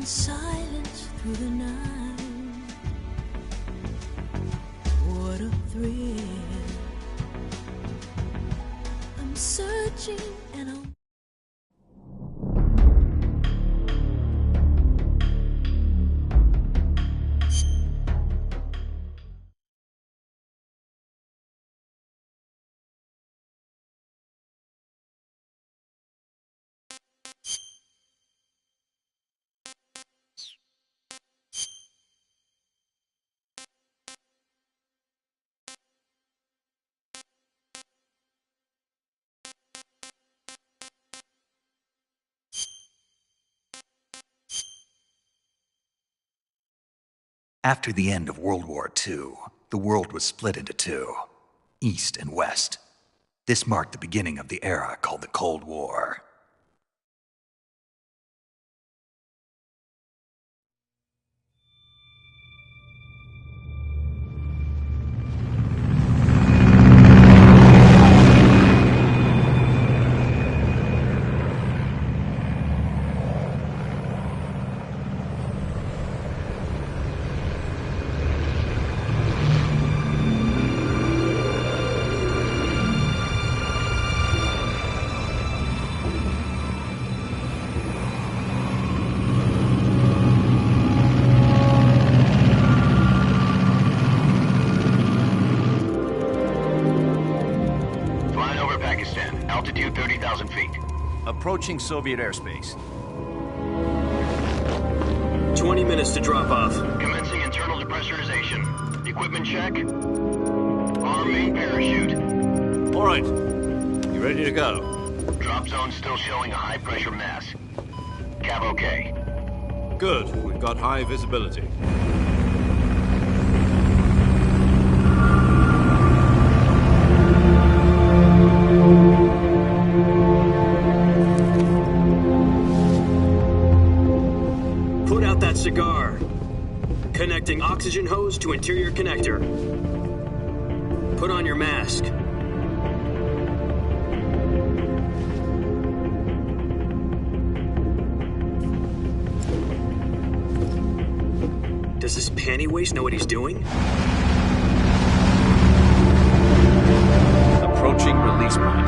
silence through the night. What a thrill. I'm searching and I'm After the end of World War II, the world was split into two, East and West. This marked the beginning of the era called the Cold War. Altitude 30,000 feet. Approaching Soviet airspace. 20 minutes to drop off. Commencing internal depressurization. Equipment check. Arm main parachute. All right. You ready to go? Drop zone still showing a high pressure mass. Cav okay. Good. We've got high visibility. Put out that cigar. Connecting oxygen hose to interior connector. Put on your mask. Does this panty waste know what he's doing? Approaching release point.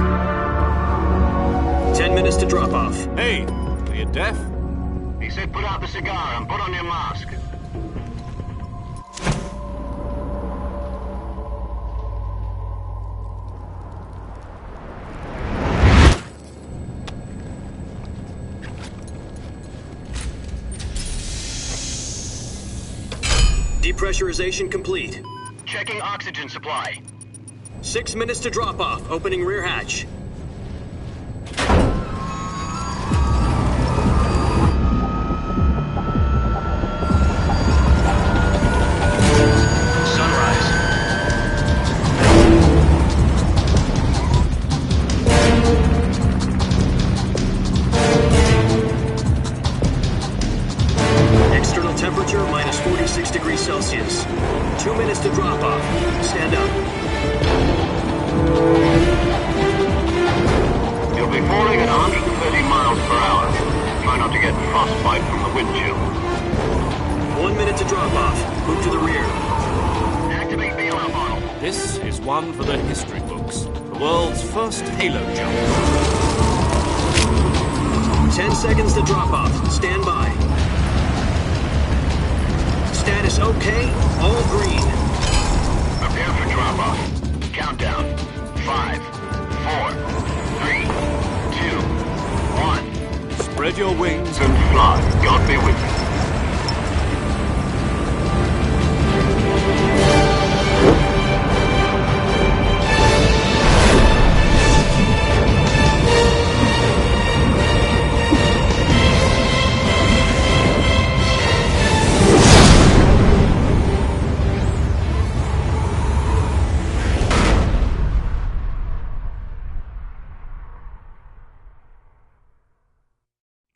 10 minutes to drop off. Hey, are you deaf? He said put out the cigar and put on your mask. Depressurization complete. Checking oxygen supply. 6 minutes to drop off. Opening rear hatch. Sunrise. External temperature minus 46 degrees Celsius. 2 minutes to drop off. Stand up. You'll be falling at 130 miles per hour. Try not to get frostbite from the wind chill. 1 minute to drop off. Move to the rear. Activate bailout model. This is one for the history books. The world's first halo jump. 10 seconds to drop off. Stand by. Status okay. All green. Prepare for drop-off. Countdown. 5, 4, 3, 2, 1. Spread your wings And fly. God be with you.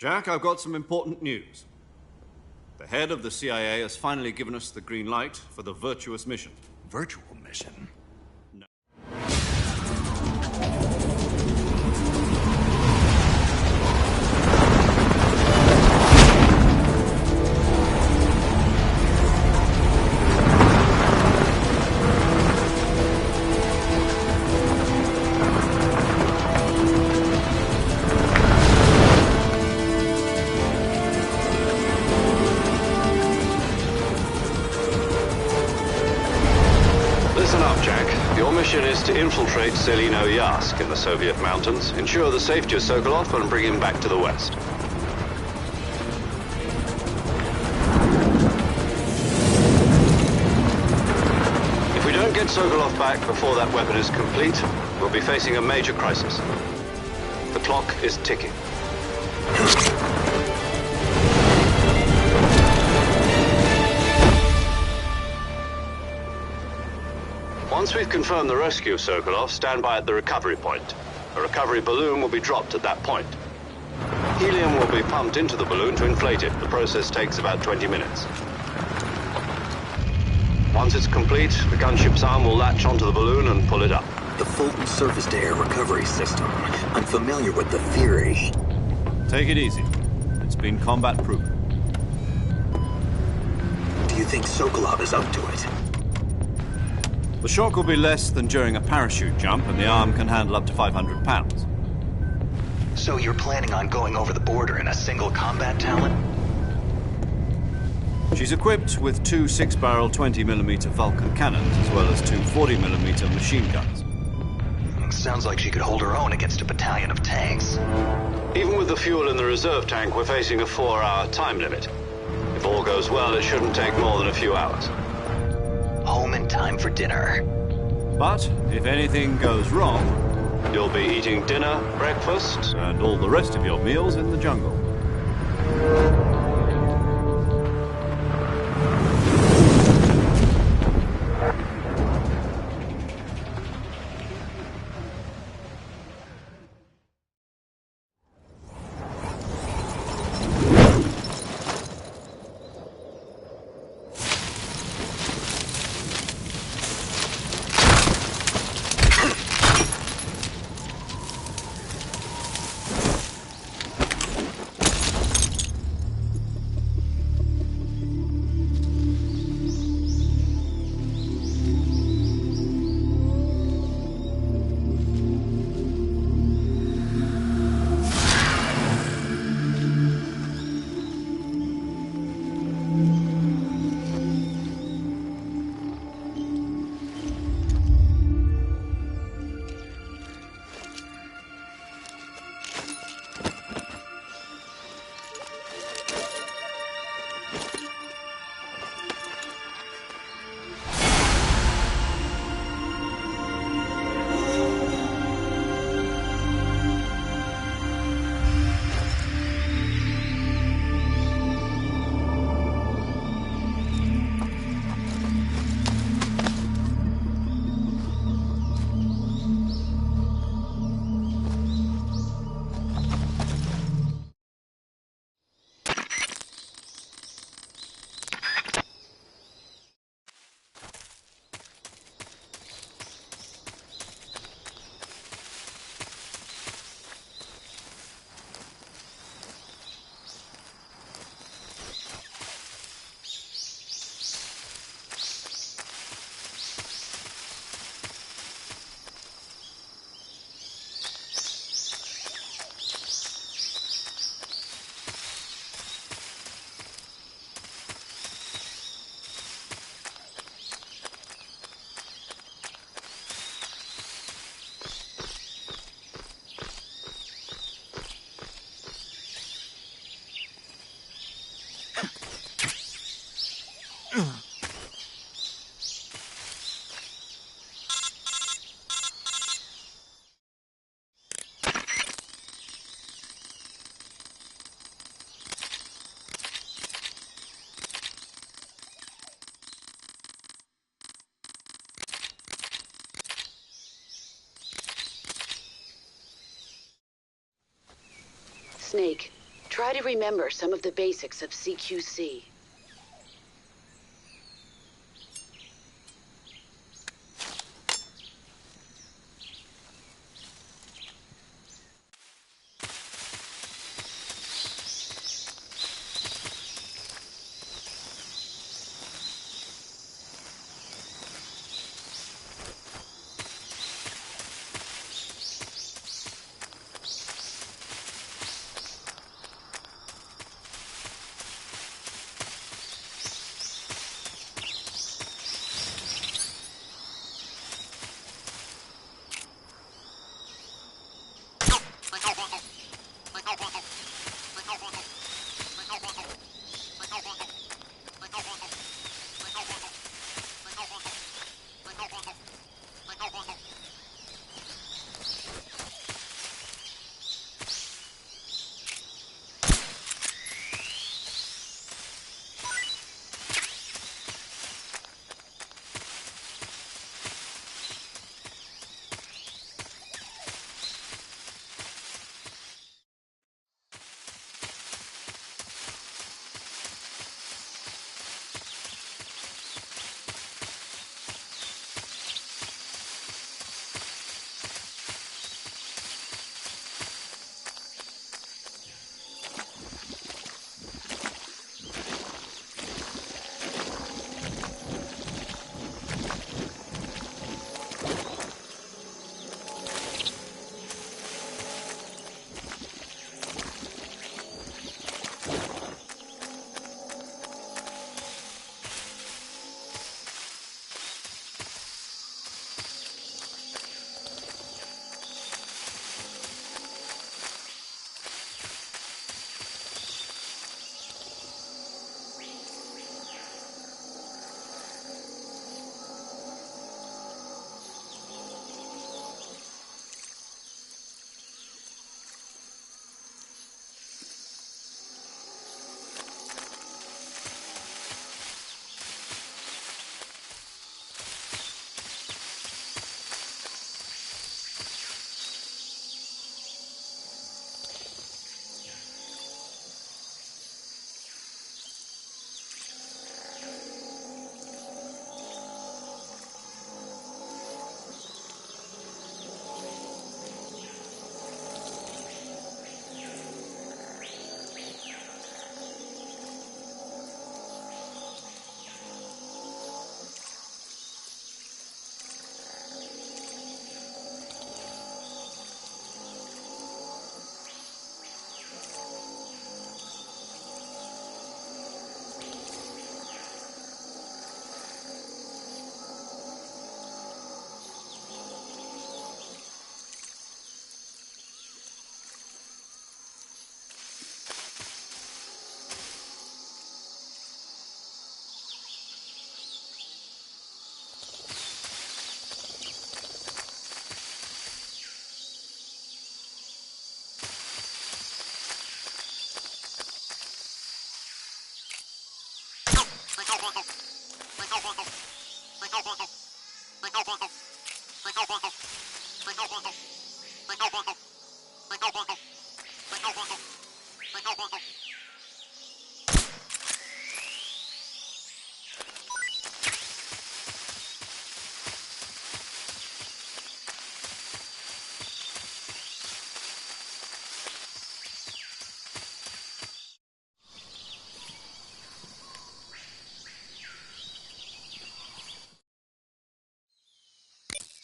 Jack, I've got some important news. The head of the CIA has finally given us the green light for the Virtuous mission. Virtual mission? to infiltrate Selino-Yask in the Soviet mountains, ensure the safety of Sokolov, and bring him back to the West. If we don't get Sokolov back before that weapon is complete, we'll be facing a major crisis. The clock is ticking. Once we've confirmed the rescue of Sokolov, stand by at the recovery point. A recovery balloon will be dropped at that point. Helium will be pumped into the balloon to inflate it. The process takes about 20 minutes. Once it's complete, the gunship's arm will latch onto the balloon and pull it up. The Fulton surface-to-air recovery system. I'm familiar with the theory. Take it easy. It's been combat-proven. Do you think Sokolov is up to it? The shock will be less than during a parachute jump, and the arm can handle up to 500 pounds. So you're planning on going over the border in a single combat Talon? She's equipped with two 6-barrel 20mm Vulcan cannons, as well as two 40mm machine guns. Sounds like she could hold her own against a battalion of tanks. Even with the fuel in the reserve tank, we're facing a 4-hour time limit. If all goes well, it shouldn't take more than a few hours. Home in time for dinner. But if anything goes wrong, You'll be eating dinner, breakfast, and all the rest of your meals in the jungle. Snake, try to remember some of the basics of CQC.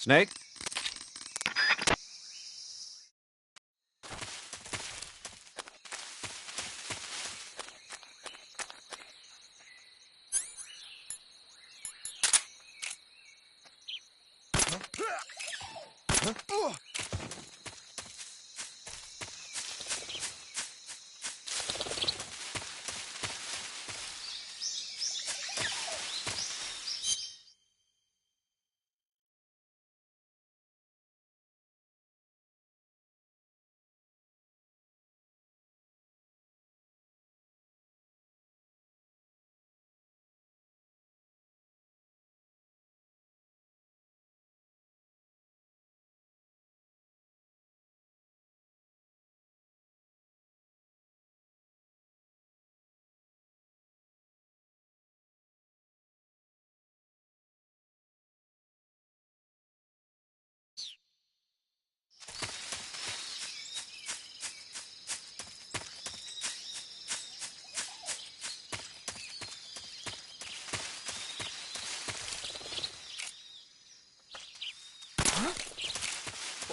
Snake?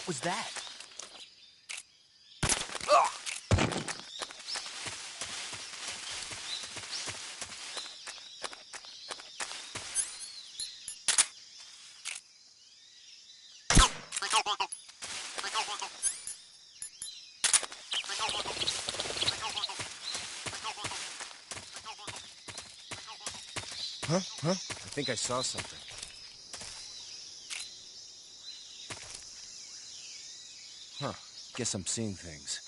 What was that? Huh? I think I saw something. Huh. Guess I'm seeing things.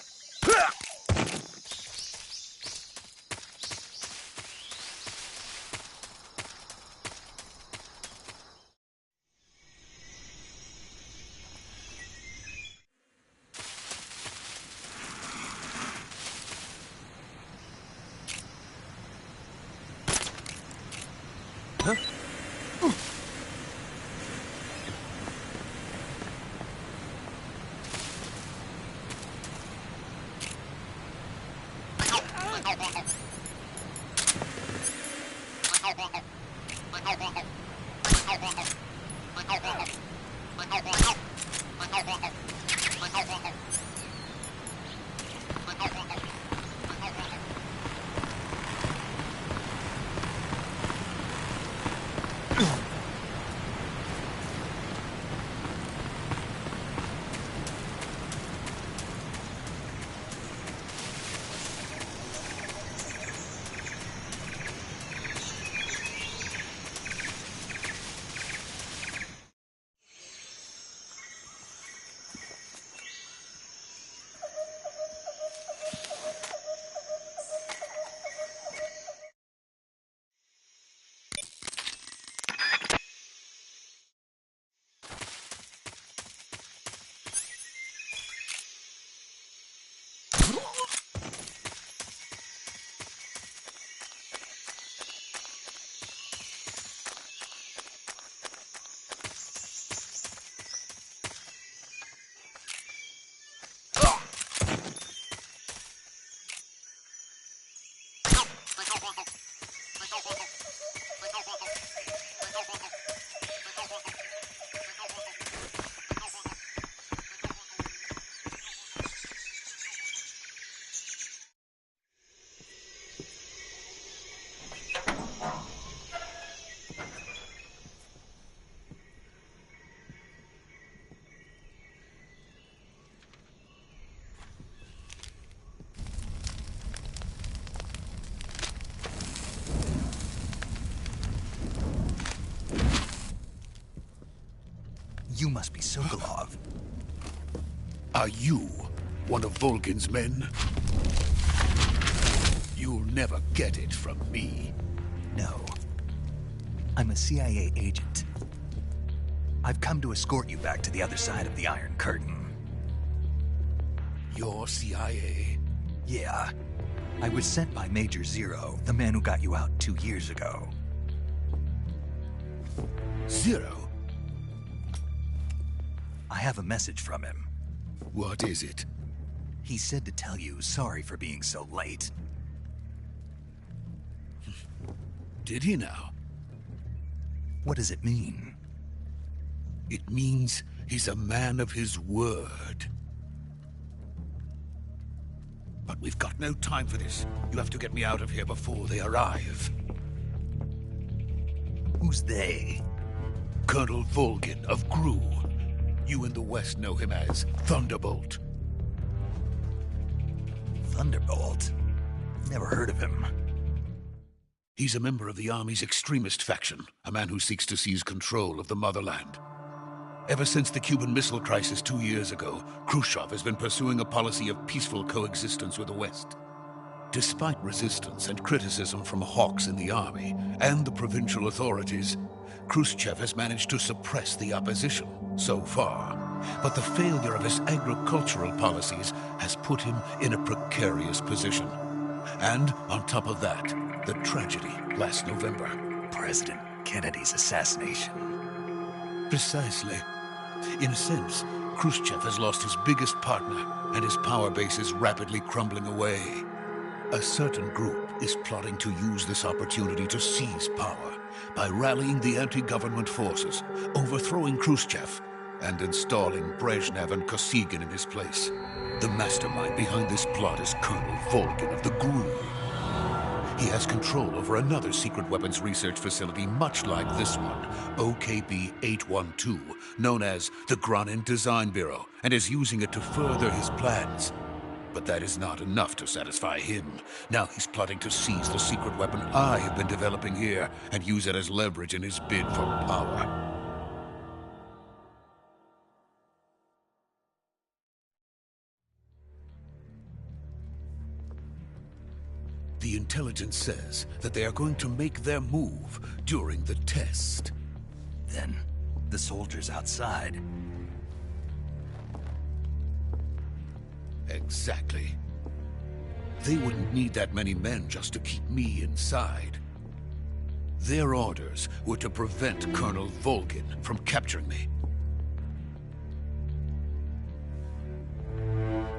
Huh? You must be Sokolov. Are you one of Volgin's men? You'll never get it from me. No. I'm a CIA agent. I've come to escort you back to the other side of the Iron Curtain. Your CIA? Yeah. I was sent by Major Zero, the man who got you out 2 years ago. Zero? I have a message from him. What is it? He said to tell you sorry for being so late. Did he now? What does it mean? It means he's a man of his word. But we've got no time for this. You have to get me out of here before they arrive. Who's they? Colonel Volgin of GRU. You in the West know him as Thunderbolt. Thunderbolt? Never heard of him. He's a member of the Army's extremist faction, a man who seeks to seize control of the motherland. Ever since the Cuban Missile Crisis 2 years ago, Khrushchev has been pursuing a policy of peaceful coexistence with the West. Despite resistance and criticism from hawks in the army and the provincial authorities, Khrushchev has managed to suppress the opposition so far. But the failure of his agricultural policies has put him in a precarious position. And on top of that, the tragedy last November. President Kennedy's assassination. Precisely. In a sense, Khrushchev has lost his biggest partner, and his power base is rapidly crumbling away. A certain group is plotting to use this opportunity to seize power by rallying the anti-government forces, overthrowing Khrushchev, and installing Brezhnev and Kosygin in his place. The mastermind behind this plot is Colonel Volgin of the GRU. He has control over another secret weapons research facility much like this one, OKB-812, known as the Granin Design Bureau, and is using it to further his plans. But that is not enough to satisfy him. Now he's plotting to seize the secret weapon I have been developing here and use it as leverage in his bid for power. The intelligence says that they are going to make their move during the test. Then, the soldiers outside. Exactly. They wouldn't need that many men just to keep me inside. Their orders were to prevent Colonel Volgin from capturing me.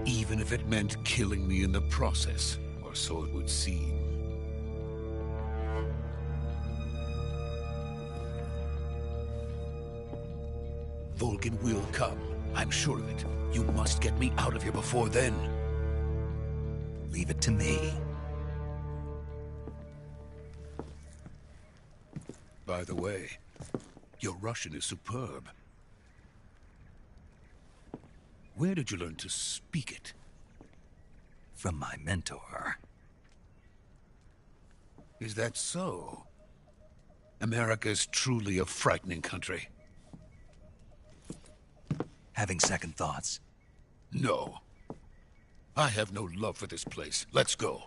Even if it meant killing me in the process. Or so it would seem. Volgin will come. I'm sure of it. You must get me out of here before then. Leave it to me. By the way, your Russian is superb. Where did you learn to speak it? From my mentor. Is that so? America's truly a frightening country. Having second thoughts? No. I have no love for this place. Let's go.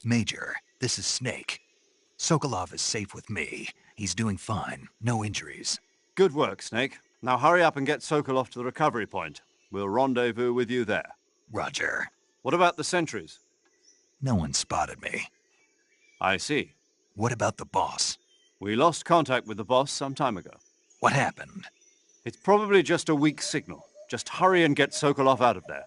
Major, this is Snake. Sokolov is safe with me. He's doing fine. No injuries. Good work, Snake. Now hurry up and get Sokolov to the recovery point. We'll rendezvous with you there. Roger. What about the sentries? No one spotted me. I see. What about the boss? We lost contact with the boss some time ago. What happened? It's probably just a weak signal. Just hurry and get Sokolov out of there.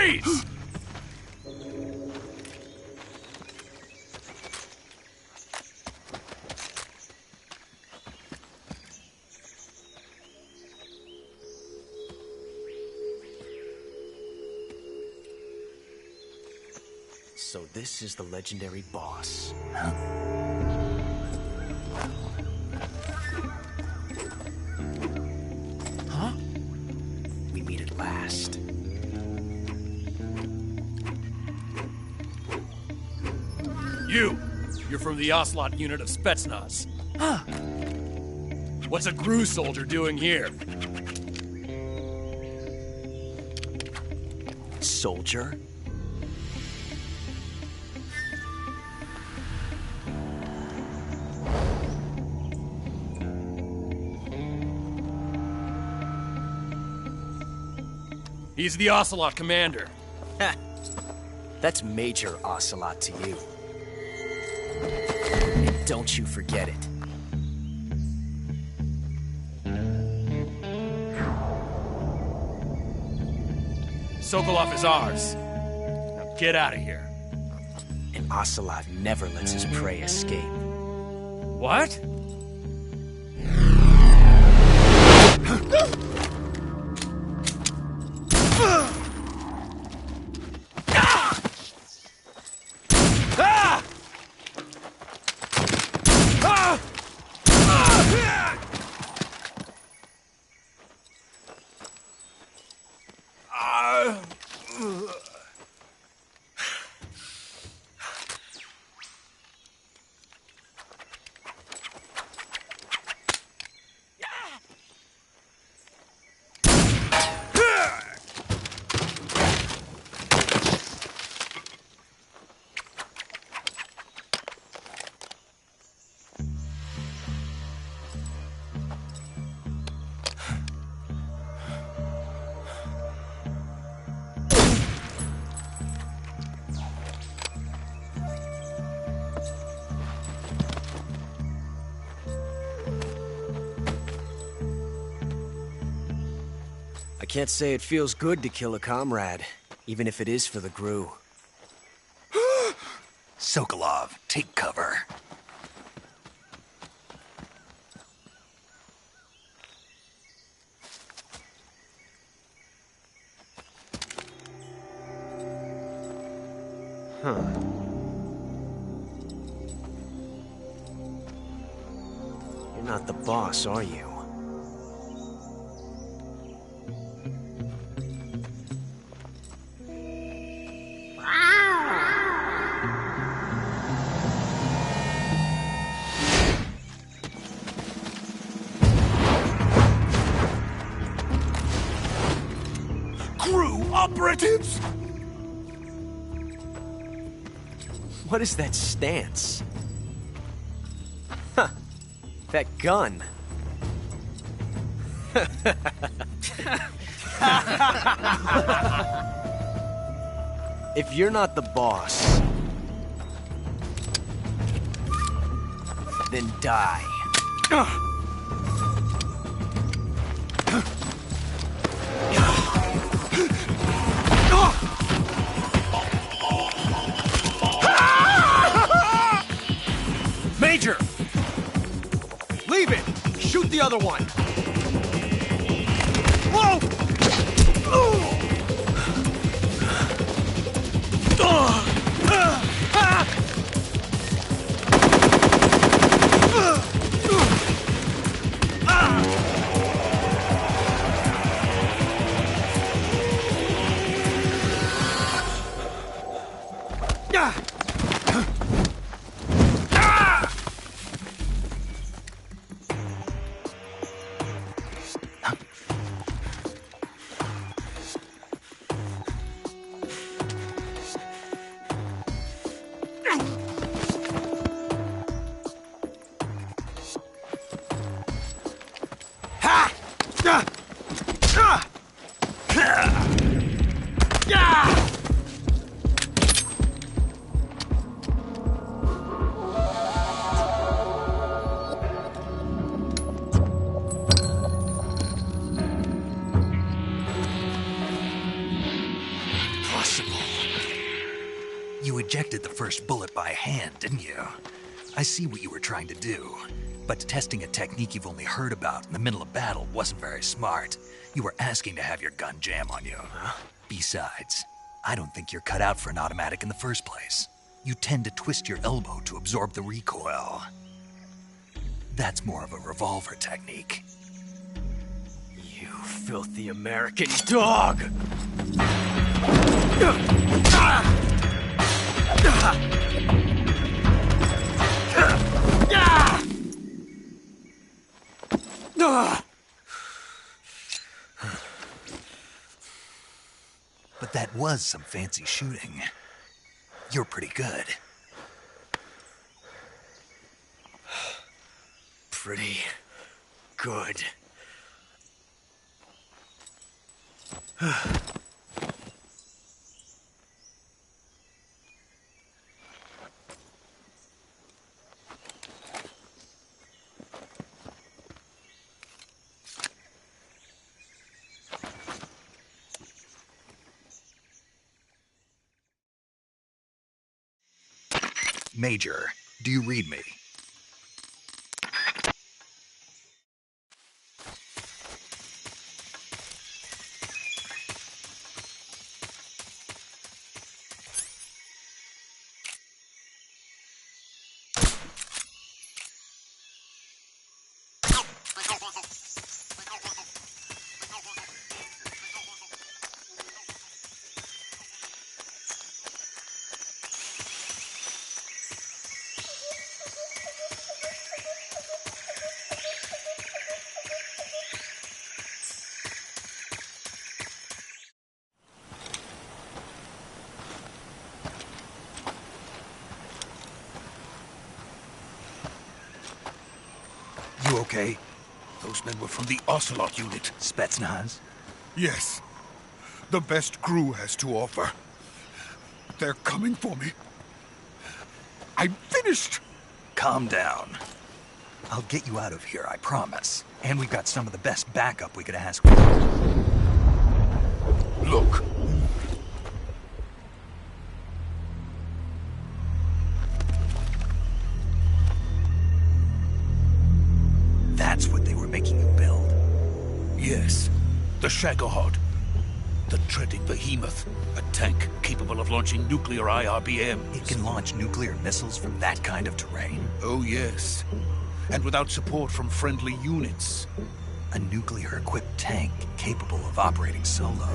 Freeze! So this is the legendary boss. Huh? We meet at last. You're from the Ocelot unit of Spetsnaz. Huh. What's a GRU soldier doing here? Soldier? He's the Ocelot commander. Ha! That's Major Ocelot to you. And don't you forget it. Sokolov is ours. Now get out of here. And Ocelot never lets his prey escape. What? I can't say it feels good to kill a comrade, even if it is for the GRU. Sokolov, take cover. Huh. You're not the boss, are you? GRU operatives! What is that stance? Huh. That gun. If you're not the boss, then die. Major! Leave it! Shoot the other one! Whoa! ejected the first bullet by hand, didn't you? I see what you were trying to do. But testing a technique you've only heard about in the middle of battle wasn't very smart. You were asking to have your gun jam on you. Huh? Besides, I don't think you're cut out for an automatic in the first place. You tend to twist your elbow to absorb the recoil. That's more of a revolver technique. You filthy American dog! But that was some fancy shooting. You're pretty good. Pretty good. Major, do you read me? You okay? Those men were from the Ocelot unit. Spetsnaz? Yes. The best crew has to offer. They're coming for me. I'm finished! Calm down. I'll get you out of here, I promise. And we've got some of the best backup we could ask for. Look. That's what they were making you build? Yes. The Shagohod. The treading behemoth. A tank capable of launching nuclear IRBMs. It can launch nuclear missiles from that kind of terrain? Oh, yes. And without support from friendly units. A nuclear-equipped tank capable of operating solo.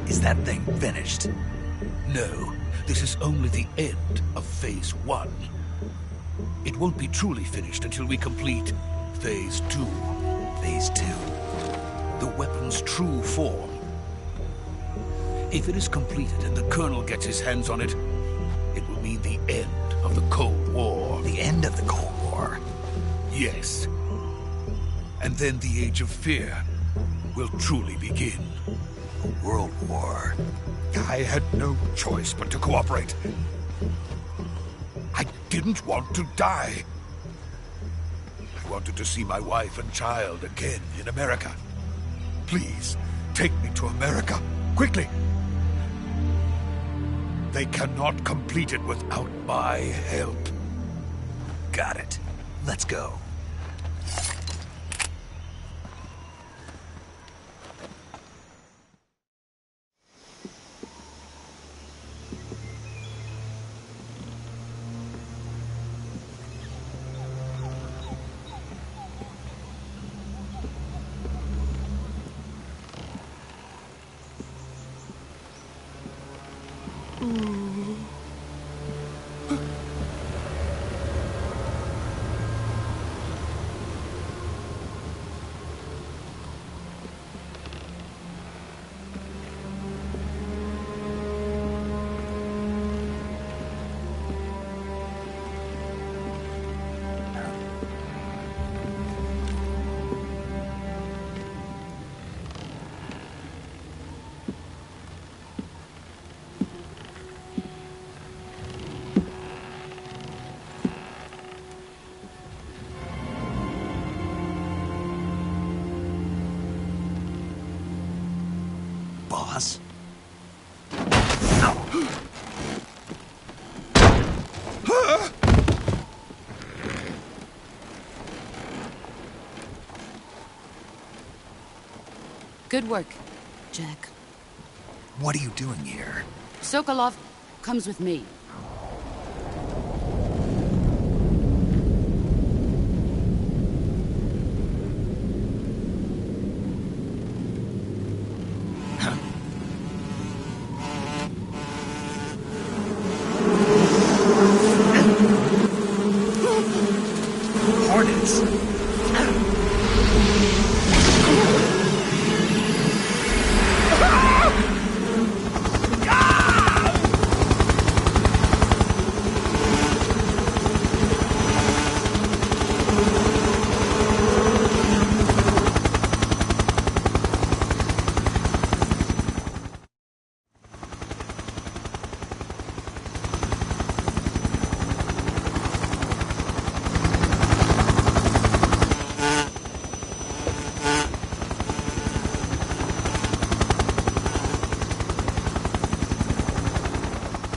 Is that thing finished? No. This is only the end of Phase 1. It won't be truly finished until we complete Phase 2. Phase 2? The weapon's true form. If it is completed and the Colonel gets his hands on it, it will mean the end of the Cold War. The end of the Cold War? Yes. And then the Age of Fear will truly begin. A world war. I had no choice but to cooperate. I didn't want to die. I wanted to see my wife and child again in America. Please, take me to America, quickly. They cannot complete it without my help. Got it. Let's go. boss. Good work, Jack. What are you doing here? Sokolov comes with me. Hornets!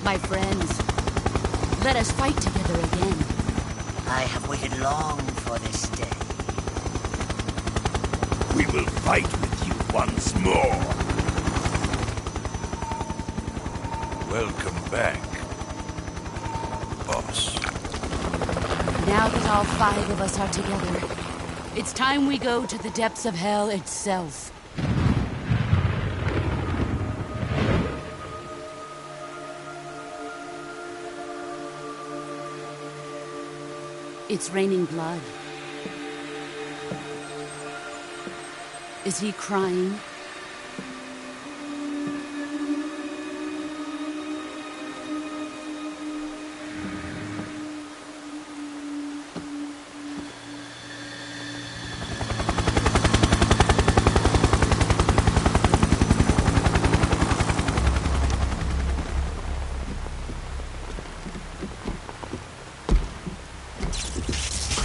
My friends, let us fight together again. I have waited long for this day. We will fight with you once more. Welcome back, boss. Now that all 5 of us are together, it's time we go to the depths of hell itself. It's raining blood. Is he crying?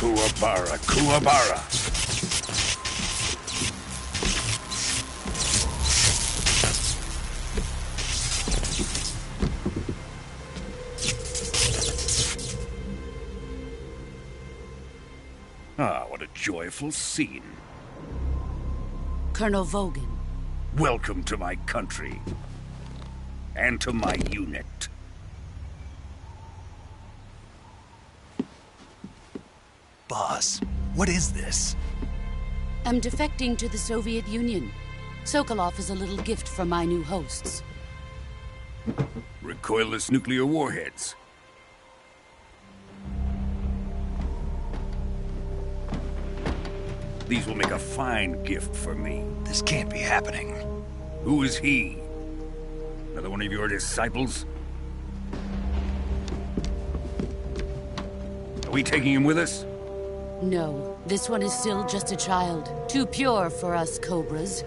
Kuwabara, Kuwabara. Ah, what a joyful scene. Colonel Vogan. Welcome to my country. And to my unit. Boss, what is this? I'm defecting to the Soviet Union. Sokolov is a little gift from my new hosts. Recoilless nuclear warheads. These will make a fine gift for me. This can't be happening. Who is he? Another one of your disciples? Are we taking him with us? No, this one is still just a child. Too pure for us Cobras.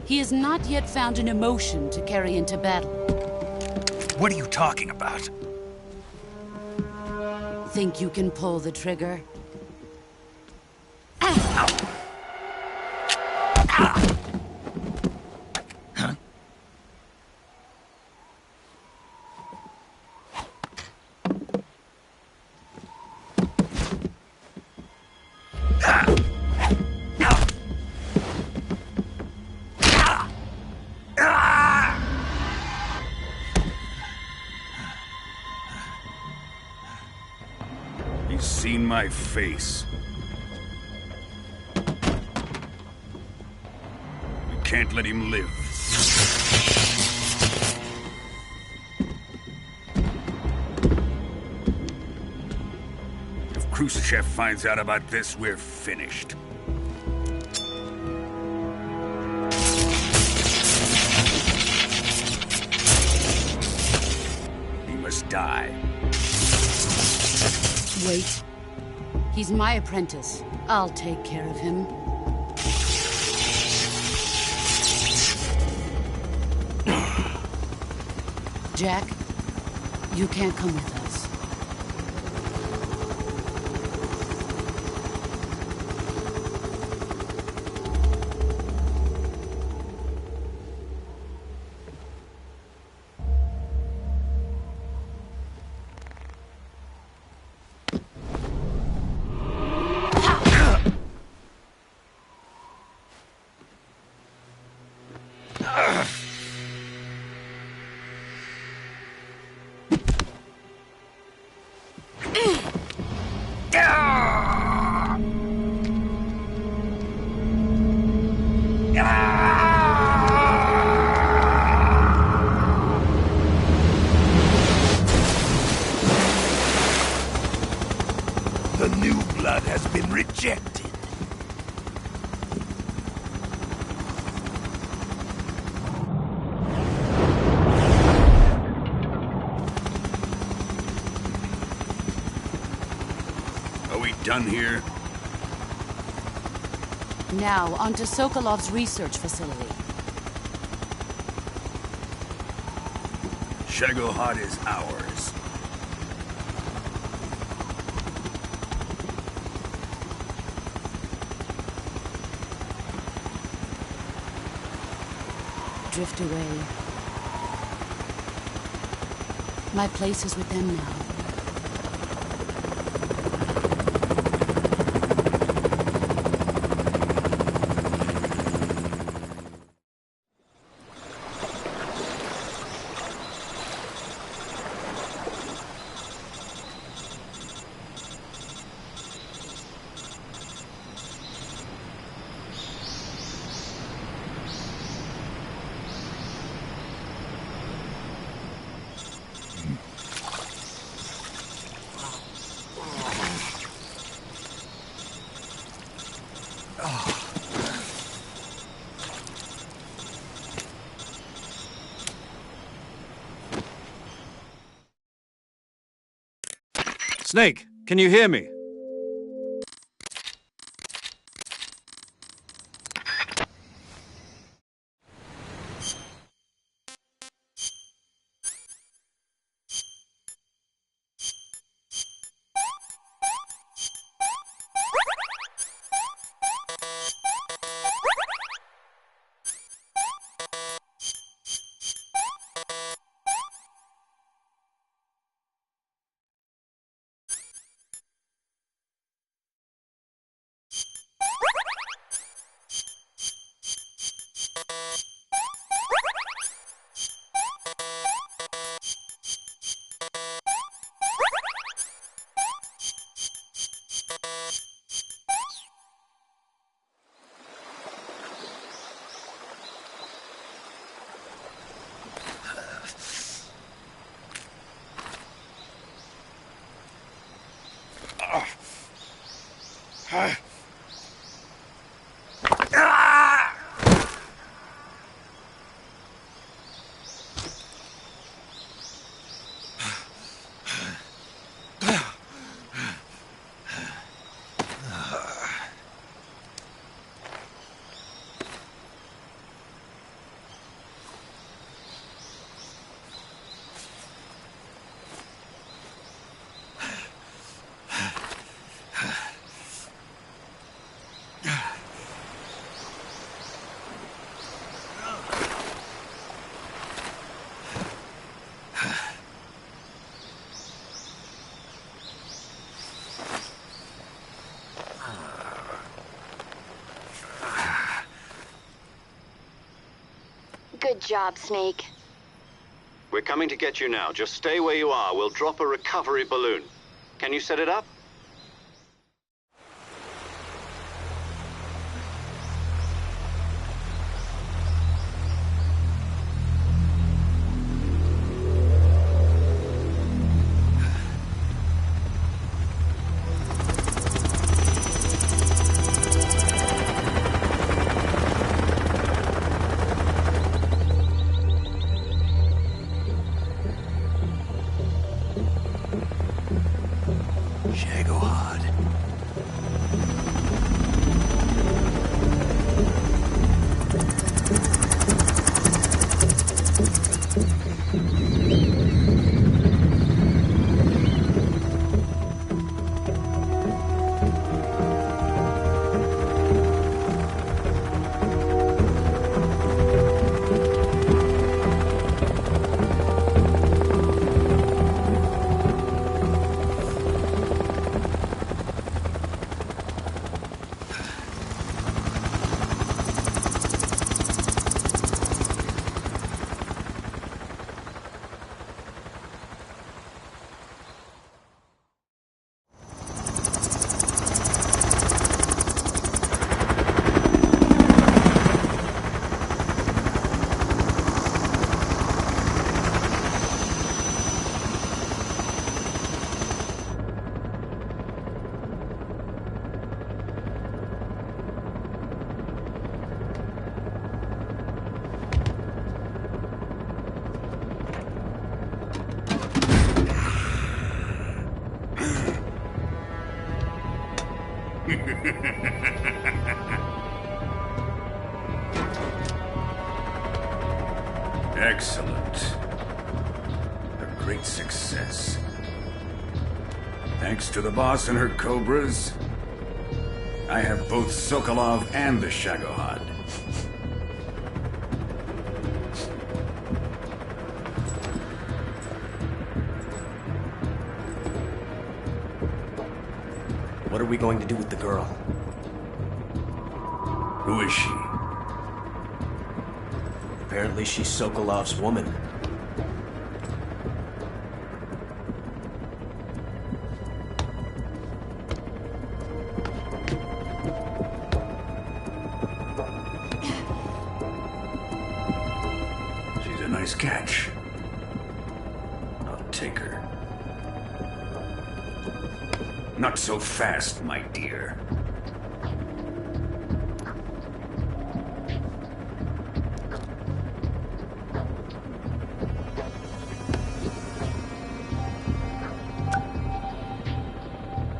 He has not yet found an emotion to carry into battle. What are you talking about? Think you can pull the trigger? He's seen my face. We can't let him live. If Khrushchev finds out about this, we're finished. He must die. Wait. He's my apprentice. I'll take care of him. Jack, you can't come with us. blood has been rejected. Are we done here? Now, onto Sokolov's research facility. Shagohod is ours. Drift away. My place is with them now. Snake, can you hear me? Good job, Snake. We're coming to get you now. Just stay where you are. We'll drop a recovery balloon. Can you set it up? Shagohod. Excellent. A great success. Thanks to the boss and her Cobras, I have both Sokolov and the Shagohod. What are we going to do with the girl? Who is she? Apparently she's Sokolov's woman. She's a nice catch. I'll take her. Not so fast, my dear.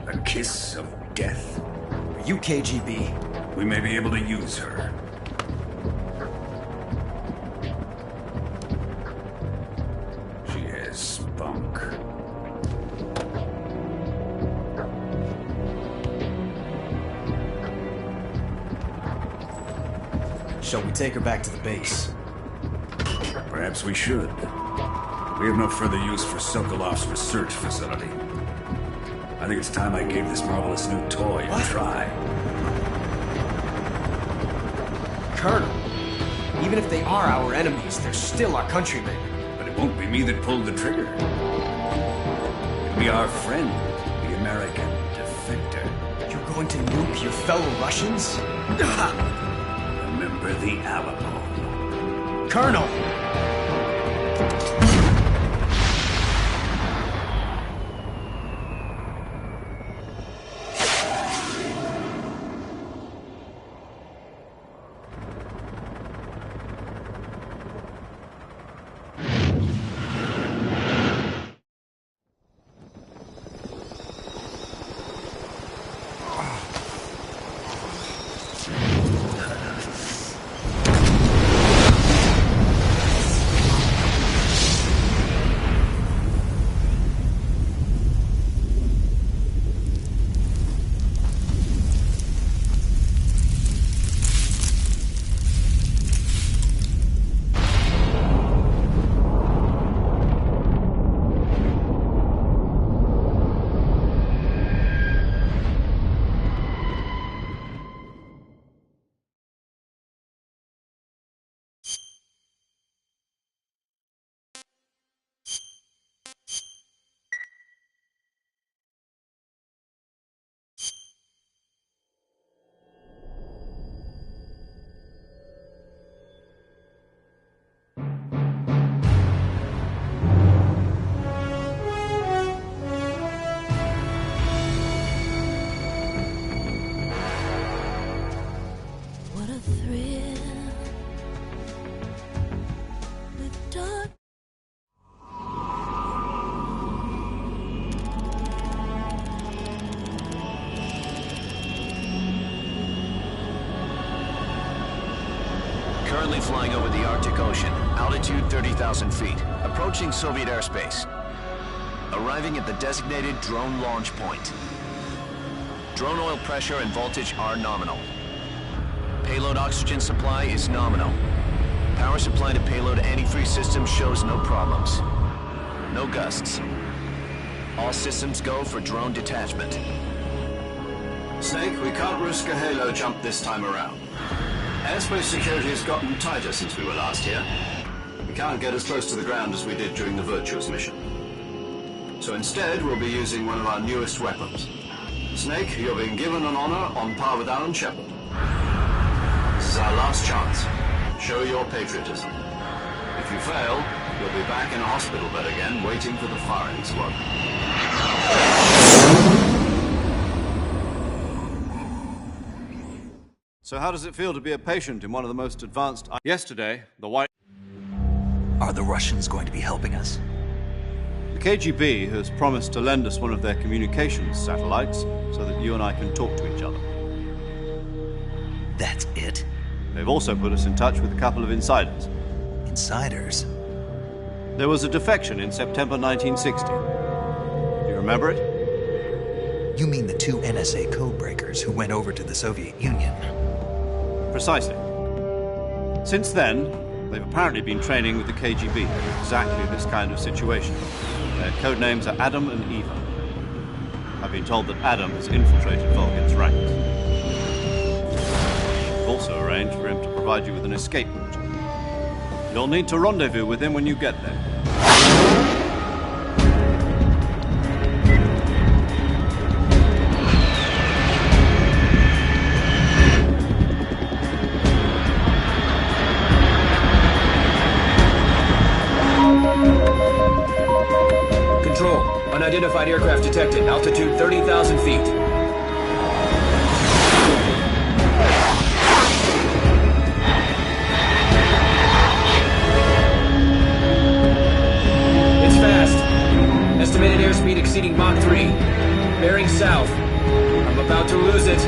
A kiss of death. Are you KGB? We may be able to use her. She has spunk. Shall we take her back to the base? Perhaps we should. We have no further use for Sokolov's research facility. I think it's time I gave this marvelous new toy a try. Colonel, even if they are our enemies, they're still our countrymen. But it won't be me that pulled the trigger. It'll be our friend, the American defector. You're going to nuke your fellow Russians? Remember the Alamo. Colonel! What a thrill. With dark. Currently flying over the Arctic Ocean, altitude 30,000 feet, approaching Soviet airspace. Arriving at the designated drone launch point. Drone oil pressure and voltage are nominal. Payload oxygen supply is nominal. Power supply to payload antifreeze system shows no problems. No gusts. All systems go for drone detachment. Snake, we can't risk a halo jump this time around. Airspace security has gotten tighter since we were last here. We can't get as close to the ground as we did during the Virtuous mission. So instead, we'll be using one of our newest weapons. Snake, you're being given an honor on par with Alan Shepard. This is our last chance. Show your patriotism. If you fail, you'll be back in a hospital bed again, waiting for the firing squad. So how does it feel to be a patient in one of the most advanced... Yesterday, the White... Are the Russians going to be helping us? The KGB has promised to lend us one of their communications satellites so that you and I can talk to each other. That's it? They've also put us in touch with a couple of insiders. Insiders? There was a defection in September 1960. Do you remember it? You mean the two NSA codebreakers who went over to the Soviet Union? Precisely. Since then, they've apparently been training with the KGB for exactly this kind of situation. Their code names are Adam and Eva. I've been told that Adam has infiltrated Volgin's ranks. We've also arranged for him to provide you with an escape route. You'll need to rendezvous with him when you get there. Control. Unidentified aircraft detected. Altitude 30,000 feet. It's fast. Estimated airspeed exceeding Mach 3. Bearing south. I'm about to lose it.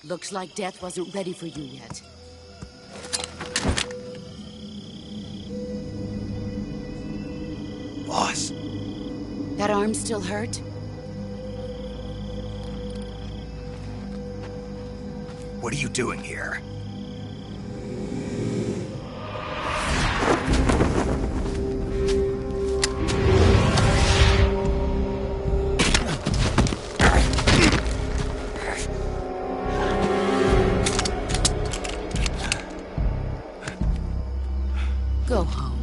Looks like death wasn't ready for you yet. Boss. That arm still hurt? What are you doing here? Go home.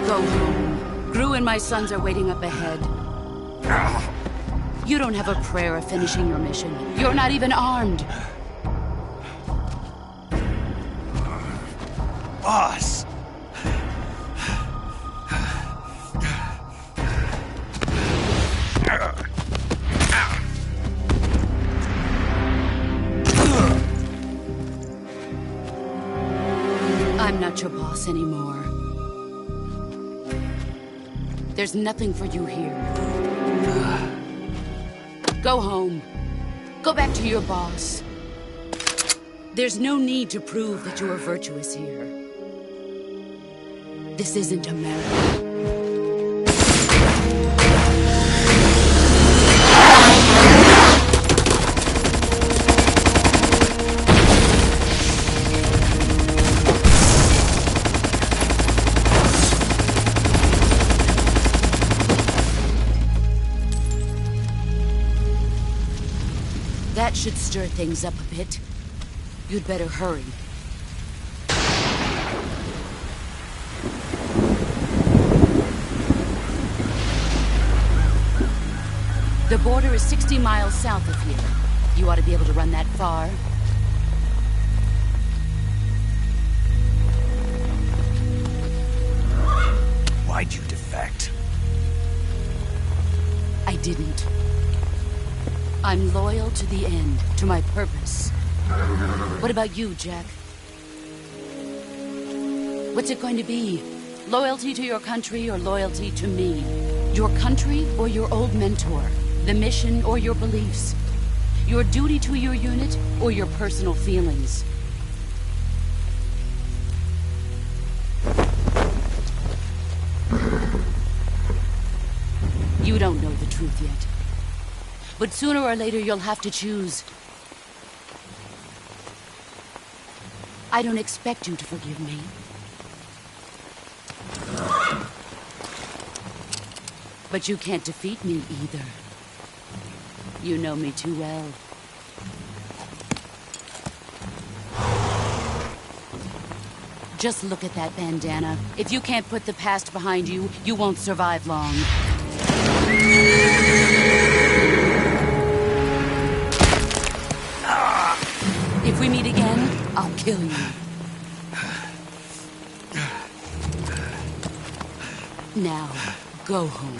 Go home. Gru and my sons are waiting up ahead. You don't have a prayer of finishing your mission. You're not even armed. Boss! I'm not your boss anymore. There's nothing for you here. Go home. Go back to your boss. There's no need to prove that you are virtuous here. This isn't America. That should stir things up a bit. You'd better hurry. The border is 60 miles south of here. You ought to be able to run that far. Why'd you defect? I didn't. I'm loyal to the end, to my purpose. What about you, Jack? What's it going to be? Loyalty to your country or loyalty to me? Your country or your old mentor? The mission or your beliefs? Your duty to your unit or your personal feelings? You don't know the truth yet. But sooner or later, you'll have to choose. I don't expect you to forgive me. But you can't defeat me either. You know me too well. Just look at that bandana. If you can't put the past behind you, you won't survive long. If we meet again, I'll kill you. Now, go home.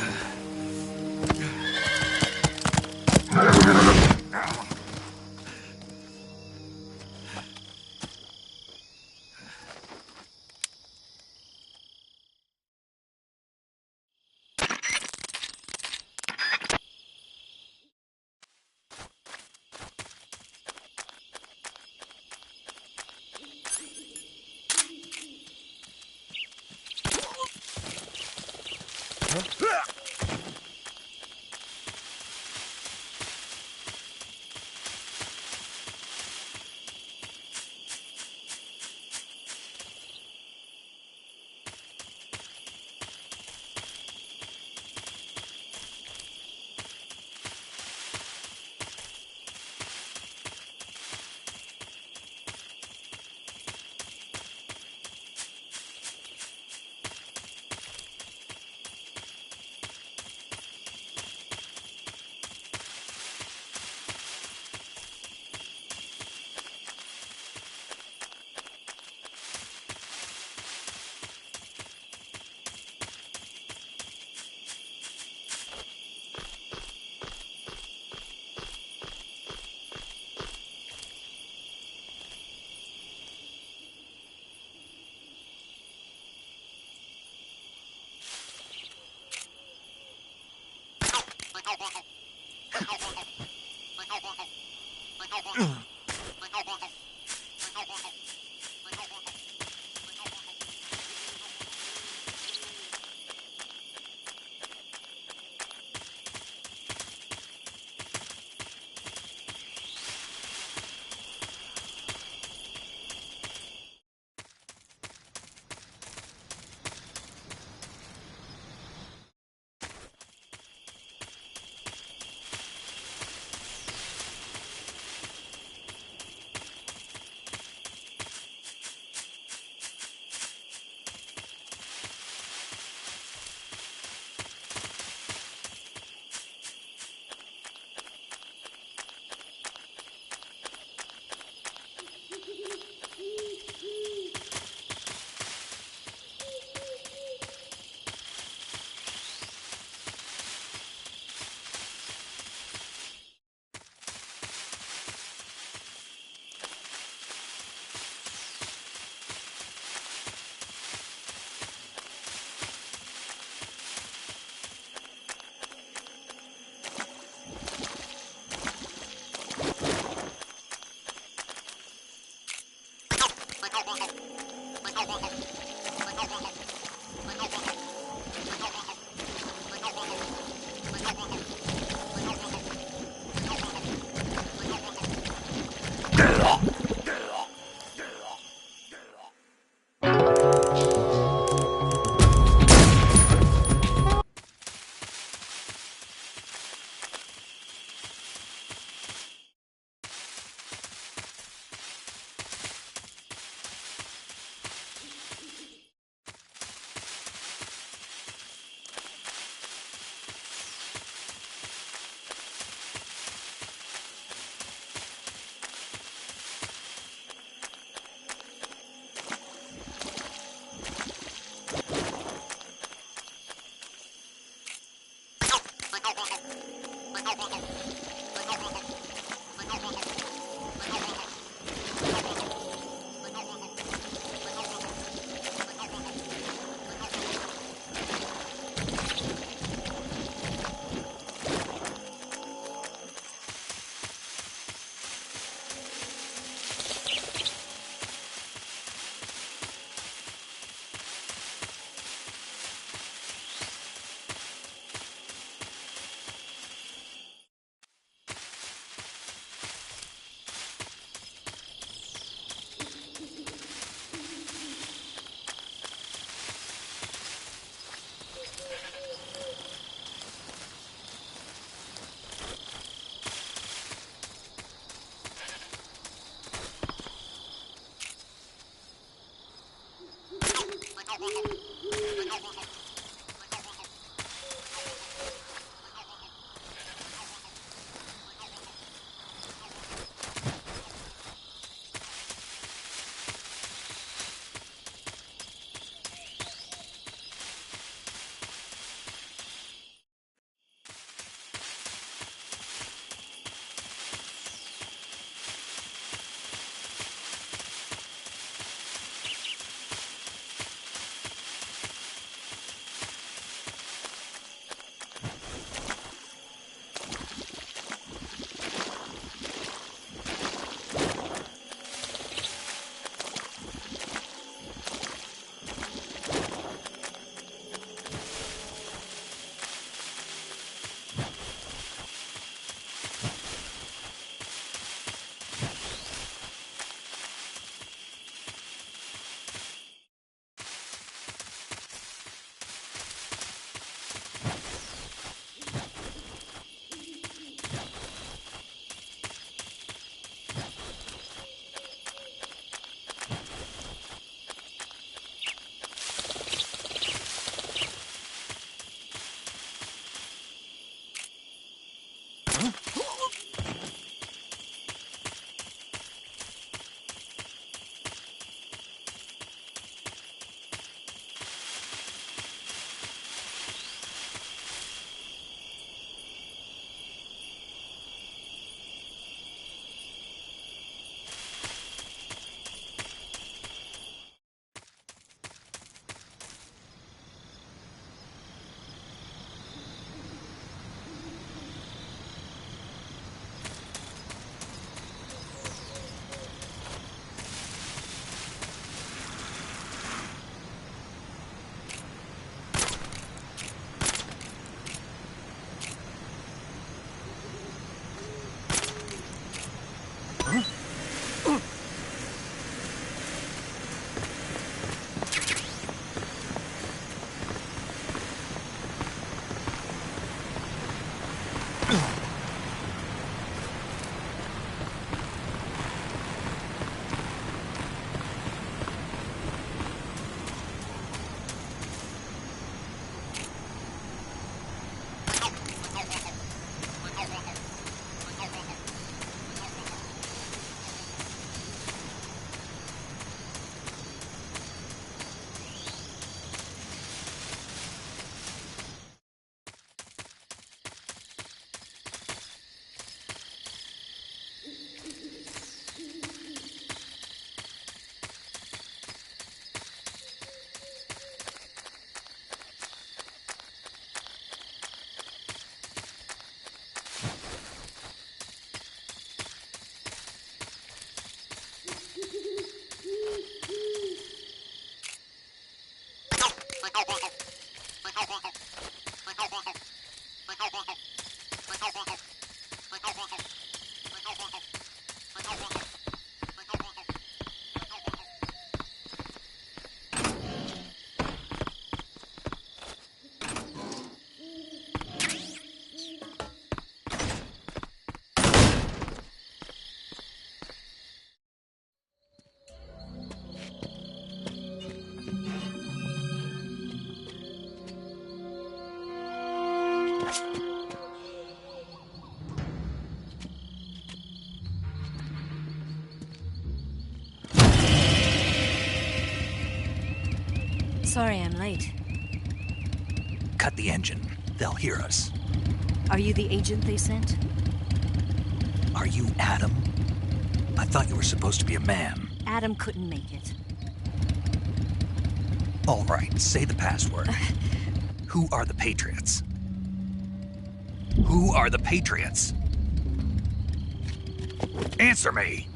Sorry I'm late. Cut the engine. They'll hear us. Are you the agent they sent? Are you Adam? I thought you were supposed to be a man. Adam couldn't make it. All right, say the password. Who are the Patriots? Who are the Patriots? Answer me!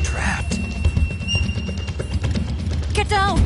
Trapped. Get down!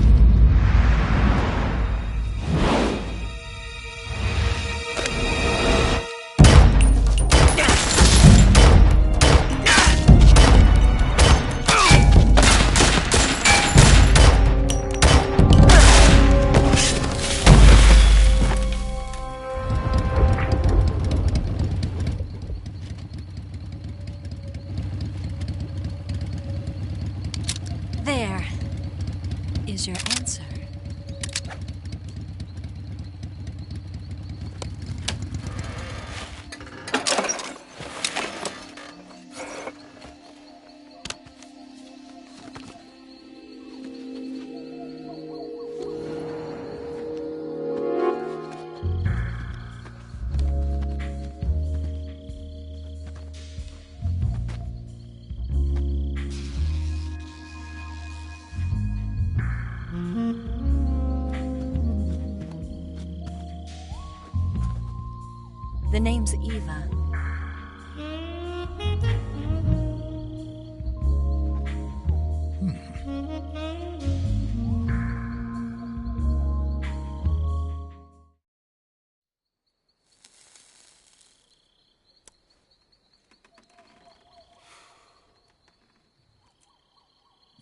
name's Eva.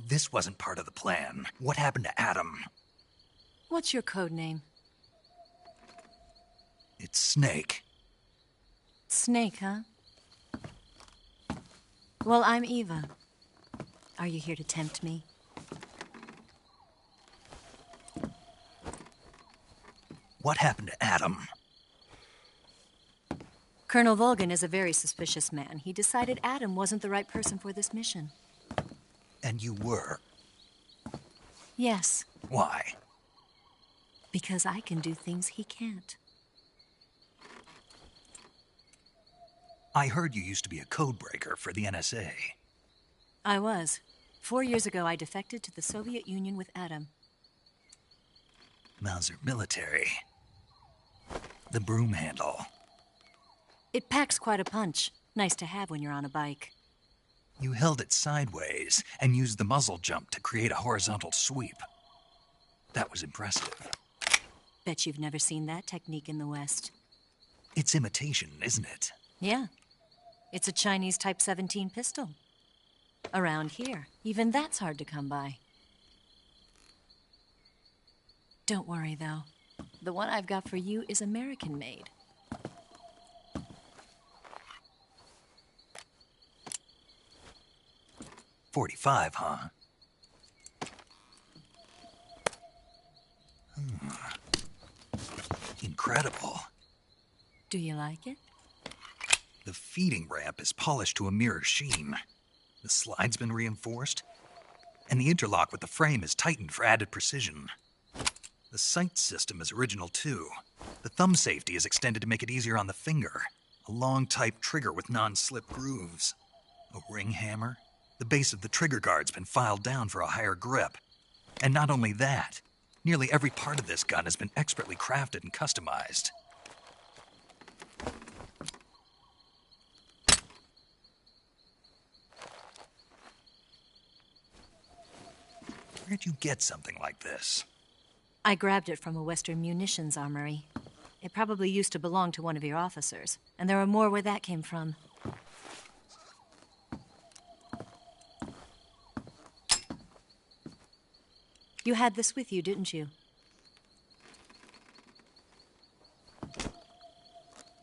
This wasn't part of the plan. What happened to Adam? What's your code name? It's Snake. Snake, huh? Well, I'm Eva. Are you here to tempt me? What happened to Adam? Colonel Volgin is a very suspicious man. He decided Adam wasn't the right person for this mission. And you were? Yes. Why? Because I can do things he can't. I heard you used to be a codebreaker for the NSA. I was. 4 years ago, I defected to the Soviet Union with Adam. Mauser military. The broom handle. It packs quite a punch. Nice to have when you're on a bike. You held it sideways and used the muzzle jump to create a horizontal sweep. That was impressive. Bet you've never seen that technique in the West. It's imitation, isn't it? Yeah. It's a Chinese Type 17 pistol. Around here, even that's hard to come by. Don't worry, though. The one I've got for you is American-made. .45, huh? Incredible. Do you like it? The feeding ramp is polished to a mirror sheen. The slide's been reinforced, and the interlock with the frame is tightened for added precision. The sight system is original too. The thumb safety is extended to make it easier on the finger. A long type trigger with non-slip grooves. A ring hammer. The base of the trigger guard's been filed down for a higher grip. And not only that, nearly every part of this gun has been expertly crafted and customized. Where'd you get something like this? I grabbed it from a Western munitions armory. It probably used to belong to one of your officers, and there are more where that came from. You had this with you, didn't you?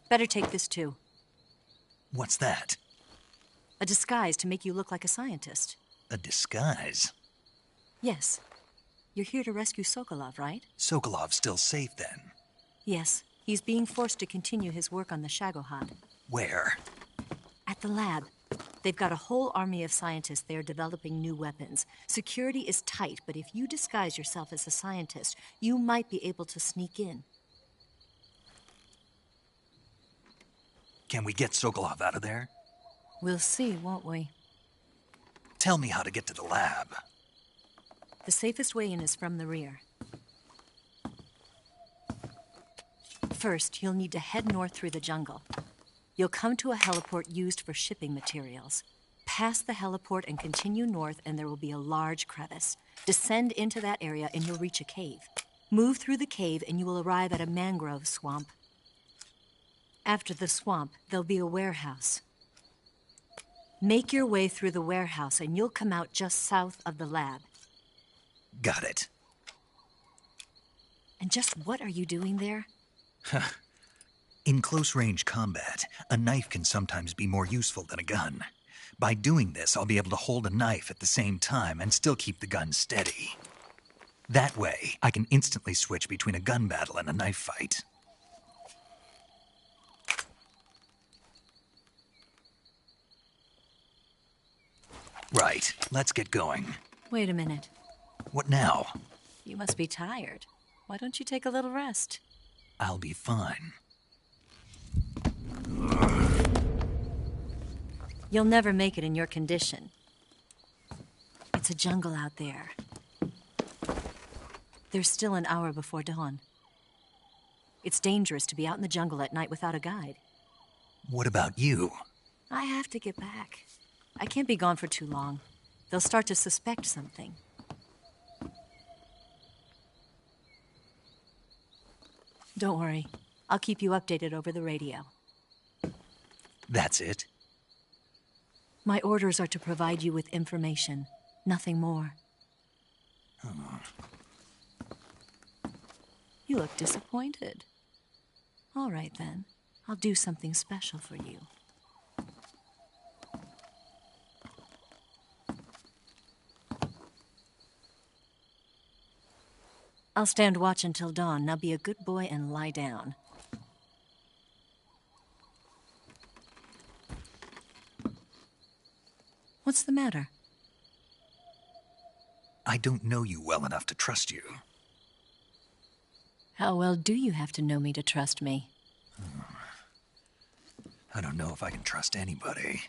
Better take this too. What's that? A disguise to make you look like a scientist. A disguise? Yes. You're here to rescue Sokolov, right? Sokolov's still safe then? Yes. He's being forced to continue his work on the Shagohod. Where? At the lab. They've got a whole army of scientists there developing new weapons. Security is tight, but if you disguise yourself as a scientist, you might be able to sneak in. Can we get Sokolov out of there? We'll see, won't we? Tell me how to get to the lab. The safest way in is from the rear. First, you'll need to head north through the jungle. You'll come to a heliport used for shipping materials. Pass the heliport and continue north, and there will be a large crevice. Descend into that area, and you'll reach a cave. Move through the cave, and you will arrive at a mangrove swamp. After the swamp, there'll be a warehouse. Make your way through the warehouse, and you'll come out just south of the lab. Got it. And just what are you doing there? In close-range combat, a knife can sometimes be more useful than a gun. By doing this, I'll be able to hold a knife at the same time and still keep the gun steady. That way, I can instantly switch between a gun battle and a knife fight. Right, let's get going. Wait a minute. What now? You must be tired. Why don't you take a little rest? I'll be fine. You'll never make it in your condition. It's a jungle out there. There's still an hour before dawn. It's dangerous to be out in the jungle at night without a guide. What about you? I have to get back. I can't be gone for too long. They'll start to suspect something. Don't worry. I'll keep you updated over the radio. That's it? My orders are to provide you with information, nothing more. Oh. You look disappointed. All right, then. I'll do something special for you. I'll stand watch until dawn. Now be a good boy and lie down. What's the matter? I don't know you well enough to trust you. How well do you have to know me to trust me? I don't know if I can trust anybody.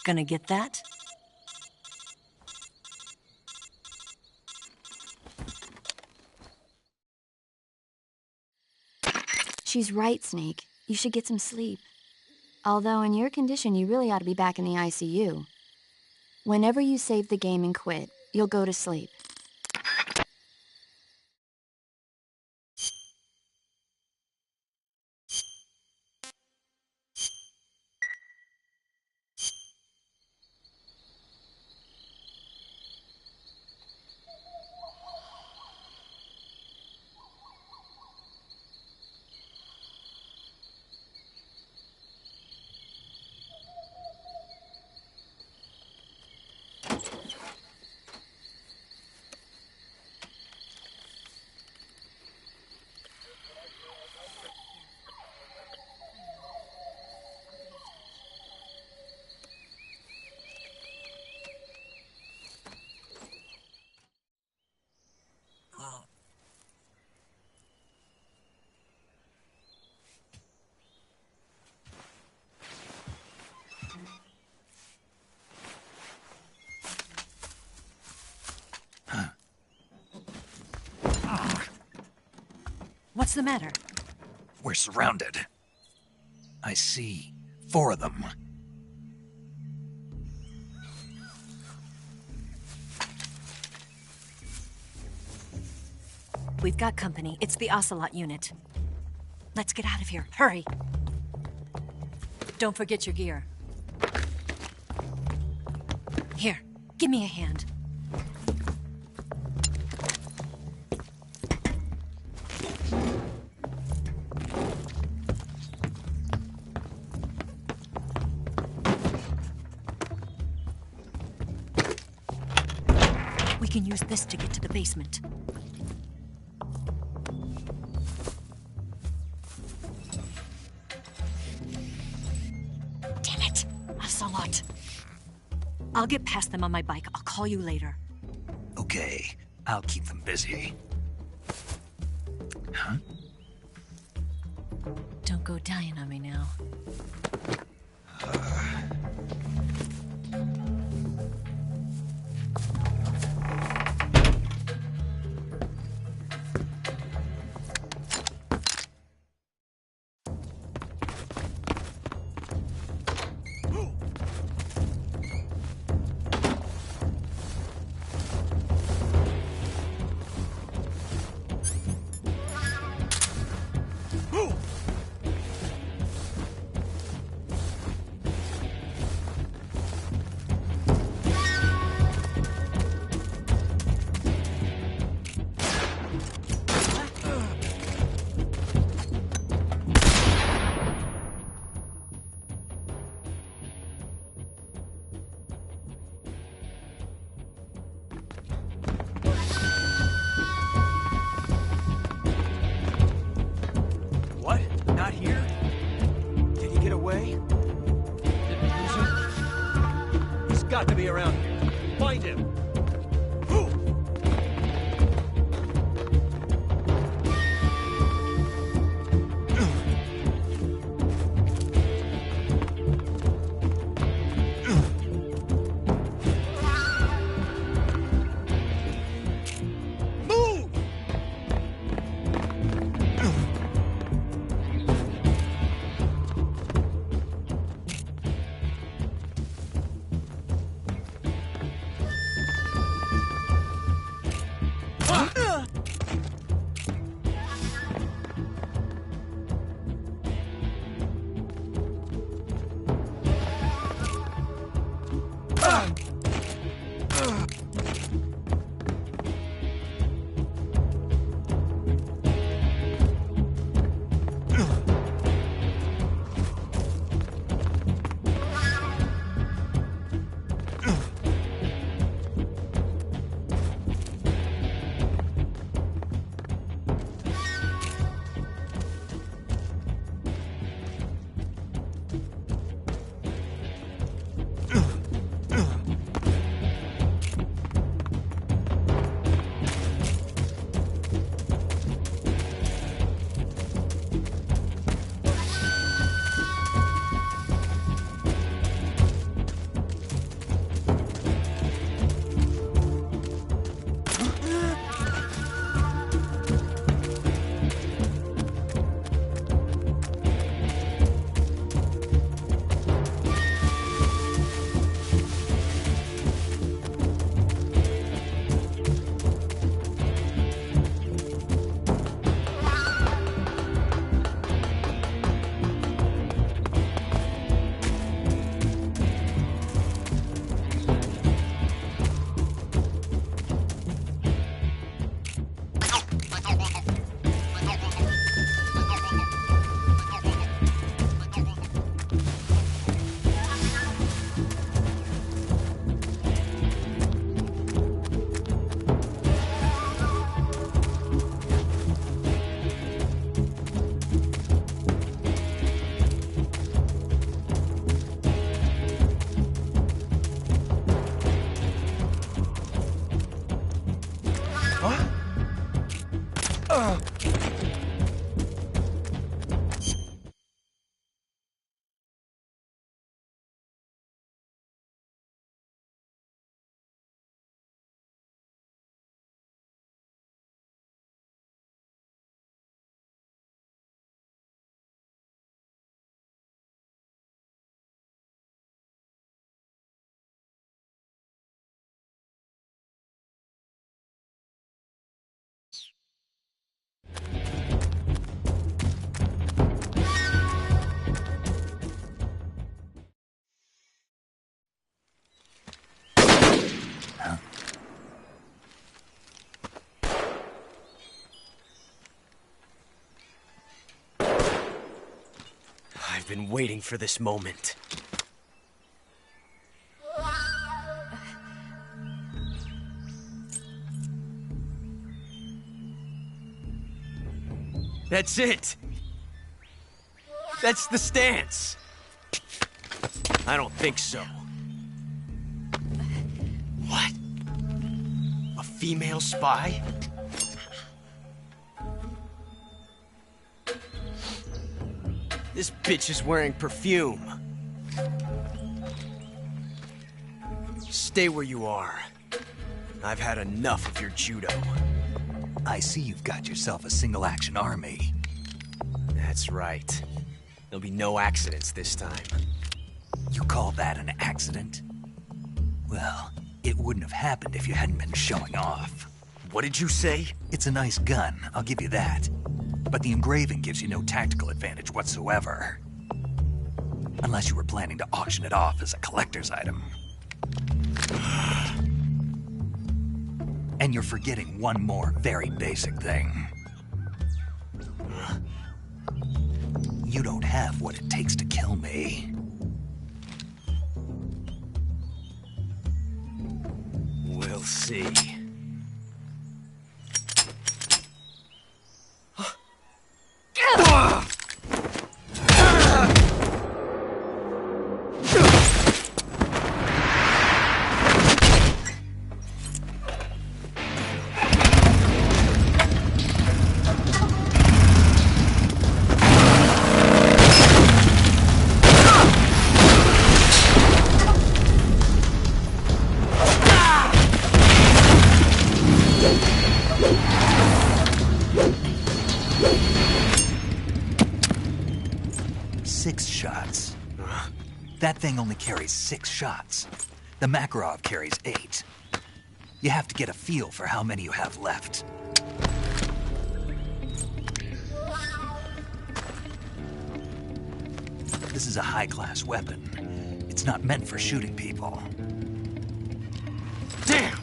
Gonna get that? She's right, Snake. You should get some sleep. Although in your condition, you really ought to be back in the ICU. Whenever you save the game and quit, you'll go to sleep. What's the matter? We're surrounded. I see 4 of them. We've got company. It's the Ocelot unit. Let's get out of here. Hurry! Don't forget your gear. Here, give me a hand. We can use this to get to the basement. Damn it! Ocelot. I'll get past them on my bike. I'll call you later. Okay, I'll keep them busy. Huh? Don't go dying on me now. Got to be around here. Find him. I've been waiting for this moment. That's it! That's the stance! I don't think so. What? A female spy? This bitch is wearing perfume. Stay where you are. I've had enough of your judo. I see you've got yourself a single-action army. That's right. There'll be no accidents this time. You call that an accident? Well, it wouldn't have happened if you hadn't been showing off. What did you say? It's a nice gun, I'll give you that. But the engraving gives you no tactical advantage whatsoever. Unless you were planning to auction it off as a collector's item. And you're forgetting one more very basic thing. You don't have what it takes to kill me. We'll see. That thing only carries 6 shots. The Makarov carries 8. You have to get a feel for how many you have left. This is a high-class weapon. It's not meant for shooting people. Damn!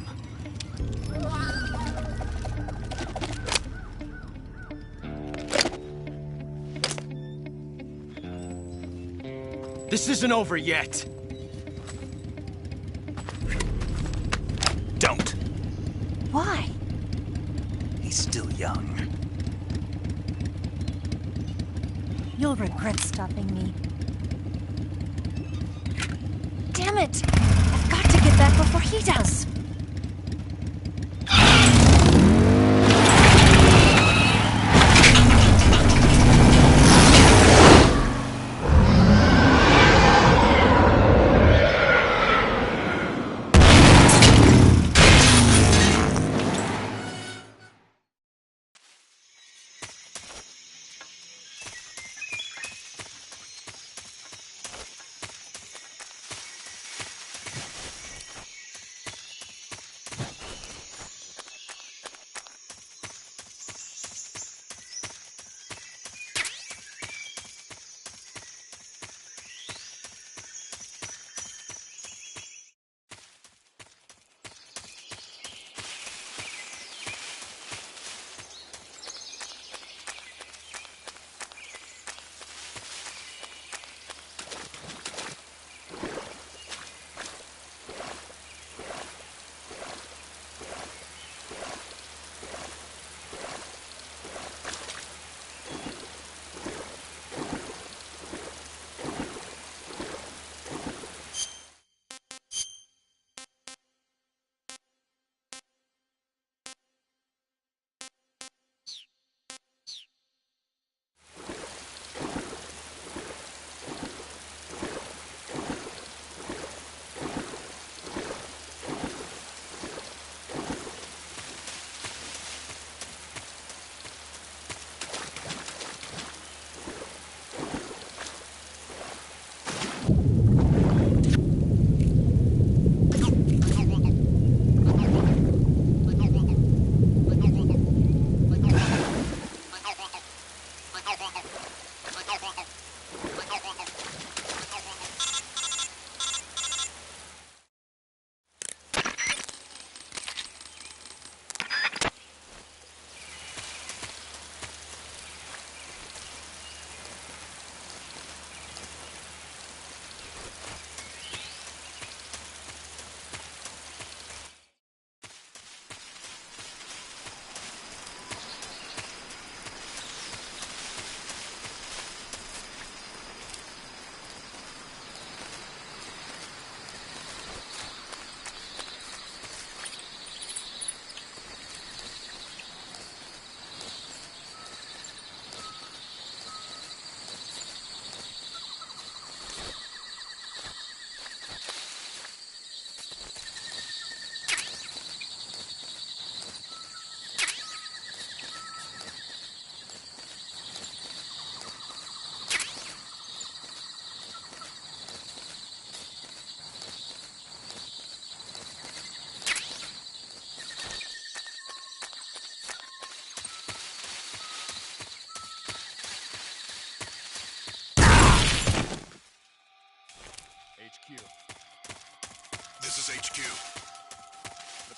This isn't over yet. Don't. Why? He's still young. You'll regret stopping me. Damn it! I've got to get back before he does.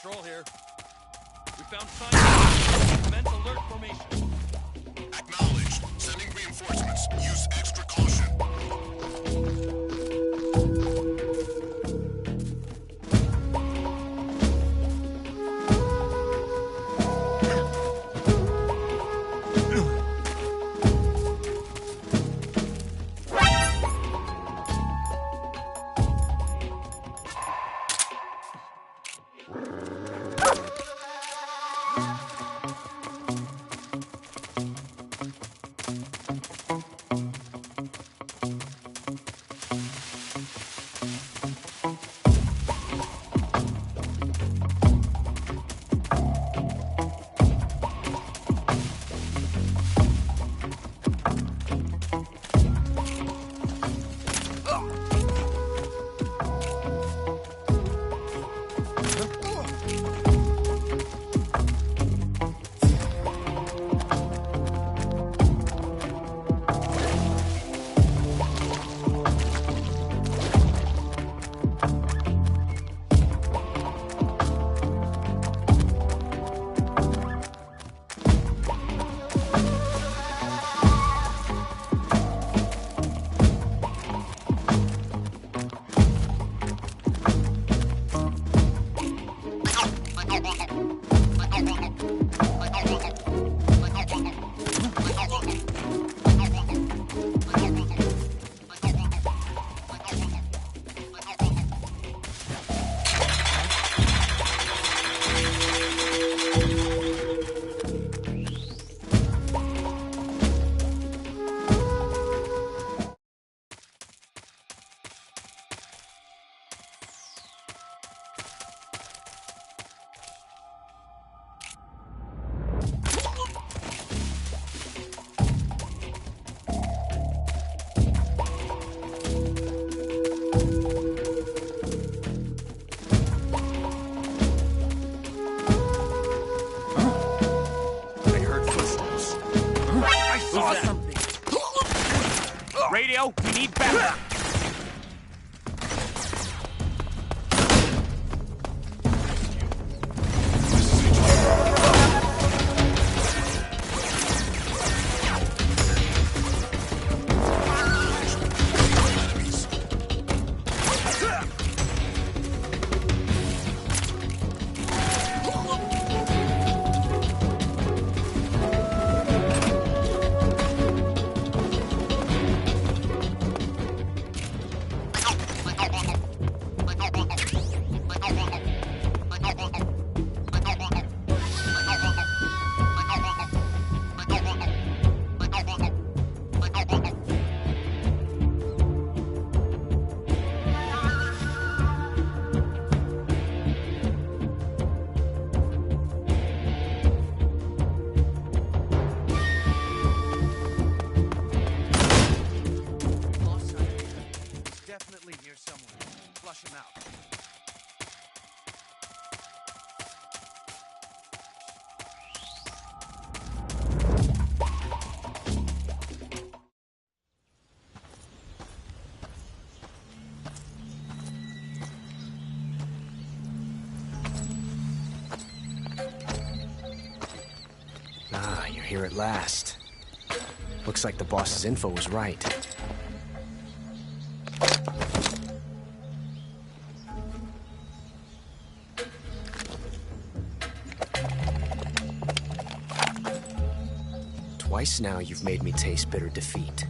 Patrol here. We found signs of immense alert formation. Acknowledged. Sending reinforcements. Use extra caution. Radio, we need backup. You're here at last. Looks like the boss's info was right. Twice now you've made me taste bitter defeat.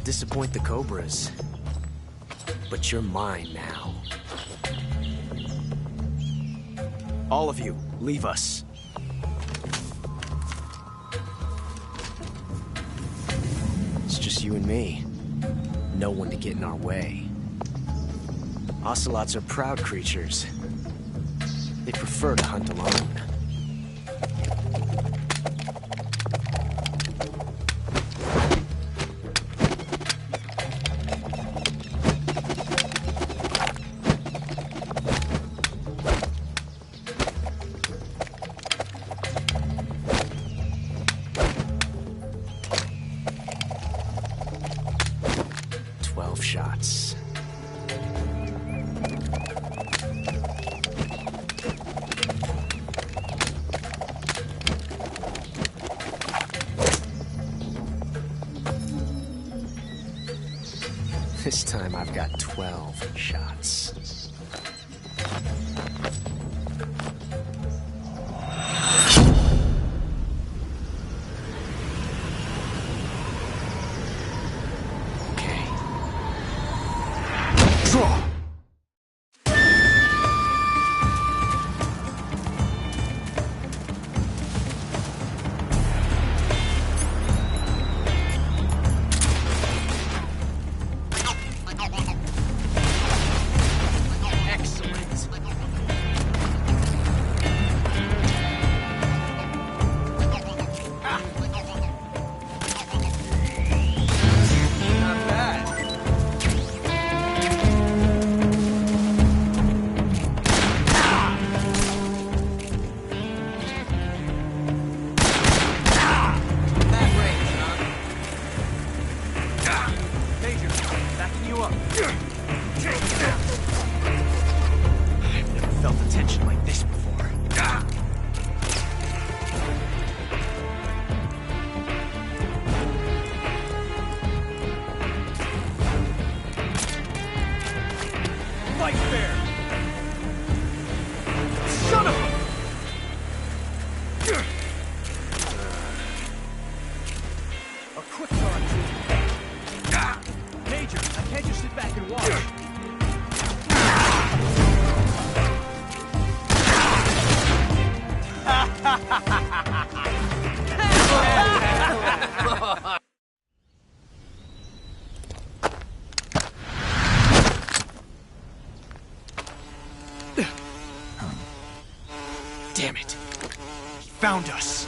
Disappoint the Cobras, but you're mine now. All of you, leave us. It's just you and me. No one to get in our way. Ocelots are proud creatures. They prefer to hunt alone. This time I've got 12 shots. Okay. Draw! Damn it. He found us.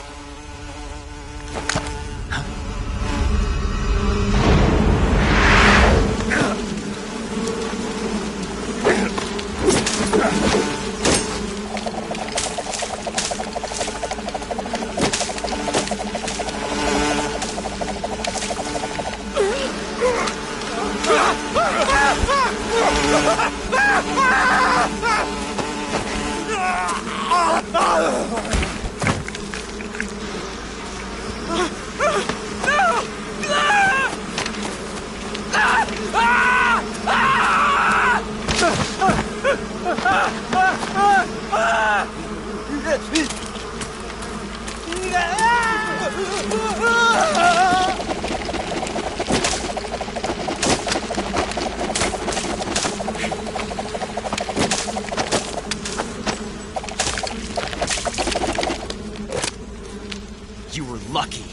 You were lucky.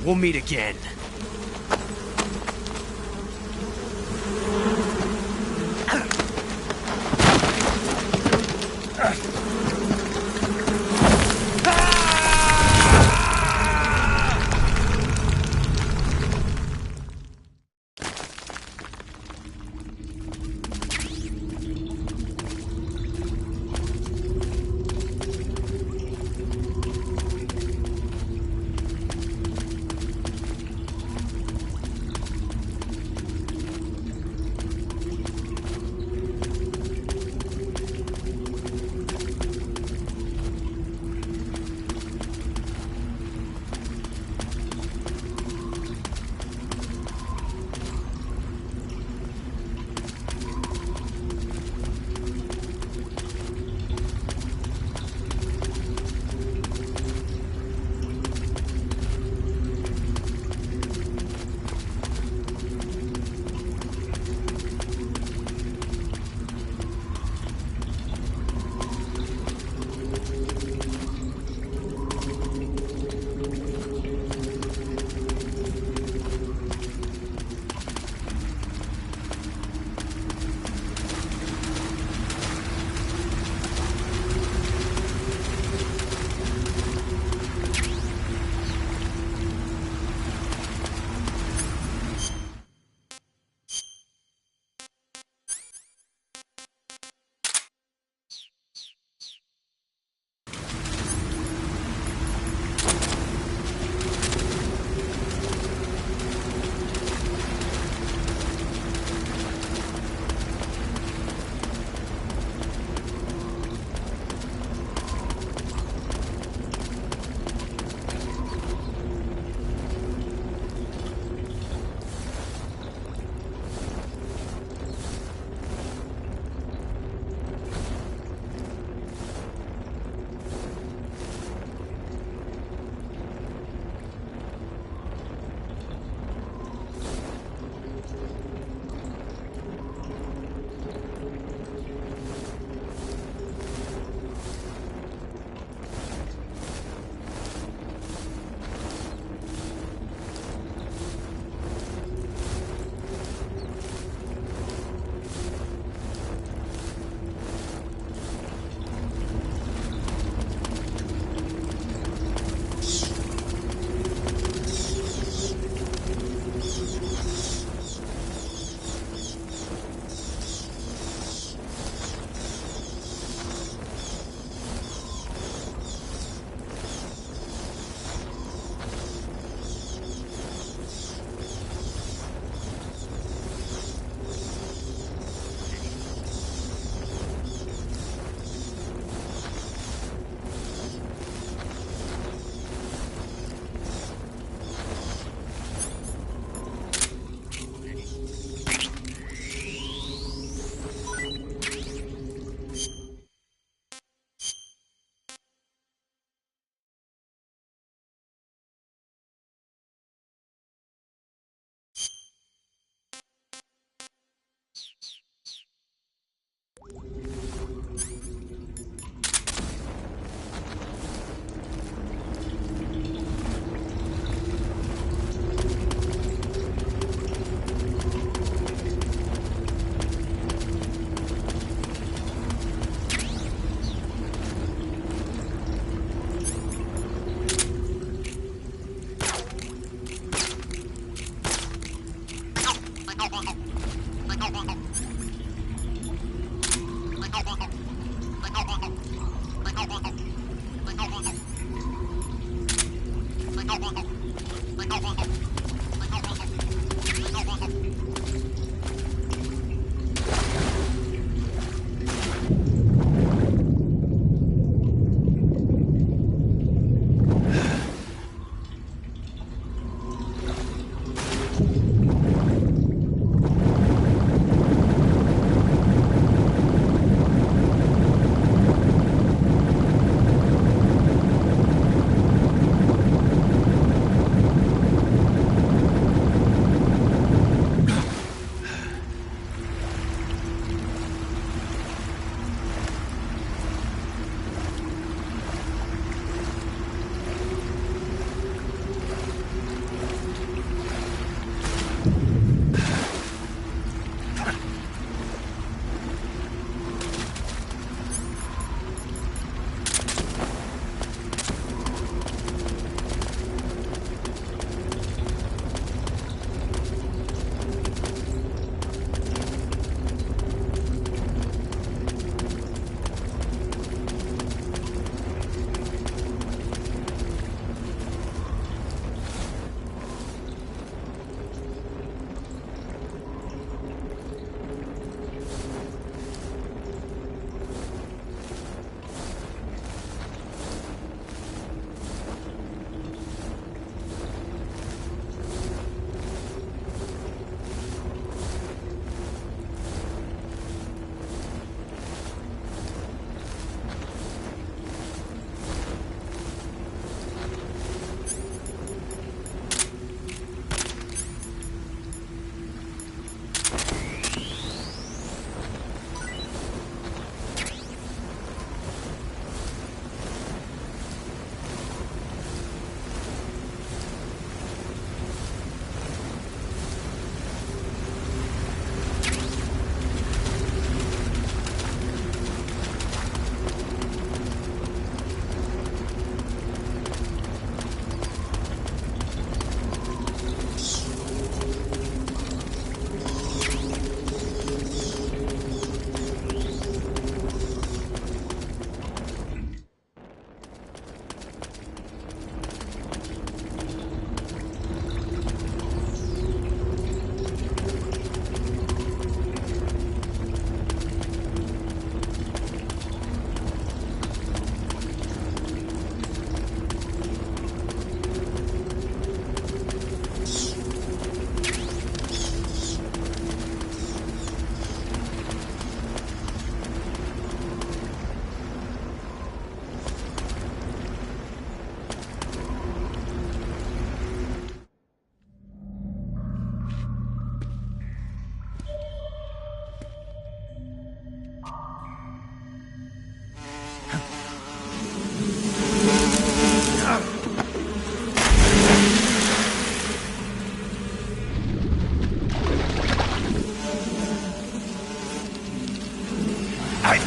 We'll meet again.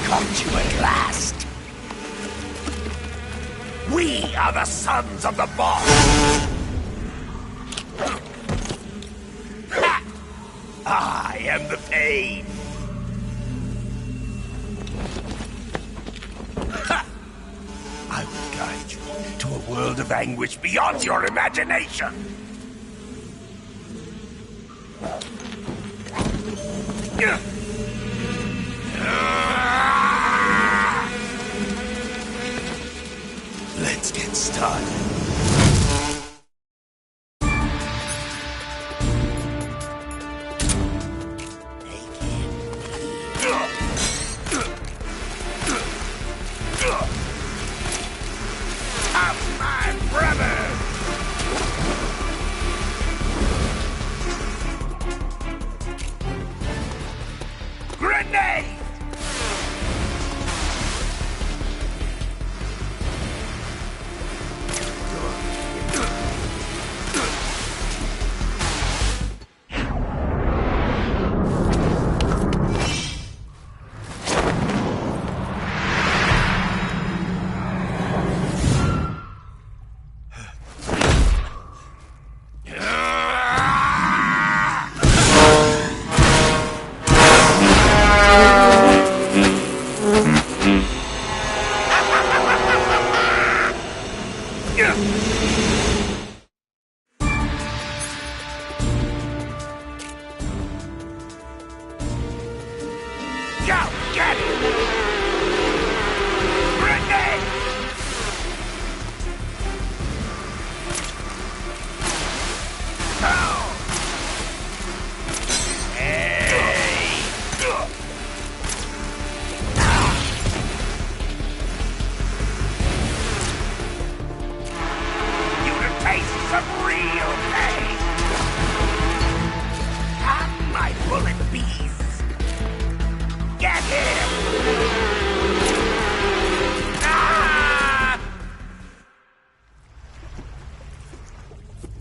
Caught you at last. We are the sons of the boss. I am the pain. I will guide you to a world of anguish beyond your imagination. Let's get started.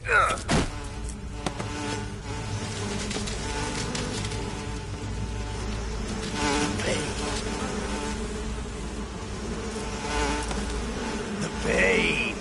The pain. The pain.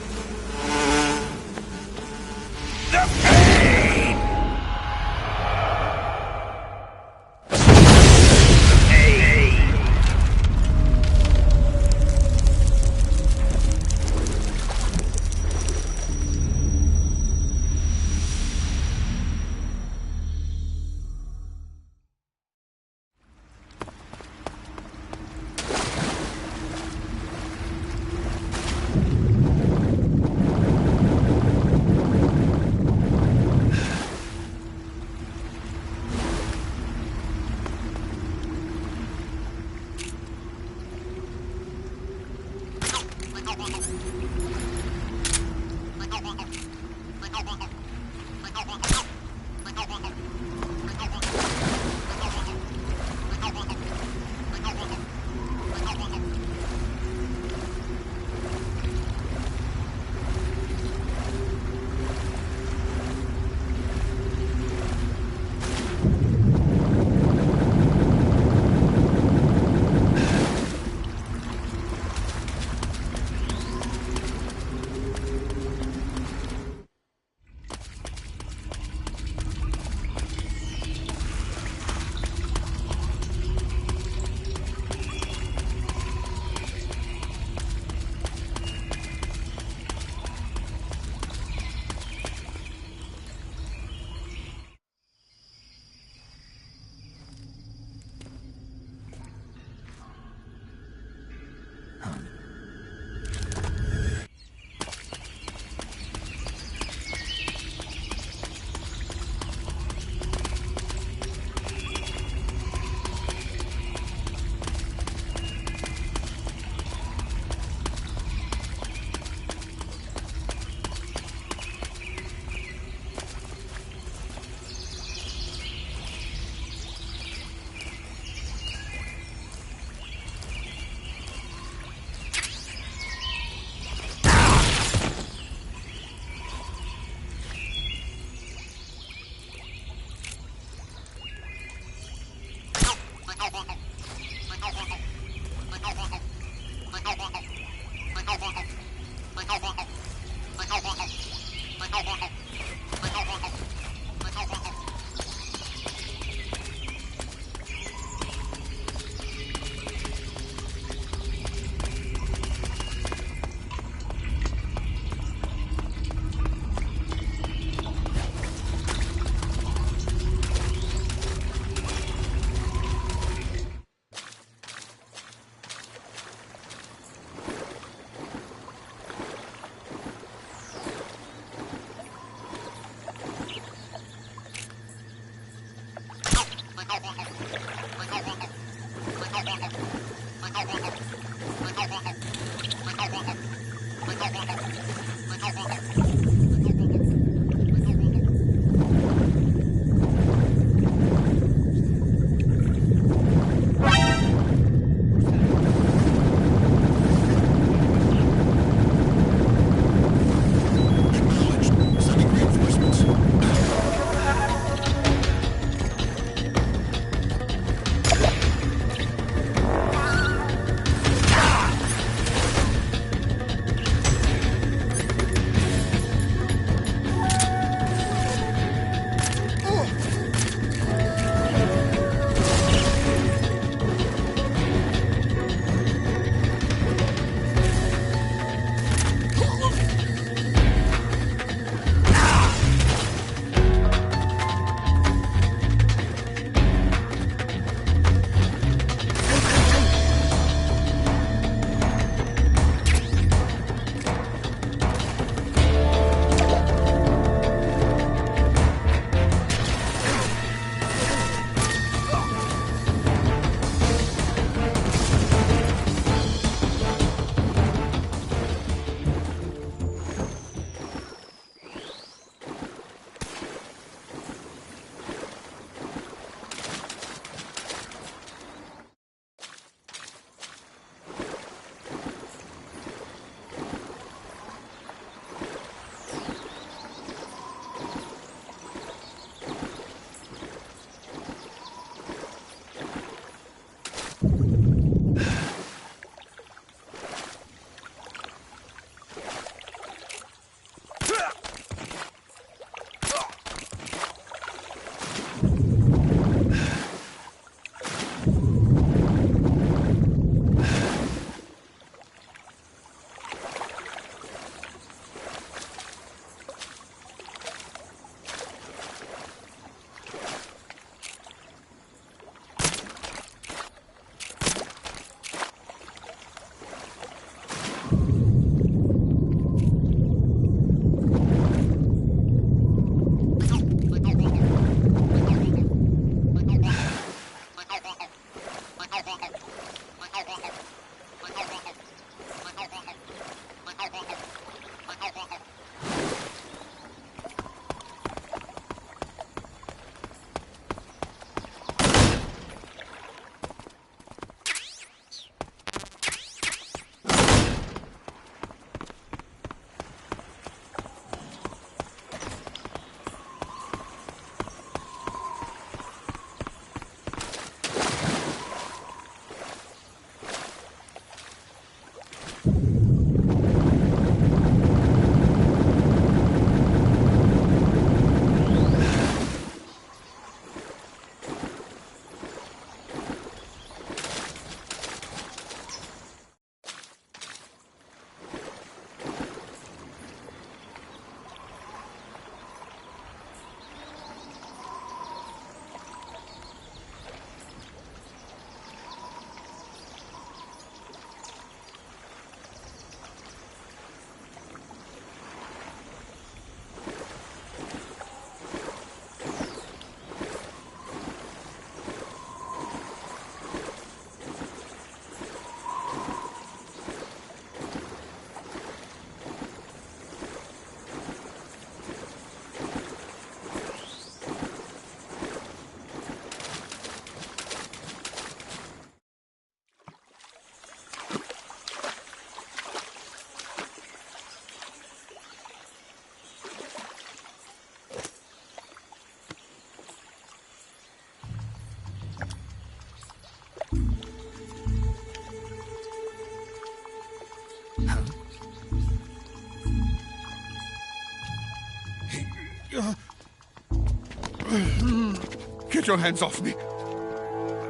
Get your hands off me.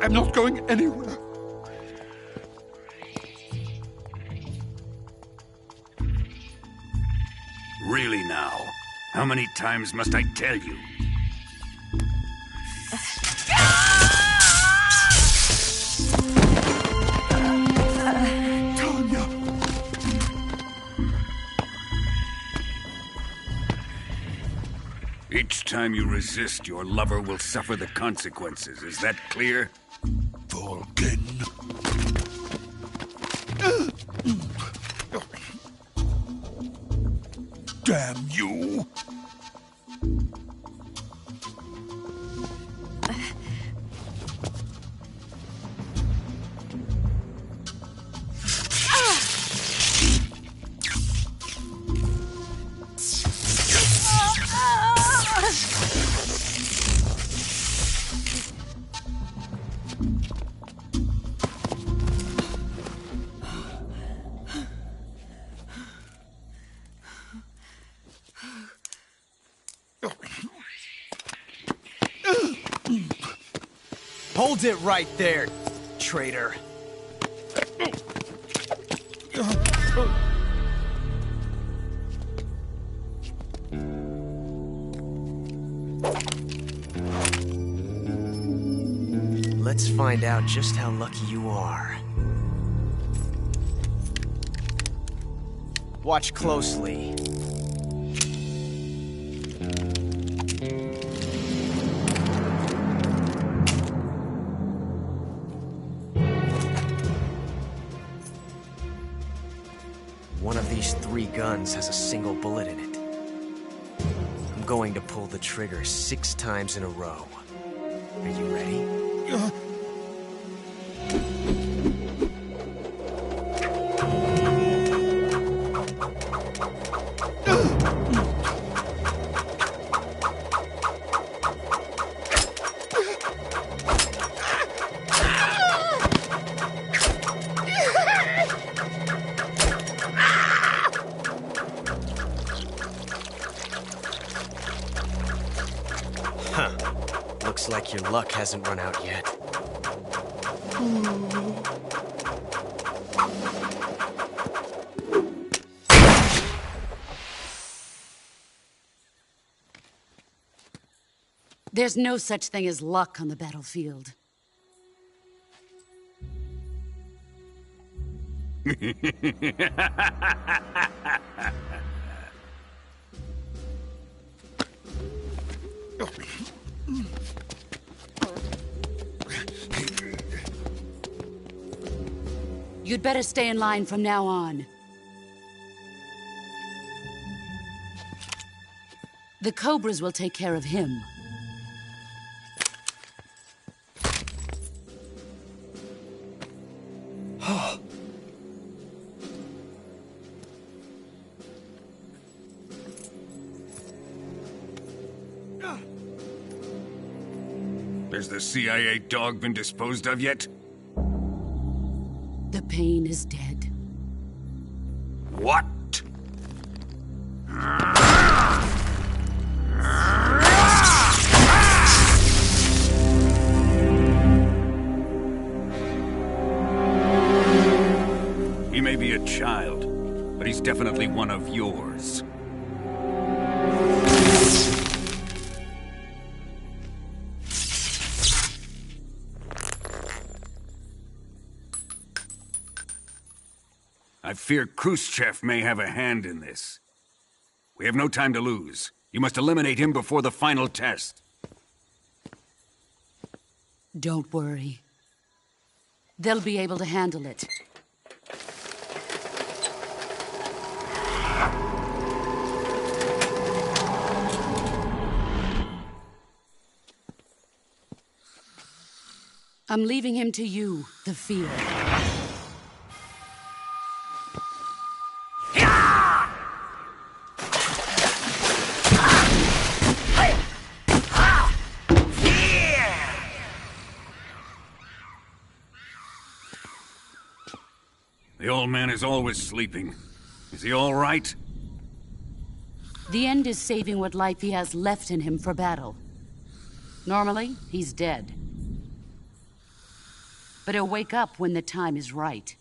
I'm not going anywhere. Really now? How many times must I tell you? Tanya! Each time you resist, your lover will suffer the consequences. Is that clear? Vulcan. Damn you! Hold it right there, traitor. Let's find out just how lucky you are. Watch closely. One of these 3 guns has a single bullet in it. I'm going to pull the trigger 6 times in a row. Are you ready? Looks like your luck hasn't run out yet. There's no such thing as luck on the battlefield. You'd better stay in line from now on. The Cobras will take care of him. Has the CIA dog been disposed of yet? The pain is dead. What? He may be a child, but he's definitely one of yours. I fear Khrushchev may have a hand in this. We have no time to lose. You must eliminate him before the final test. Don't worry. They'll be able to handle it. I'm leaving him to you, the field. The old man is always sleeping. Is he all right? The end is saving what life he has left in him for battle. Normally, he's dead. But he'll wake up when the time is right.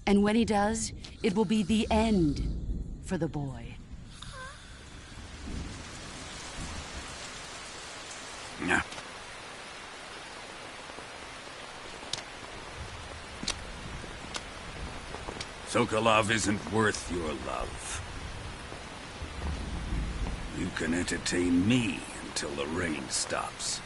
And when he does, it will be the end for the boy. Yeah. Sokolov isn't worth your love. You can entertain me until the rain stops.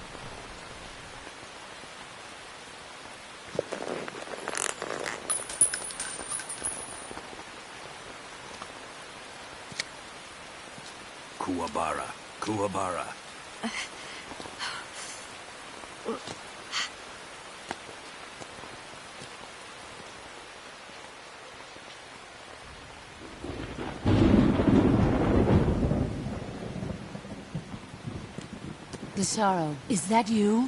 Kuwabara. Kuwabara. Desaro, is that you?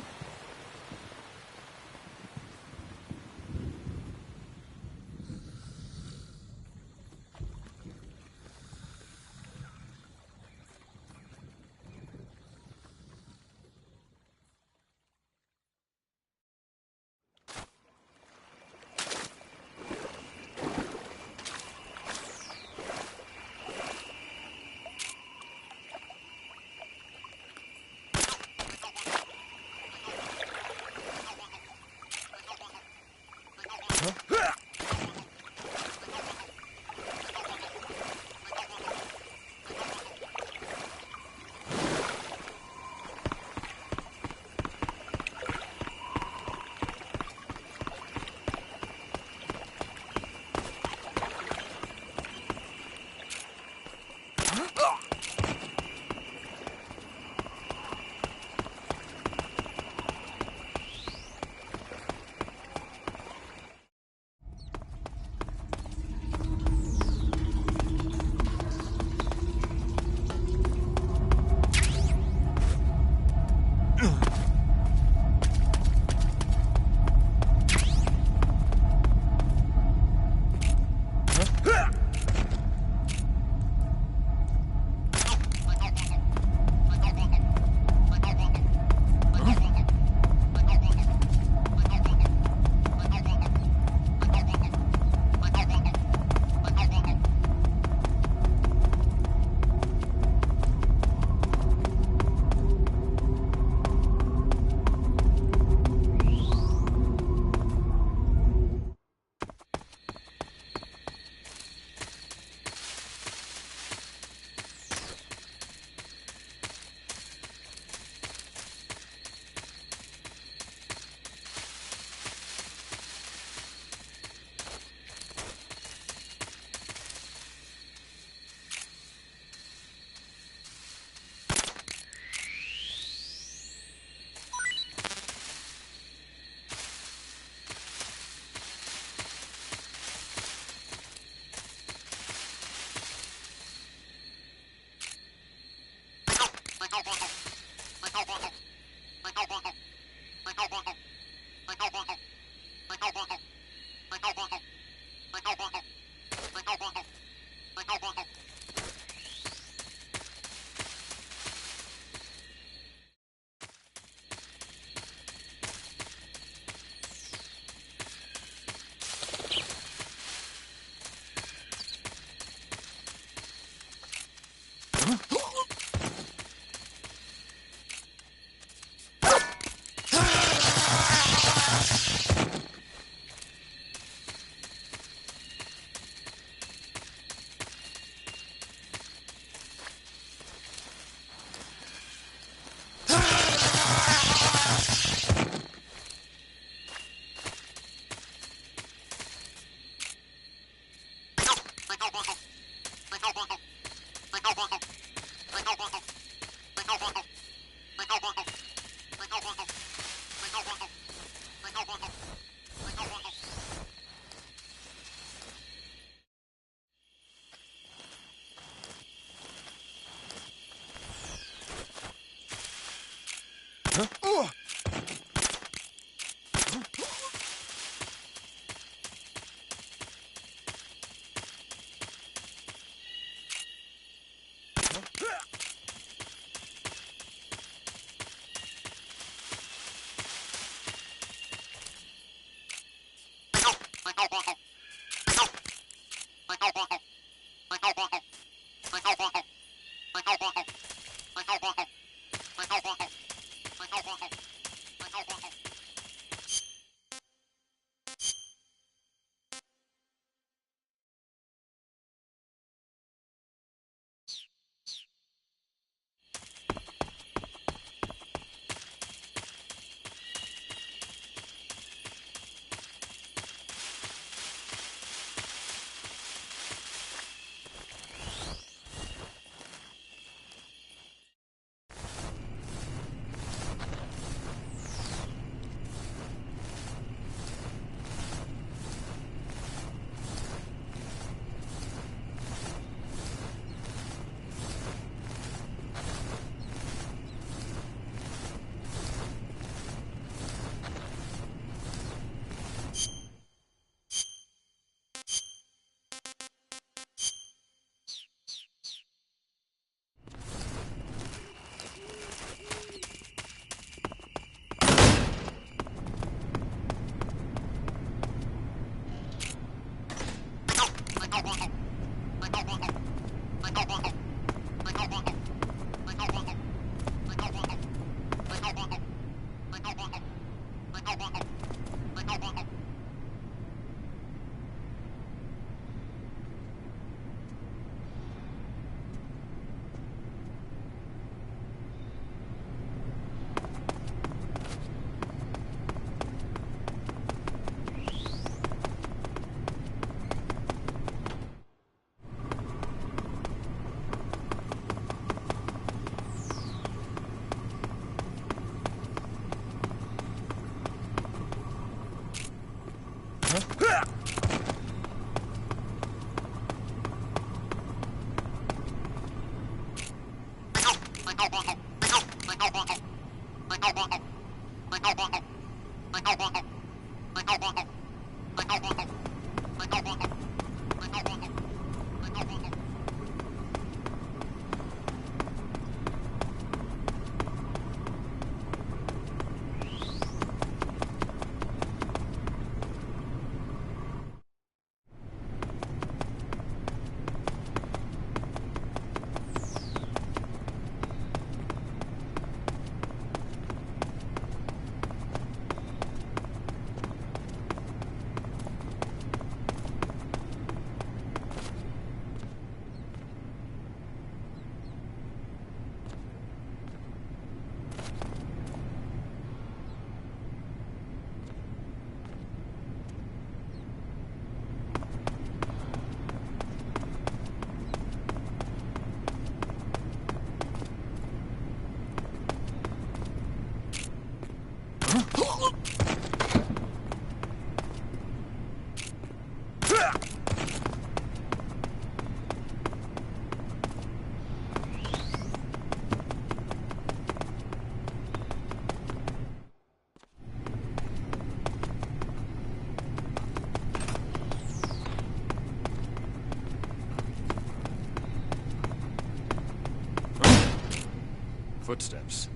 Footsteps.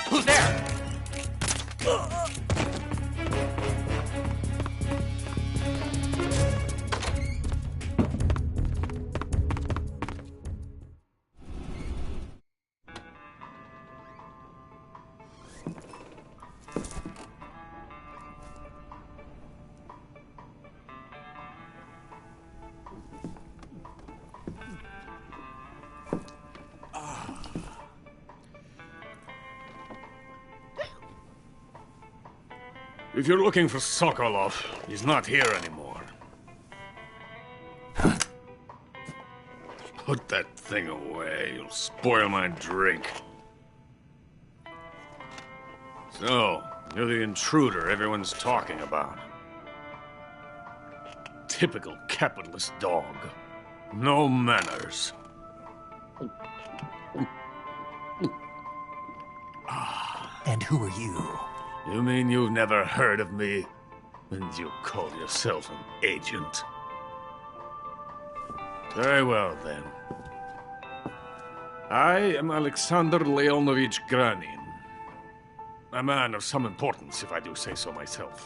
Who's there? If you're looking for Sokolov, he's not here anymore. Put that thing away. You'll spoil my drink. So, you're the intruder everyone's talking about. Typical capitalist dog. No manners. And who are you? You mean you've never heard of me? And you call yourself an agent? Very well, then. I am Alexander Leonovich Granin. A man of some importance, if I do say so myself.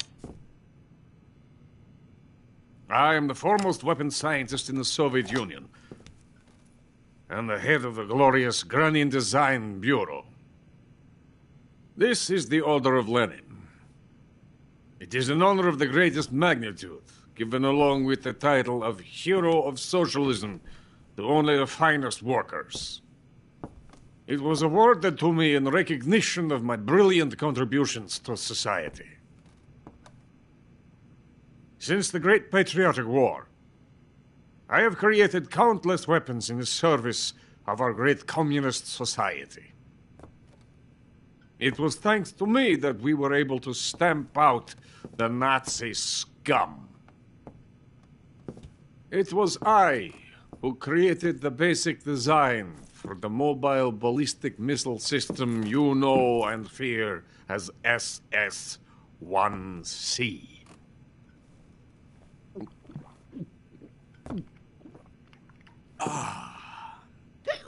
I am the foremost weapons scientist in the Soviet Union, and the head of the glorious Granin Design Bureau. This is the Order of Lenin. It is an honor of the greatest magnitude, given along with the title of Hero of Socialism to only the finest workers. It was awarded to me in recognition of my brilliant contributions to society. Since the Great Patriotic War, I have created countless weapons in the service of our great communist society. It was thanks to me that we were able to stamp out the Nazi scum. It was I who created the basic design for the mobile ballistic missile system you know and fear as SS-1C.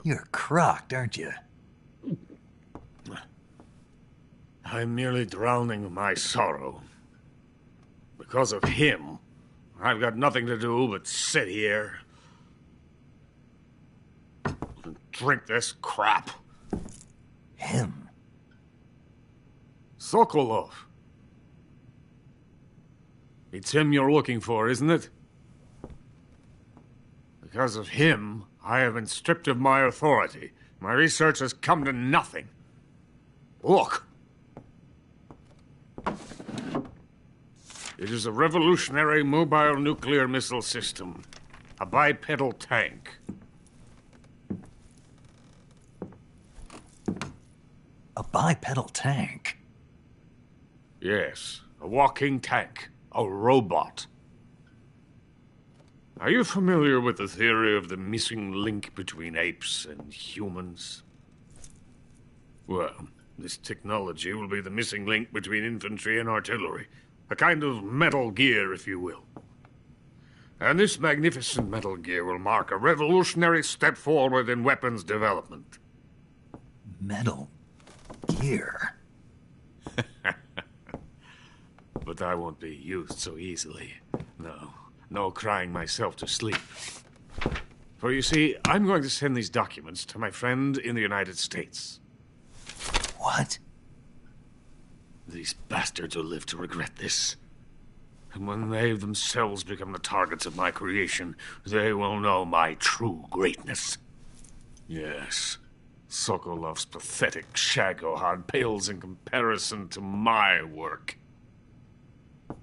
You're crocked, aren't you? I'm merely drowning my sorrow. Because of him, I've got nothing to do but sit here and drink this crap. Him? Sokolov. It's him you're looking for, isn't it? Because of him, I have been stripped of my authority. My research has come to nothing. Look. It is a revolutionary mobile nuclear missile system. A bipedal tank. A bipedal tank? Yes, a walking tank. A robot. Are you familiar with the theory of the missing link between apes and humans? Well, this technology will be the missing link between infantry and artillery. A kind of Metal Gear, if you will. And this magnificent Metal Gear will mark a revolutionary step forward in weapons development. Metal Gear? But I won't be used so easily. No crying myself to sleep. For you see, I'm going to send these documents to my friend in the United States. What? These bastards will live to regret this. And when they themselves become the targets of my creation, they will know my true greatness. Yes, Sokolov's pathetic Shagohod pales in comparison to my work.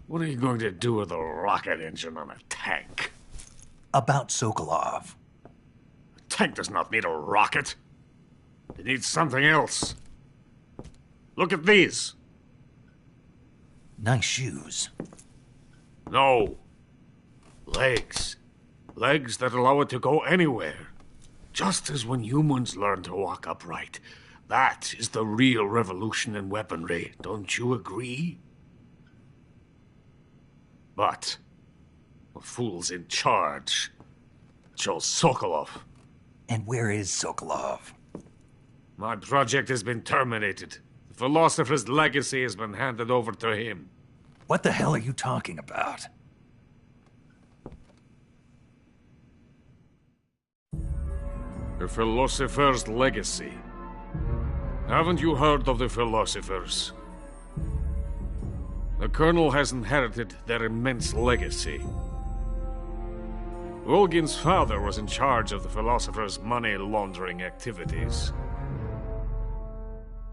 What are you going to do with a rocket engine on a tank? About Sokolov. A tank does not need a rocket. It needs something else. Look at these. Nice shoes. No. Legs. Legs that allow it to go anywhere. Just as when humans learn to walk upright. That is the real revolution in weaponry. Don't you agree? But the fool's in charge. Joe Sokolov. And where is Sokolov? My project has been terminated. The philosopher's legacy has been handed over to him. What the hell are you talking about? The philosopher's legacy. Haven't you heard of the philosophers? The Colonel has inherited their immense legacy. Volgin's father was in charge of the philosophers' money laundering activities.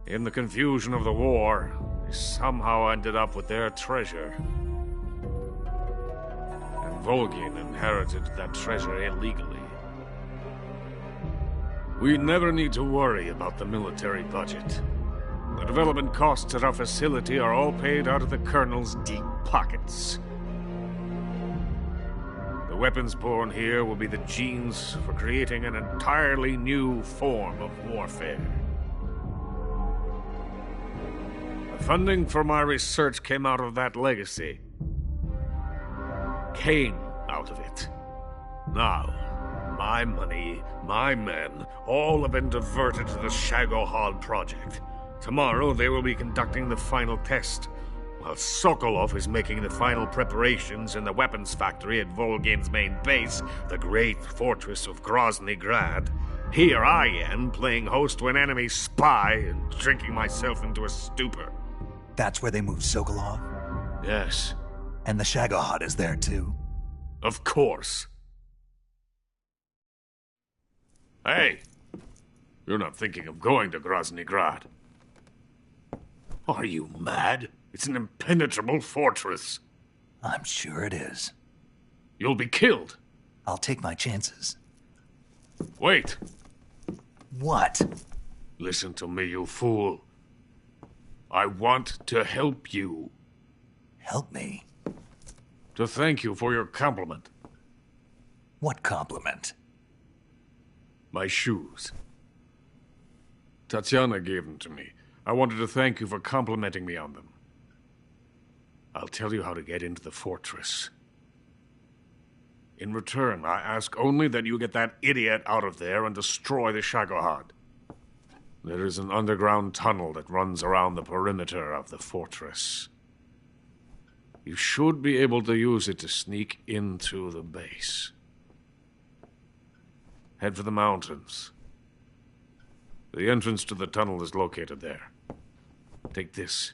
In the confusion of the war, they somehow ended up with their treasure. And Volgin inherited that treasure illegally. We never need to worry about the military budget. The development costs at our facility are all paid out of the Colonel's deep pockets. The weapons born here will be the genes for creating an entirely new form of warfare. The funding for my research came out of that legacy. Came out of it. Now, my money, my men, all have been diverted to the Shagohod project. Tomorrow they will be conducting the final test, while Sokolov is making the final preparations in the weapons factory at Volgin's main base, the great fortress of Grozny Grad. Here I am, playing host to an enemy spy and drinking myself into a stupor. That's where they moved Sokolov? Yes. And the Shagohod is there too? Of course. Hey! You're not thinking of going to Grozny Grad. Are you mad? It's an impenetrable fortress. I'm sure it is. You'll be killed. I'll take my chances. Wait. What? Listen to me, you fool. I want to help you. Help me? To thank you for your compliment. What compliment? My shoes. Tatiana gave them to me. I wanted to thank you for complimenting me on them. I'll tell you how to get into the fortress. In return, I ask only that you get that idiot out of there and destroy the Shagohod. There is an underground tunnel that runs around the perimeter of the fortress. You should be able to use it to sneak into the base. Head for the mountains. The entrance to the tunnel is located there. Take this.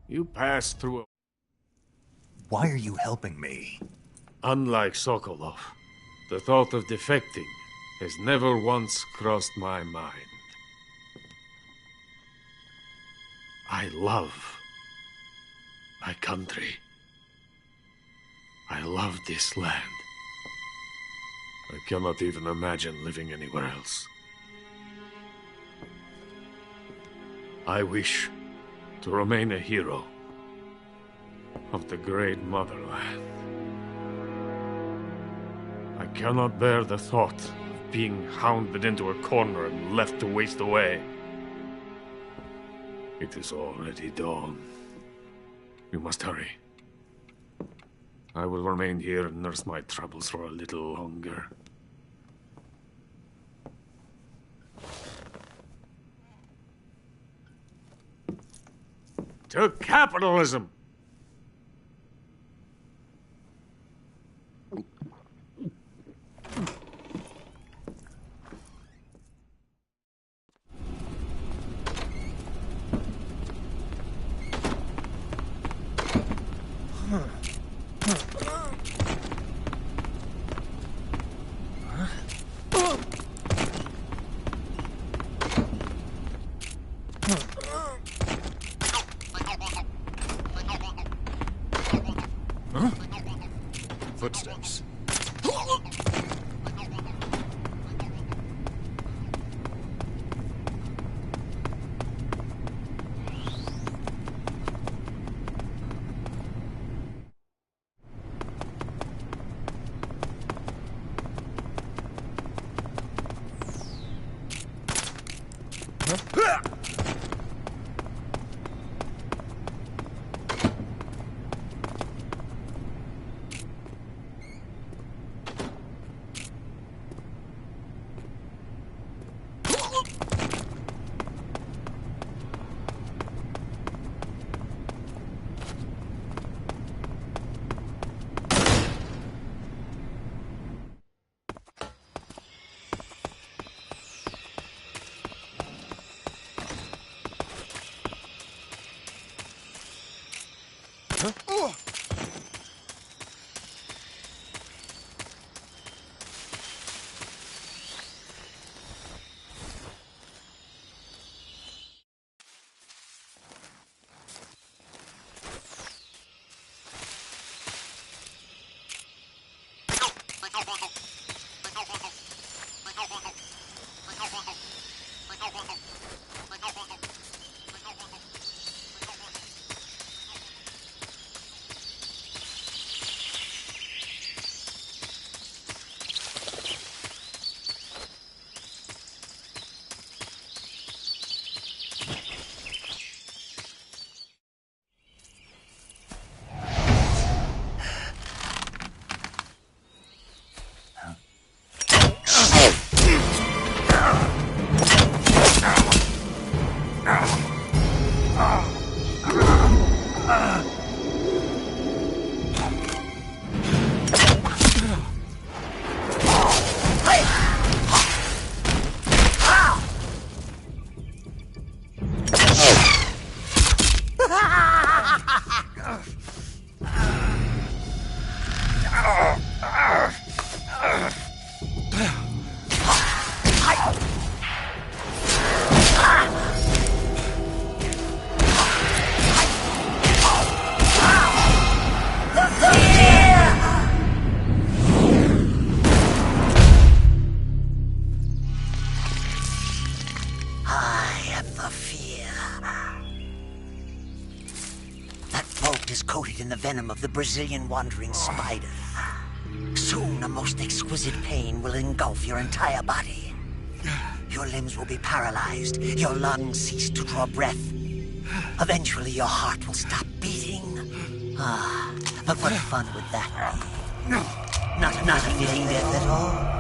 You pass through a... Why are you helping me? Unlike Sokolov, the thought of defecting has never once crossed my mind. I love my country. I love this land. I cannot even imagine living anywhere else. I wish to remain a hero of the great motherland. I cannot bear the thought of being hounded into a corner and left to waste away. It is already dawn. We must hurry. I will remain here and nurse my troubles for a little longer. To capitalism! Footsteps. In the venom of the Brazilian wandering spider. Soon a most exquisite pain will engulf your entire body. Your limbs will be paralyzed, your lungs cease to draw breath. Eventually your heart will stop beating. But what fun would that be? Not a feeling death at all.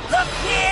The fear!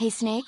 Hey, Snake.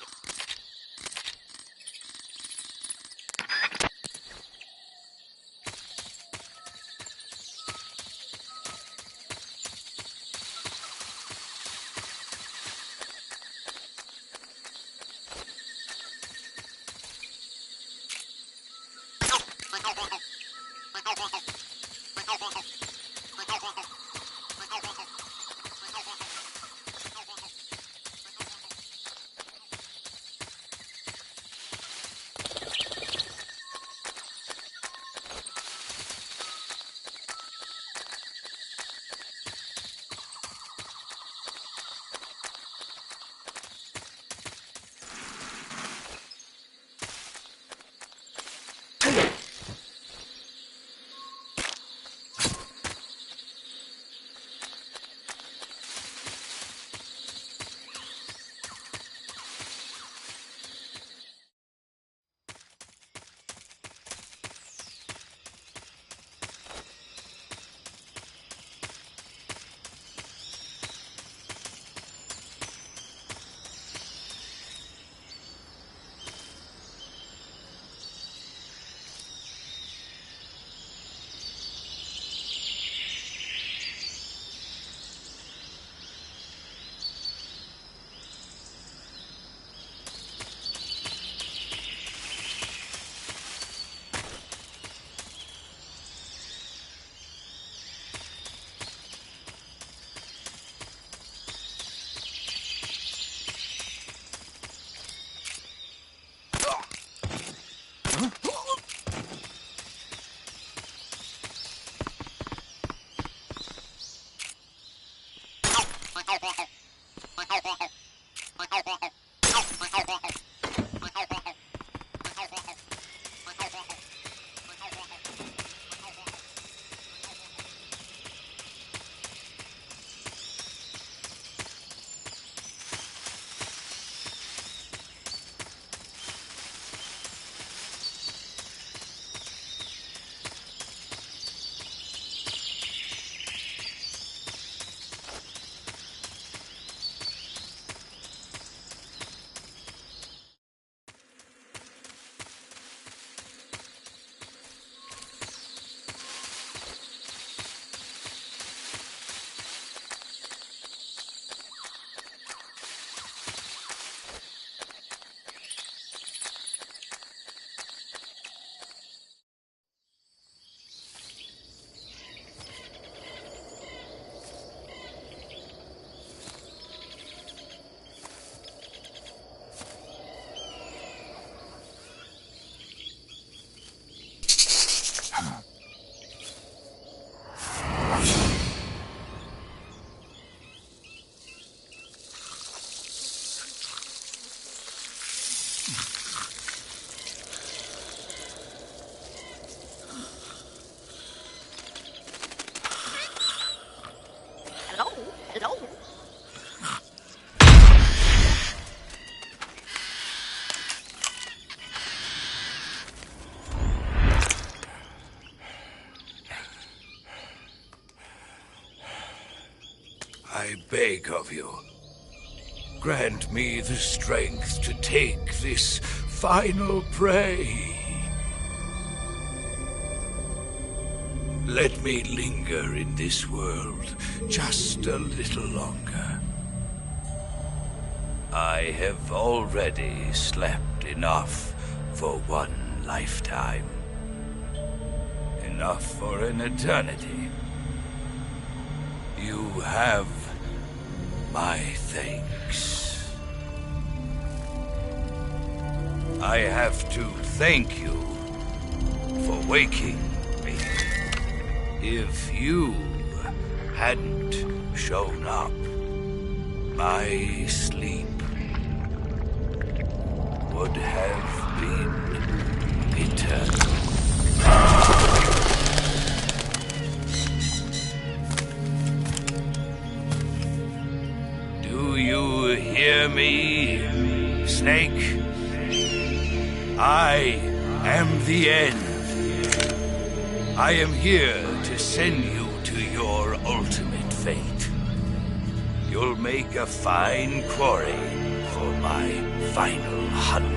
beg of you. Grant me the strength to take this final prey. Let me linger in this world just a little longer. I have already slept enough for one lifetime. Enough for an eternity. You have my thanks. I have to thank you for waking me. If you hadn't shown up, my sleep would have been eternal. Do you hear me, Snake? I am the end. I am here to send you to your ultimate fate. You'll make a fine quarry for my final hunt.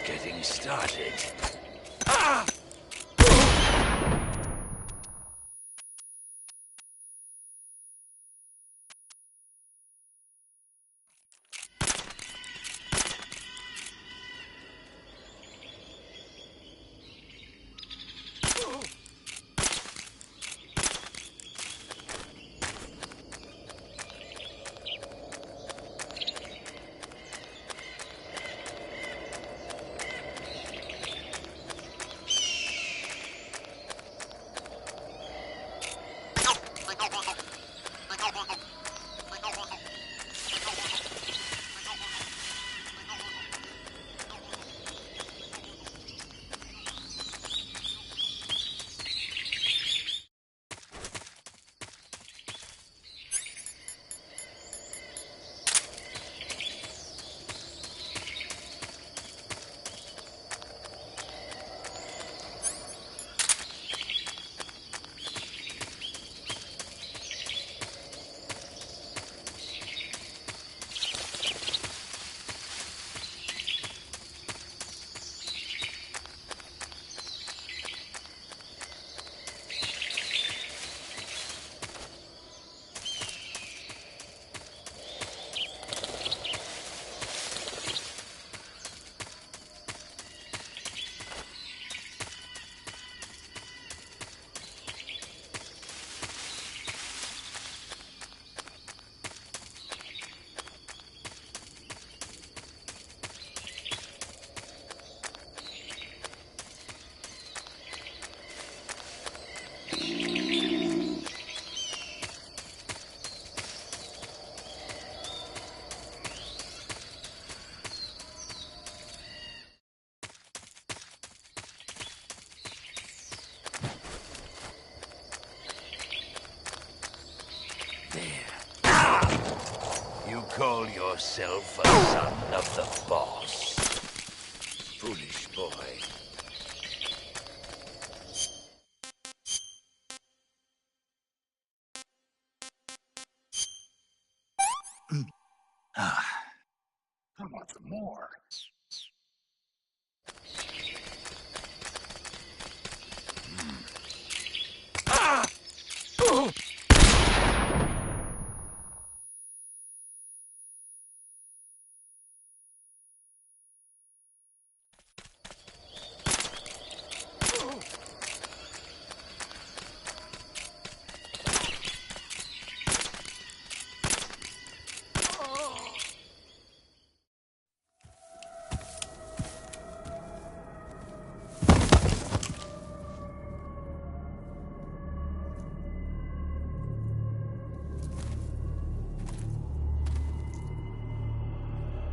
Getting started. Ah! call yourself a son of the boss? Foolish boy. I want some more.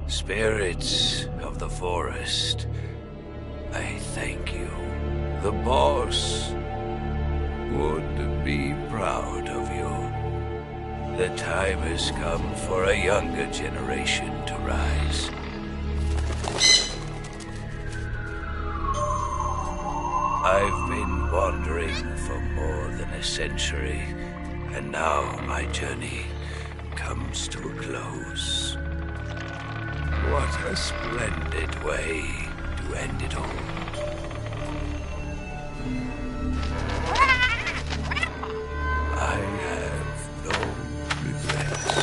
Spirits of the forest, I thank you. The boss would be proud of you. The time has come for a younger generation to rise. I've been wandering for more than a century, and now my journey comes to a close. What a splendid way to end it all. I have no regrets.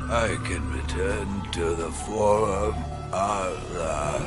I can return to the Forum Allah.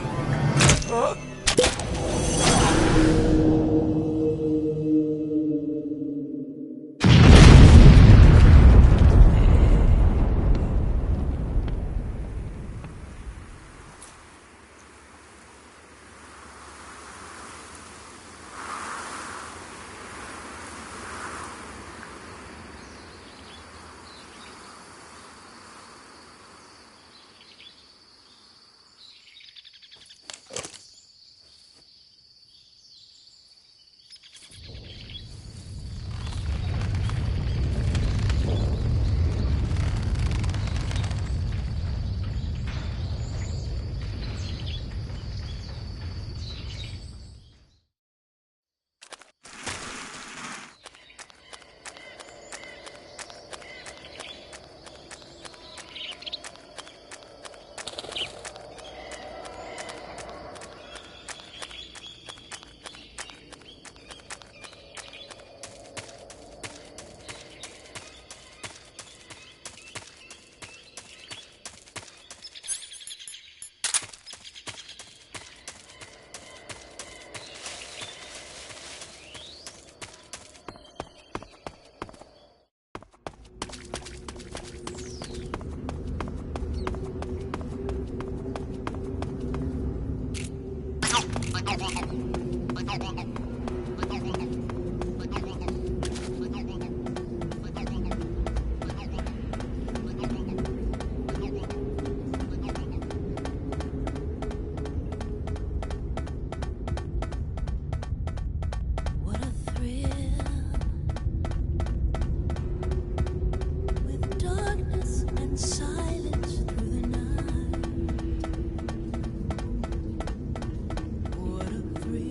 What a thrill.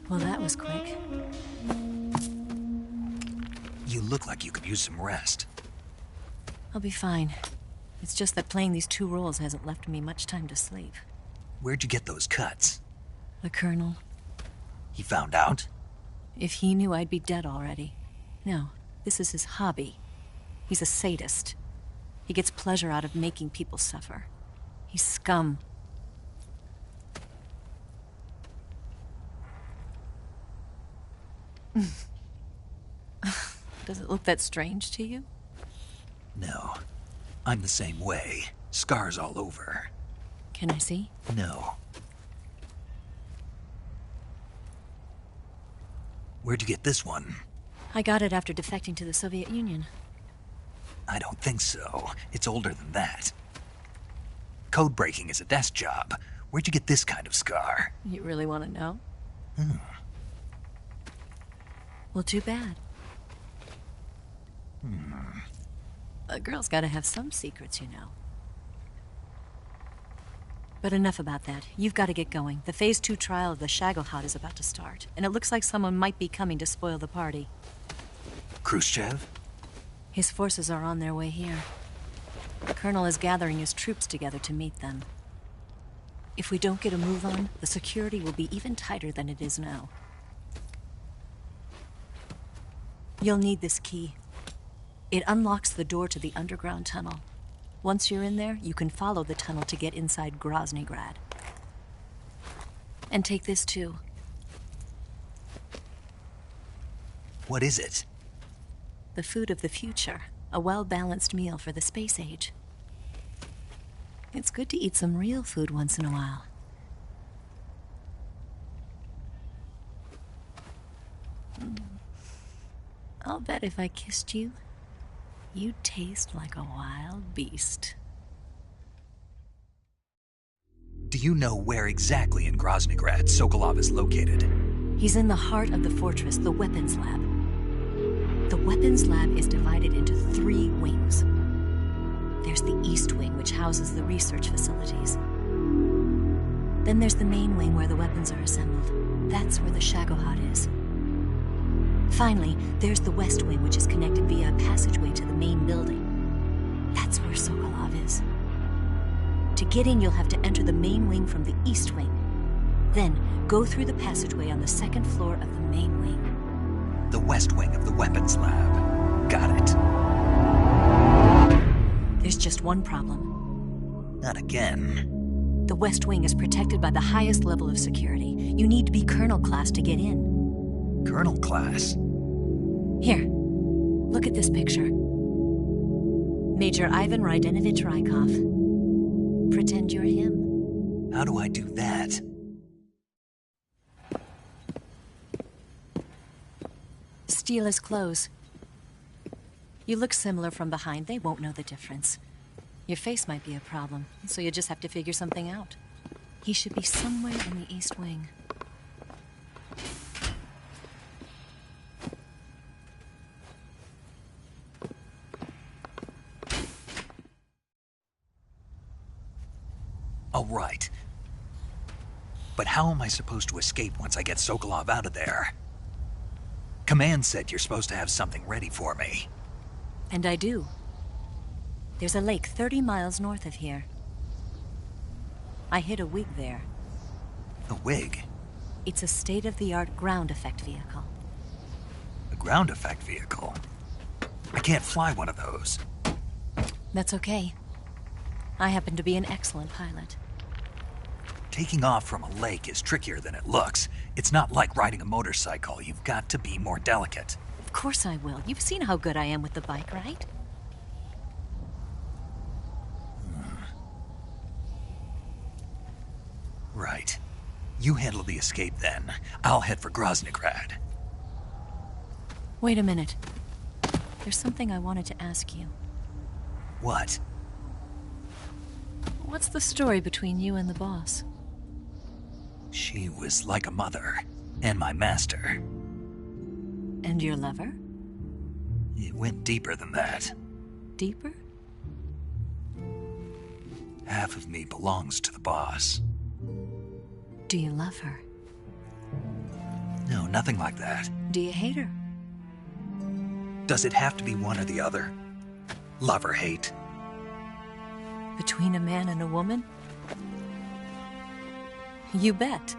Well, that was quick. You look like you could use some rest. I'll be fine. It's just that playing these 2 roles hasn't left me much time to sleep. Where'd you get those cuts? The Colonel. He found out? If he knew, I'd be dead already. No, this is his hobby. He's a sadist. He gets pleasure out of making people suffer. He's scum. Does it look that strange to you? No. I'm the same way. Scars all over. Can I see? No. Where'd you get this one? I got it after defecting to the Soviet Union. I don't think so. It's older than that. Code breaking is a desk job. Where'd you get this kind of scar? You really want to know? Well, too bad. A girl's got to have some secrets, you know. But enough about that. You've got to get going. The Phase 2 trial of the Shagohod is about to start, and it looks like someone might be coming to spoil the party. Khrushchev? His forces are on their way here. The Colonel is gathering his troops together to meet them. If we don't get a move on, the security will be even tighter than it is now. You'll need this key. It unlocks the door to the underground tunnel. Once you're in there, you can follow the tunnel to get inside Groznygrad. And take this too. What is it? The food of the future. A well-balanced meal for the space age. It's good to eat some real food once in a while. I'll bet if I kissed you, you'd taste like a wild beast. Do you know where exactly in Groznygrad Sokolov is located? He's in the heart of the fortress, the weapons lab. The weapons lab is divided into 3 wings. There's the East Wing, which houses the research facilities. Then there's the main wing where the weapons are assembled. That's where the Shagohod is. Finally, there's the West Wing, which is connected via a passageway to the main building. That's where Sokolov is. To get in, you'll have to enter the main wing from the East Wing. Then, go through the passageway on the 2nd floor of the main wing. The West Wing of the weapons lab. Got it. There's just one problem. Not again. The West Wing is protected by the highest level of security. You need to be Colonel class to get in. Colonel class? Here, look at this picture. Major Ivan Rydenovich Rykov. Pretend you're him. How do I do that? Steal his clothes. You look similar from behind. They won't know the difference. Your face might be a problem, so you just have to figure something out. He should be somewhere in the East Wing. All right. But how am I supposed to escape once I get Sokolov out of there? Command said you're supposed to have something ready for me. And I do. There's a lake 30 miles north of here. I hid a wig there. A wig? It's a state-of-the-art ground effect vehicle. A ground effect vehicle? I can't fly one of those. That's okay. I happen to be an excellent pilot. Taking off from a lake is trickier than it looks. It's not like riding a motorcycle. You've got to be more delicate. Of course I will. You've seen how good I am with the bike, right? Right. You handle the escape then. I'll head for Groznygrad. Wait a minute. There's something I wanted to ask you. What? What's the story between you and the boss? She was like a mother, and my master. And your lover? It went deeper than that. Deeper? Half of me belongs to the boss. Do you love her? No, nothing like that. Do you hate her? Does it have to be one or the other? Love or hate? Between a man and a woman? You bet.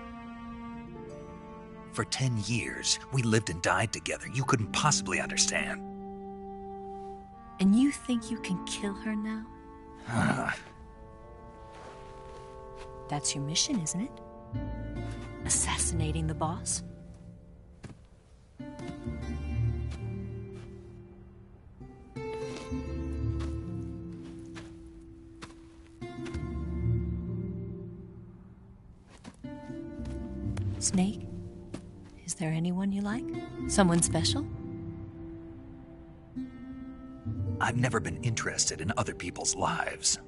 For 10 years, we lived and died together. You couldn't possibly understand. And you think you can kill her now? That's your mission, isn't it? Assassinating the boss? Snake? Is there anyone you like? Someone special? I've never been interested in other people's lives.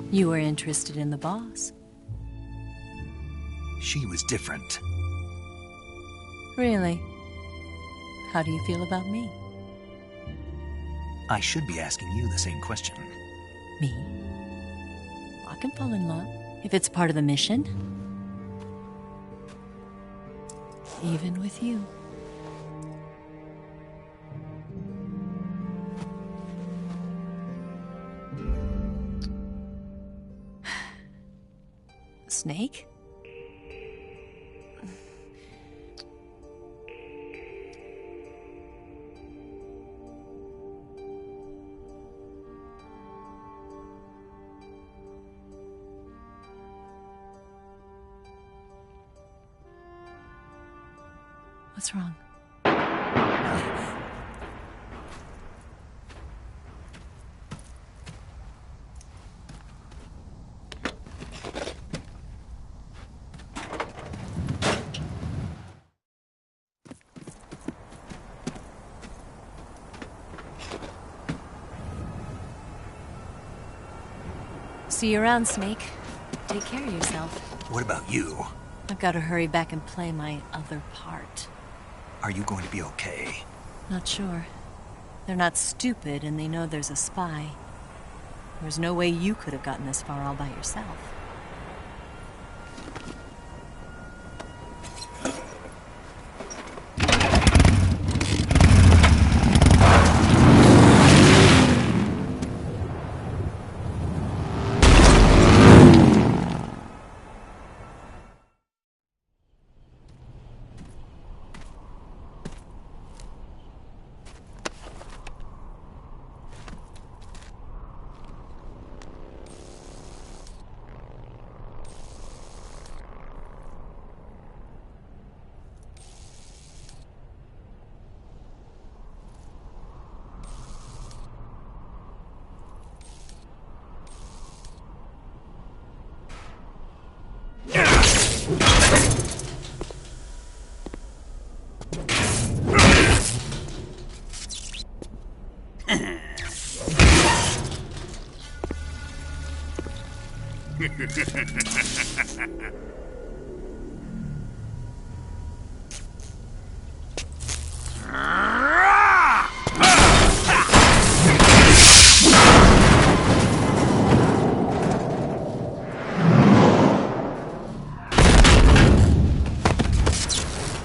You were interested in the boss. She was different. Really? How do you feel about me? I should be asking you the same question. Me? I can fall in love if it's part of the mission. Even with you. Snake? What's wrong? See you around, Snake. Take care of yourself. What about you? I've got to hurry back and play my other part. Are you going to be okay? Not sure. They're not stupid, and they know there's a spy. There's no way you could have gotten this far all by yourself.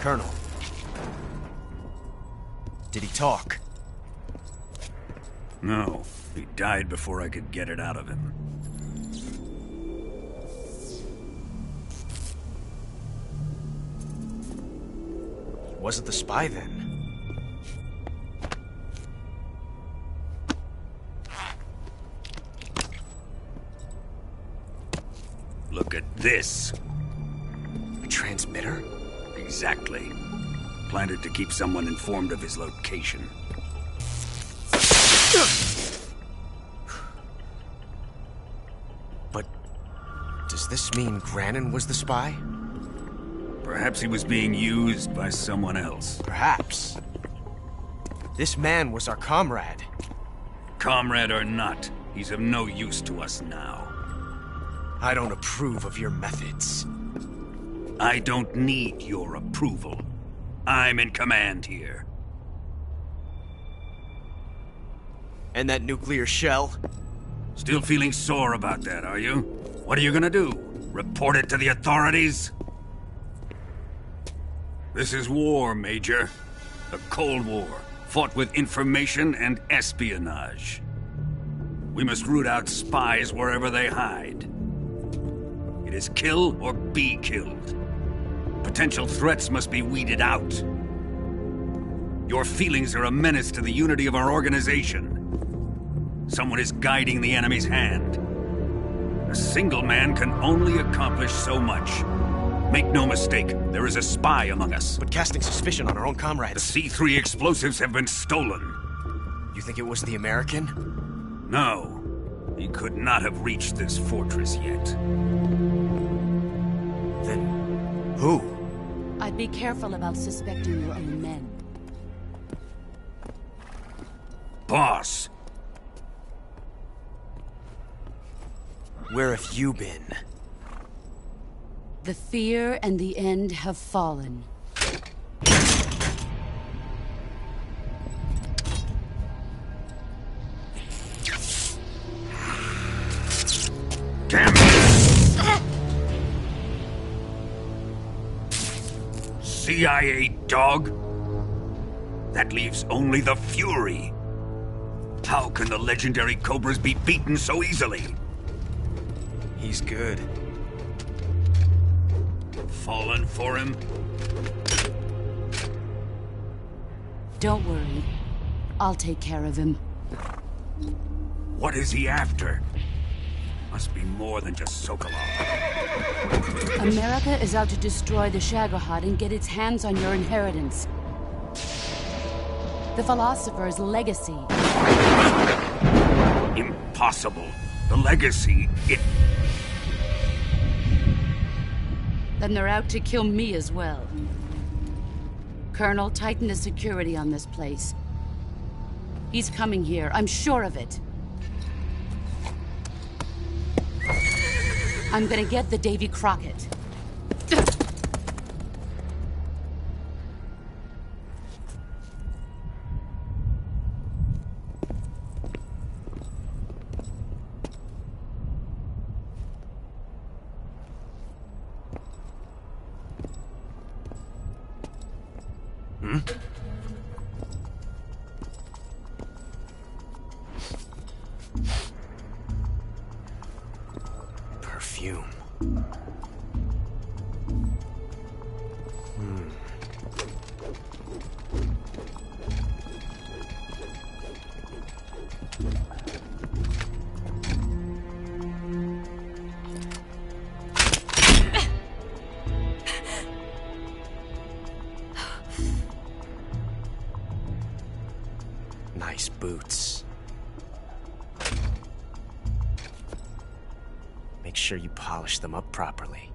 Colonel. Did he talk? No, he died before I could get it out of him. Wasn't the spy then? Look at this. A transmitter? Exactly. Planted to keep someone informed of his location. But does this mean Granin was the spy? Perhaps he was being used by someone else. Perhaps. This man was our comrade. Comrade or not, he's of no use to us now. I don't approve of your methods. I don't need your approval. I'm in command here. And that nuclear shell? Still feeling sore about that, are you? What are you gonna do? Report it to the authorities? This is war, Major. The Cold War, fought with information and espionage. We must root out spies wherever they hide. It is kill or be killed. Potential threats must be weeded out. Your feelings are a menace to the unity of our organization. Someone is guiding the enemy's hand. A single man can only accomplish so much. Make no mistake, there is a spy among us. But casting suspicion on our own comrades. The C3 explosives have been stolen. You think it was the American? No. He could not have reached this fortress yet. Then who? I'd be careful about suspecting your own men. Boss! Where have you been? The fear and the end have fallen. Damn it! CIA dog? That leaves only the Fury. How can the legendary Cobras be beaten so easily? He's good. Fallen for him? Don't worry. I'll take care of him. What is he after? Must be more than just Sokolov. America is out to destroy the Shagohod and get its hands on your inheritance. The Philosopher's legacy. Impossible. The legacy, Then they're out to kill me as well. Colonel, tighten the security on this place. He's coming here, I'm sure of it. I'm gonna get the Davy Crockett. Perfume. Nice boots. Make sure you polish them up properly.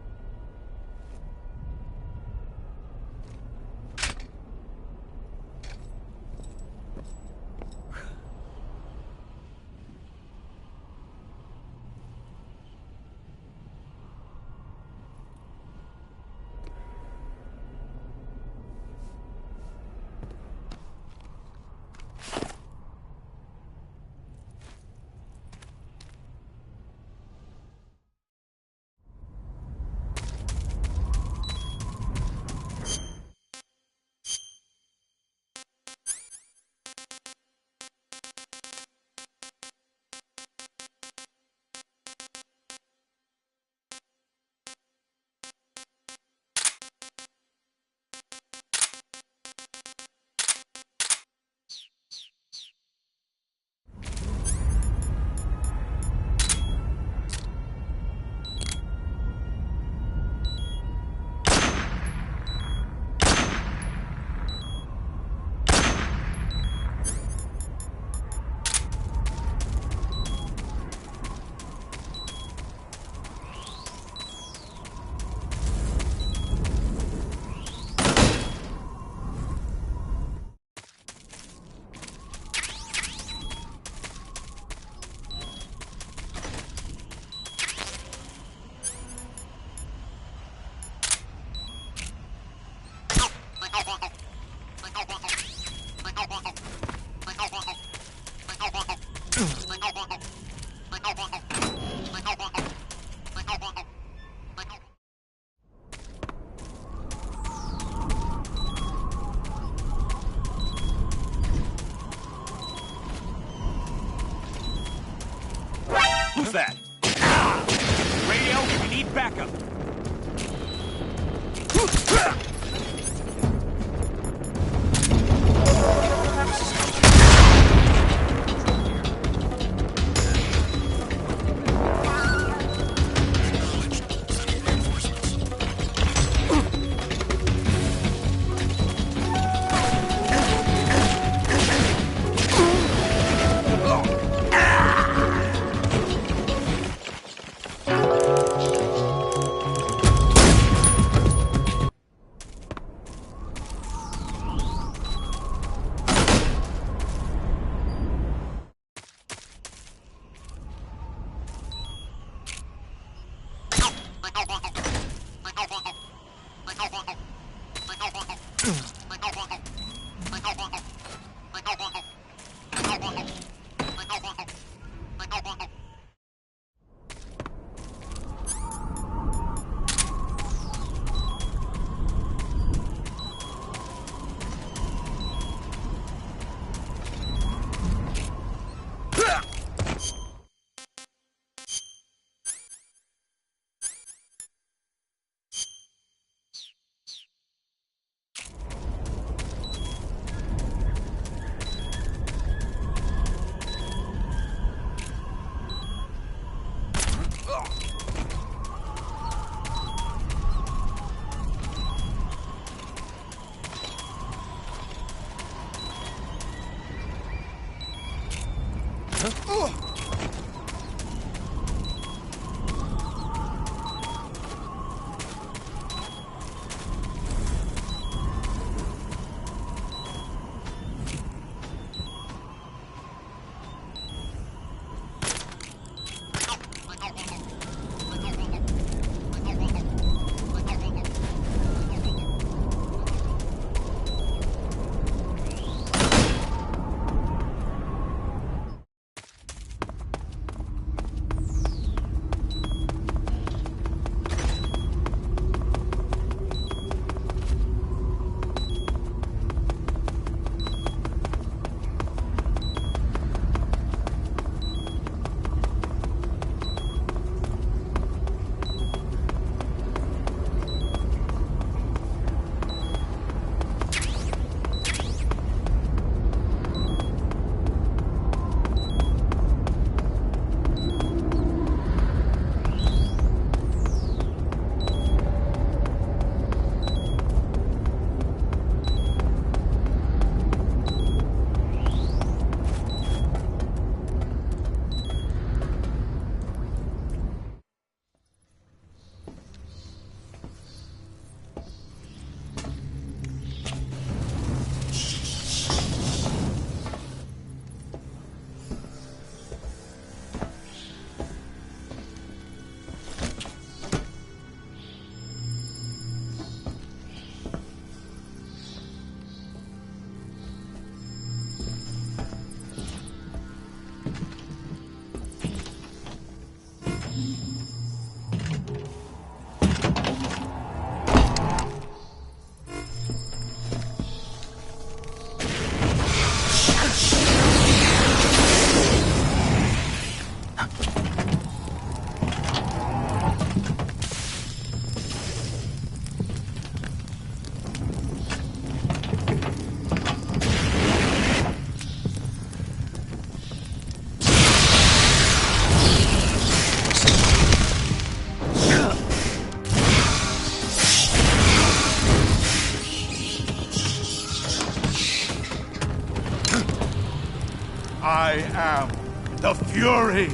I am the Fury.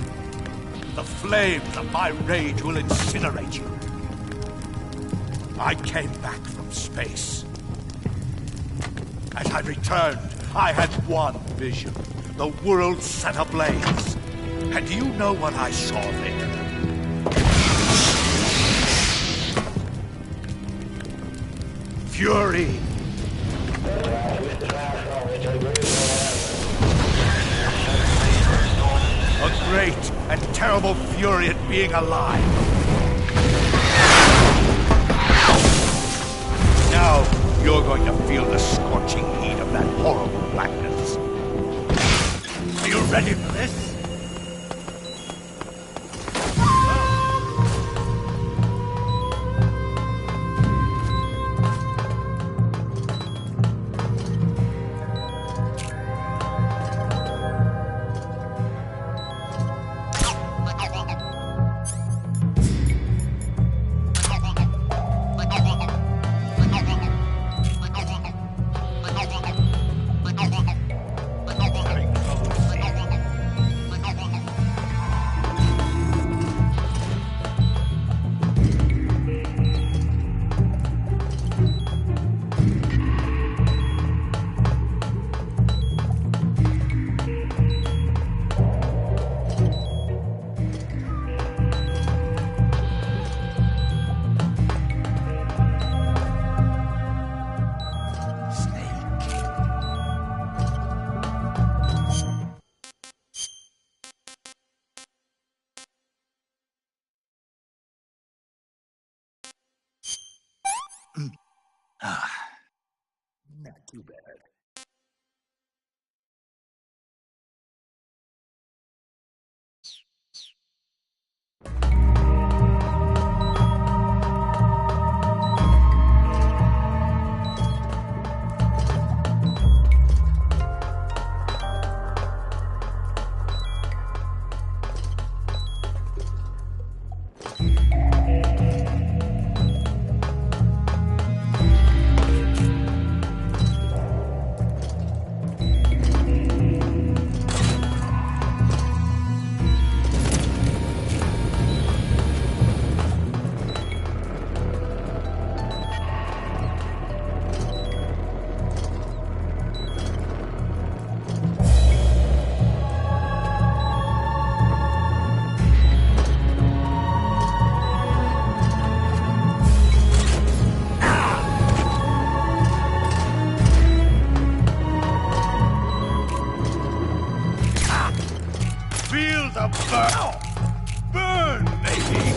The flames of my rage will incinerate you. I came back from space. As I returned, I had one vision. The world set ablaze. And do you know what I saw there? Fury. A great and terrible fury at being alive. Now, you're going to feel the scorching heat of that horrible blackness. Are you ready for this? Not too bad. Feel the burn! Burn, matey!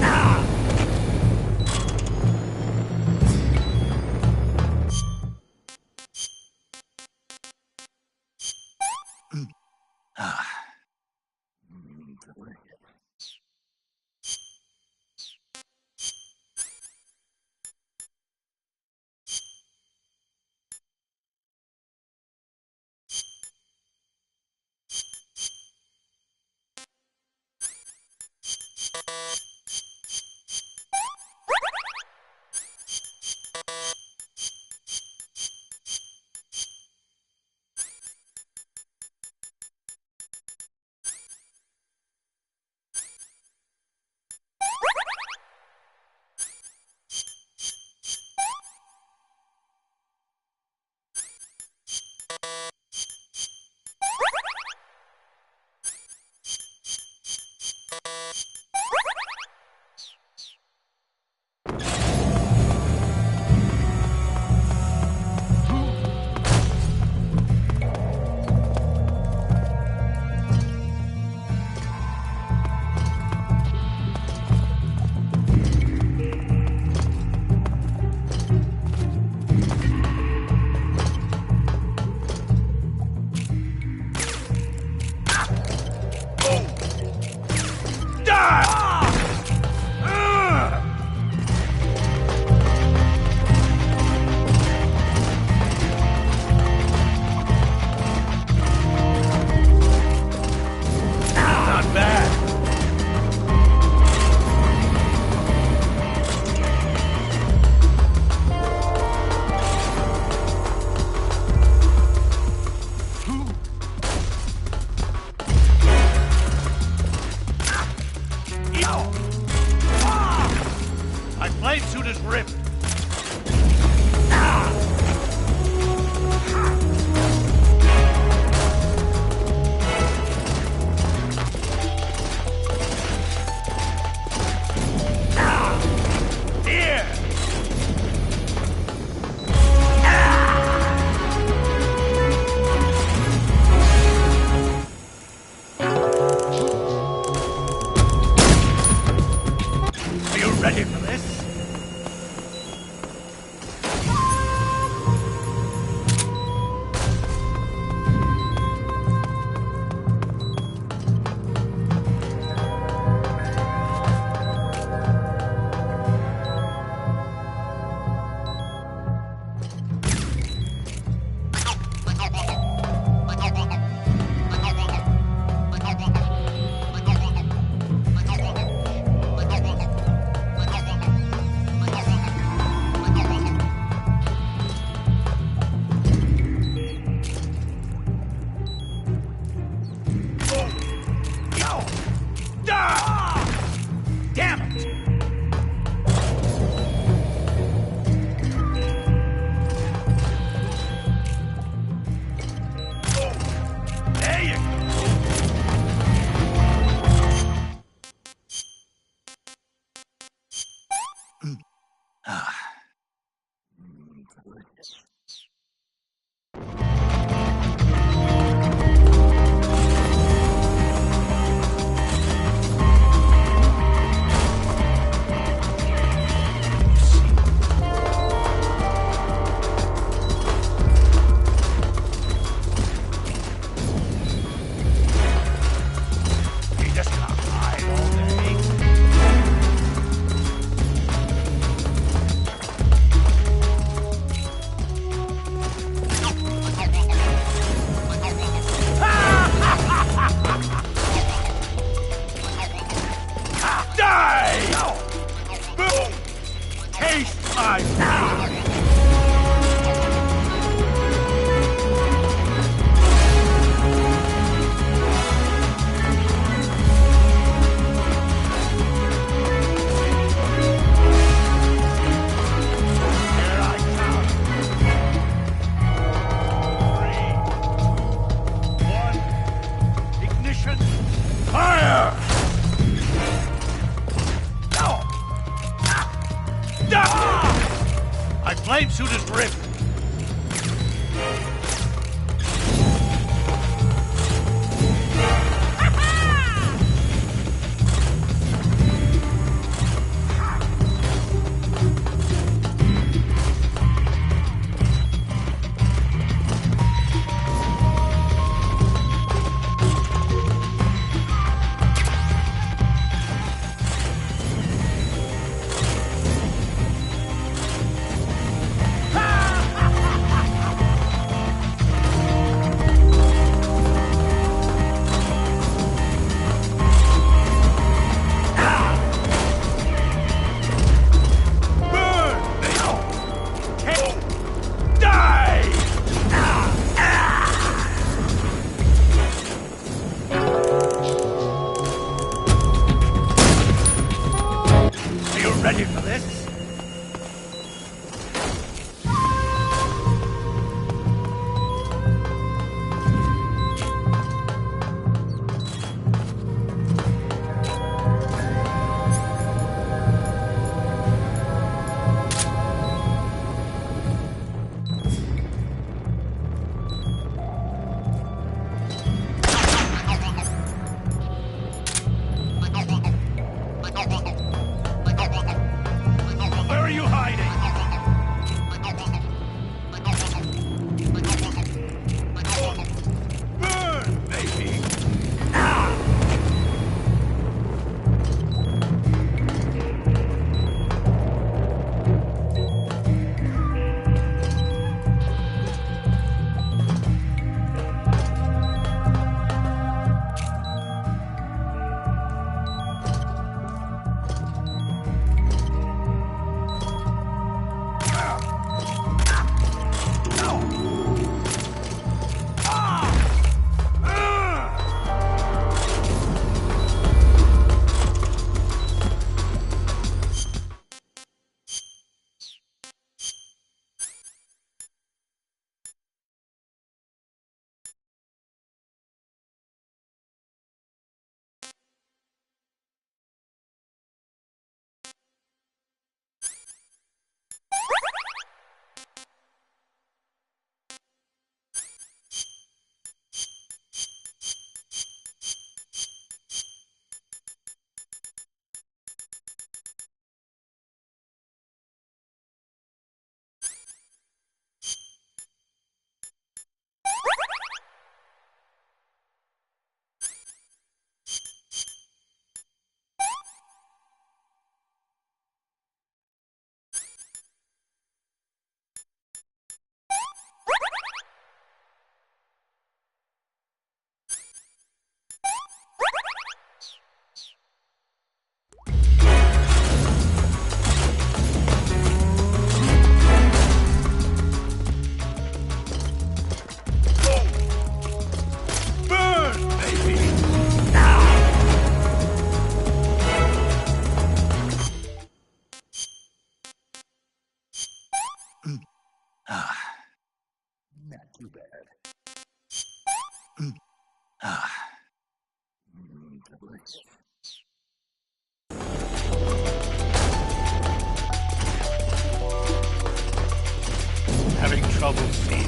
My blade suit is ripped. Here! Are you ready for this? Damn it! There you Flame suit is ripped. Ready for this? Having trouble seeing.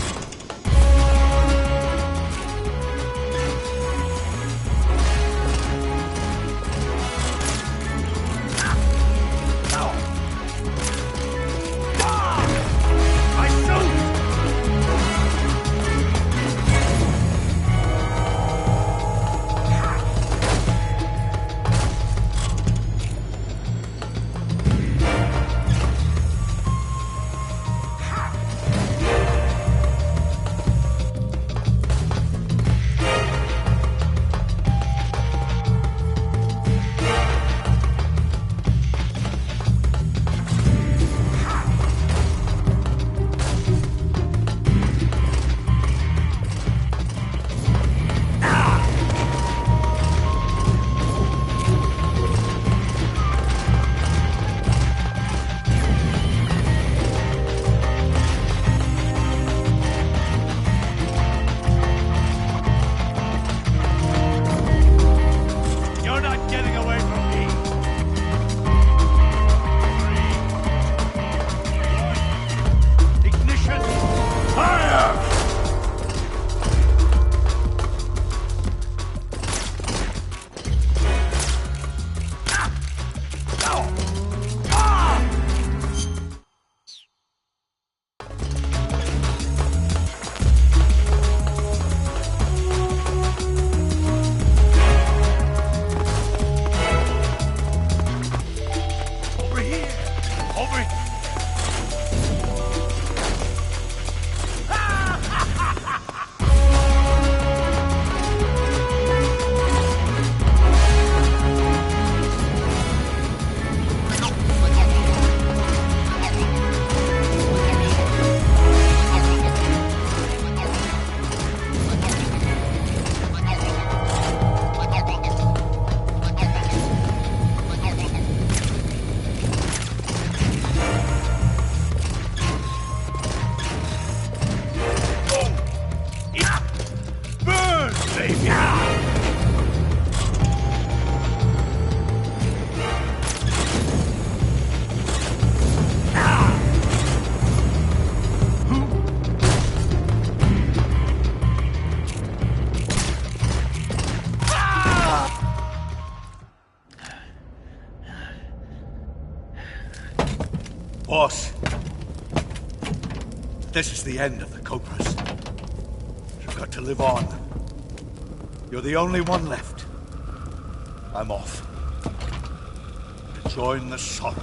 Boss, this is the end of the Cobras. You've got to live on. You're the only one left. I'm off. To join the sorrow.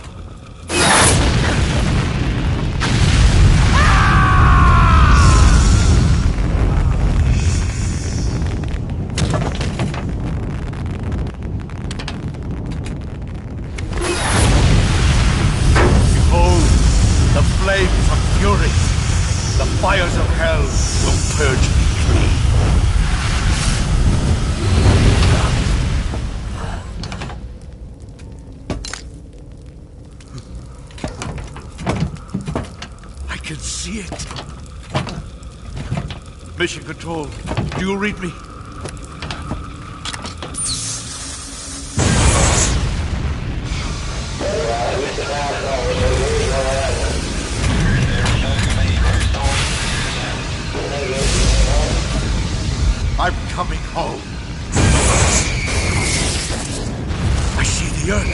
Flames of fury, the fires of hell will purge me clean. I can see it. Mission Control, do you read me? I'm coming home. I see the earth.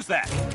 Who's that?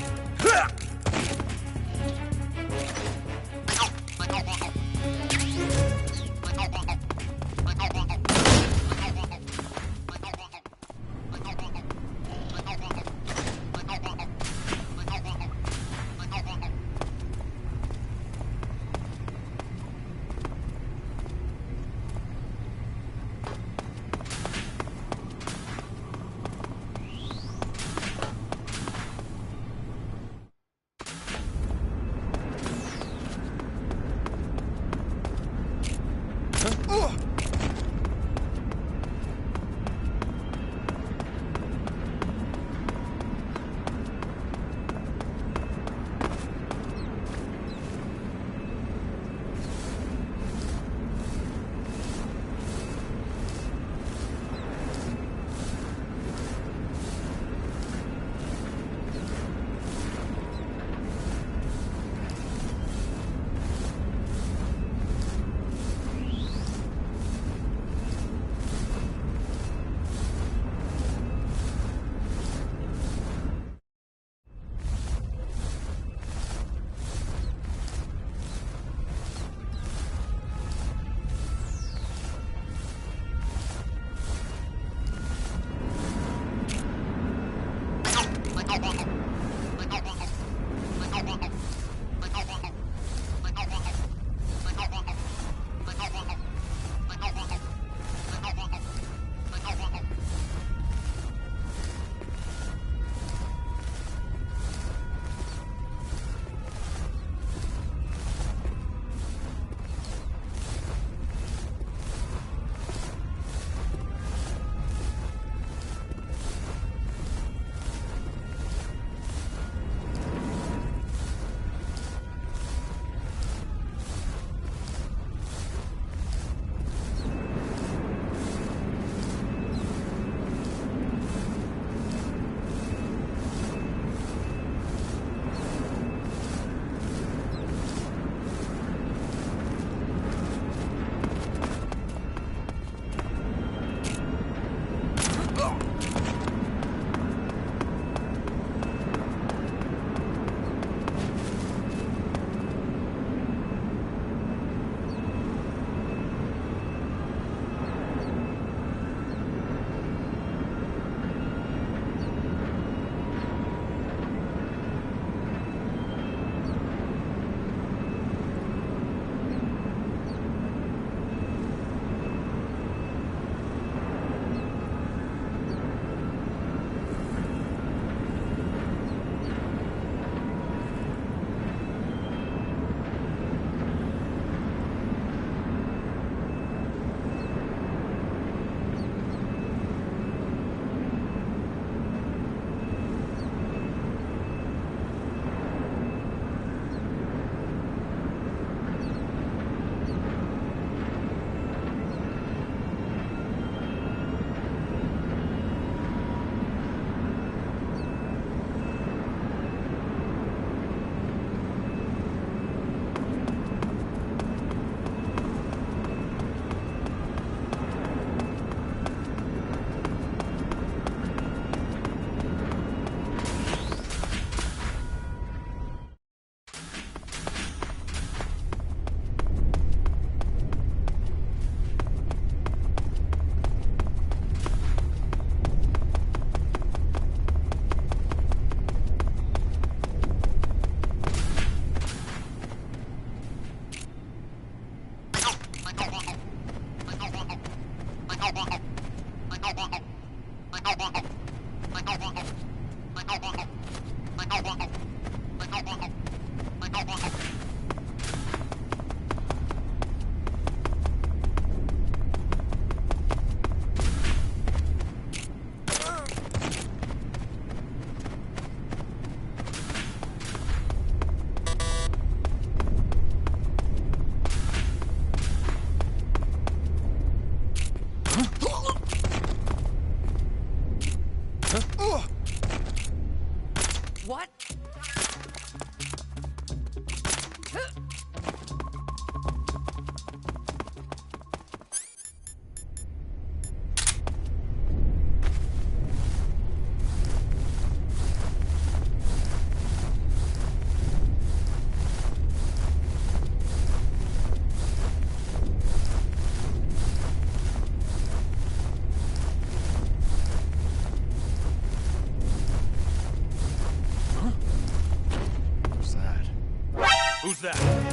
that?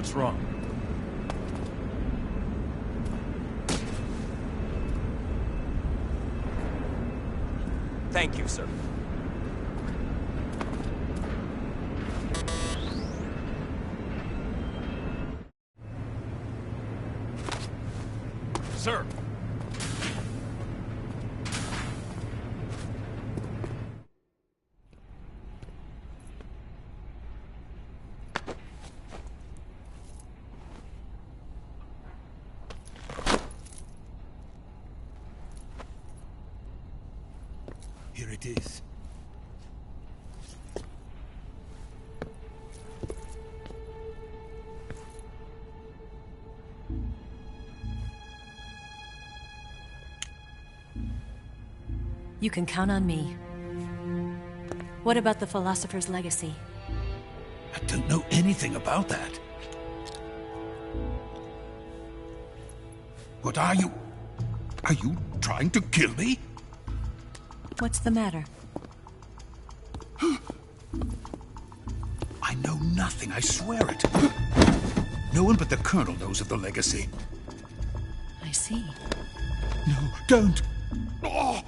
What's wrong? Thank you, sir. Sir! Here it is. You can count on me. What about the Philosopher's Legacy? I don't know anything about that. What are you? Are you trying to kill me? What's the matter? I know nothing, I swear it. No one but the Colonel knows of the Legacy. I see. No, don't! Oh.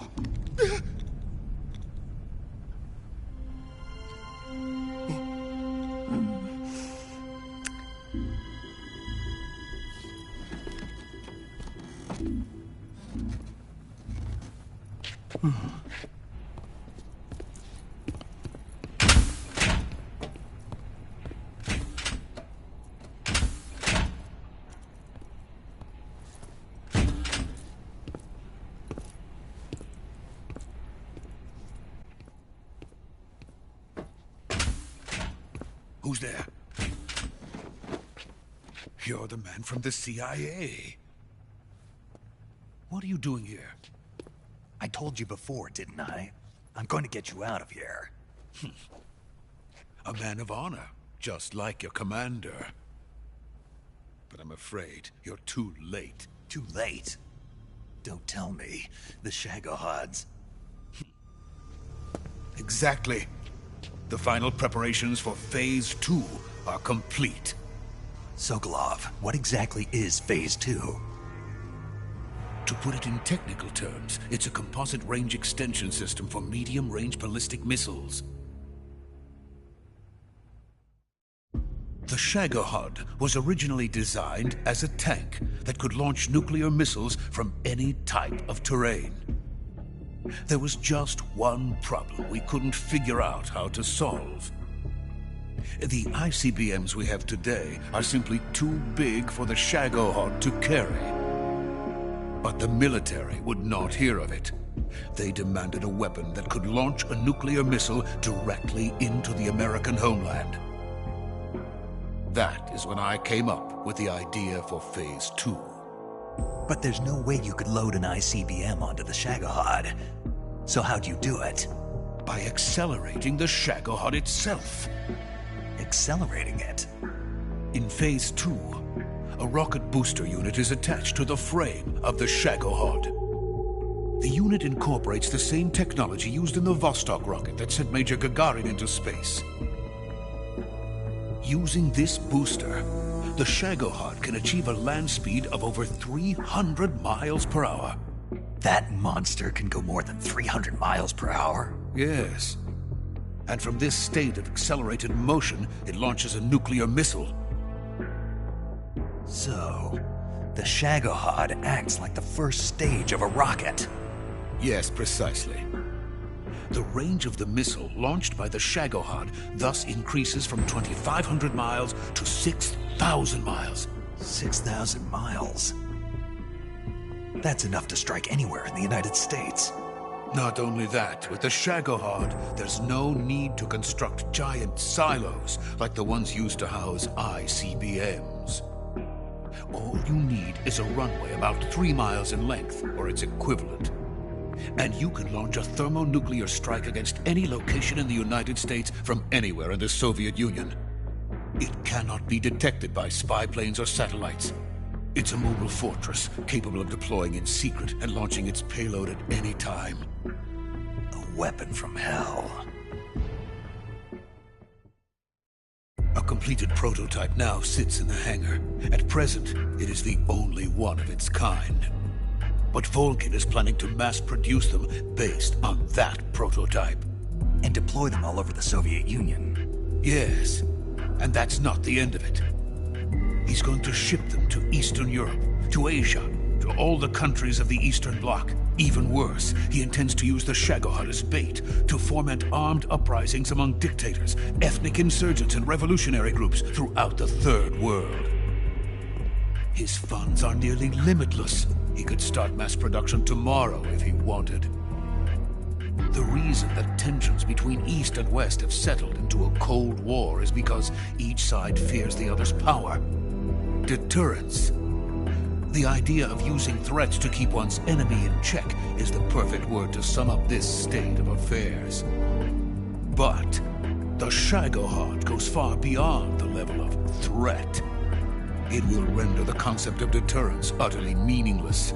Who's there? You're the man from the CIA. What are you doing here? I told you before, didn't I? I'm going to get you out of here. A man of honor, just like your commander. But I'm afraid you're too late. Too late? Don't tell me. The Shagohods. Exactly. The final preparations for Phase 2 are complete. Sokolov, what exactly is Phase 2? To put it in technical terms, it's a composite range extension system for medium-range ballistic missiles. The Shagohod was originally designed as a tank that could launch nuclear missiles from any type of terrain. There was just one problem we couldn't figure out how to solve. The ICBMs we have today are simply too big for the Shagohod to carry. But the military would not hear of it. They demanded a weapon that could launch a nuclear missile directly into the American homeland. That is when I came up with the idea for Phase 2. But there's no way you could load an ICBM onto the Shagohod. So how'd you do it? By accelerating the Shagohod itself. Accelerating it? In Phase 2, a rocket booster unit is attached to the frame of the Shagohod. The unit incorporates the same technology used in the Vostok rocket that sent Major Gagarin into space. Using this booster, the Shagohod can achieve a land speed of over 300 miles per hour. That monster can go more than 300 miles per hour? Yes. And from this state of accelerated motion, it launches a nuclear missile. So, the Shagohod acts like the first stage of a rocket. Yes, precisely. The range of the missile launched by the Shagohod thus increases from 2,500 miles to 6,000 miles. 6,000 miles? That's enough to strike anywhere in the United States. Not only that, with the Shagohod, there's no need to construct giant silos like the ones used to house ICBMs. All you need is a runway about 3 miles in length, or its equivalent. And you can launch a thermonuclear strike against any location in the United States from anywhere in the Soviet Union. It cannot be detected by spy planes or satellites. It's a mobile fortress, capable of deploying in secret and launching its payload at any time. A weapon from hell. A completed prototype now sits in the hangar. At present, it is the only one of its kind. But Volgin is planning to mass-produce them based on that prototype. And deploy them all over the Soviet Union. Yes, and that's not the end of it. He's going to ship them to Eastern Europe, to Asia, to all the countries of the Eastern Bloc. Even worse, he intends to use the Shagohod as bait to foment armed uprisings among dictators, ethnic insurgents, and revolutionary groups throughout the Third World. His funds are nearly limitless. He could start mass production tomorrow if he wanted. The reason that tensions between East and West have settled into a Cold War is because each side fears the other's power. Deterrence. The idea of using threats to keep one's enemy in check is the perfect word to sum up this state of affairs. But the Shagohod goes far beyond the level of threat. It will render the concept of deterrence utterly meaningless.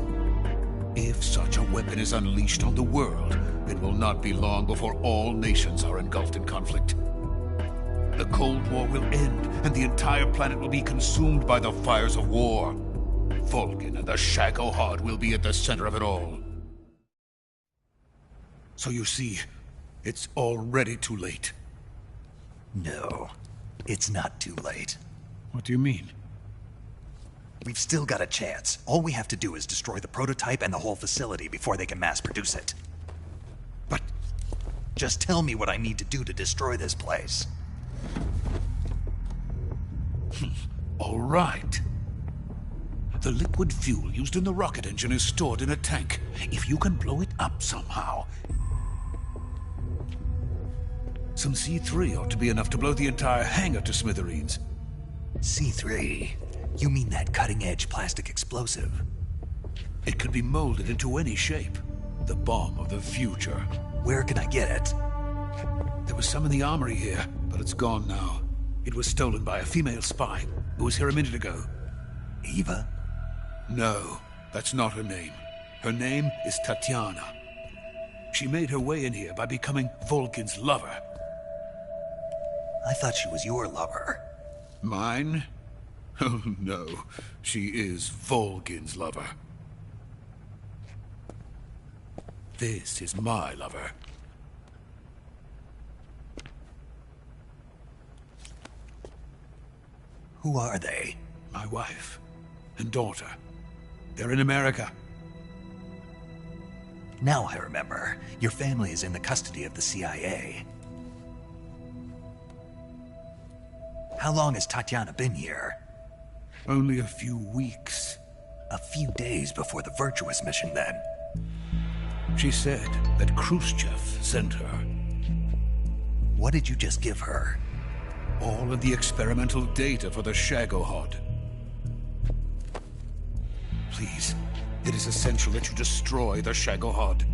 If such a weapon is unleashed on the world, it will not be long before all nations are engulfed in conflict. The Cold War will end, and the entire planet will be consumed by the fires of war. Volgin and the Shagohod will be at the center of it all. So you see, it's already too late. No, it's not too late. What do you mean? We've still got a chance. All we have to do is destroy the prototype and the whole facility before they can mass produce it. But just tell me what I need to do to destroy this place. All right. The liquid fuel used in the rocket engine is stored in a tank. If you can blow it up somehow... Some C3 ought to be enough to blow the entire hangar to smithereens. C3? You mean that cutting-edge plastic explosive? It could be molded into any shape. The bomb of the future. Where can I get it? There was some in the armory here, but it's gone now. It was stolen by a female spy who was here a minute ago. Eva? No, that's not her name. Her name is Tatiana. She made her way in here by becoming Volgin's lover. I thought she was your lover. Mine? Oh no, she is Volgin's lover. This is my lover. Who are they? My wife and daughter. They're in America. Now I remember. Your family is in the custody of the CIA. How long has Tatiana been here? Only a few weeks. A few days before the Virtuous mission, then. She said that Khrushchev sent her. What did you just give her? All of the experimental data for the Shagohod. Please, it is essential that you destroy the Shagohod.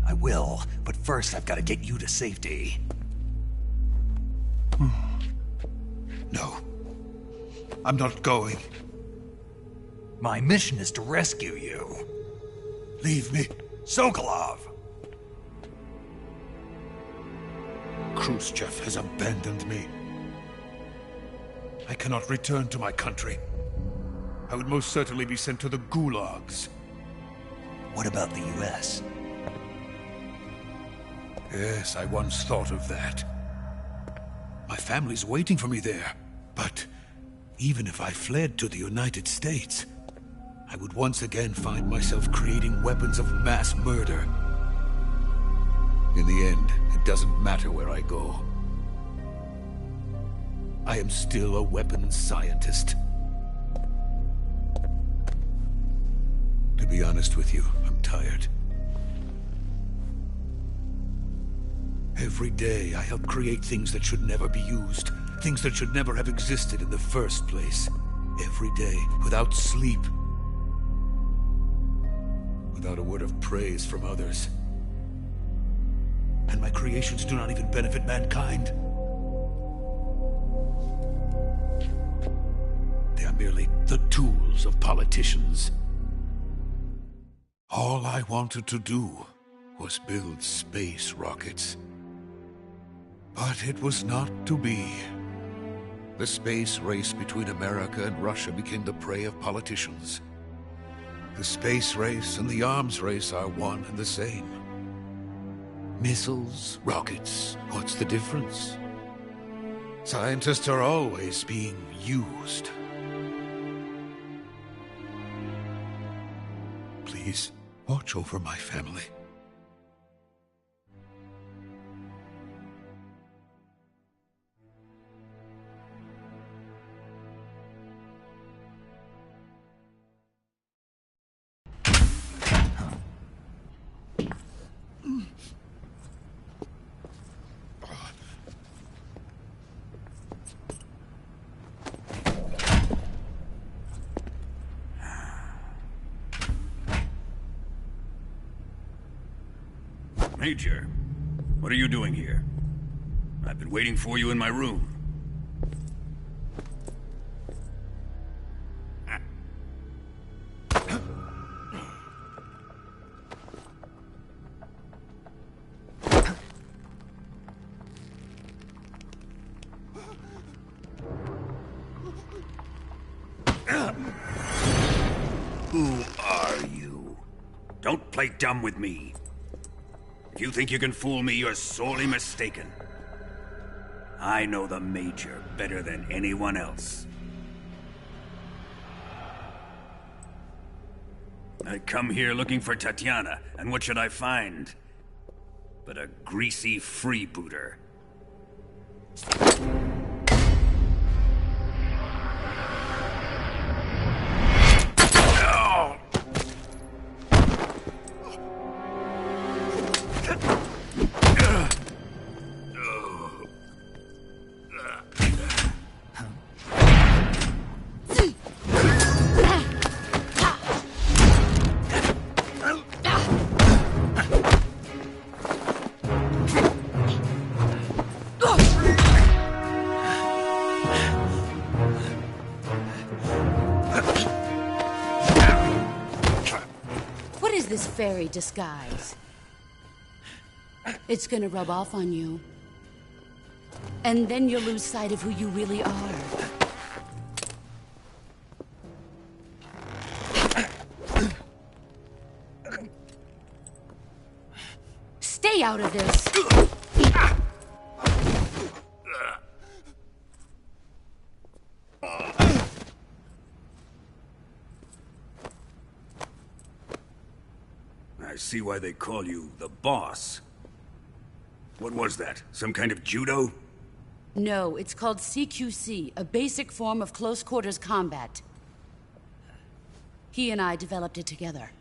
I will, but first I've got to get you to safety. No. I'm not going. My mission is to rescue you. Leave me. Sokolov! Khrushchev has abandoned me. I cannot return to my country. I would most certainly be sent to the gulags. What about the US? Yes, I once thought of that. My family's waiting for me there. But even if I fled to the United States, I would once again find myself creating weapons of mass murder. In the end, it doesn't matter where I go. I am still a weapons scientist. To be honest with you, I'm tired. Every day I help create things that should never be used, things that should never have existed in the first place. Every day, without sleep. Without a word of praise from others. And my creations do not even benefit mankind. They are merely the tools of politicians. All I wanted to do was build space rockets. But it was not to be. The space race between America and Russia became the prey of politicians. The space race and the arms race are one and the same. Missiles, rockets, what's the difference? Scientists are always being used. Please, watch over my family. Major, what are you doing here? I've been waiting for you in my room. Who are you? Don't play dumb with me. If you think you can fool me, you're sorely mistaken. I know the Major better than anyone else. I come here looking for Tatiana, and what should I find? But a greasy freebooter. This fairy disguise. It's gonna rub off on you. And then you'll lose sight of who you really are. Stay out of this! I see why they call you the boss. What was that? Some kind of judo? No, it's called CQC, a basic form of close quarters combat. He and I developed it together.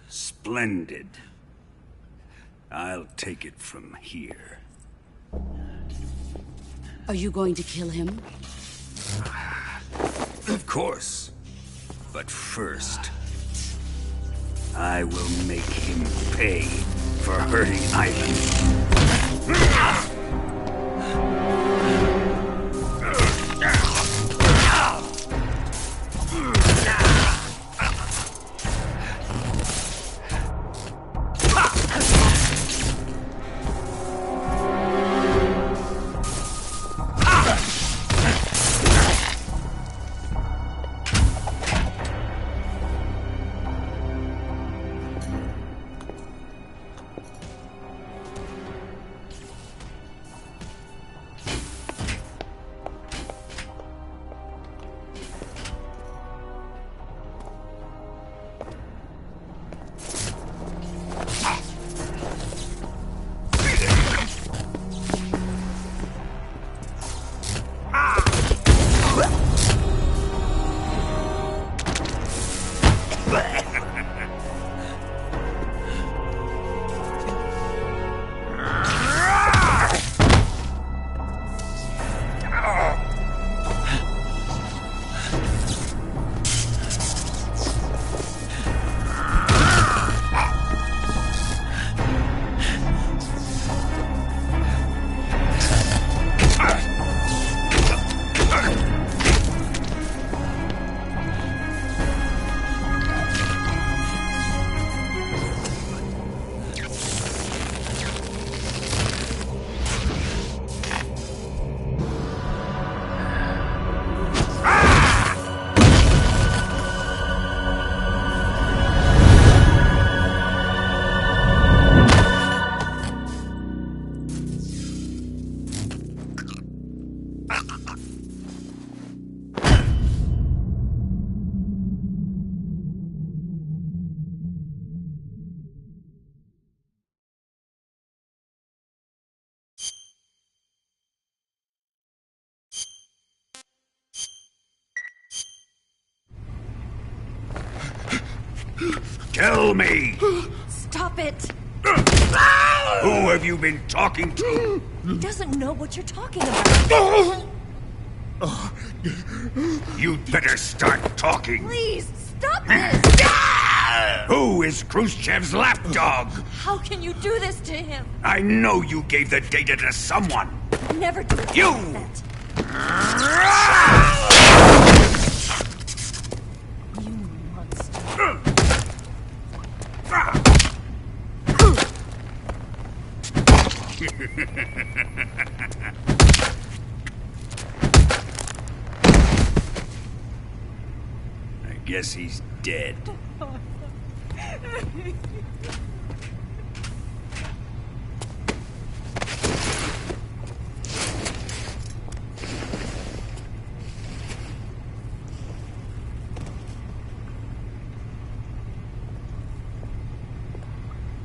Splendid. I'll take it from here. Are you going to kill him? Of course. But first, I will make him pay for hurting Ivan. Tell me! Stop it! Who have you been talking to? He doesn't know what you're talking about. You'd better start talking. Please, stop this! Who is Khrushchev's lapdog? How can you do this to him? I know you gave the data to someone. Never do You! that. You monster. I guess he's dead.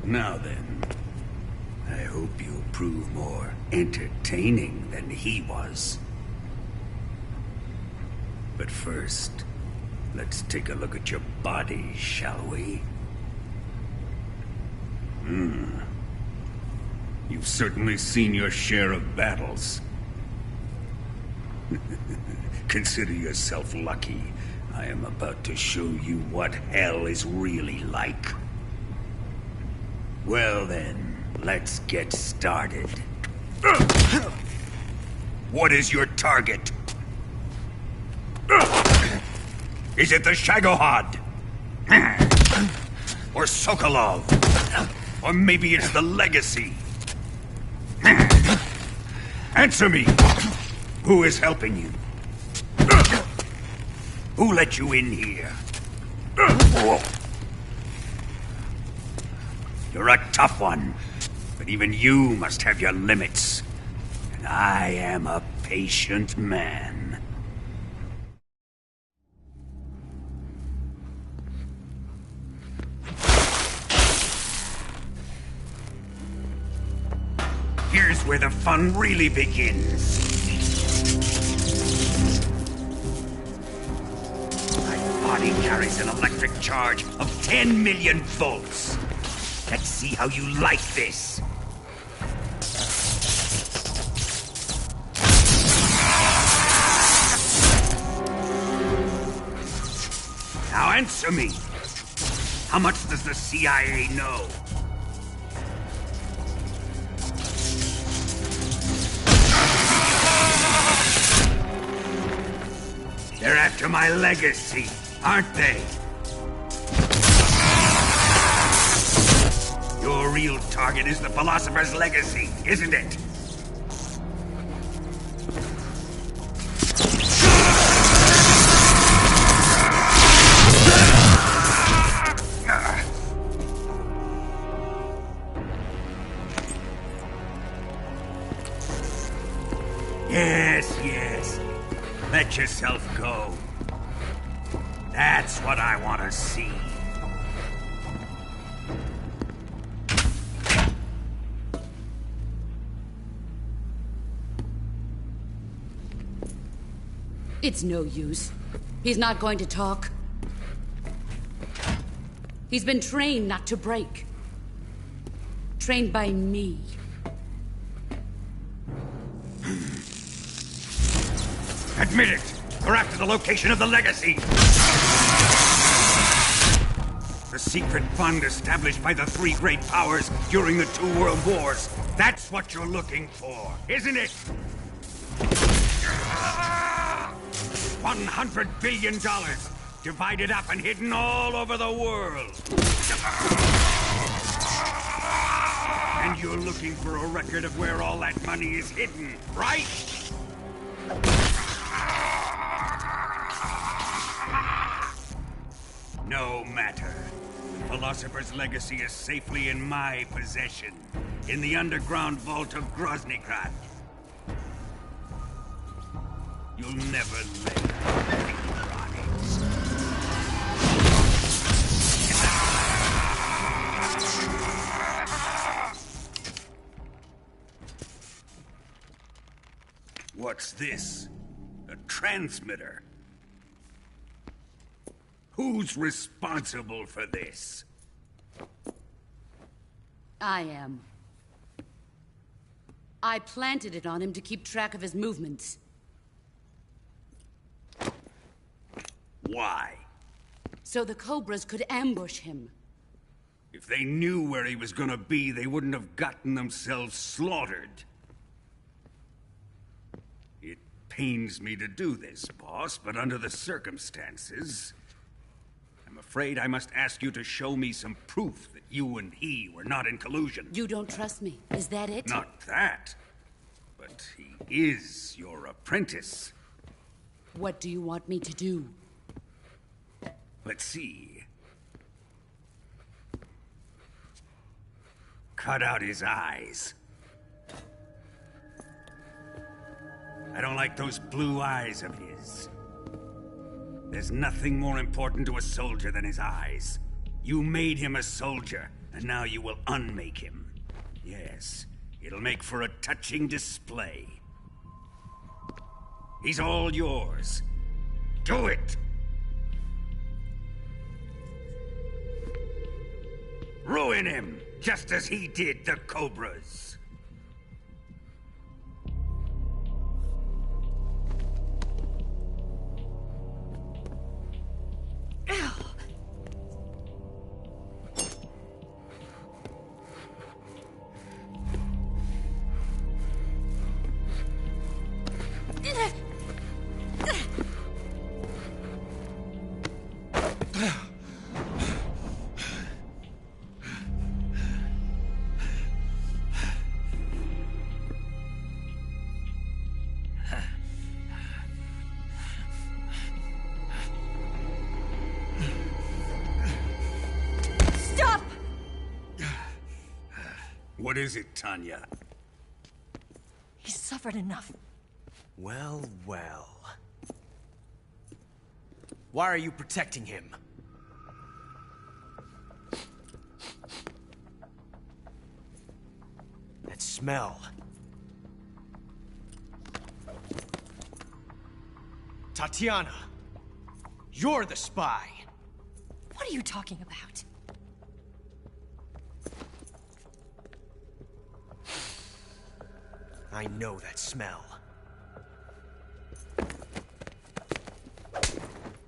Now then, I hope you'll prove more entertaining than he was. But first, let's take a look at your body, shall we? You've certainly seen your share of battles. Consider yourself lucky. I am about to show you what hell is really like. Well then, let's get started. What is your target? Is it the Shagohod? Or Sokolov? Or maybe it's the Legacy? Answer me! Who is helping you? Who let you in here? You're a tough one, but even you must have your limits. And I am a patient man. Here's where the fun really begins. My body carries an electric charge of 10 million volts. Let's see how you like this. Now answer me. How much does the CIA know? They're after my legacy, aren't they? Your real target is the Philosopher's Legacy, isn't it? Yes. Let yourself go. That's what I want to see. It's no use. He's not going to talk. He's been trained not to break. Trained by me. Admit it! We're after the location of the Legacy! The secret fund established by the three great powers during the 2 world wars. That's what you're looking for, isn't it? $100 billion, divided up and hidden all over the world. And you're looking for a record of where all that money is hidden, right? No matter. The Philosopher's Legacy is safely in my possession, in the underground vault of Groznygrad. You'll never lay. What's this? A transmitter? Who's responsible for this? I am. I planted it on him to keep track of his movements. Why? So the Cobras could ambush him. If they knew where he was gonna be, they wouldn't have gotten themselves slaughtered. It pains me to do this, boss, but under the circumstances, I'm afraid I must ask you to show me some proof that you and he were not in collusion. You don't trust me, is that it? Not that, but he is your apprentice. What do you want me to do? Let's see. Cut out his eyes. I don't like those blue eyes of his. There's nothing more important to a soldier than his eyes. You made him a soldier, and now you will unmake him. Yes, it'll make for a touching display. He's all yours. Do it! Ruin him, just as he did the Cobras. What is it, Tanya? He's suffered enough. Well, well. Why are you protecting him? That smell. Tatiana! You're the spy! What are you talking about? I know that smell.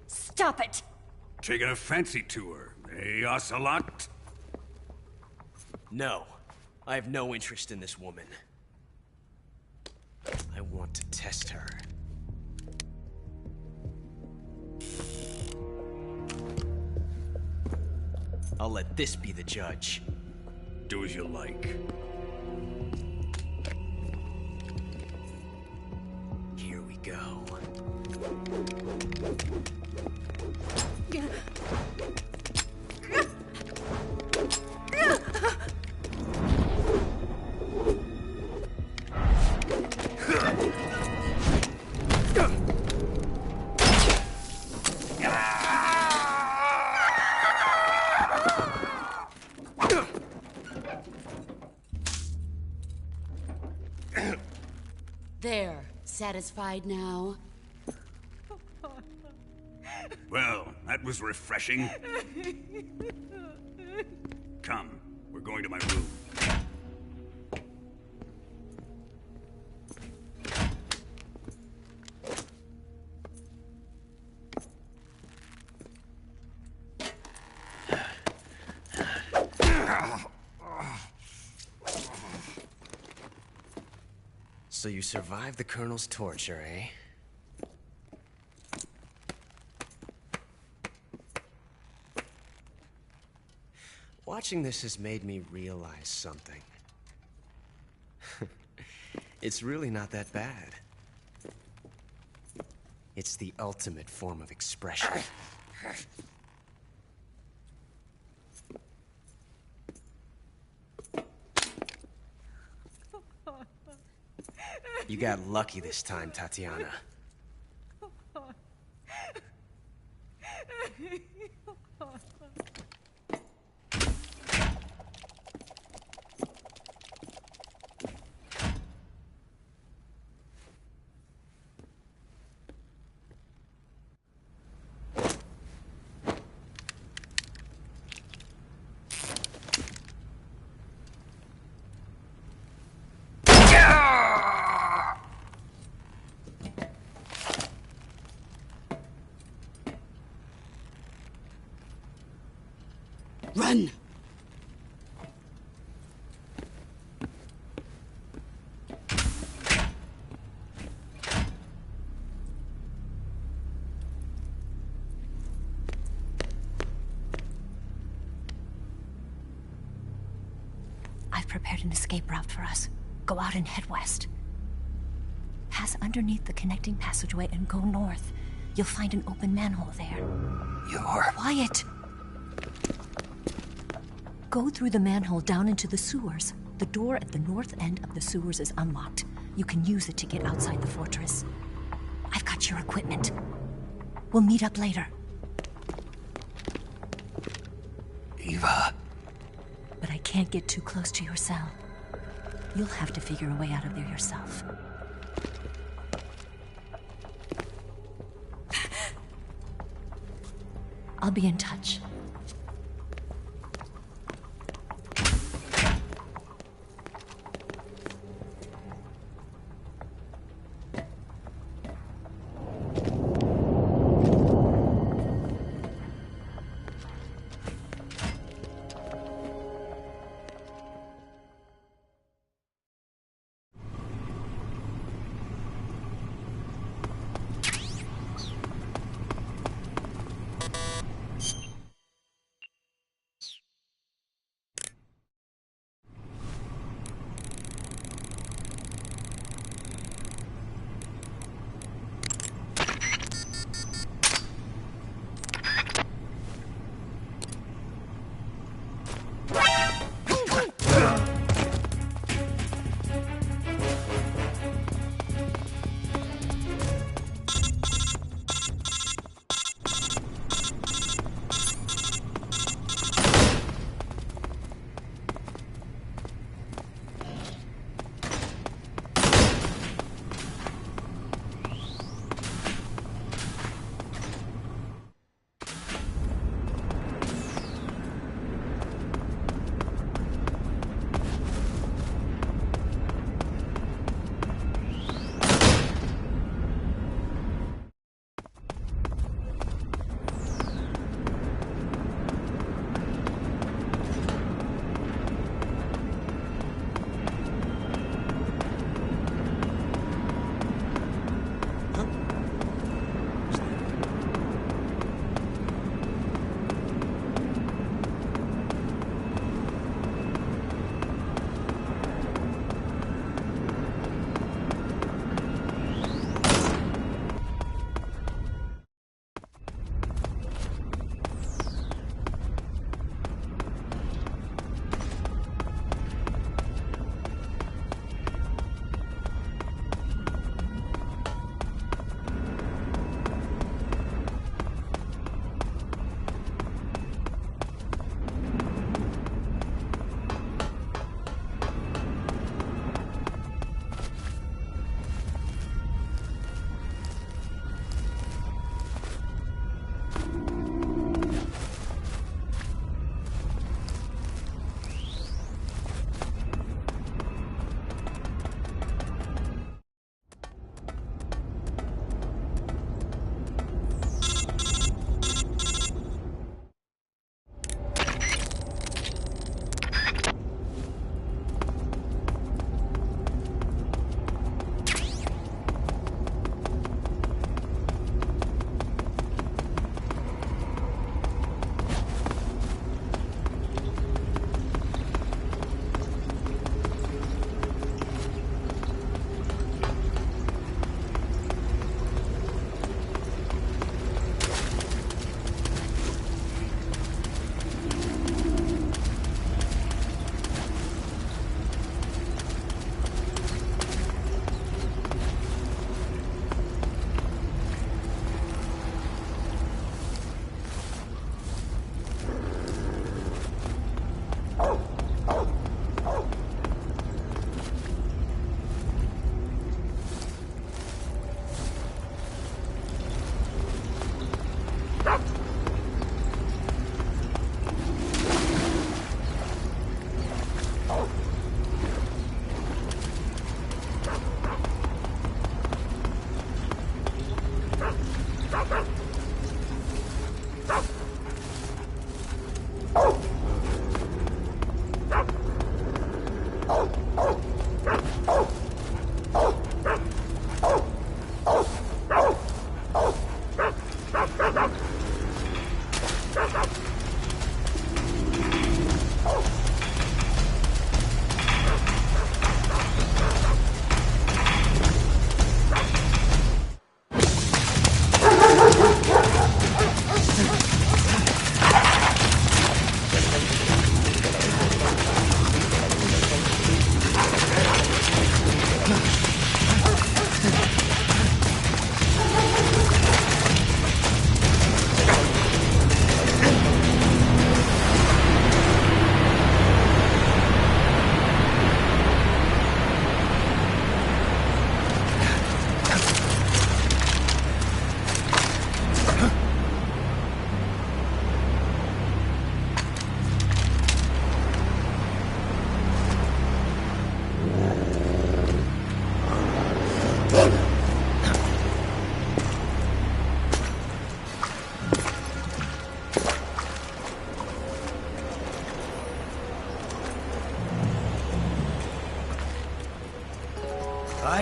Stop it! Taking a fancy to her, eh, Ocelot? No. I have no interest in this woman. I want to test her. I'll let this be the judge. Do as you like. Here we go. There. Satisfied now? Well, that was refreshing. Come, we're going to my room. So you survived the Colonel's torture, eh? Watching this has made me realize something. It's really not that bad. It's the ultimate form of expression. You got lucky this time, Tatiana. Run! I've prepared an escape route for us. Go out and head west. Pass underneath the connecting passageway and go north. You'll find an open manhole there. You're... Quiet! Go through the manhole down into the sewers. The door at the north end of the sewers is unlocked. You can use it to get outside the fortress. I've got your equipment. We'll meet up later. Eva. But I can't get too close to your cell. You'll have to figure a way out of there yourself. I'll be in touch.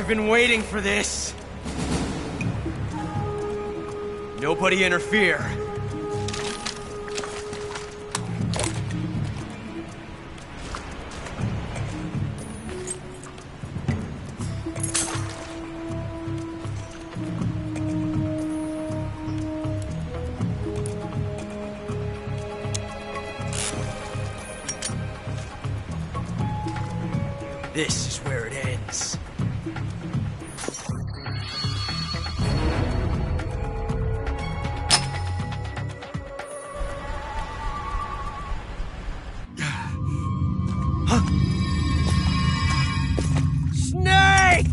I've been waiting for this. Nobody interfere. This is where it ends. Snake!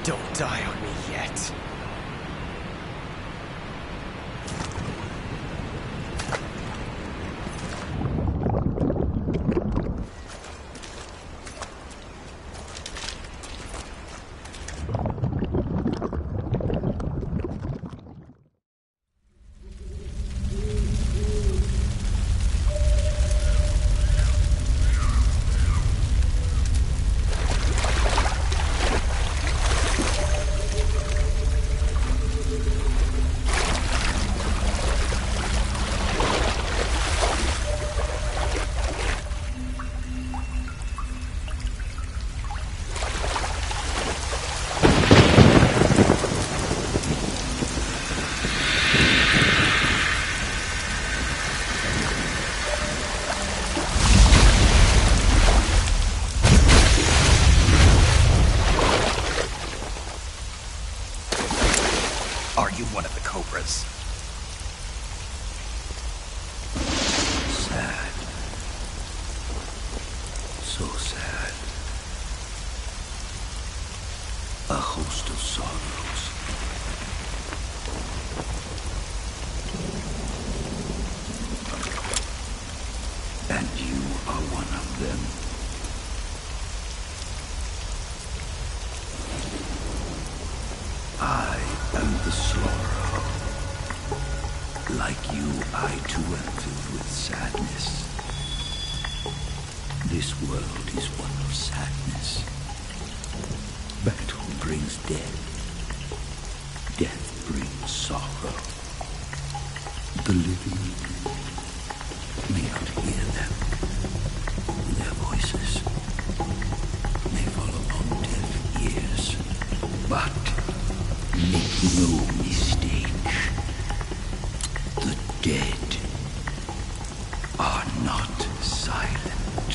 Don't die on me yet. Are you one of the Cobras? Sad. So sad. A host of sorrows. And you are one of them. I am the Slaughterer. Like you, I too am filled with sadness. This world is one of sadness. Battle brings death. Death brings sorrow. The living may not hear them. Their voices may fall upon deaf ears. But make no mistake, the dead are not silent.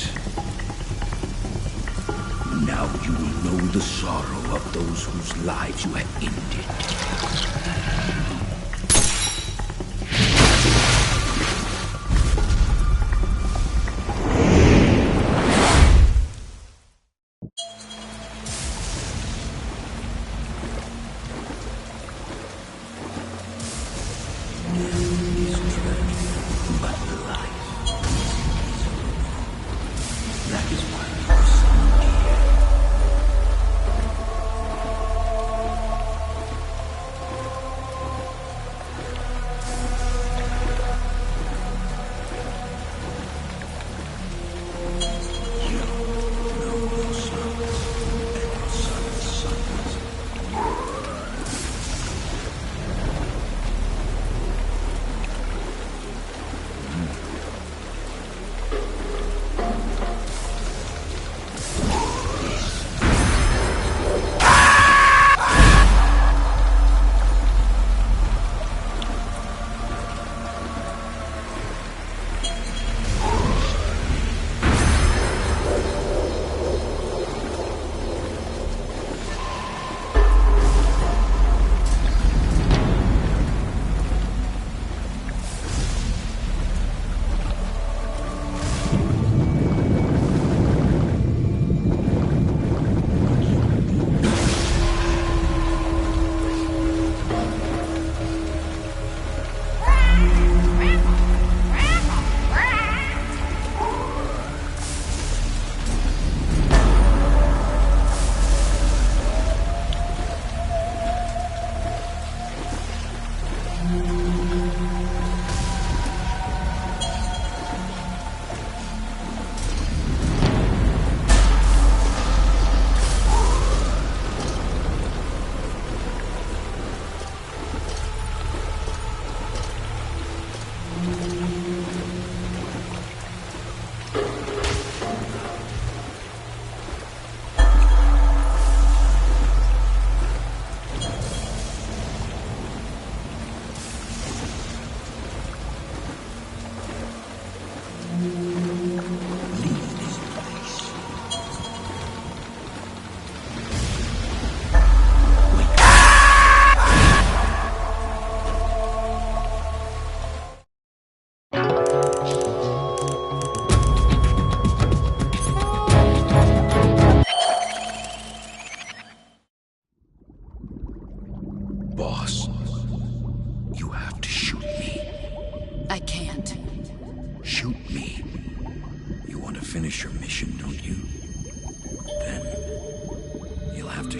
Now you will know the sorrow of those whose lives you have ended.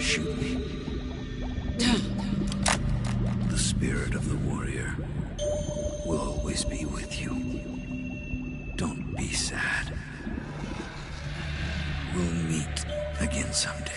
shoot me. The spirit of the warrior will always be with you. Don't be sad. We'll meet again someday.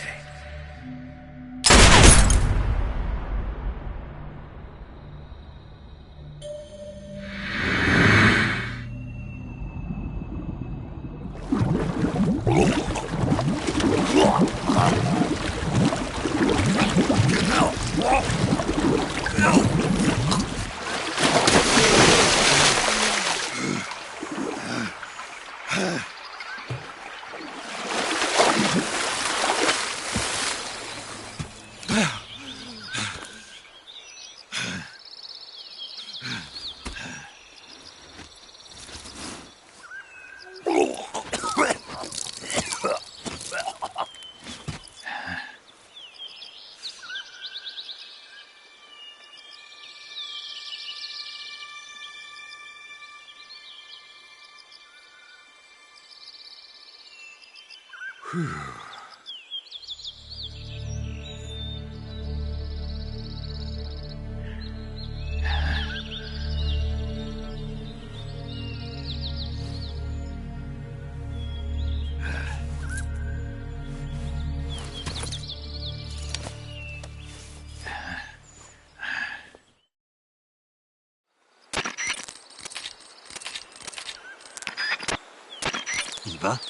Eva?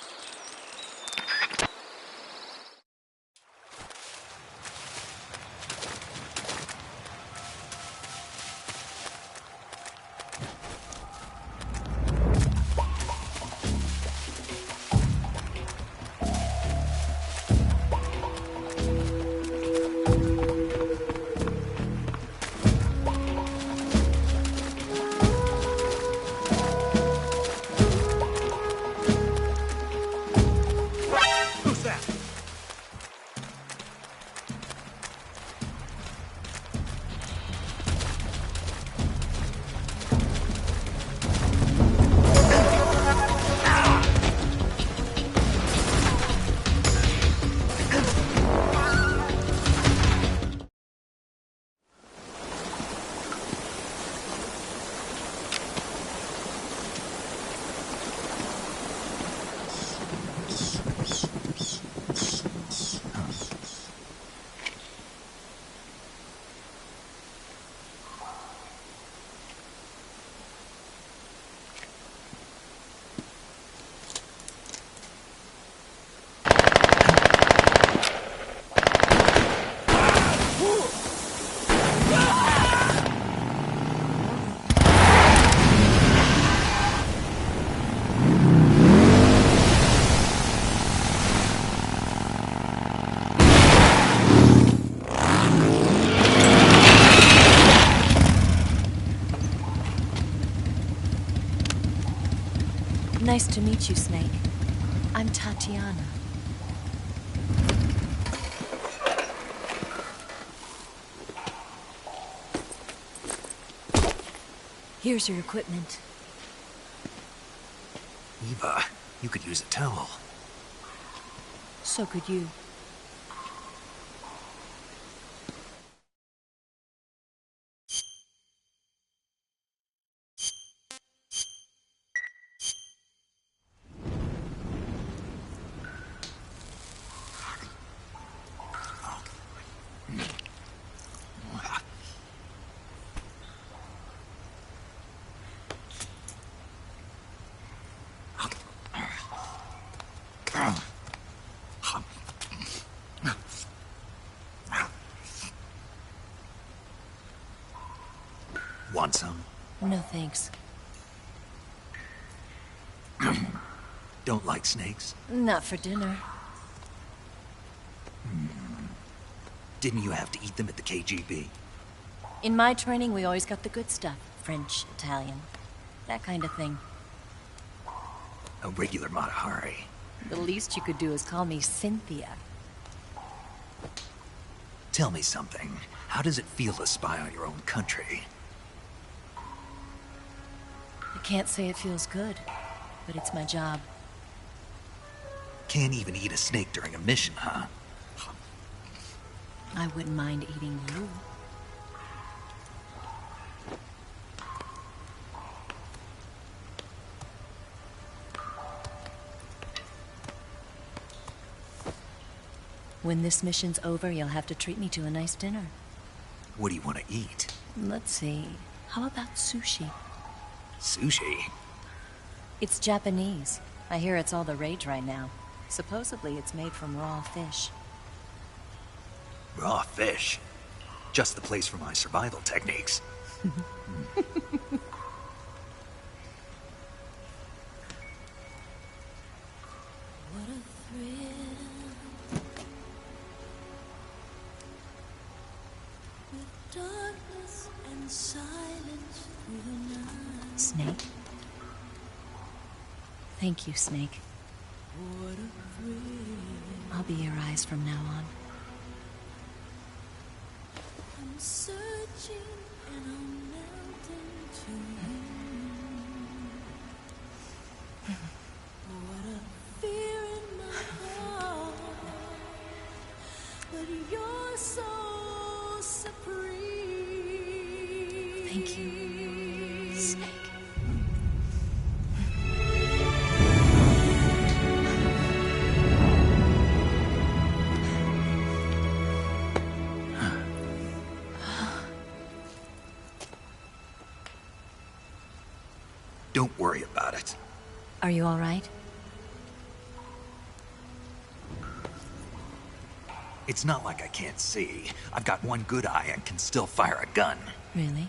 Nice to meet you, Snake. I'm Tatiana. Here's your equipment. Eva, you could use a towel. So could you. Want some? No, thanks. Don't like snakes? Not for dinner. Didn't you have to eat them at the KGB? In my training, we always got the good stuff. French, Italian, that kind of thing. A regular Mata Hari. The least you could do is call me Cynthia. Tell me something. How does it feel to spy on your own country? I can't say it feels good, but it's my job. Can't even eat a snake during a mission, huh? I wouldn't mind eating you. When this mission's over, you'll have to treat me to a nice dinner. What do you want to eat? Let's see. How about sushi? Sushi? It's Japanese. I hear it's all the rage right now. Supposedly it's made from raw fish. Raw fish? Just the place for my survival techniques. What a thrill. With darkness and silence through the night. Snake? Thank you, Snake. What a thrill. I'll be your eyes from now on. I'm searching and I'm melting to you. What a fear in my heart, but you're so supreme. Thank you, Snake. Don't worry about it. Are you all right? It's not like I can't see. I've got one good eye and can still fire a gun. Really?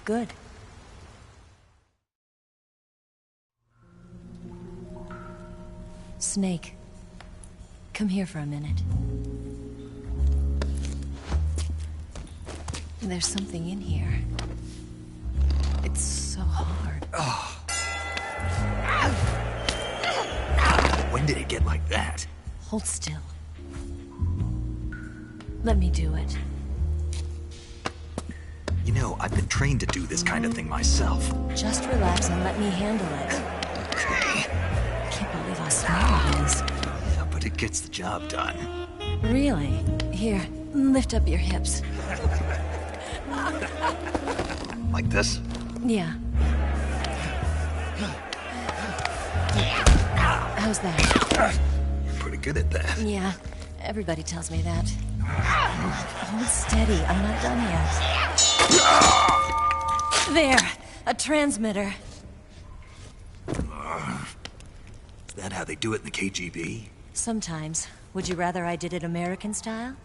Good. Snake, come here for a minute. There's something in here. It's so hard. Oh. When did it get like that? Hold still. Let me do it. You know, I've been trained to do this kind of thing myself. Just relax and let me handle it. Okay. I can't believe how small it is. Yeah, but it gets the job done. Really? Here, lift up your hips. Like this? Yeah. How's that? You're pretty good at that. Yeah, everybody tells me that. Hold steady, I'm not done yet. There, a transmitter. Is that how they do it in the KGB? Sometimes. Would you rather I did it American style?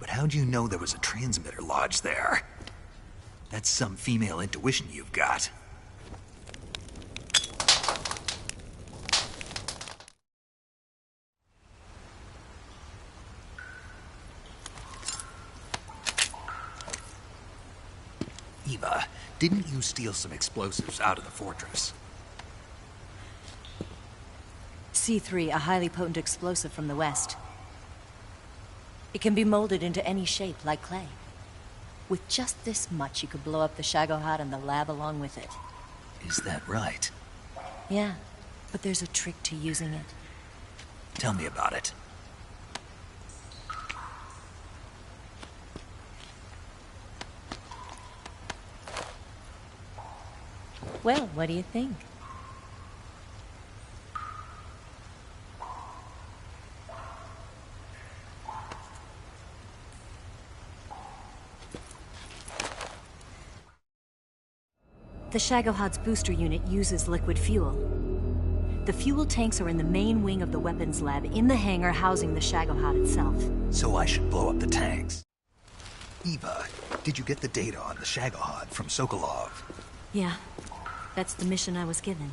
But how'd you know there was a transmitter lodged there? That's some female intuition you've got. Eva, didn't you steal some explosives out of the fortress? C3, a highly potent explosive from the west. It can be molded into any shape, like clay. With just this much, you could blow up the Shagohod and the lab along with it. Is that right? Yeah, but there's a trick to using it. Tell me about it. Well, what do you think? The Shagohod's booster unit uses liquid fuel. The fuel tanks are in the main wing of the weapons lab in the hangar housing the Shagohod itself. So I should blow up the tanks. Eva, did you get the data on the Shagohod from Sokolov? Yeah, that's the mission I was given.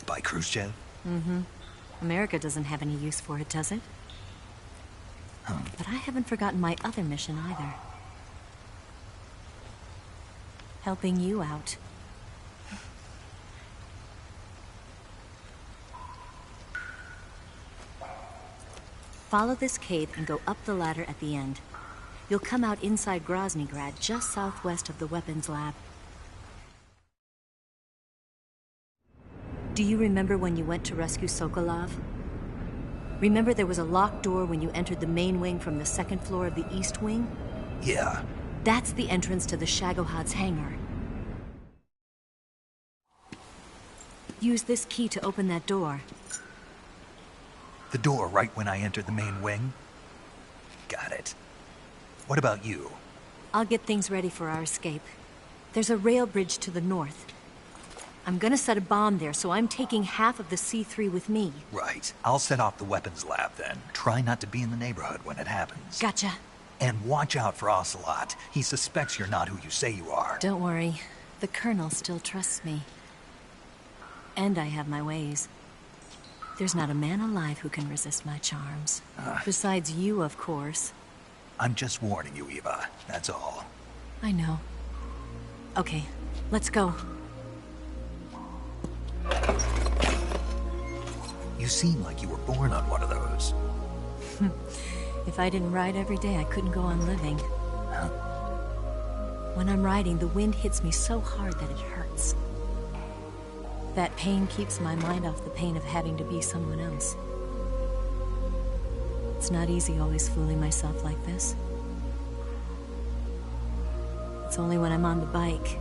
By Khrushchev? Mm-hmm. America doesn't have any use for it, does it? But I haven't forgotten my other mission either. Helping you out. Follow this cave and go up the ladder at the end. You'll come out inside Groznygrad, just southwest of the weapons lab. Do you remember when you went to rescue Sokolov? Remember there was a locked door when you entered the main wing from the second floor of the east wing? Yeah. That's the entrance to the Shagohod's hangar. Use this key to open that door. The door right when I entered the main wing? Got it. What about you? I'll get things ready for our escape. There's a rail bridge to the north. I'm gonna set a bomb there, so I'm taking half of the C3 with me. Right. I'll set off the weapons lab then. Try not to be in the neighborhood when it happens. Gotcha. And watch out for Ocelot. He suspects you're not who you say you are. Don't worry. The Colonel still trusts me. And I have my ways. There's not a man alive who can resist my charms. Besides you, of course. I'm just warning you, Eva. That's all. I know. Okay, let's go. You seem like you were born on one of those. If I didn't ride every day, I couldn't go on living. When I'm riding, the wind hits me so hard that it hurts. That pain keeps my mind off the pain of having to be someone else. It's not easy always fooling myself like this. It's only when I'm on the bike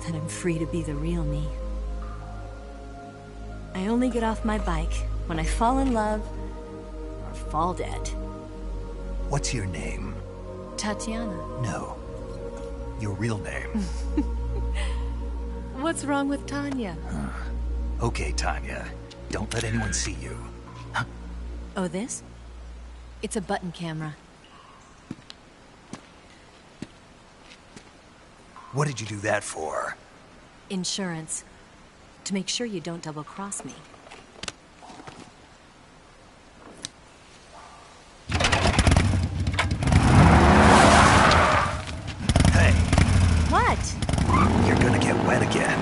that I'm free to be the real me. I only get off my bike when I fall in love or fall dead. What's your name? Tatiana. No. Your real name. What's wrong with Tanya? Okay, Tanya. Don't let anyone see you. Oh, this? It's a button camera. What did you do that for? Insurance. To make sure you don't double-cross me. Hey. What? You're gonna get wet again.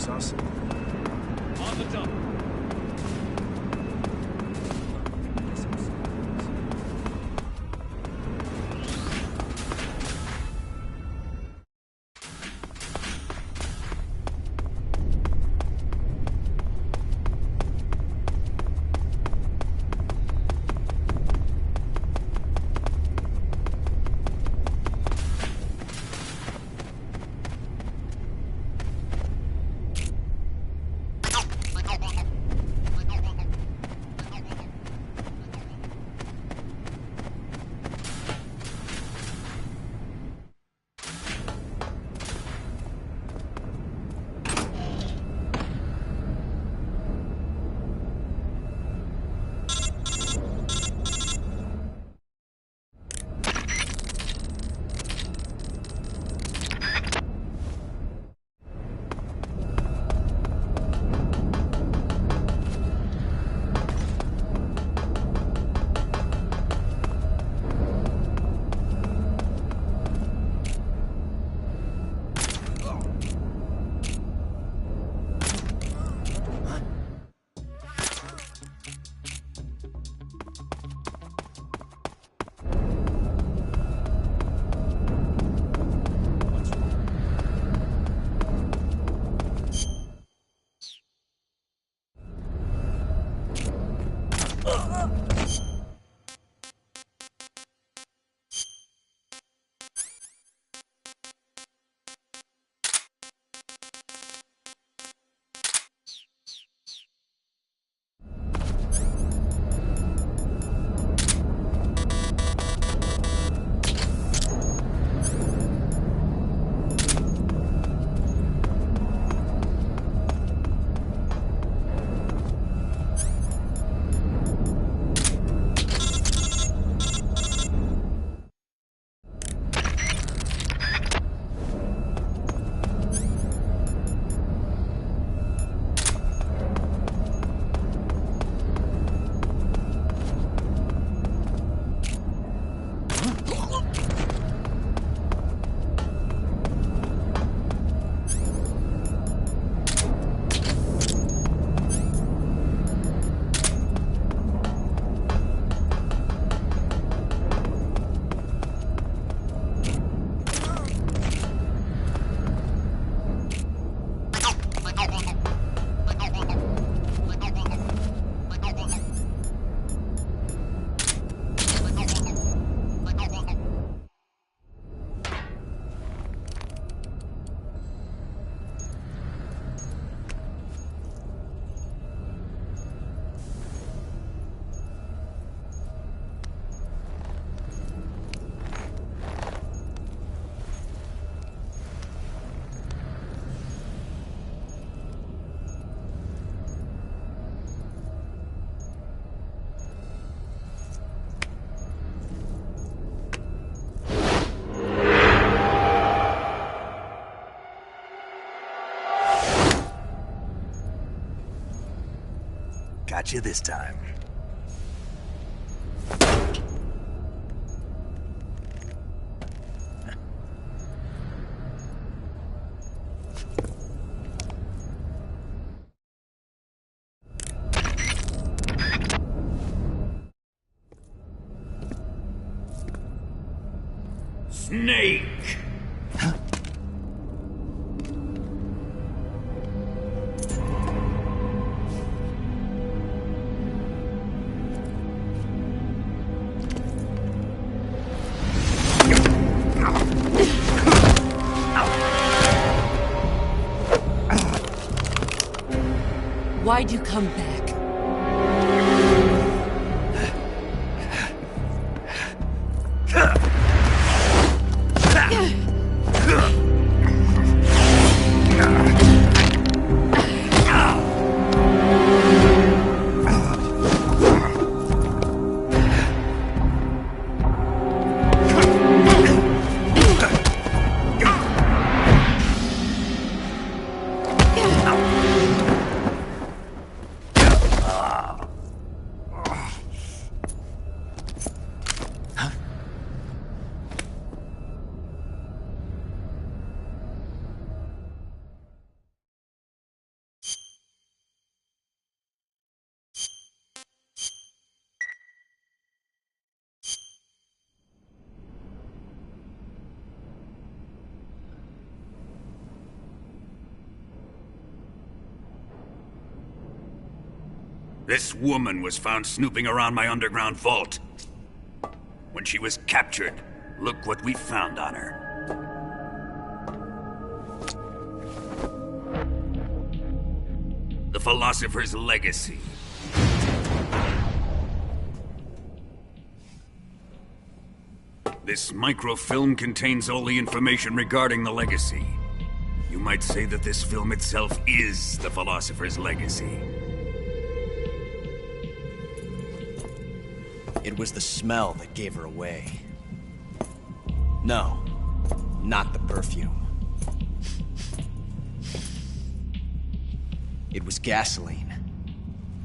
Sus. On the jump. Got you this time. Snake! Why'd you come back? This woman was found snooping around my underground vault. When she was captured, look what we found on her. The Philosopher's Legacy. This microfilm contains all the information regarding the Legacy. You might say that this film itself is the Philosopher's Legacy. It was the smell that gave her away. No, not the perfume. It was gasoline.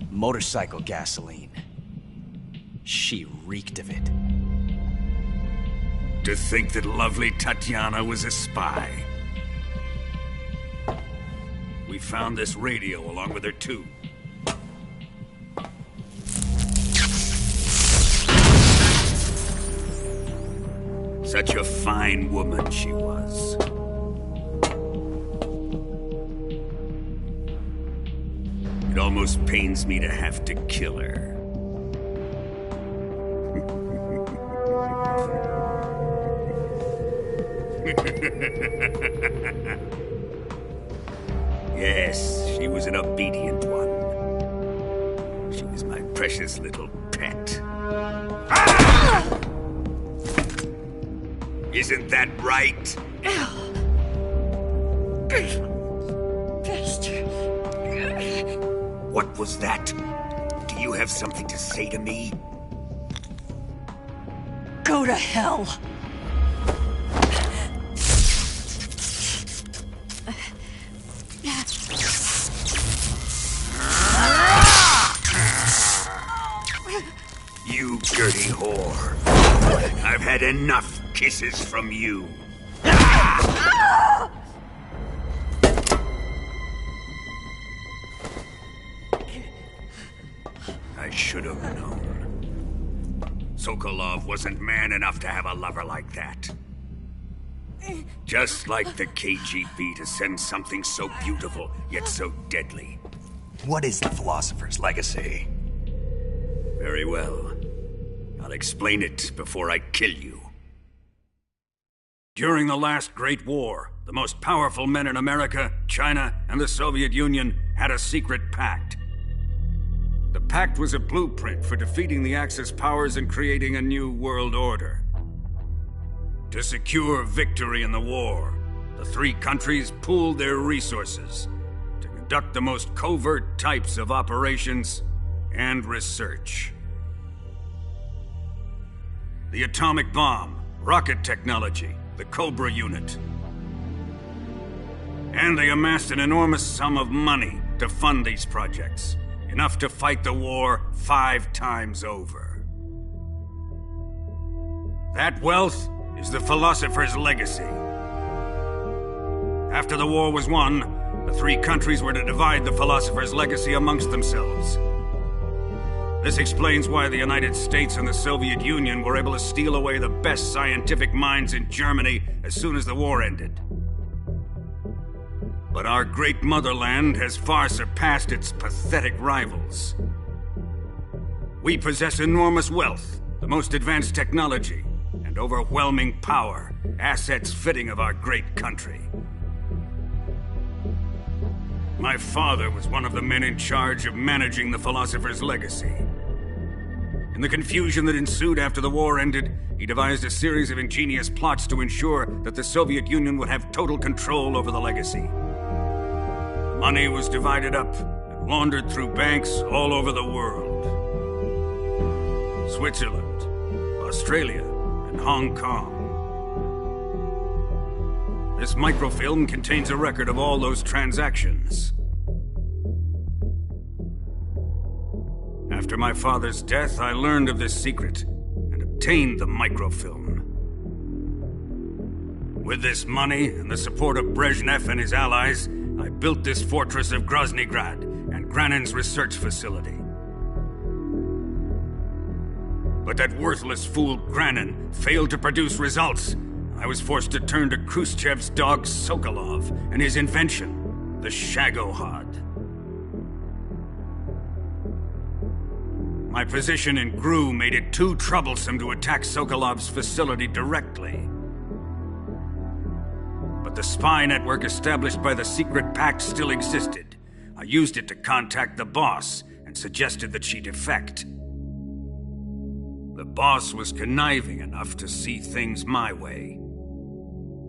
Motorcycle gasoline. She reeked of it. To think that lovely Tatiana was a spy. We found this radio along with her too. Such a fine woman she was. It almost pains me to have to kill her. Yes, she was an obedient one. She was my precious little pet. Ah! Isn't that right? What was that? Do you have something to say to me? Go to hell. You dirty whore. I've had enough kisses from you. I should have known. Sokolov wasn't man enough to have a lover like that. Just like the KGB to send something so beautiful, yet so deadly. What is the Philosopher's Legacy? Very well. I'll explain it before I kill you. During the last Great War, the most powerful men in America, China, and the Soviet Union had a secret pact. The pact was a blueprint for defeating the Axis powers and creating a new world order. To secure victory in the war, the three countries pooled their resources to conduct the most covert types of operations and research. The atomic bomb, rocket technology, the Cobra unit. And they amassed an enormous sum of money to fund these projects, enough to fight the war 5 times over. That wealth is the Philosopher's Legacy. After the war was won, the three countries were to divide the Philosopher's Legacy amongst themselves. This explains why the United States and the Soviet Union were able to steal away the best scientific minds in Germany as soon as the war ended. But our great motherland has far surpassed its pathetic rivals. We possess enormous wealth, the most advanced technology, and overwhelming power, assets fitting of our great country. My father was one of the men in charge of managing the Philosopher's Legacy. In the confusion that ensued after the war ended, he devised a series of ingenious plots to ensure that the Soviet Union would have total control over the legacy. Money was divided up and laundered through banks all over the world. Switzerland, Australia, and Hong Kong. This microfilm contains a record of all those transactions. After my father's death, I learned of this secret and obtained the microfilm. With this money and the support of Brezhnev and his allies, I built this fortress of Groznygrad and Granin's research facility. But that worthless fool Granin failed to produce results. I was forced to turn to Khrushchev's dog Sokolov and his invention, the Shagohod. My position in GRU made it too troublesome to attack Sokolov's facility directly. But the spy network established by the secret pact still existed. I used it to contact the boss and suggested that she defect. The boss was conniving enough to see things my way.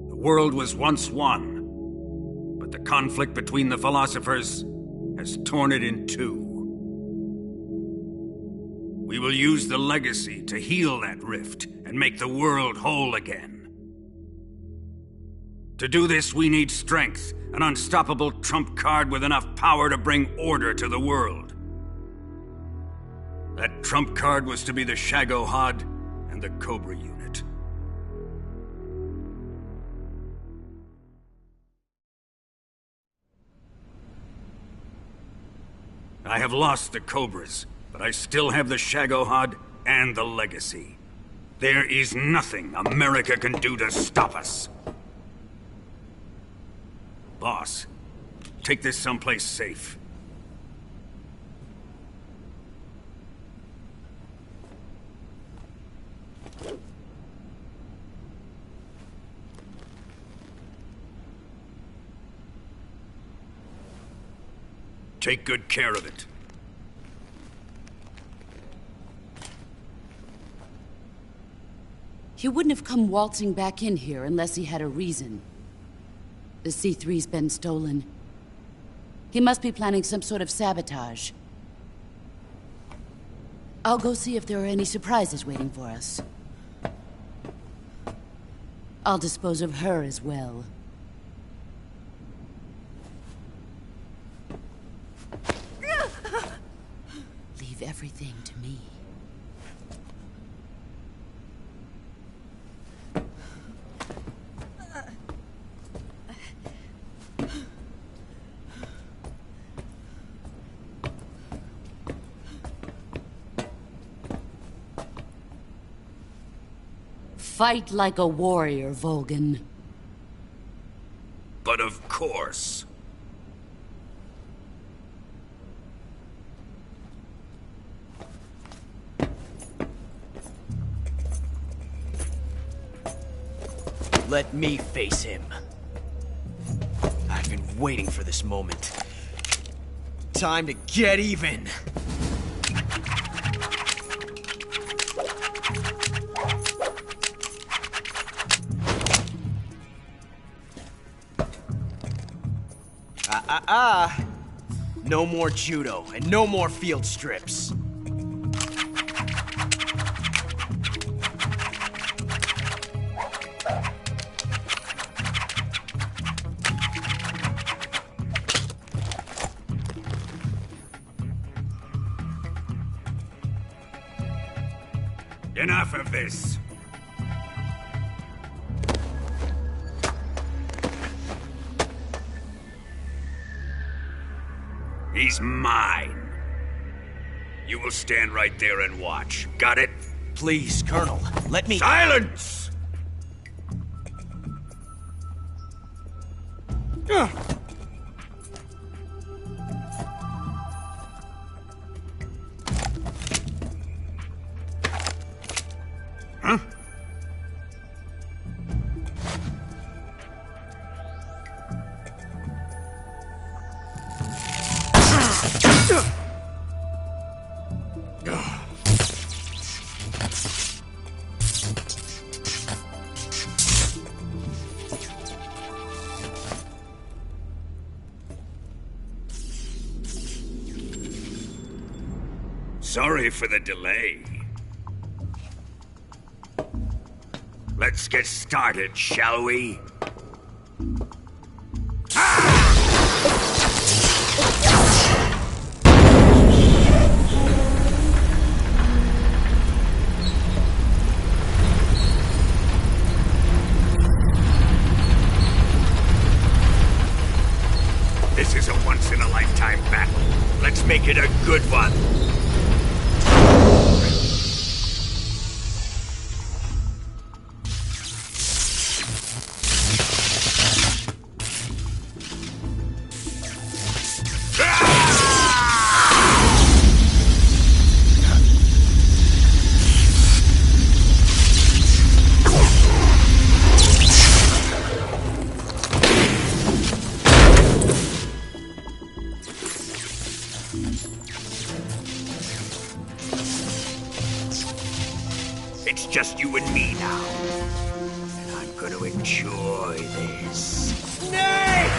The world was once one, but the conflict between the philosophers has torn it in two. We will use the legacy to heal that rift and make the world whole again. To do this, we need strength, an unstoppable trump card with enough power to bring order to the world. That trump card was to be the Shagohod and the Cobra unit. I have lost the Cobras, but I still have the Shagohod and the legacy. There is nothing America can do to stop us. Boss, take this someplace safe. Take good care of it. He wouldn't have come waltzing back in here unless he had a reason. The C3's been stolen. He must be planning some sort of sabotage. I'll go see if there are any surprises waiting for us. I'll dispose of her as well. Leave everything to me. Fight like a warrior, Volgin. But of course. Let me face him. I've been waiting for this moment. Time to get even! No more judo, and no more field strips. Enough of this. He's mine. You will stand right there and watch. Got it? Please, Colonel, let me— Silence! Huh? Sorry for the delay. Let's get started, shall we? This is a once-in-a-lifetime battle. Let's make it a good one. It's just you and me now. And I'm gonna enjoy this. Snake!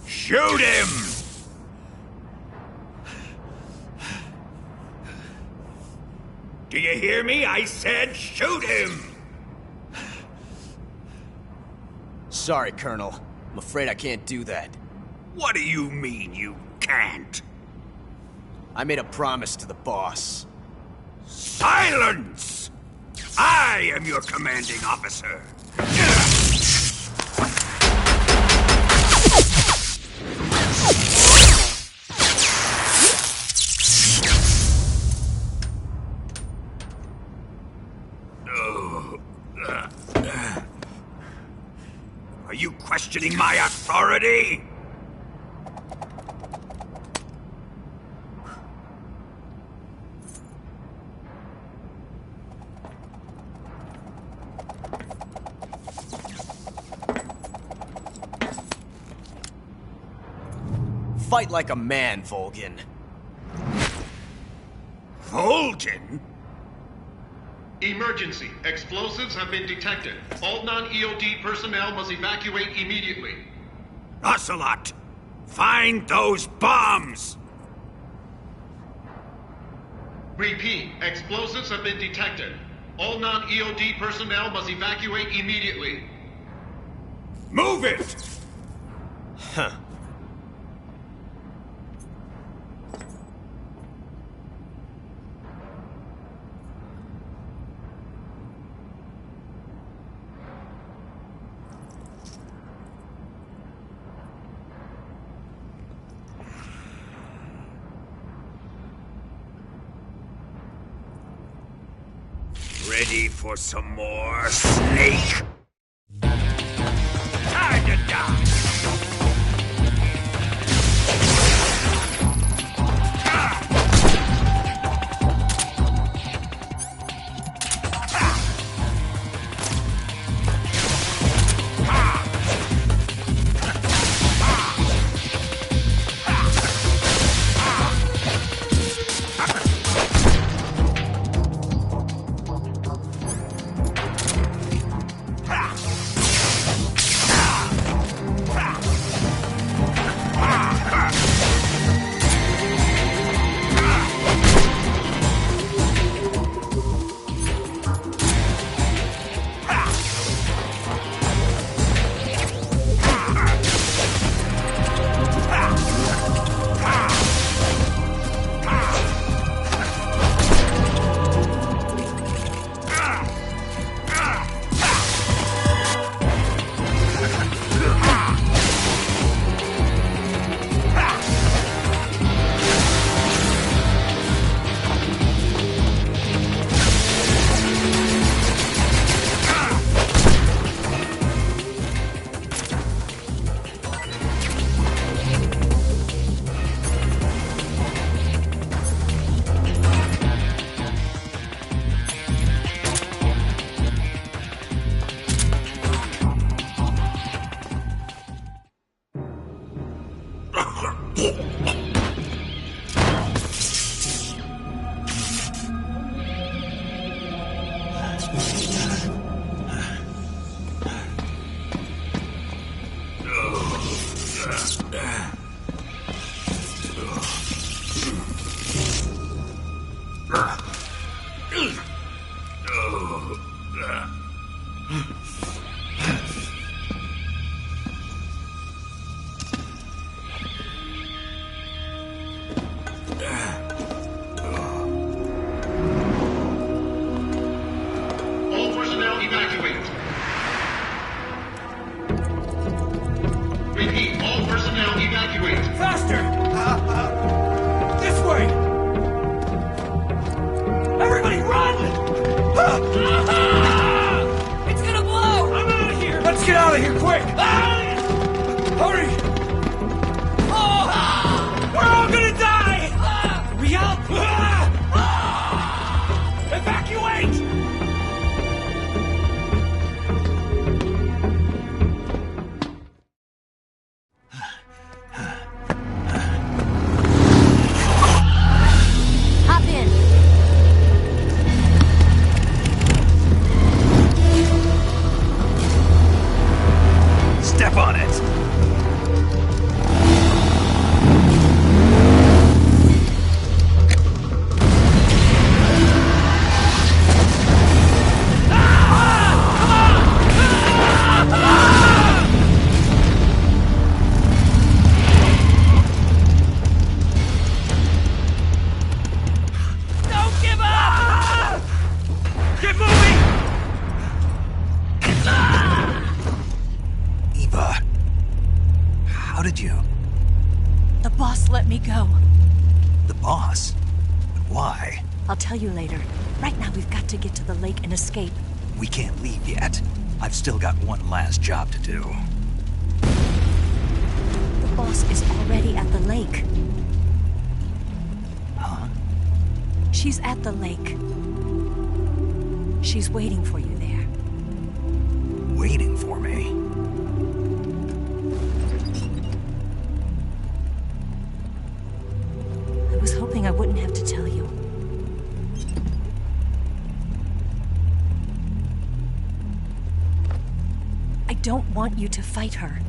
Shoot him! Do you hear me? I said shoot him! Sorry, Colonel. I'm afraid I can't do that. What do you mean you can't? I made a promise to the boss. Silence! I am your commanding officer. Are you questioning my authority? Fight like a man, Volgin. Volgin? Emergency. Explosives have been detected. All non-EOD personnel must evacuate immediately. Ocelot! Find those bombs! Repeat. Explosives have been detected. All non-EOD personnel must evacuate immediately. Move it! Huh. Ready for some more, Snake? Time to die! out of here, quick! Hurry! We're all gonna die! We help! Evacuate! Hop in. Step on it! Don't give up! Get moving! Eva, how did you... The boss let me go. The boss? But why? I'll tell you later. Right now, we've got to get to the lake and escape. We can't leave yet. I've still got one last job to do. The boss is already at the lake. Huh? She's at the lake. She's waiting for you there. Waiting for me? I was hoping I wouldn't have to tell you. I don't want you to fight her.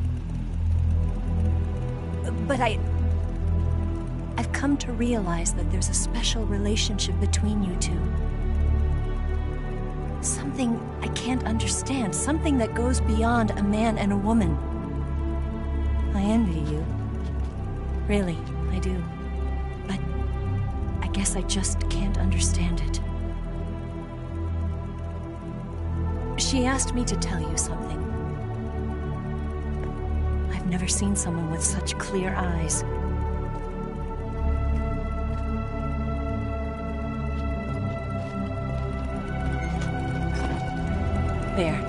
But I've come to realize that there's a special relationship between you two. Something I can't understand. Something that goes beyond a man and a woman. I envy you. Really, I do. But I guess I just can't understand it. She asked me to tell you something. I've never seen someone with such clear eyes. There.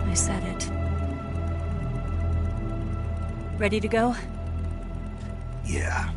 I said it. Ready to go? Yeah.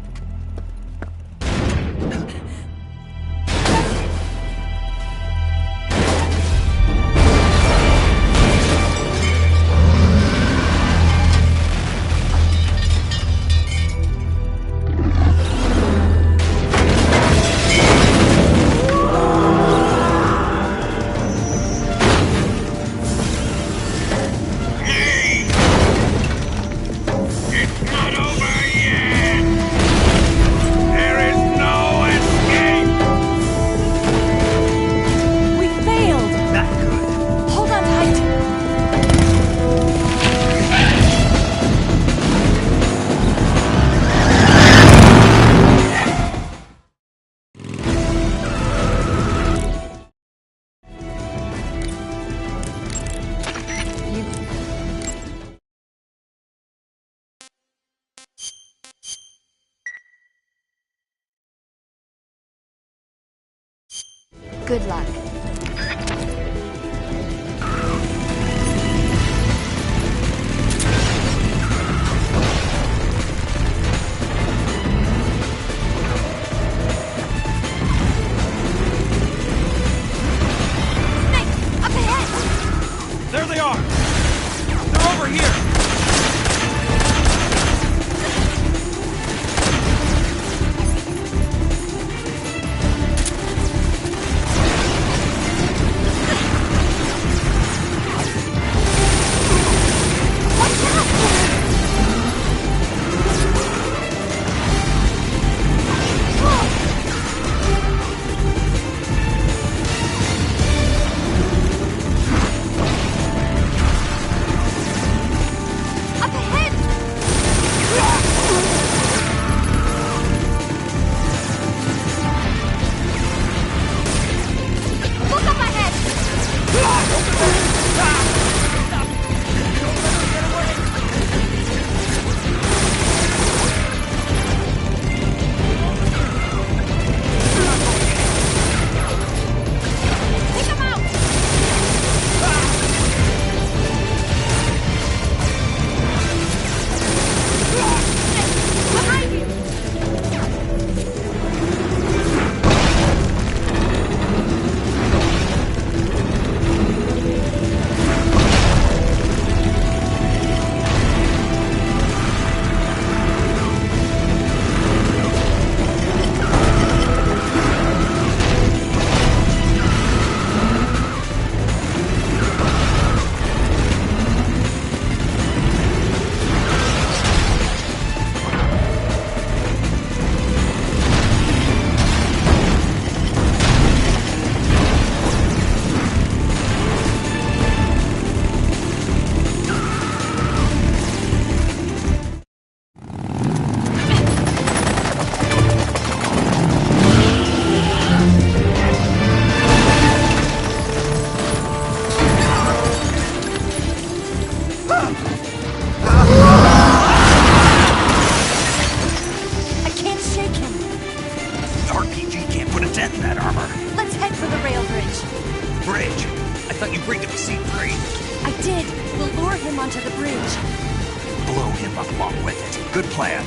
Good luck. There they are! They're over here!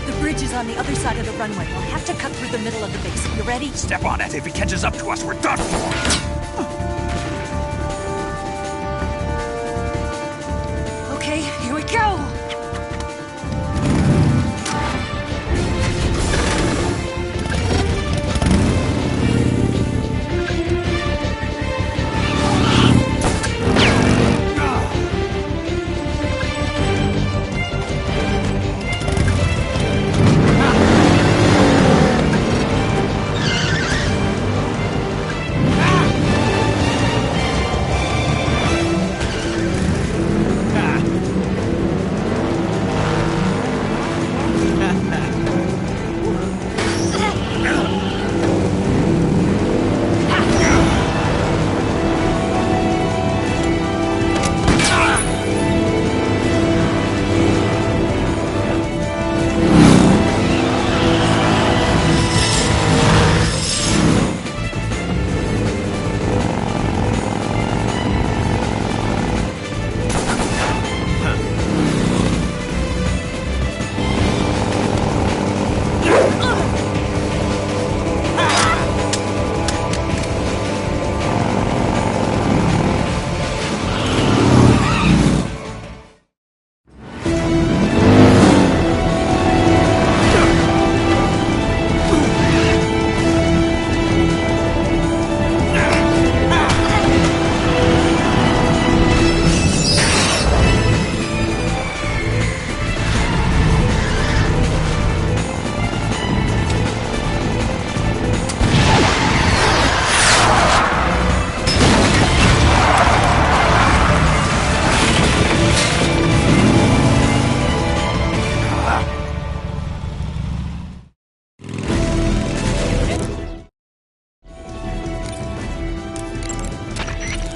The bridge is on the other side of the runway. We'll have to cut through the middle of the base. You ready? Step on it. If he catches up to us, we're done for. Okay, here we go!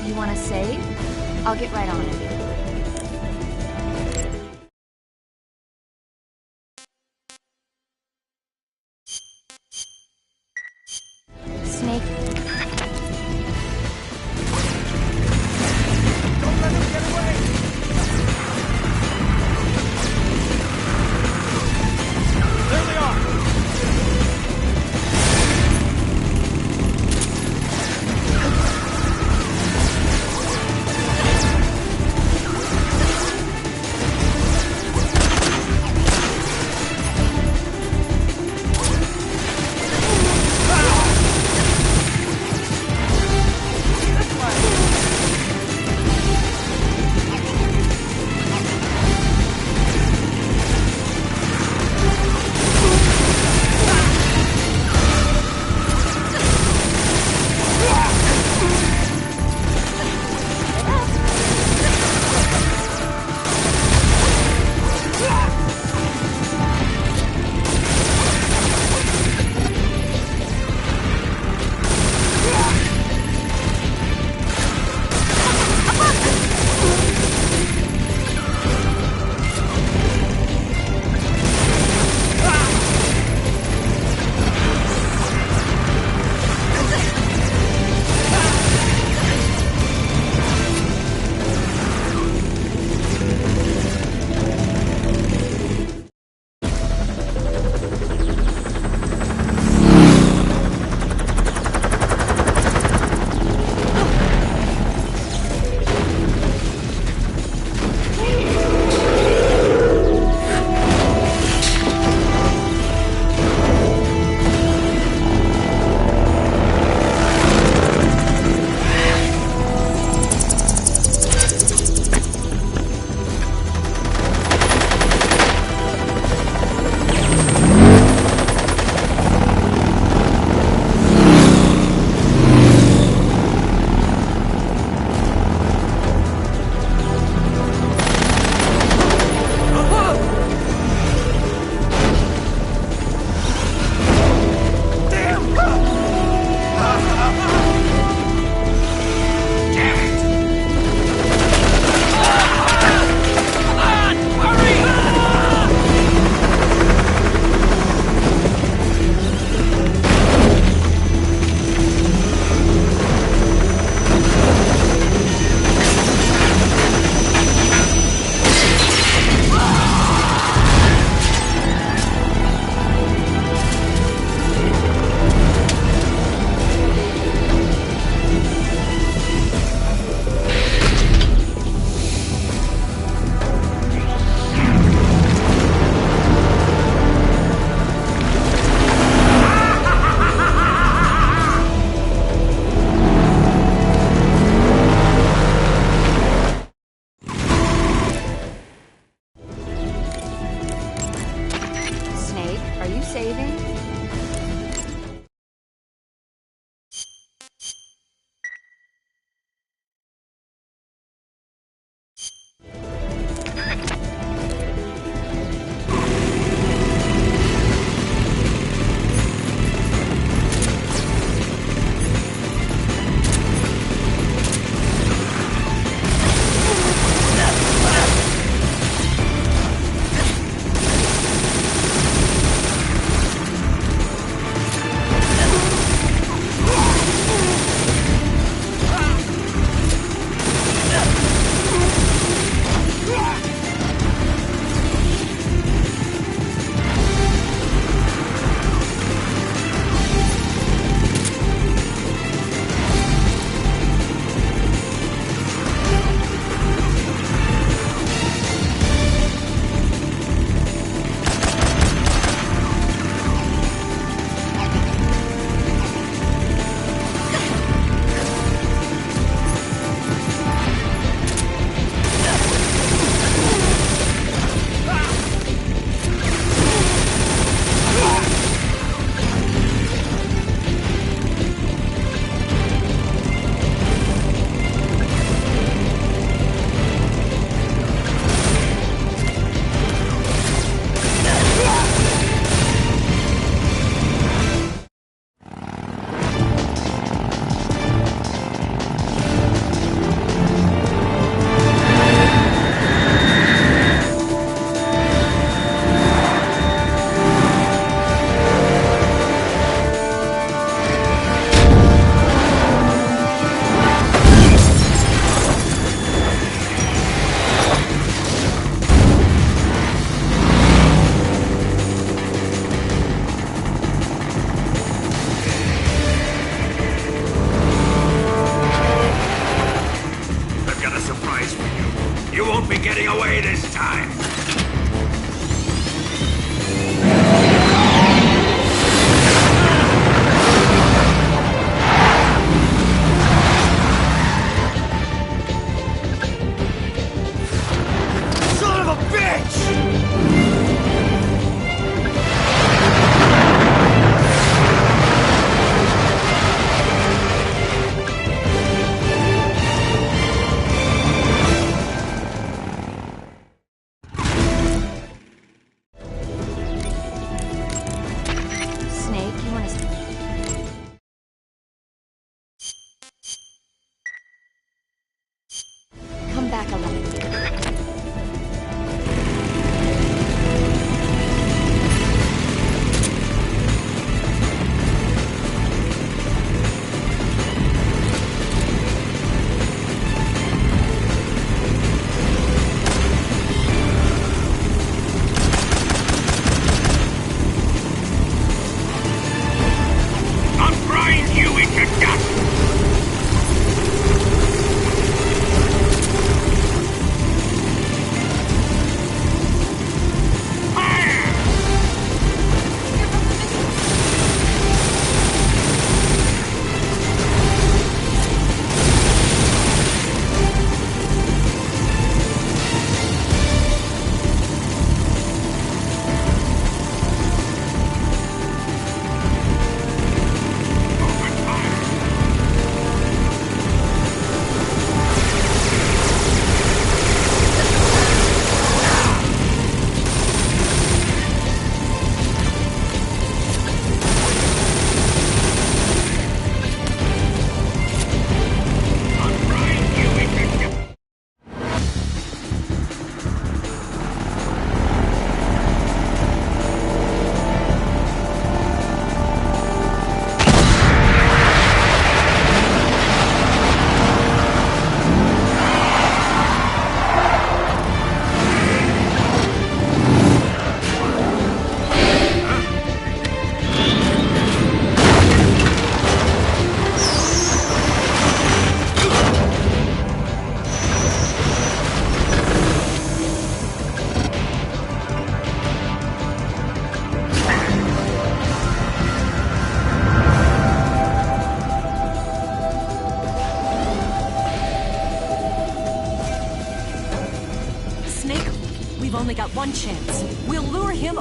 You want to save? I'll get right on it. Snake. Don't let him get away! There they are! saving?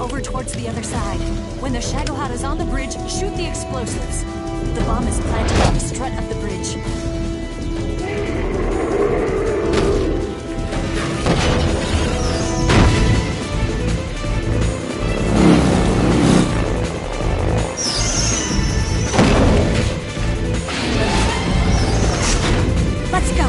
over towards the other side. When the Shagohod is on the bridge, shoot the explosives. The bomb is planted on the strut of the bridge. Let's go!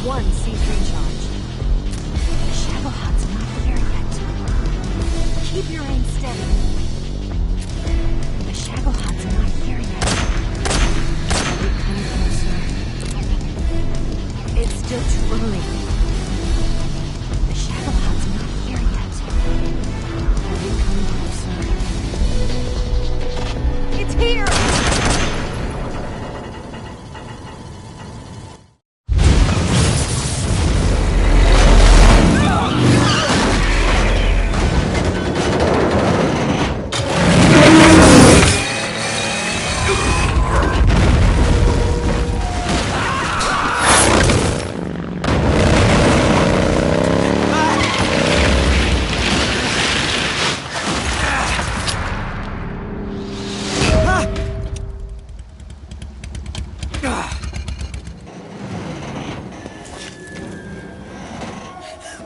One C3 charge. The Shagohod's not there yet. Keep your aim steady. The Shagohod's not here yet. We're coming closer. It's still too early. The Shagohod's not here yet. We're coming closer. It's here!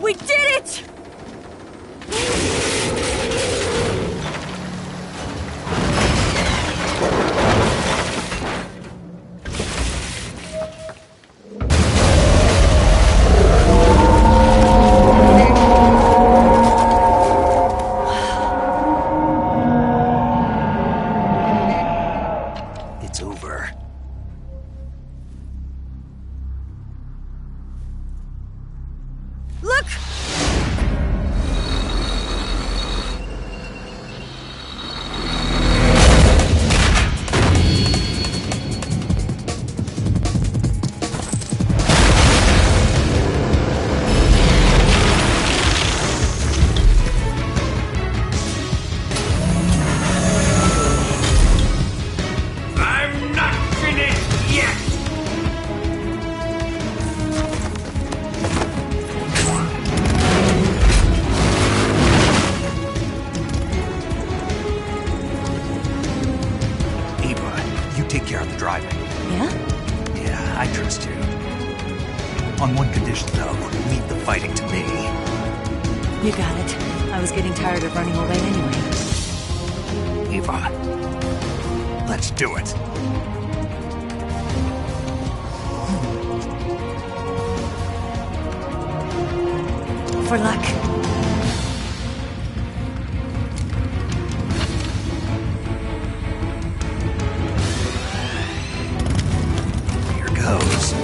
We did it! It's over. Look! I'm not finished yet! Eva, you take care of the driving. Yeah? Yeah, I trust you. On one condition, though, leave the fighting to me. You got it. I was getting tired of running away anyway. Eva, let's do it. For luck. Here goes.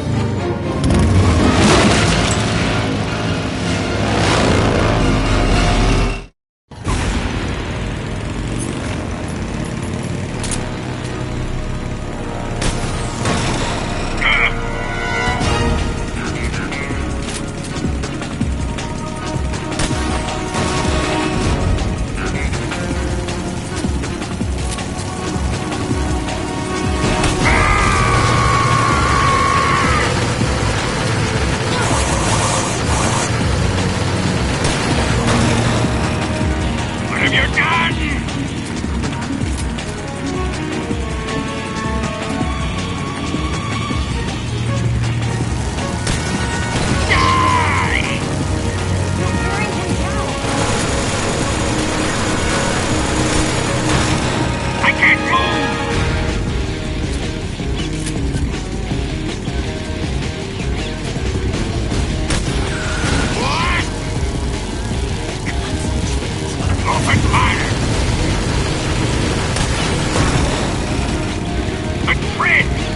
My friend!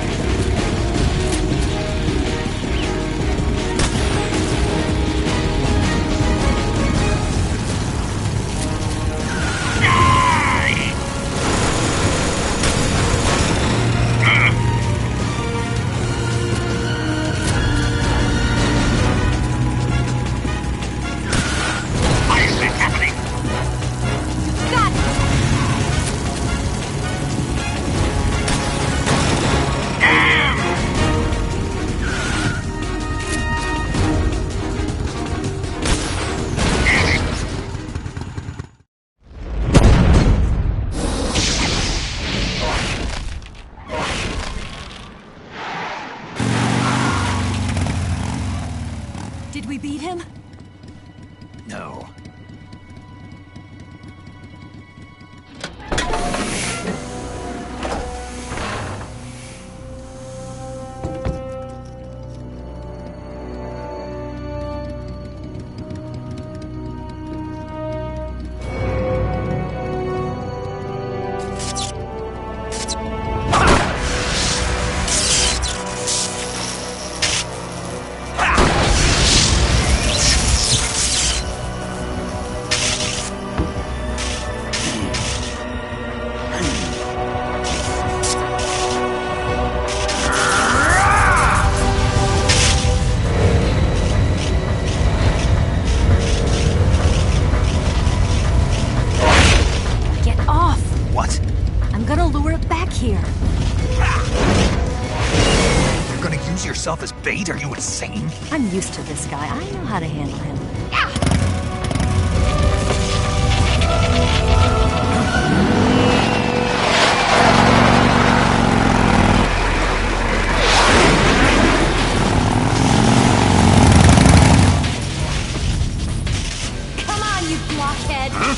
Did we beat him? No. Yourself as bait? Are you insane? I'm used to this guy. I know how to handle him. Come on, you blockhead! Huh?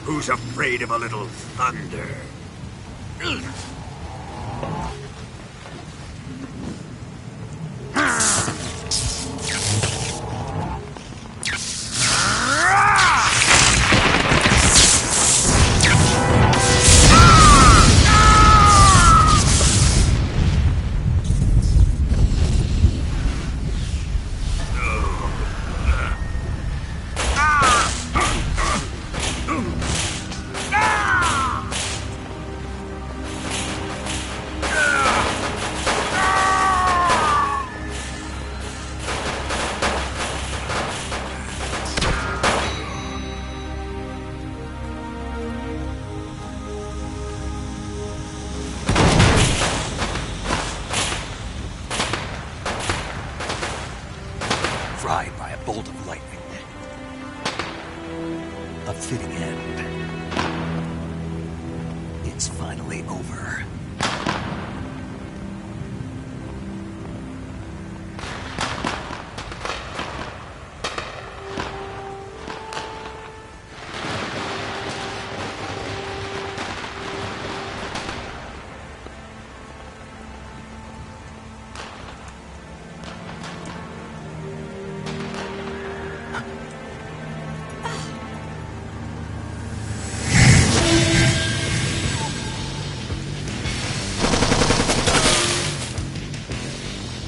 Who's afraid of a little thunder? is finally over.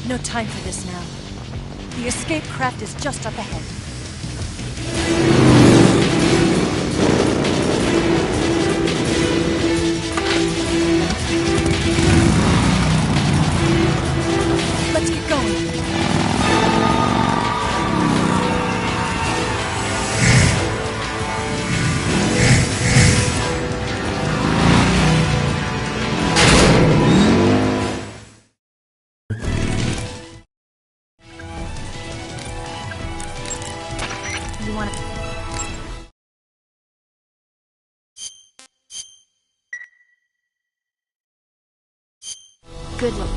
No time for this now. The escape craft is just up ahead. Let's get going. You want to... Good luck.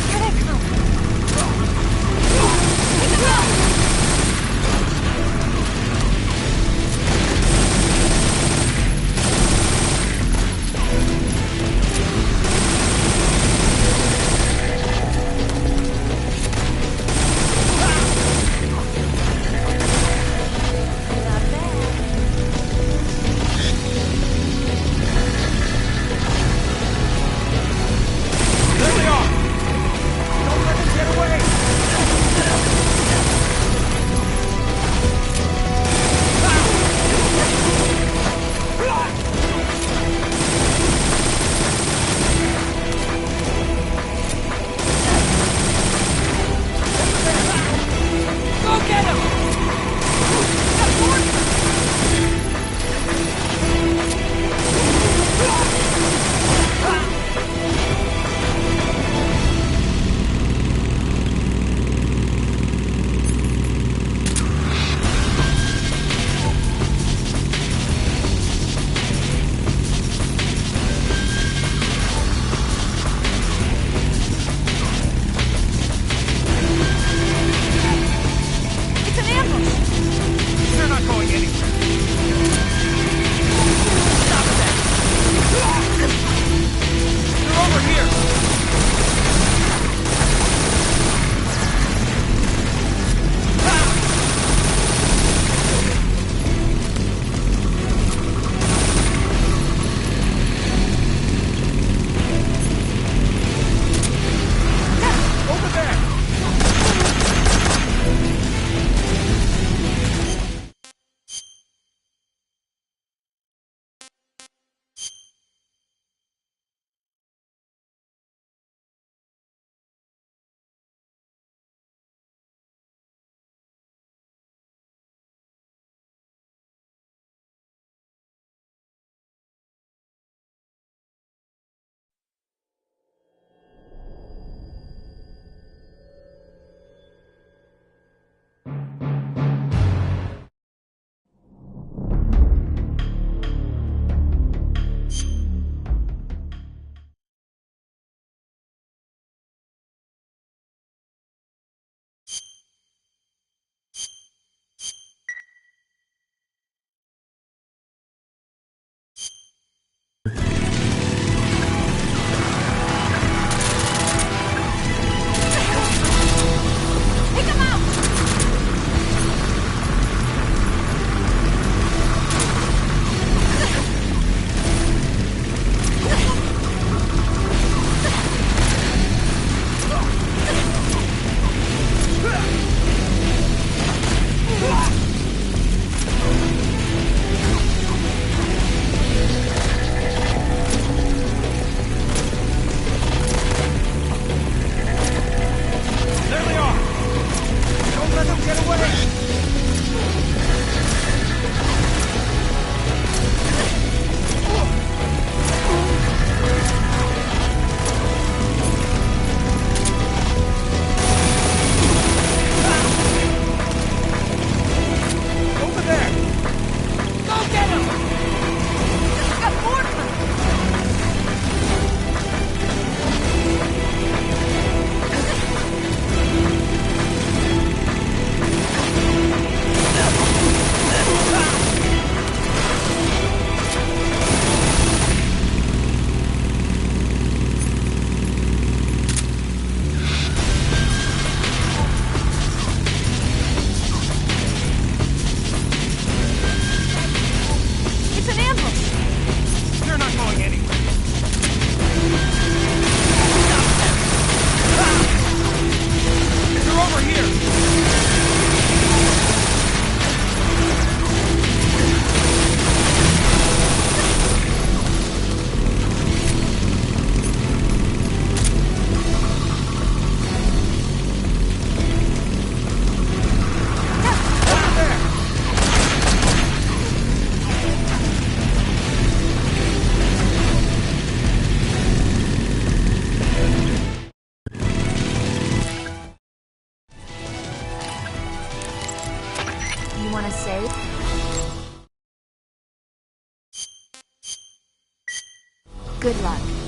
Here they come. Not bad. want to save? Good luck.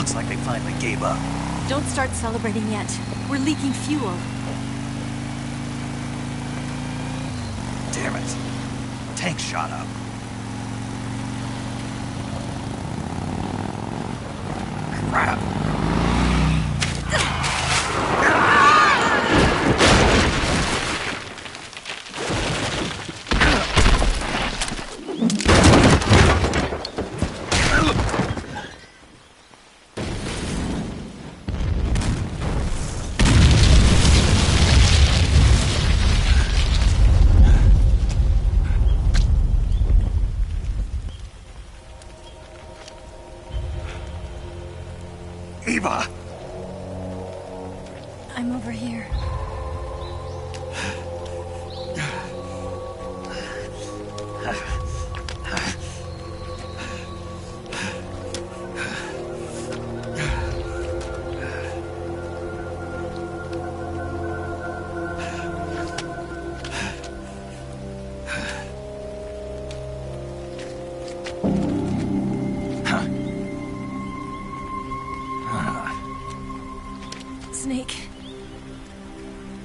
Looks like they finally gave up. Don't start celebrating yet. We're leaking fuel. Damn it. Tank shot up. Crap. Eva! I'm over here. Snake.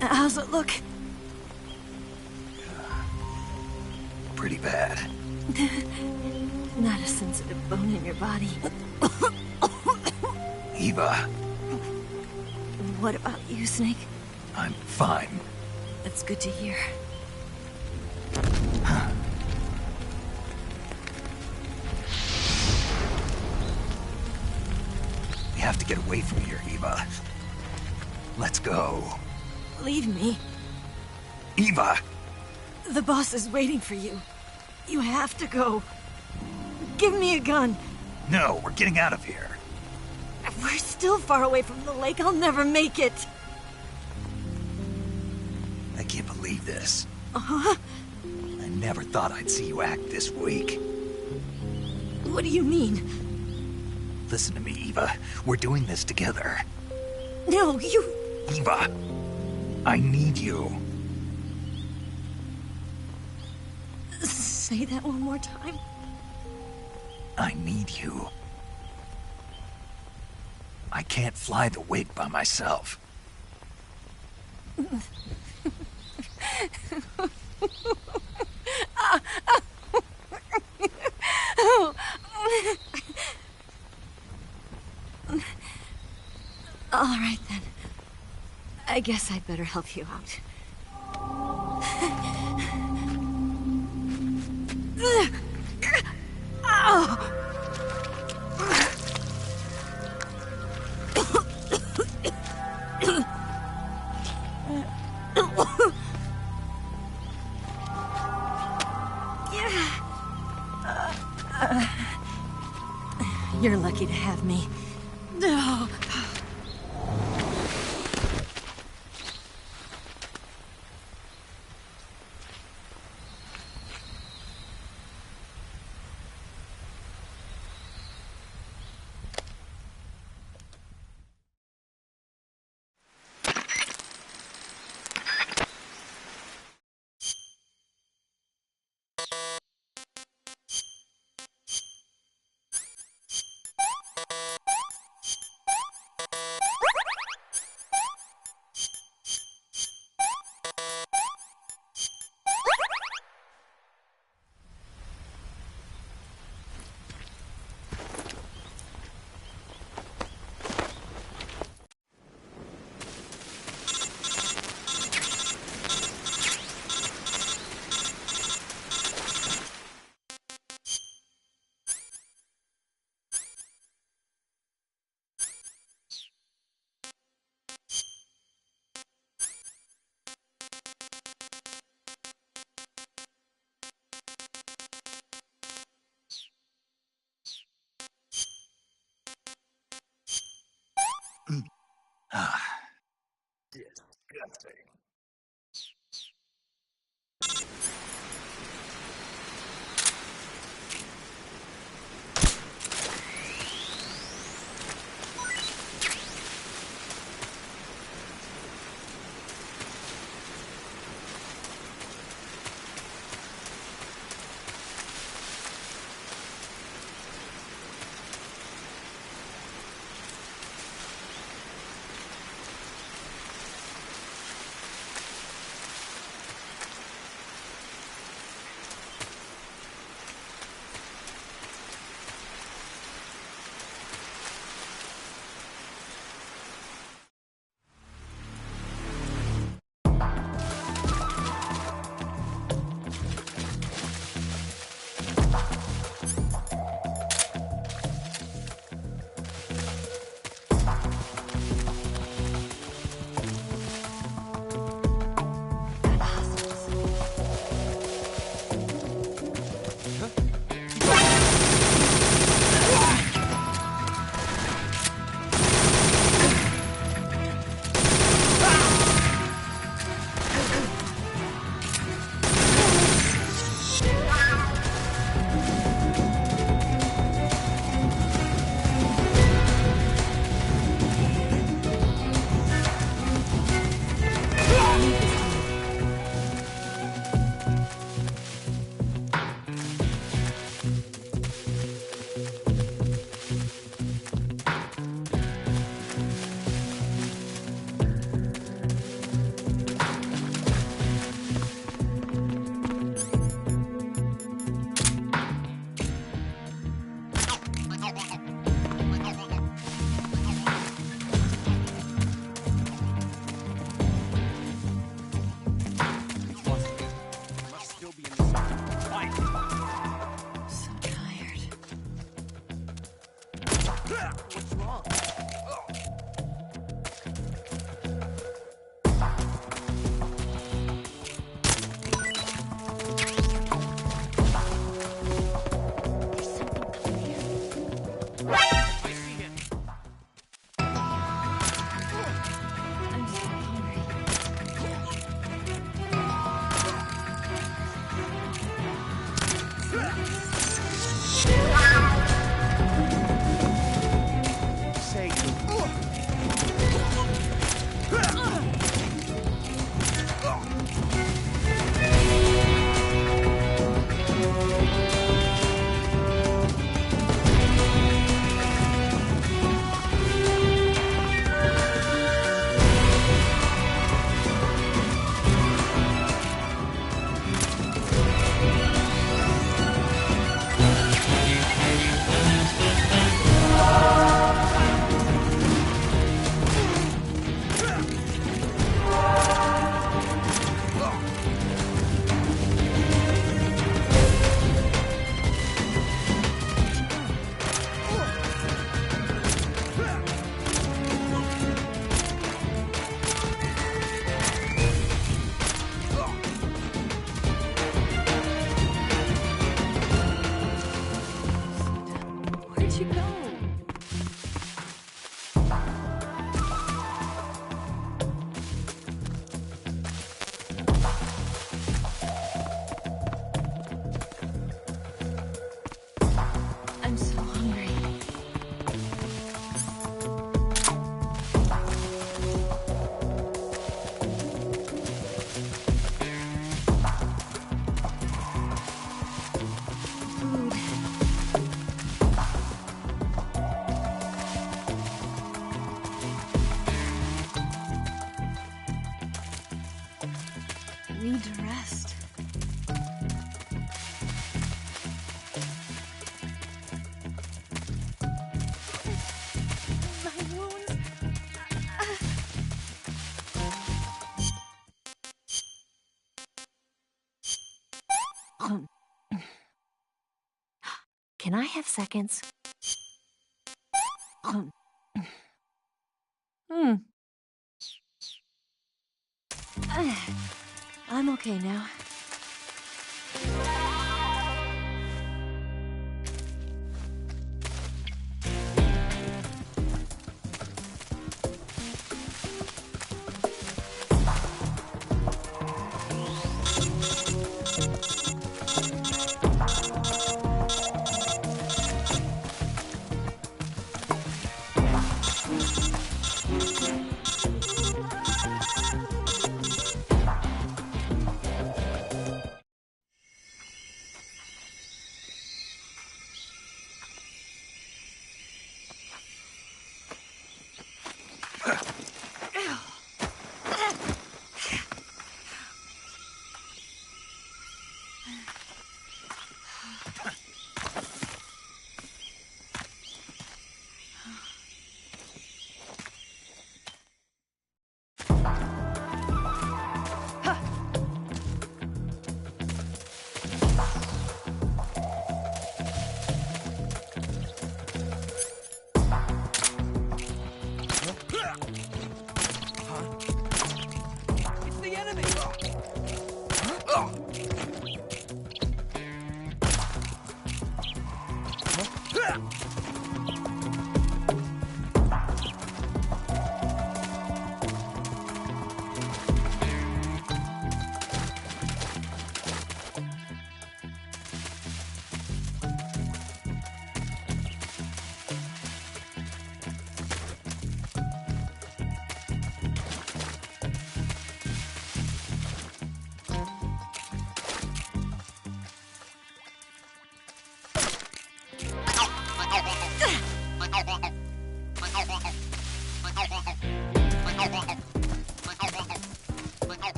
How's it look? Pretty bad. Not a sensitive bone in your body. Eva, What about you, Snake? I'm fine. That's good to hear. We have to get away from here, Eva. Let's go. Leave me. Eva! The boss is waiting for you. You have to go. Give me a gun. No, we're getting out of here. We're still far away from the lake. I'll never make it. I can't believe this. Uh-huh. I never thought I'd see you act this weak. What do you mean? Listen to me, Eva. We're doing this together. No, you... Eva, I need you. Say that one more time. I need you. I can't fly the wig by myself. All right, then. I guess I'd better help you out. You're lucky to have me. No. Disgusting. Can I have seconds? I'm okay now.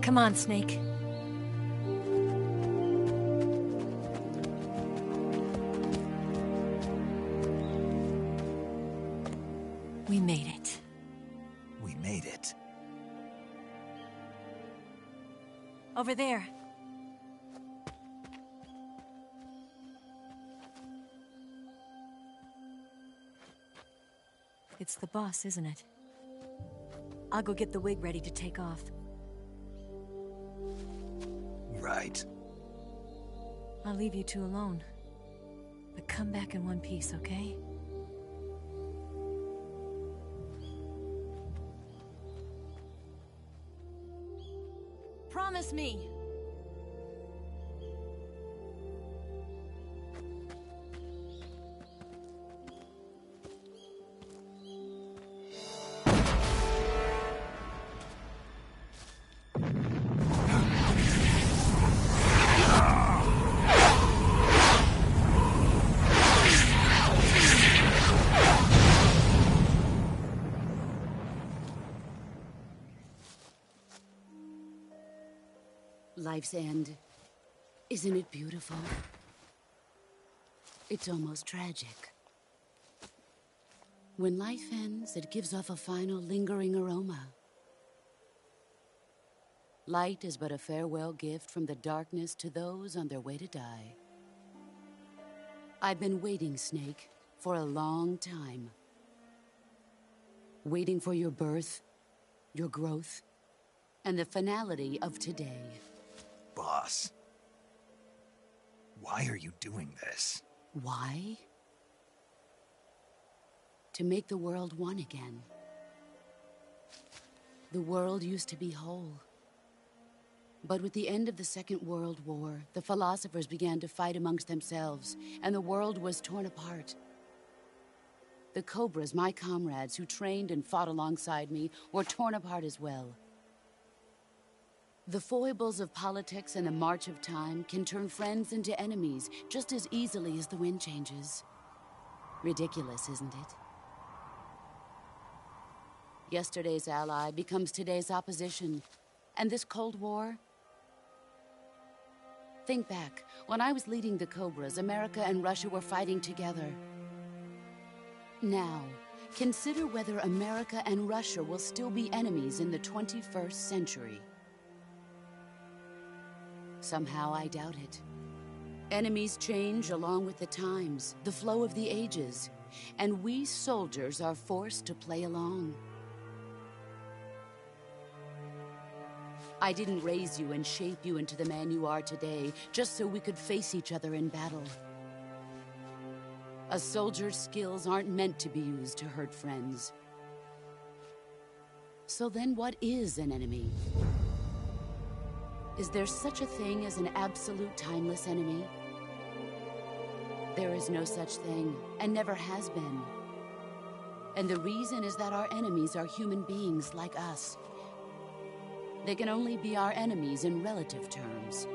Come on, Snake. We made it. We made it. Over there. It's the boss, isn't it? I'll go get the wig ready to take off. Right. I'll leave you two alone. But come back in one piece, okay? Promise me! life's end. Isn't it beautiful? It's almost tragic. When life ends, it gives off a final lingering aroma. Light is but a farewell gift from the darkness to those on their way to die. I've been waiting, Snake, for a long time. Waiting for your birth, your growth, and the finality of today. Boss, why are you doing this? Why? To make the world one again. The world used to be whole. But with the end of the Second World War, the philosophers began to fight amongst themselves, and the world was torn apart. The Cobras, my comrades who trained and fought alongside me, were torn apart as well. The foibles of politics and the march of time can turn friends into enemies just as easily as the wind changes. Ridiculous, isn't it? Yesterday's ally becomes today's opposition, and this Cold War... Think back. When I was leading the Cobras, America and Russia were fighting together. Now, consider whether America and Russia will still be enemies in the 21st century. Somehow I doubt it. Enemies change along with the times, the flow of the ages, and we soldiers are forced to play along. I didn't raise you and shape you into the man you are today just so we could face each other in battle. A soldier's skills aren't meant to be used to hurt friends. So then what is an enemy? Is there such a thing as an absolute timeless enemy? There is no such thing, and never has been. And the reason is that our enemies are human beings like us. They can only be our enemies in relative terms.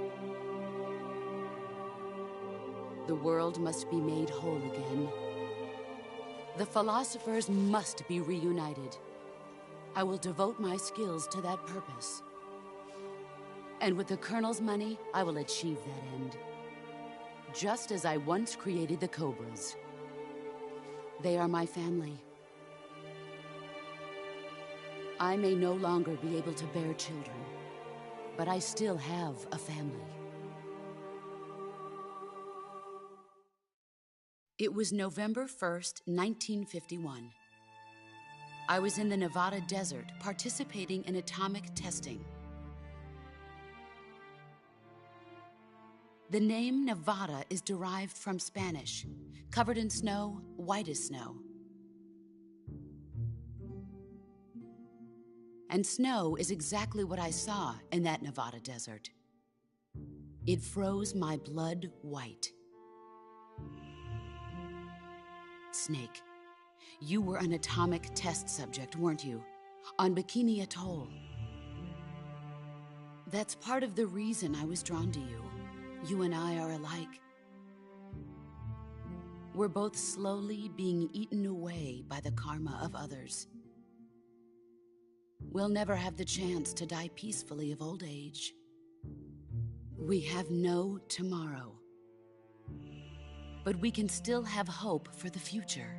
The world must be made whole again. The philosophers must be reunited. I will devote my skills to that purpose. And with the Colonel's money, I will achieve that end. Just as I once created the Cobras. They are my family. I may no longer be able to bear children, but I still have a family. It was November 1st, 1951. I was in the Nevada desert participating in atomic testing. The name Nevada is derived from Spanish, covered in snow, white as snow. And snow is exactly what I saw in that Nevada desert. It froze my blood white. Snake, you were an atomic test subject, weren't you? On Bikini Atoll. That's part of the reason I was drawn to you. You and I are alike. We're both slowly being eaten away by the karma of others. We'll never have the chance to die peacefully of old age. We have no tomorrow. But we can still have hope for the future.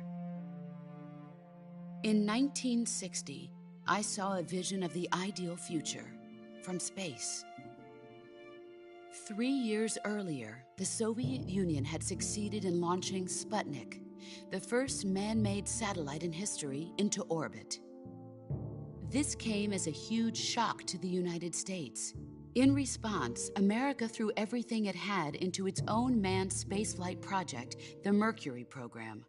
In 1960, I saw a vision of the ideal future from space. 3 years earlier, the Soviet Union had succeeded in launching Sputnik, the first man-made satellite in history, into orbit. This came as a huge shock to the United States. In response, America threw everything it had into its own manned spaceflight project, the Mercury program.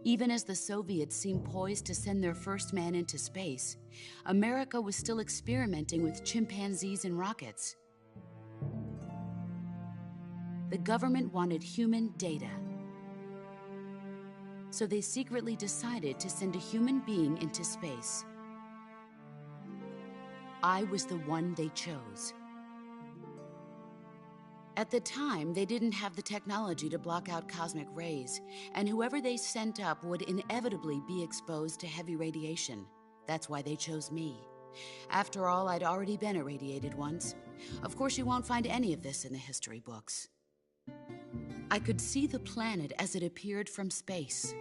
Even as the Soviets seemed poised to send their first man into space, America was still experimenting with chimpanzees and rockets. The government wanted human data. So they secretly decided to send a human being into space. I was the one they chose. At the time, they didn't have the technology to block out cosmic rays, and whoever they sent up would inevitably be exposed to heavy radiation. That's why they chose me. After all, I'd already been irradiated once. Of course, you won't find any of this in the history books. I could see the planet as it appeared from space.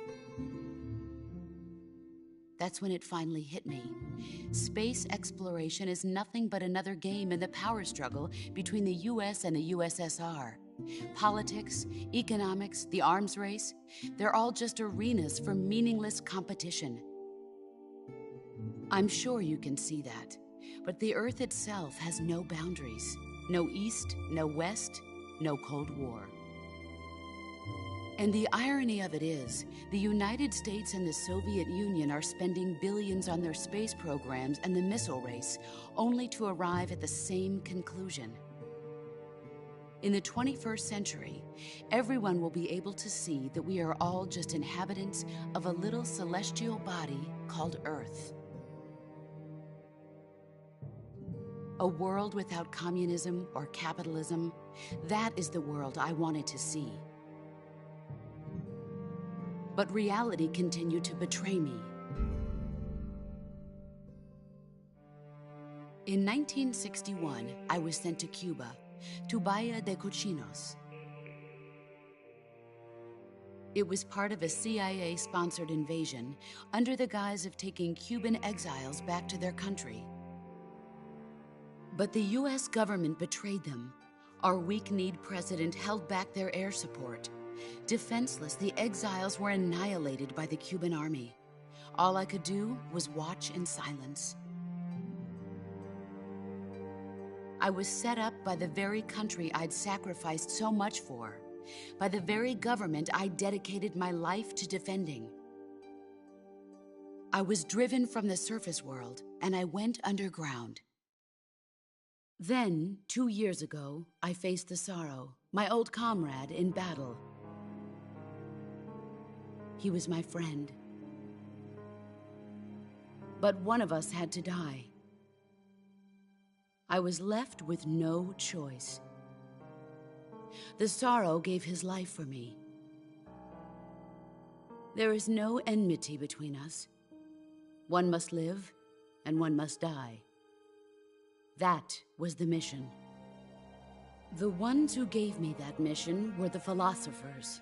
That's when it finally hit me. Space exploration is nothing but another game in the power struggle between the US and the USSR. Politics, economics, the arms race, they're all just arenas for meaningless competition. I'm sure you can see that, but the Earth itself has no boundaries. No East, no West, no Cold War. And the irony of it is, the United States and the Soviet Union are spending billions on their space programs and the missile race, only to arrive at the same conclusion. In the 21st century, everyone will be able to see that we are all just inhabitants of a little celestial body called Earth. A world without communism or capitalism, that is the world I wanted to see. But reality continued to betray me. In 1961, I was sent to Cuba, to Bahia de Cochinos. It was part of a CIA-sponsored invasion under the guise of taking Cuban exiles back to their country. But the US government betrayed them. Our weak-kneed president held back their air support. Defenseless, the exiles were annihilated by the Cuban army. All I could do was watch in silence. I was set up by the very country I'd sacrificed so much for, by the very government I dedicated my life to defending. I was driven from the surface world, and I went underground. Then, 2 years ago, I faced the Sorrow, my old comrade in battle. He was my friend. But one of us had to die. I was left with no choice. The Sorrow gave his life for me. There is no enmity between us. One must live, and one must die. That was the mission. The ones who gave me that mission were the philosophers.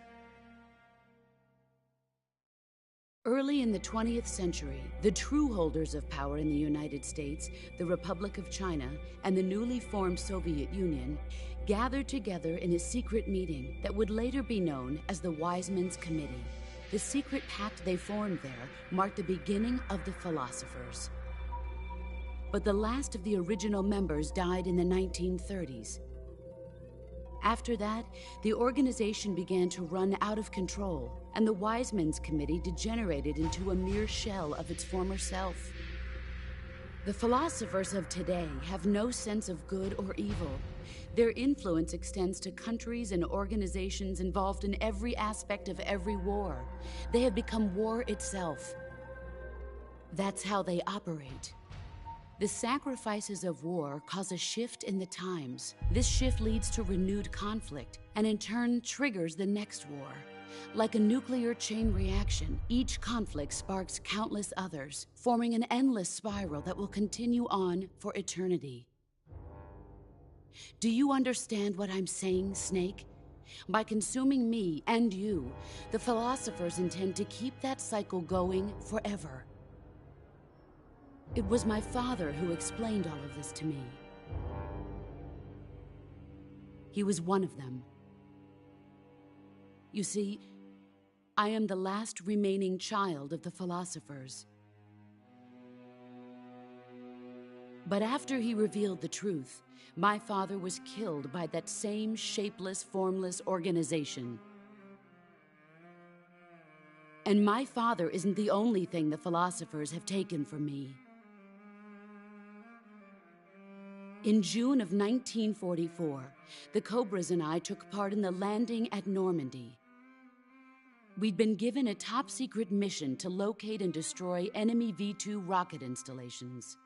Early in the 20th century, the true holders of power in the United States, the Republic of China, and the newly formed Soviet Union gathered together in a secret meeting that would later be known as the Wiseman's Committee. The secret pact they formed there marked the beginning of the philosophers. But the last of the original members died in the 1930s. After that, the organization began to run out of control, and the Wiseman's Committee degenerated into a mere shell of its former self. The philosophers of today have no sense of good or evil. Their influence extends to countries and organizations involved in every aspect of every war. They have become war itself. That's how they operate. The sacrifices of war cause a shift in the times. This shift leads to renewed conflict, and in turn triggers the next war. Like a nuclear chain reaction, each conflict sparks countless others, forming an endless spiral that will continue on for eternity. Do you understand what I'm saying, Snake? By consuming me and you, the philosophers intend to keep that cycle going forever. It was my father who explained all of this to me. He was one of them. You see, I am the last remaining child of the philosophers. But after he revealed the truth, my father was killed by that same shapeless, formless organization. And my father isn't the only thing the philosophers have taken from me. In June of 1944, the Cobras and I took part in the landing at Normandy. We'd been given a top-secret mission to locate and destroy enemy V-2 rocket installations.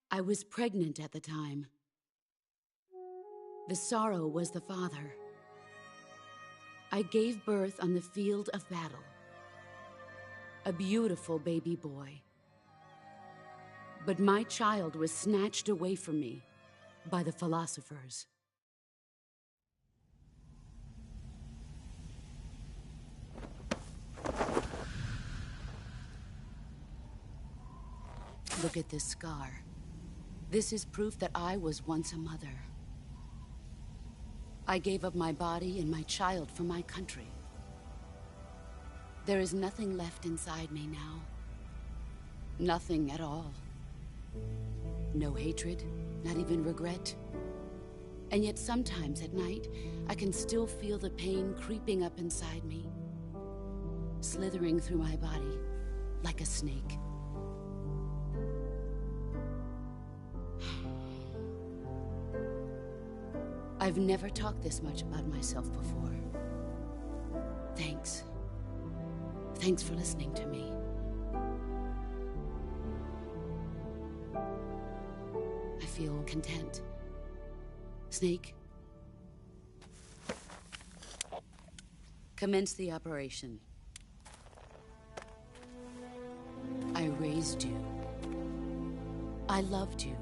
I was pregnant at the time. The Sorrow was the father. I gave birth on the field of battle. A beautiful baby boy, But my child was snatched away from me by the philosophers. Look at this scar. This is proof that I was once a mother. I gave up my body and my child for my country. There is nothing left inside me now. Nothing at all. No hatred, not even regret. And yet sometimes at night, I can still feel the pain creeping up inside me, slithering through my body like a snake. I've never talked this much about myself before. Thanks. Thanks for listening to me. I feel content. Snake, commence the operation. I raised you. I loved you.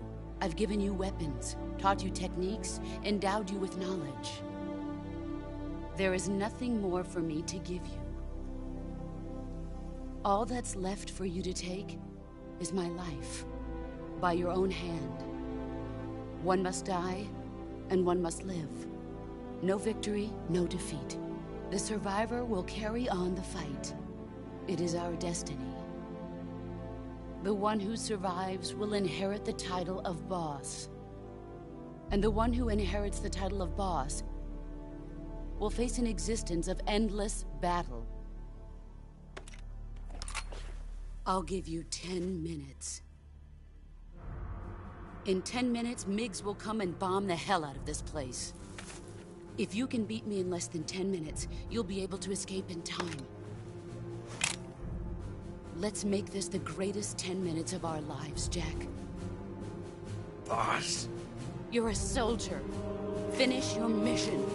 I've given you weapons, taught you techniques, endowed you with knowledge. There is nothing more for me to give you. All that's left for you to take is my life, by your own hand. One must die, and one must live. No victory, no defeat. The survivor will carry on the fight. It is our destiny. The one who survives will inherit the title of boss. And the one who inherits the title of boss will face an existence of endless battle. I'll give you 10 minutes. In 10 minutes, MiGs will come and bomb the hell out of this place. If you can beat me in less than 10 minutes, you'll be able to escape in time. Let's make this the greatest 10 minutes of our lives, Jack. Boss? You're a soldier. Finish your mission.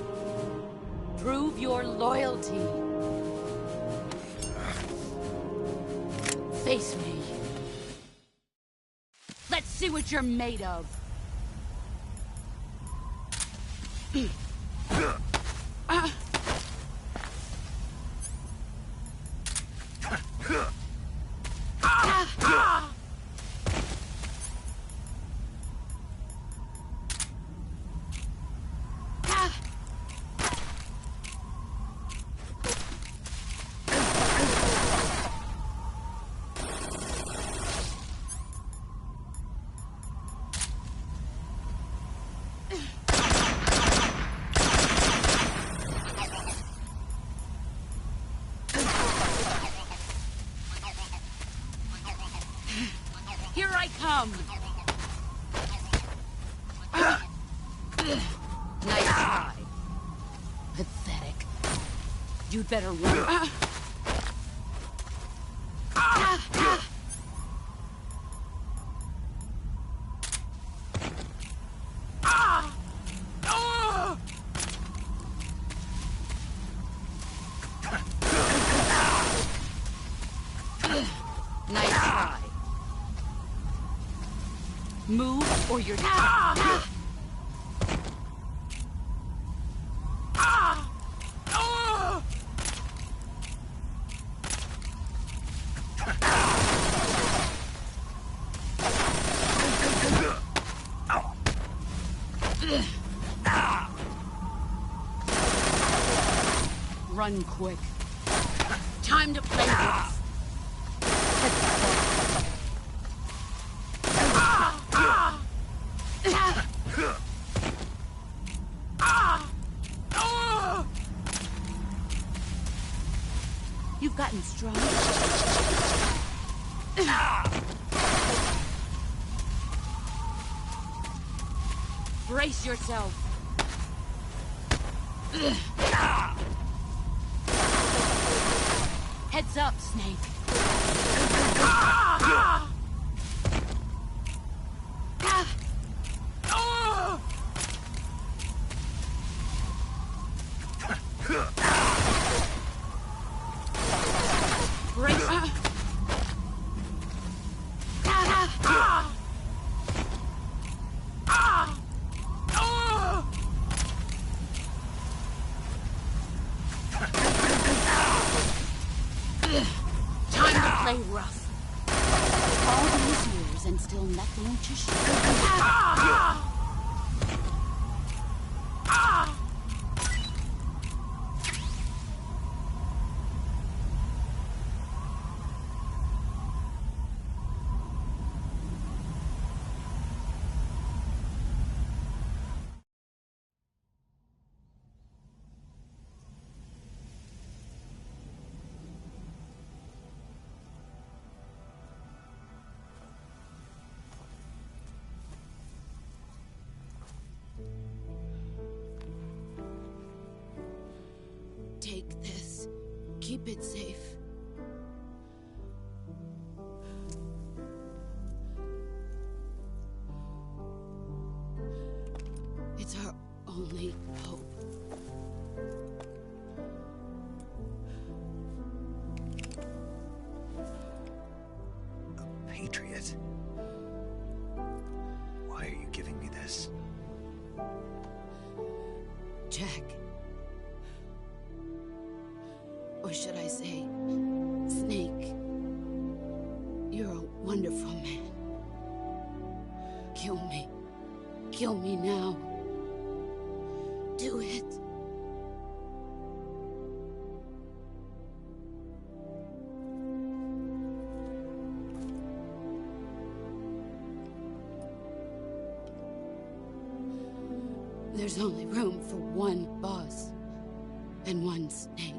Prove your loyalty. Face me. Let's see what you're made of. Here I come! Nice try. Pathetic. You'd better run. Nice try. Move or you're dead. Run quick. Time to play this. You've gotten strong. Brace yourself. Heads up, Snake. Brace. Why don't you shut Take this. Keep it safe. It's our only hope. A patriot? Why are you giving me this? Jack. Or should I say, Snake? You're a wonderful man. Kill me. Kill me now. Do it. There's only room for one boss and one Snake.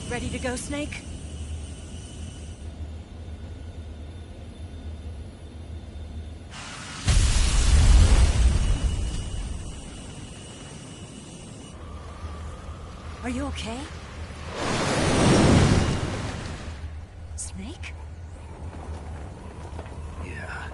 Ready to go, Snake? Are you okay? Snake? Yeah.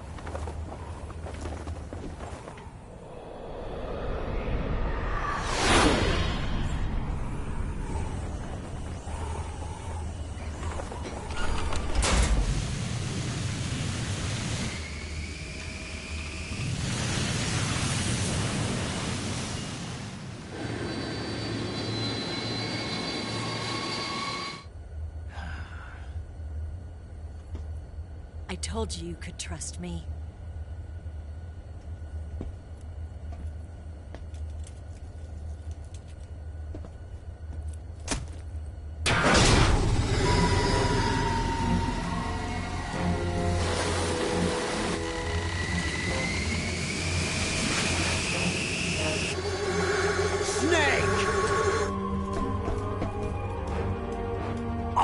I told you you could trust me.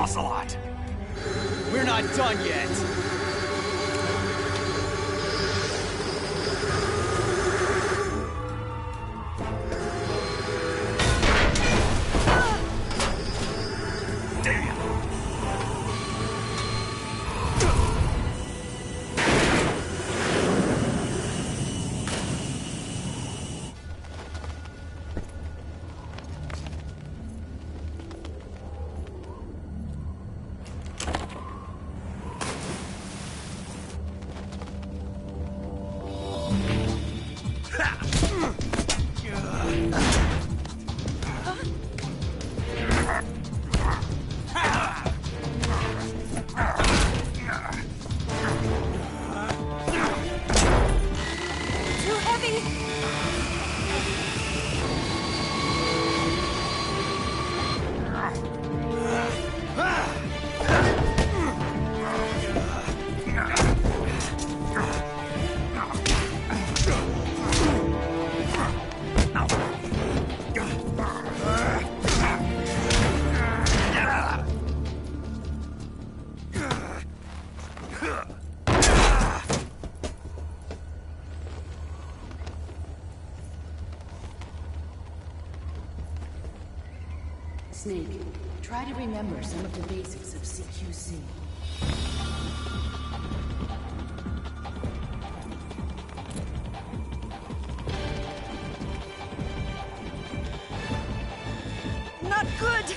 Ocelot! We're not done yet! Snake, try to remember some of the basics of CQC. Not good!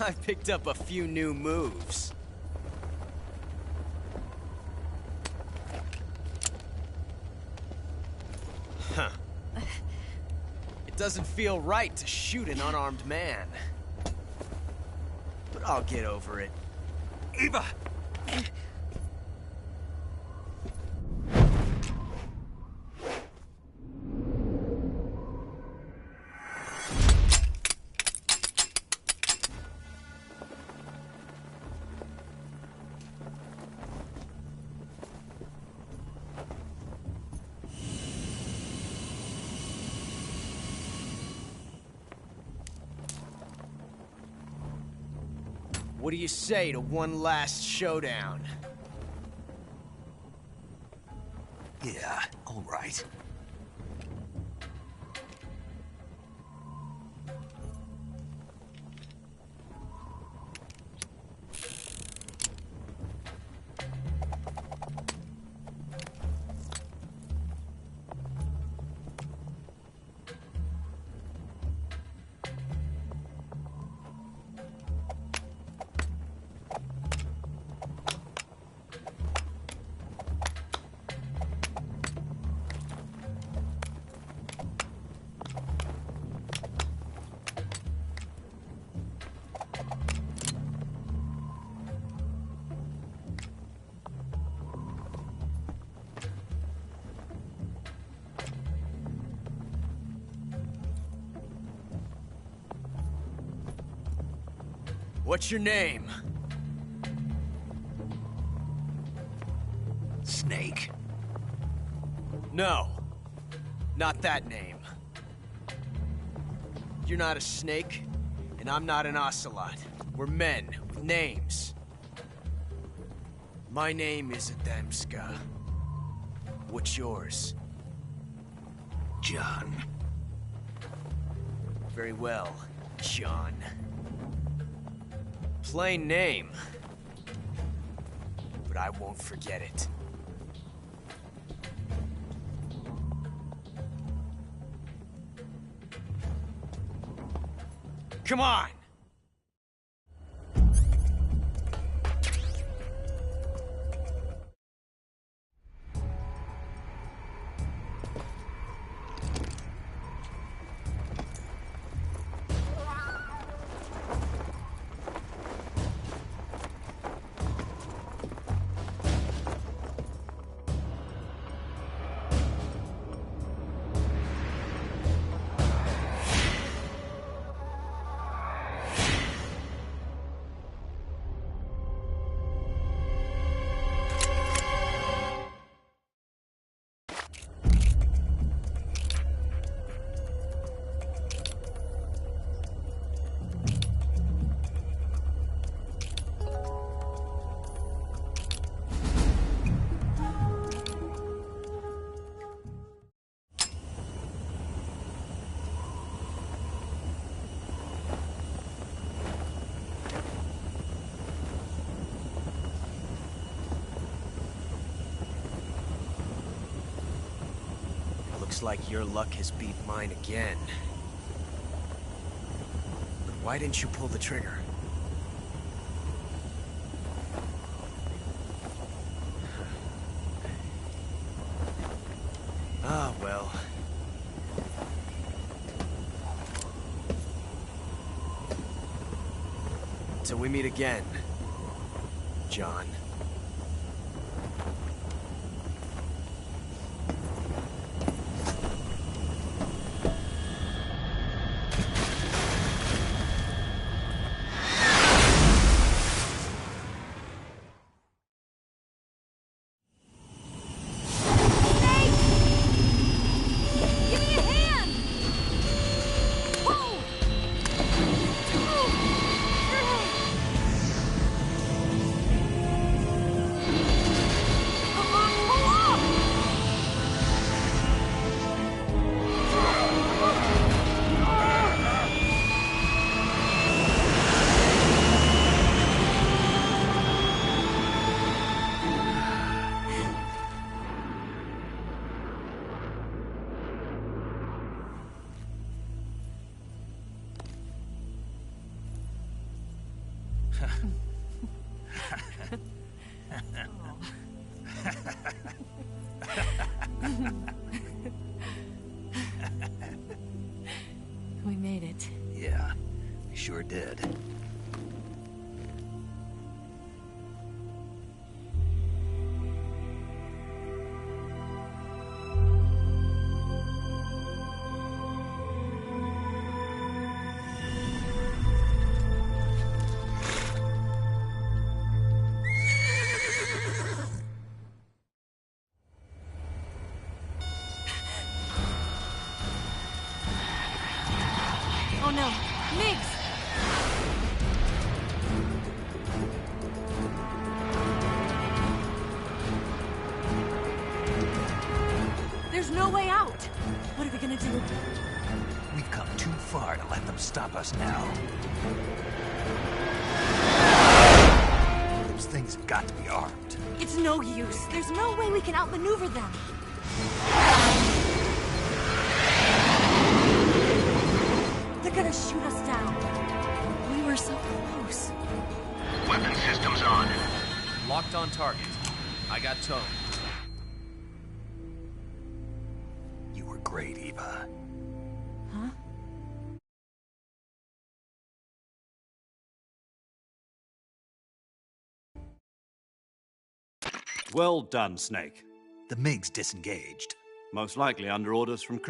I picked up a few new moves. Huh. It doesn't feel right to shoot an unarmed man. But I'll get over it. Eva! What do you say to one last showdown? Yeah, all right. What's your name? Snake. No. Not that name. You're not a snake, and I'm not an ocelot. We're men with names. My name is Adamska. What's yours? John. Very well, John. Plain name. But I won't forget it. Come on! Looks like your luck has beat mine again. But why didn't you pull the trigger? Ah, well. Till we meet again, John. We made it. Yeah, we sure did. Oh no, Miggs! There's no way out! What are we gonna do? We've come too far to let them stop us now. Those things have got to be armed. It's no use. There's no way we can outmaneuver them. They're gonna shoot us down. We were so close. Weapon systems on. Locked on target. I got towed. You were great, Eva. Huh? Well done, Snake. The MiG's disengaged. Most likely under orders from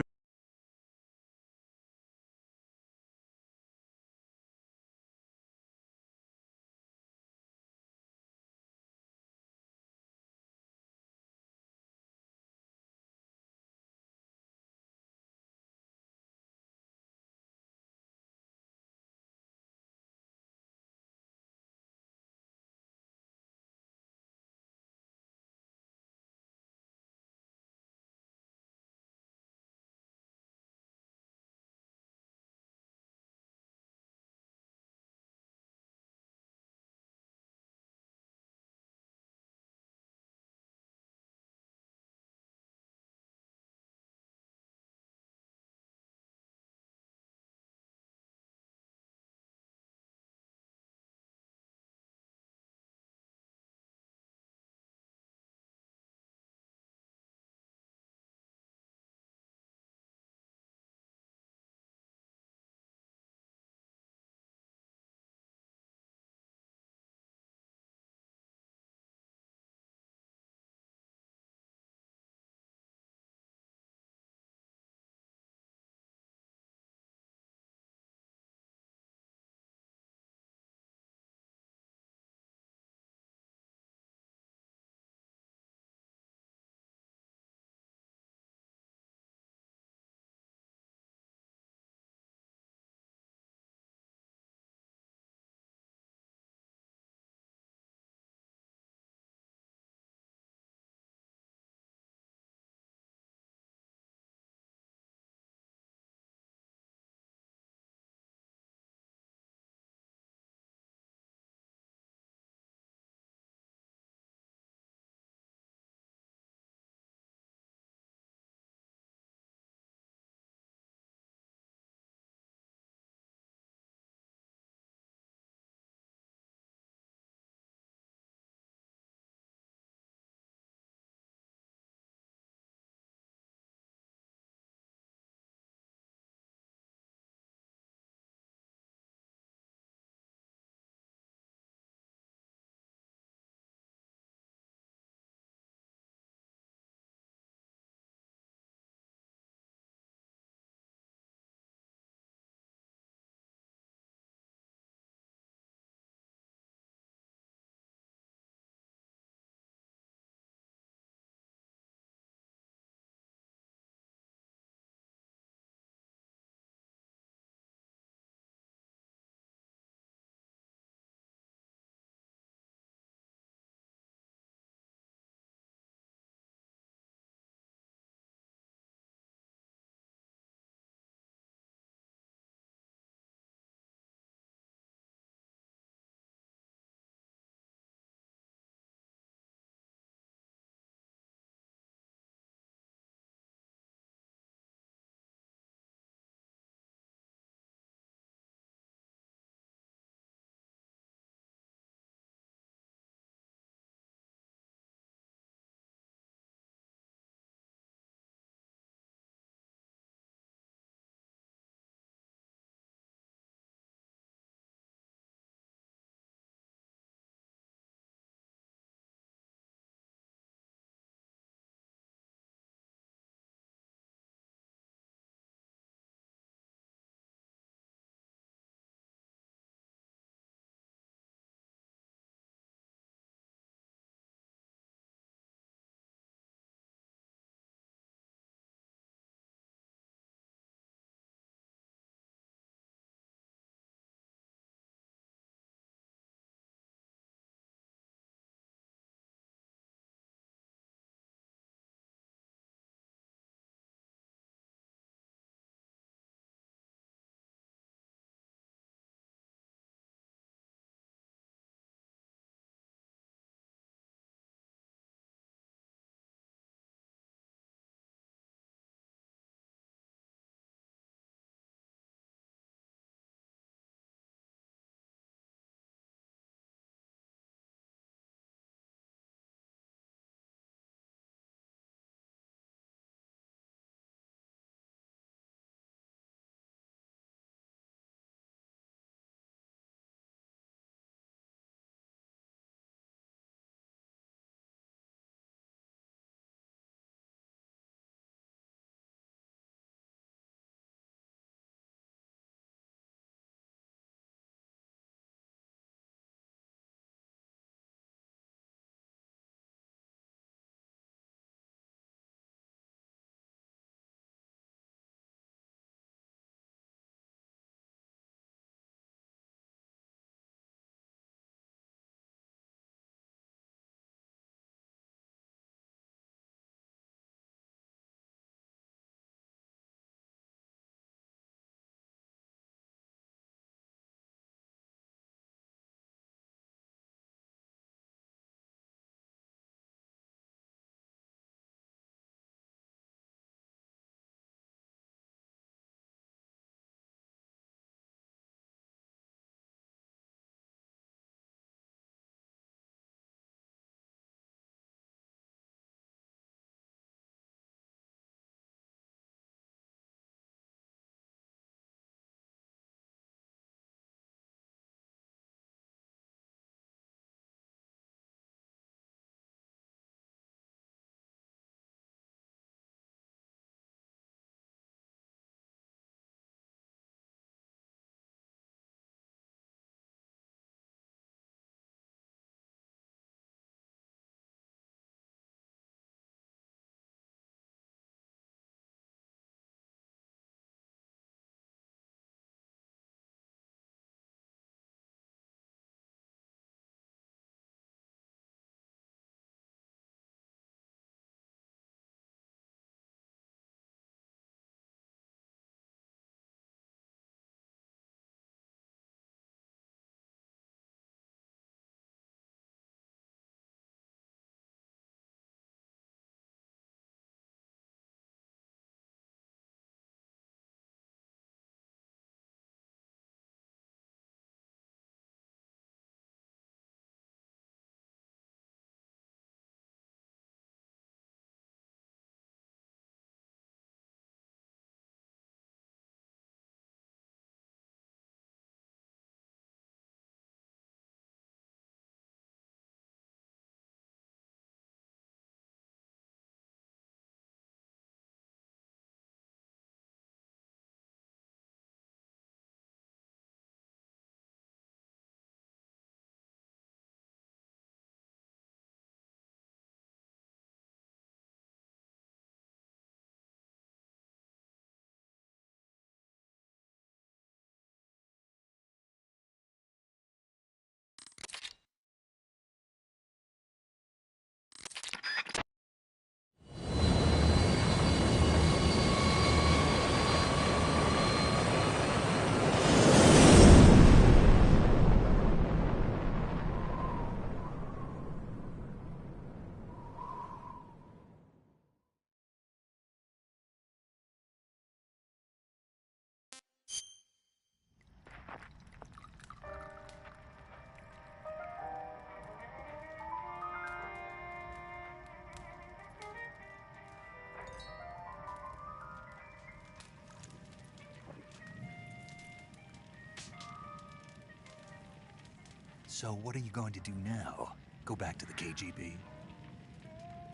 So what are you going to do now? Go back to the KGB?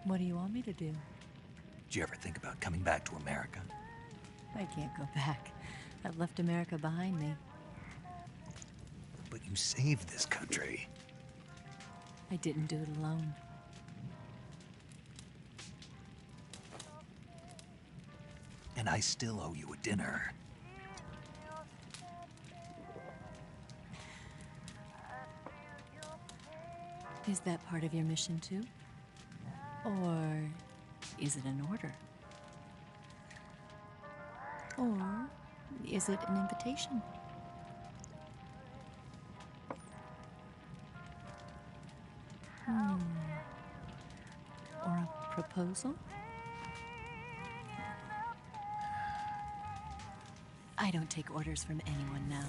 What do you want me to do? Did you ever think about coming back to America? I can't go back. I've left America behind me. But you saved this country. I didn't do it alone. And I still owe you a dinner. Is that part of your mission too? Or is it an order? Or is it an invitation? Or a proposal? I don't take orders from anyone now.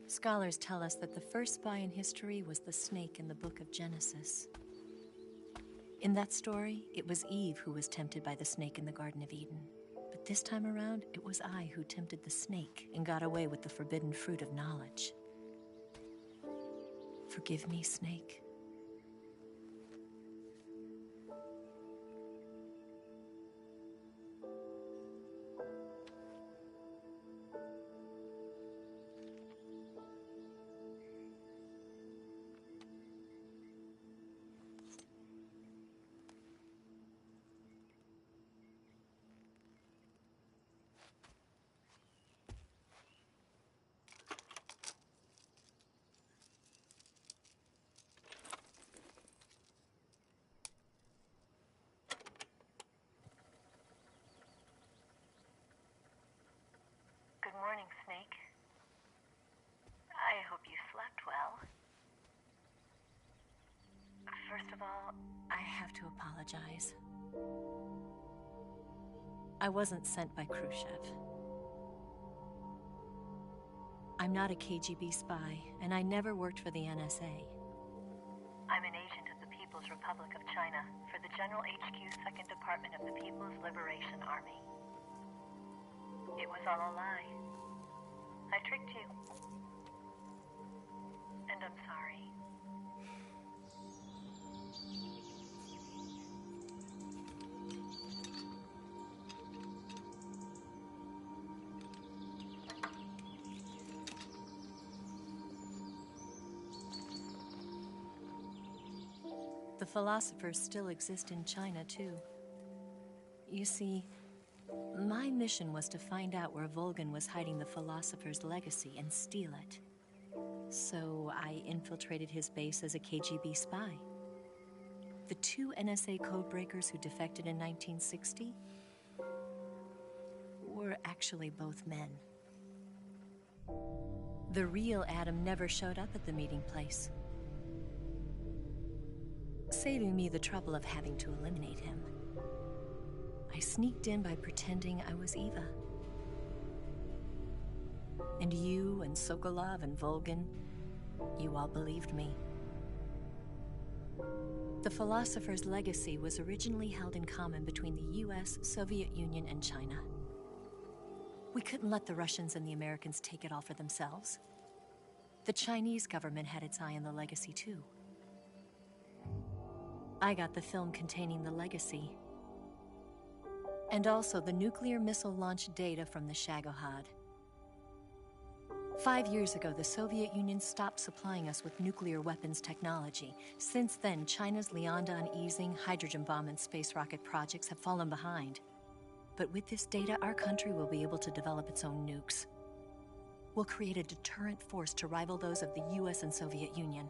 Scholars tell us that the first spy in history was the snake in the book of Genesis. In that story, it was Eve who was tempted by the snake in the Garden of Eden. But this time around, it was I who tempted the snake and got away with the forbidden fruit of knowledge. Forgive me, snake. Good morning, Snake. I hope you slept well. First of all, I have to apologize. I wasn't sent by Khrushchev. I'm not a KGB spy, and I never worked for the NSA. I'm an agent of the People's Republic of China for the General HQ 2nd Department of the People's Liberation Army. It was all a lie. I tricked you. And I'm sorry. The philosophers still exist in China, too. You see, my mission was to find out where Volgin was hiding the philosopher's legacy and steal it. So I infiltrated his base as a KGB spy. The 2 NSA codebreakers who defected in 1960 were actually both men. The real Adam never showed up at the meeting place, saving me the trouble of having to eliminate him. I sneaked in by pretending I was Eva. And you and Sokolov and Volgin, you all believed me. The philosopher's legacy was originally held in common between the US, Soviet Union, and China. We couldn't let the Russians and the Americans take it all for themselves. The Chinese government had its eye on the legacy too. I got the film containing the legacy, and also the nuclear missile launch data from the Shagohod. 5 years ago, the Soviet Union stopped supplying us with nuclear weapons technology. Since then, China's Liaodong easing, hydrogen bomb, and space rocket projects have fallen behind. But with this data, our country will be able to develop its own nukes. We'll create a deterrent force to rival those of the US and Soviet Union.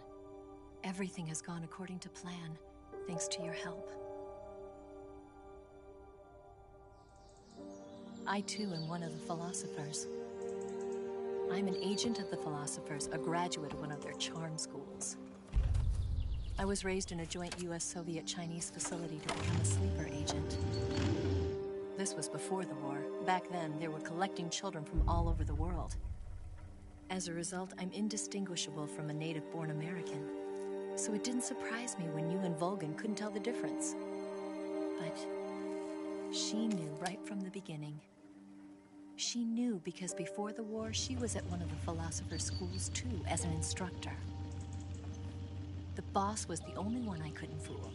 Everything has gone according to plan, thanks to your help. I too am one of the philosophers. I'm an agent of the philosophers, a graduate of one of their charm schools. I was raised in a joint US-Soviet-Chinese facility to become a sleeper agent. This was before the war. Back then, they were collecting children from all over the world. As a result, I'm indistinguishable from a native-born American. So it didn't surprise me when you and Volgin couldn't tell the difference. But she knew right from the beginning. She knew because before the war, she was at one of the philosopher's schools too, as an instructor. The boss was the only one I couldn't fool.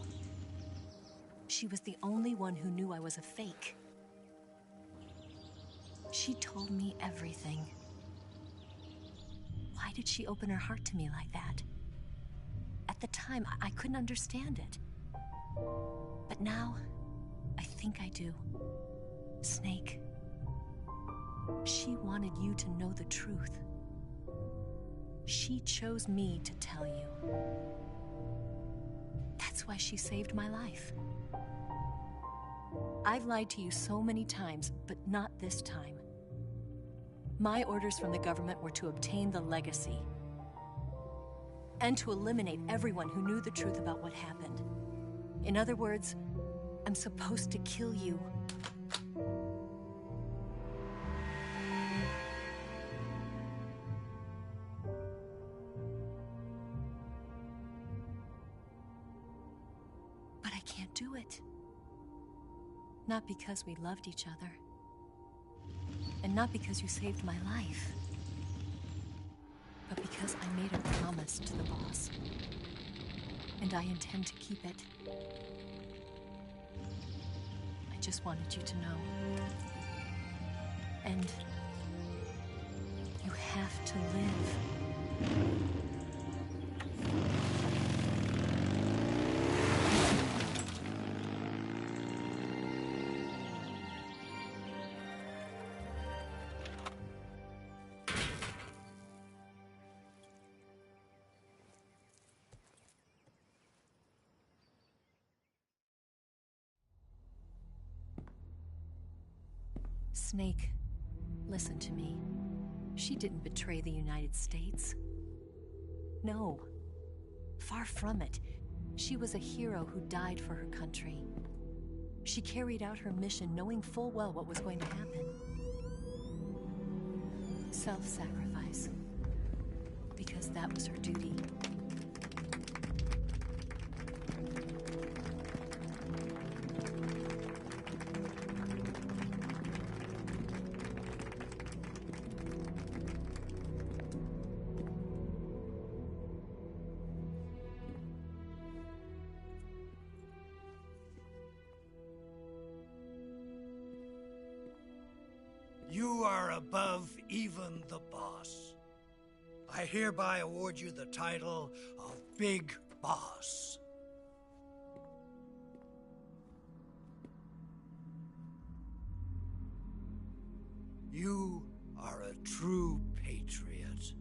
She was the only one who knew I was a fake. She told me everything. Why did she open her heart to me like that? At the time, I couldn't understand it. But now, I think I do. Snake. She wanted you to know the truth. She chose me to tell you. That's why she saved my life. I've lied to you so many times, but not this time. My orders from the government were to obtain the legacy and to eliminate everyone who knew the truth about what happened. In other words, I'm supposed to kill you. But I can't do it. Not because we loved each other. And not because you saved my life. But because I made a promise to the boss. And I intend to keep it. I just wanted you to know. And you have to live. Snake, listen to me. She didn't betray the United States. No. Far from it. She was a hero who died for her country. She carried out her mission knowing full well what was going to happen. Self-sacrifice. Because that was her duty. You are above even the boss. I hereby award you the title of Big Boss. You are a true patriot.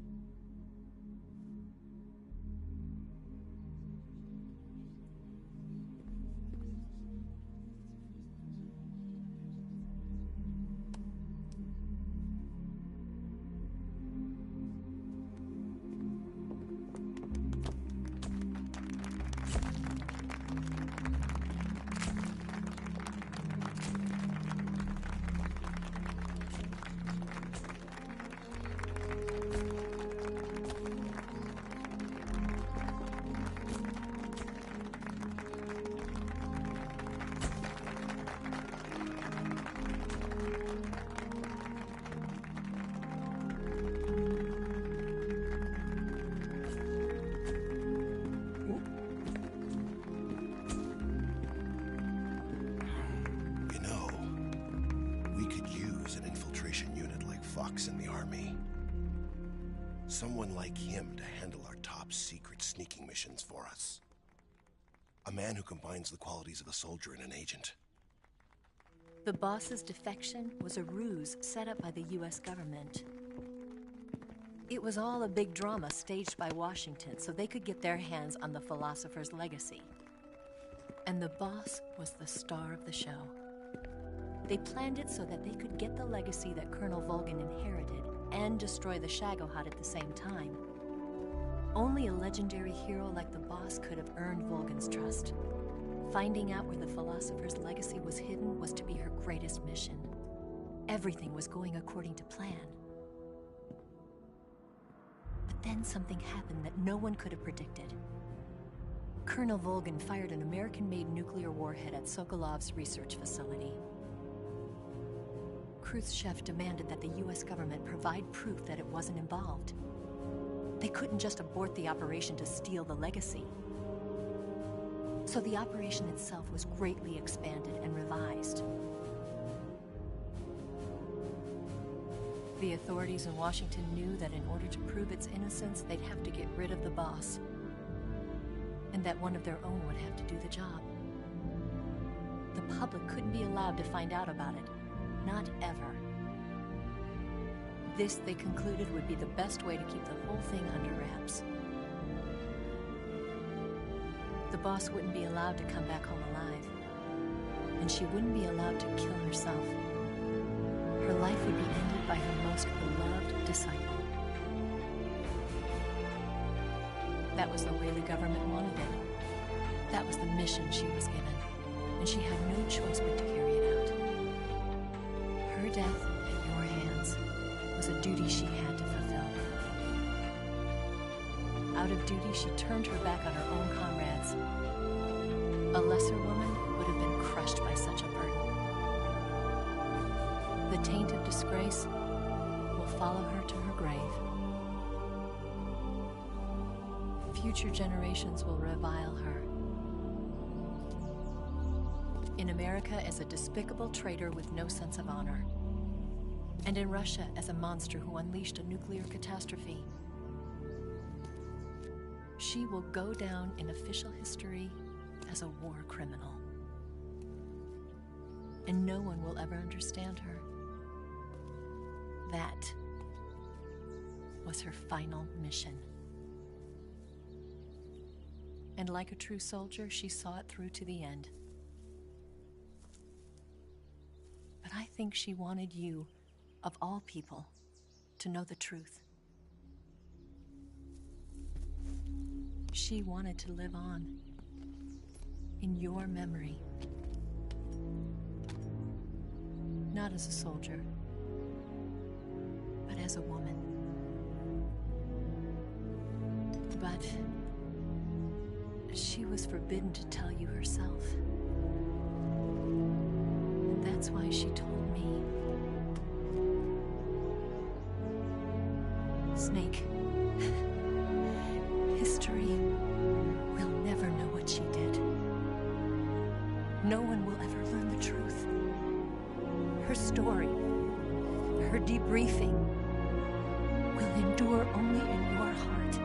fox in the army. Someone like him to handle our top secret sneaking missions for us. A man who combines the qualities of a soldier and an agent. The boss's defection was a ruse set up by the US government. It was all a big drama staged by Washington so they could get their hands on the philosopher's legacy. And the boss was the star of the show. They planned it so that they could get the legacy that Colonel Volgin inherited and destroy the Shagohod at the same time. Only a legendary hero like the boss could have earned Volgin's trust. Finding out where the philosopher's legacy was hidden was to be her greatest mission. Everything was going according to plan. But then something happened that no one could have predicted. Colonel Volgin fired an American-made nuclear warhead at Sokolov's research facility. Khrushchev demanded that the US government provide proof that it wasn't involved. They couldn't just abort the operation to steal the legacy. So the operation itself was greatly expanded and revised. The authorities in Washington knew that in order to prove its innocence, they'd have to get rid of the boss, and that one of their own would have to do the job. The public couldn't be allowed to find out about it. Not ever. This, they concluded, would be the best way to keep the whole thing under wraps. The boss wouldn't be allowed to come back home alive, and she wouldn't be allowed to kill herself. Her life would be ended by her most beloved disciple. That was the way the government wanted it. That was the mission she was given, and she had no choice but to carry it out. Her death at your hands was a duty she had to fulfill. Out of duty, she turned her back on her own comrades. A lesser woman would have been crushed by such a burden. The taint of disgrace will follow her to her grave. Future generations will revile her. In America as a despicable traitor with no sense of honor. And in Russia as a monster who unleashed a nuclear catastrophe. She will go down in official history as a war criminal. And no one will ever understand her. That was her final mission. And like a true soldier, she saw it through to the end. But I think she wanted you, of all people, to know the truth. She wanted to live on in your memory. Not as a soldier, but as a woman. But she was forbidden to tell you herself. And that's why she told me. Snake, history will never know what she did. No one will ever learn the truth. Her story, her debriefing, will endure only in your heart.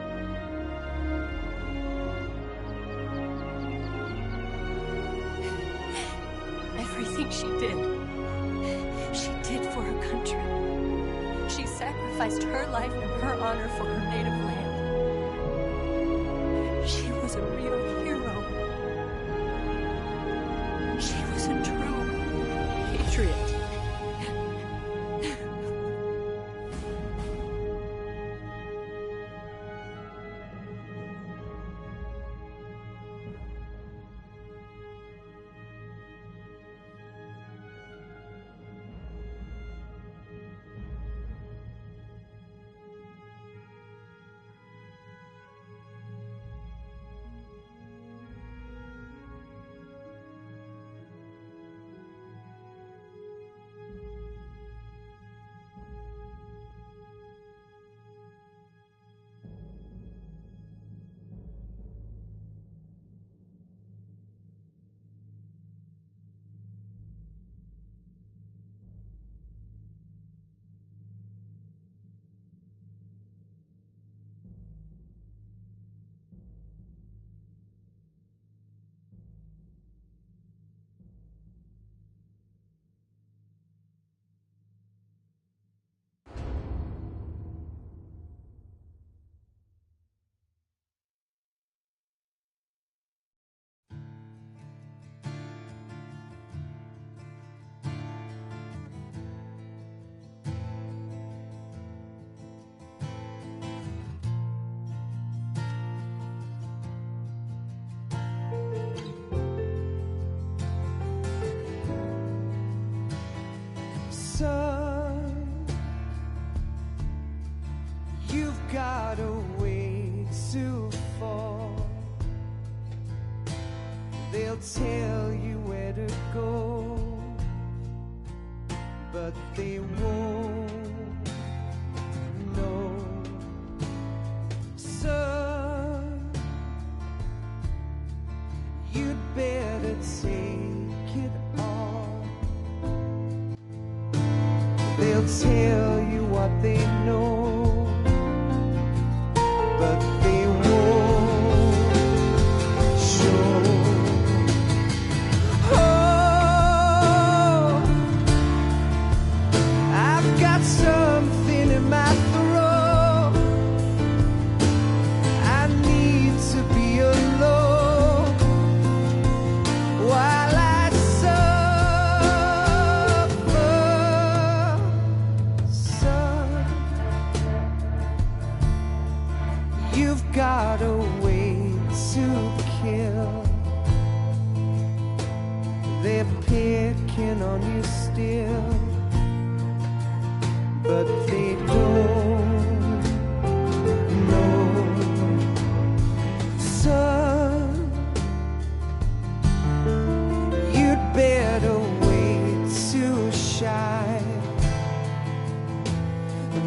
Everything she did for her country. She sacrificed her life and her honor for her native land. She was a real hero. She was a true patriot. Son, you've got a way to fall. They'll tell you where to go, but they won't know. Son, you'd better take it all. They'll tell you what they know, but they won't show. Oh, I've got something in my throat. I need to be alone while I suffer. Son, you've got a way to kill. They're picking on you still, but they don't know. Son, you'd better wait to shine.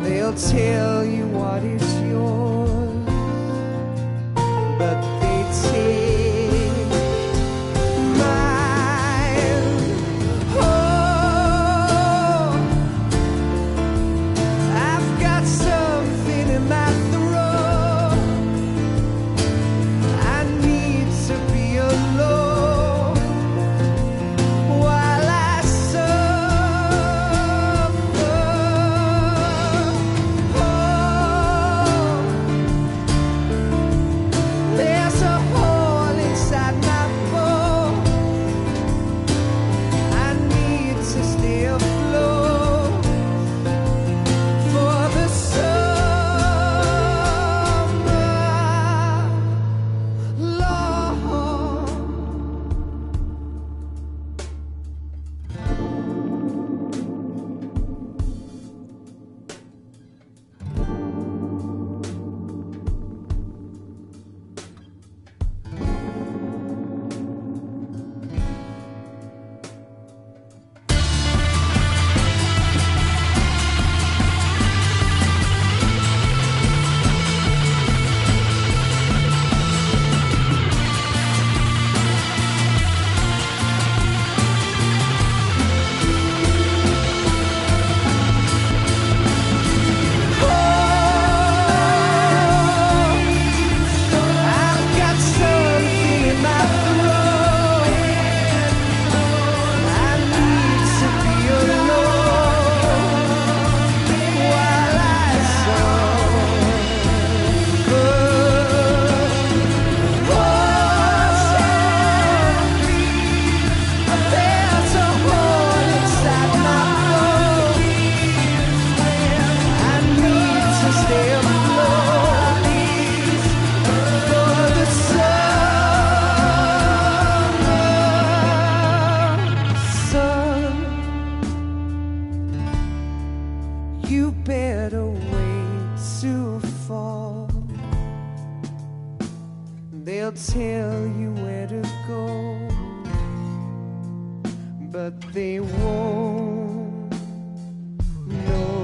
They'll tell you what is yours, but they take mine. Oh, I've got something in my throat. I need to be alone while I suffer. Oh, there's a hole inside my bone. I need to stay afloat for the summer, Lord. I've got something in my throat. I need to be alone while I suffer. There's a hole inside my bone. I need to stay afloat for the summer. Son, you better wait to fall. They'll tell you where to go, but they won't know.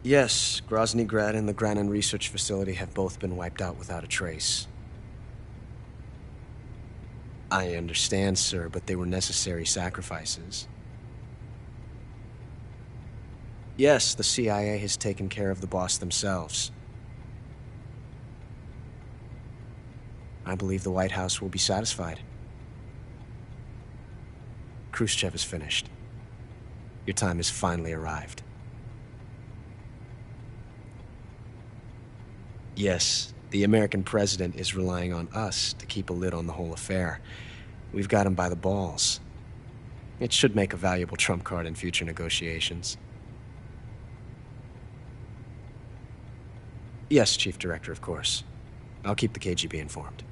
Yes, Grozny Grad and the Granin Research Facility have both been wiped out without a trace. I understand, sir, but they were necessary sacrifices. Yes, the CIA has taken care of the boss themselves. I believe the White House will be satisfied. Khrushchev is finished. Your time has finally arrived. Yes, the American president is relying on us to keep a lid on the whole affair. We've got him by the balls. It should make a valuable trump card in future negotiations. Yes, Chief Director, of course. I'll keep the KGB informed.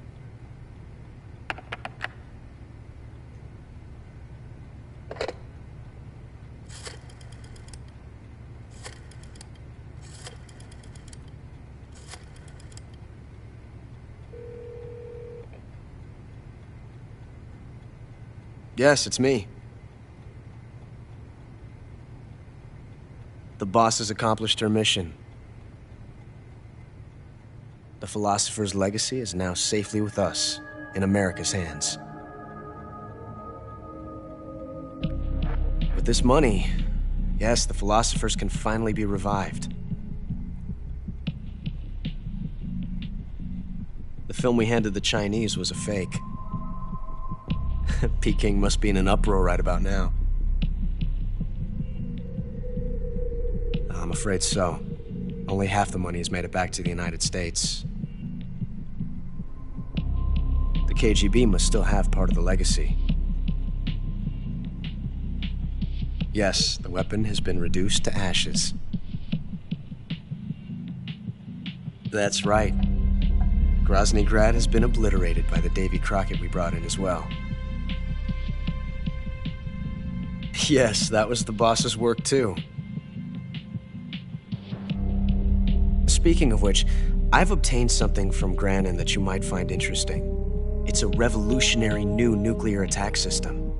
Yes, it's me. The boss has accomplished her mission. The philosopher's legacy is now safely with us, in America's hands. With this money, yes, the philosophers can finally be revived. The film we handed the Chinese was a fake. Peking must be in an uproar right about now. I'm afraid so. Only half the money has made it back to the United States. The KGB must still have part of the legacy. Yes, the weapon has been reduced to ashes. That's right. Grozny Grad has been obliterated by the Davy Crockett we brought in as well. Yes, that was the boss's work too. Speaking of which, I've obtained something from Granin that you might find interesting. It's a revolutionary new nuclear attack system.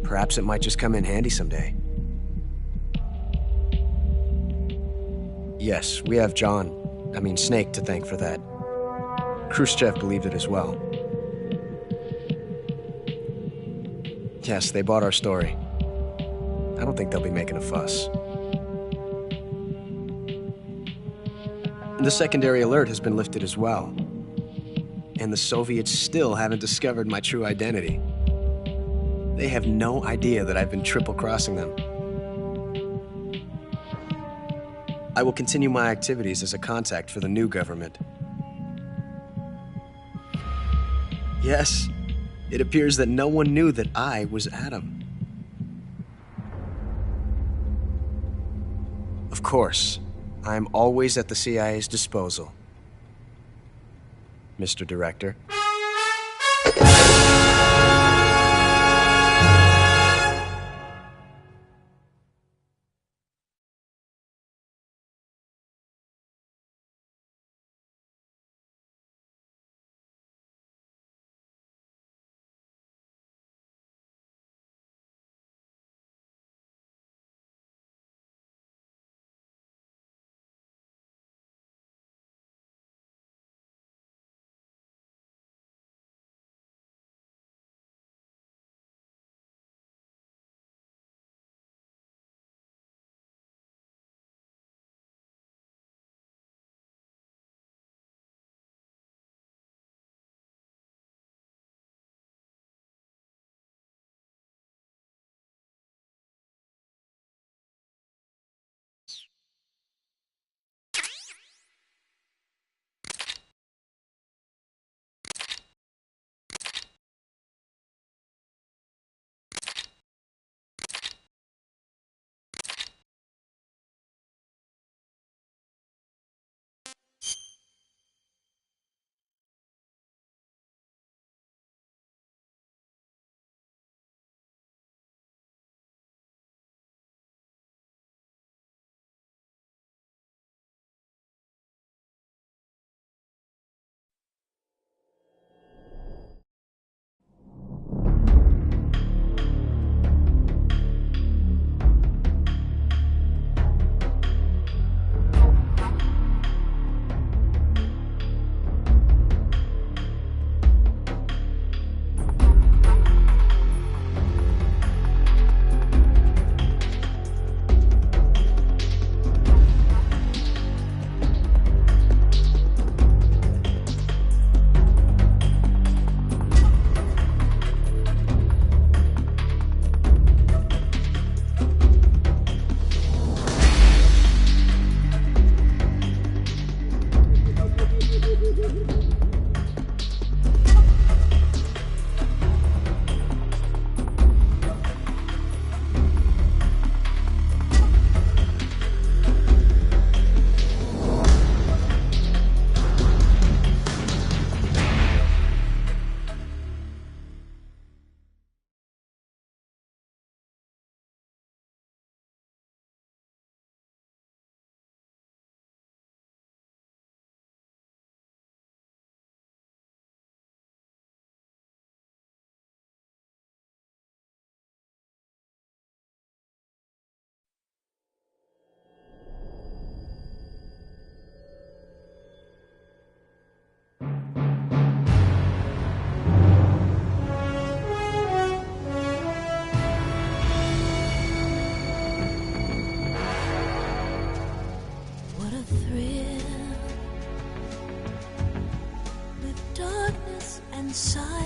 Perhaps it might just come in handy someday. Yes, we have Snake to thank for that. Khrushchev believed it as well. Yes, they bought our story. I don't think they'll be making a fuss. The secondary alert has been lifted as well. And the Soviets still haven't discovered my true identity. They have no idea that I've been triple-crossing them. I will continue my activities as a contact for the new government. Yes, it appears that no one knew that I was Adam. Of course, I am always at the CIA's disposal, Mr. Director.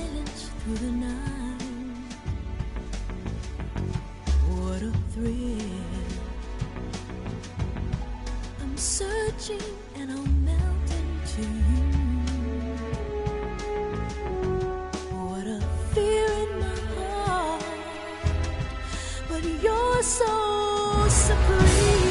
silence through the night. What a thrill. I'm searching and I'll melt into you. What a fear in my heart, but you're so supreme.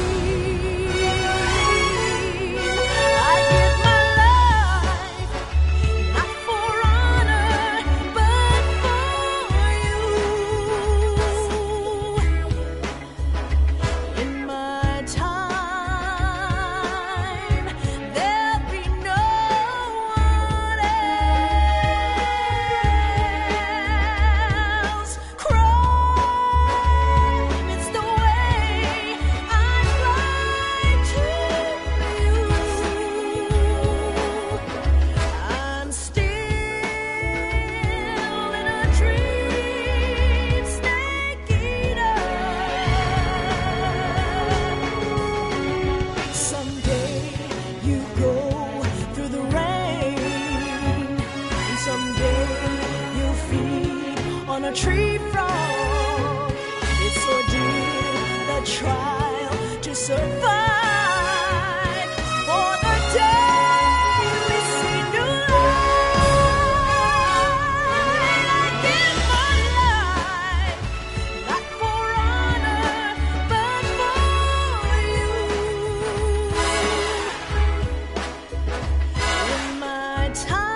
Tree frog, it's ordeal, the trial to survive. For the day we see new light, I give my life, not for honor, but for you. In my time,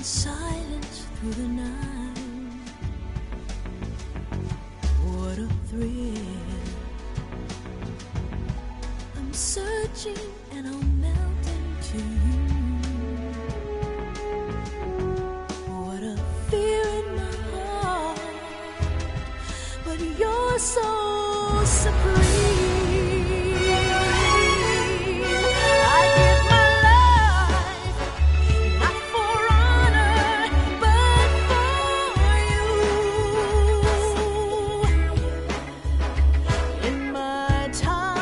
silence through the night. What a thrill. I'm searching and I'll melt into you. What a fear in my heart, but you're so supreme. Time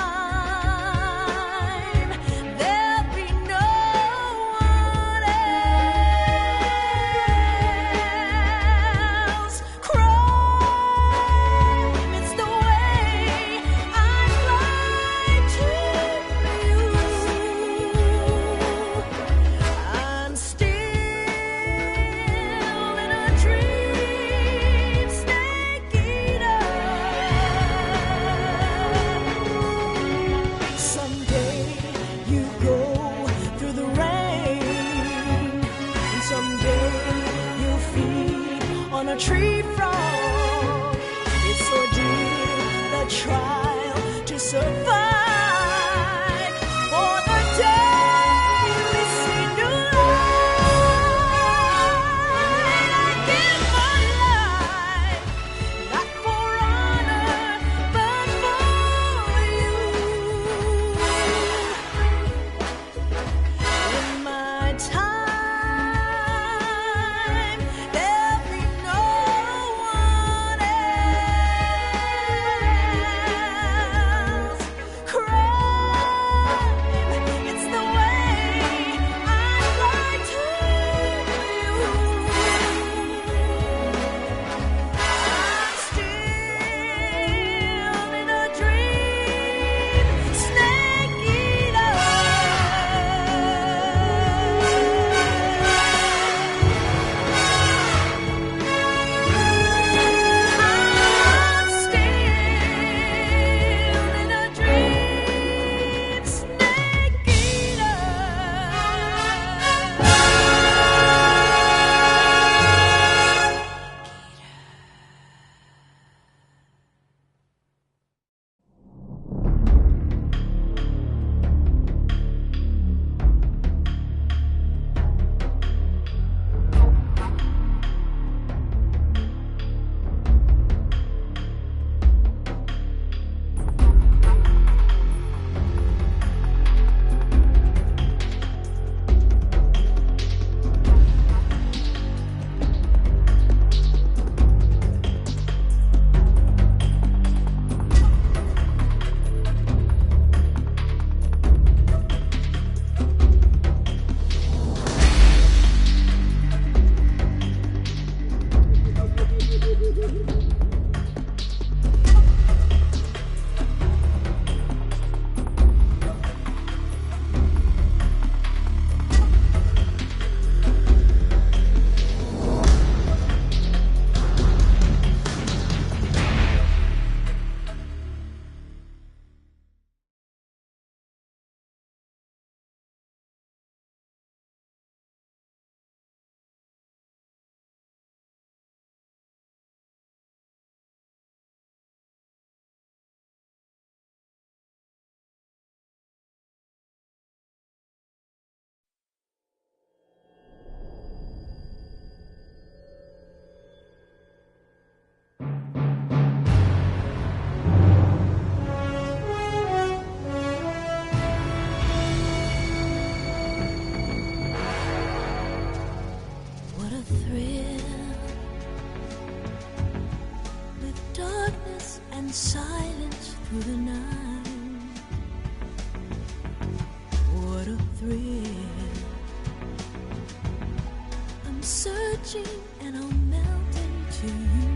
searching and I'll melt into you.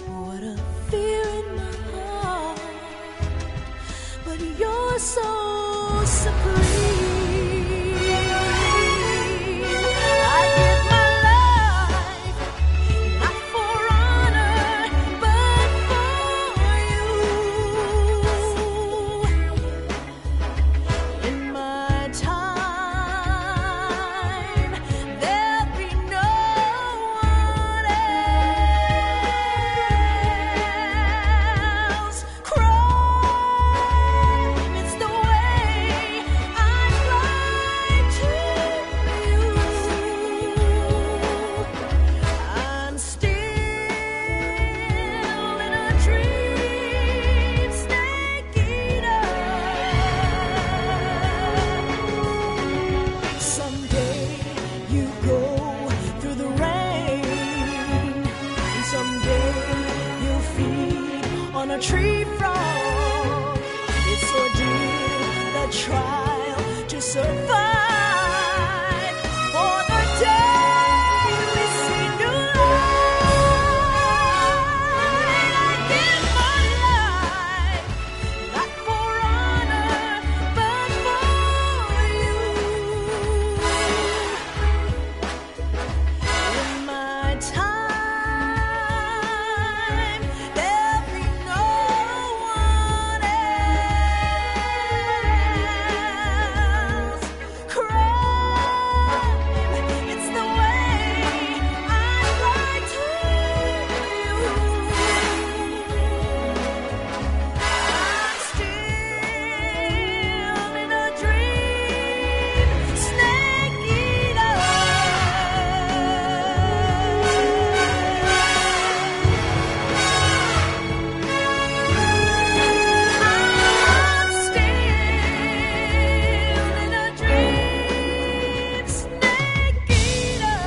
What a fear in my heart, but you're so supreme. I give my life, not for honor, but for you. In my time, there'll be no one else. Crime is the way I'd like to you. I'm still in a dream, snake eater. Someday you go through the rain, and someday you'll feed on a tree frog. It's ordeal, the trial to survive for the day we see new light. I give my life, not for honor, but for you. In my time, there'll be no one else. Crime, it's the way I'd like to you. I'm still in a dream, snake eater. I'm still in a dream, snake eater.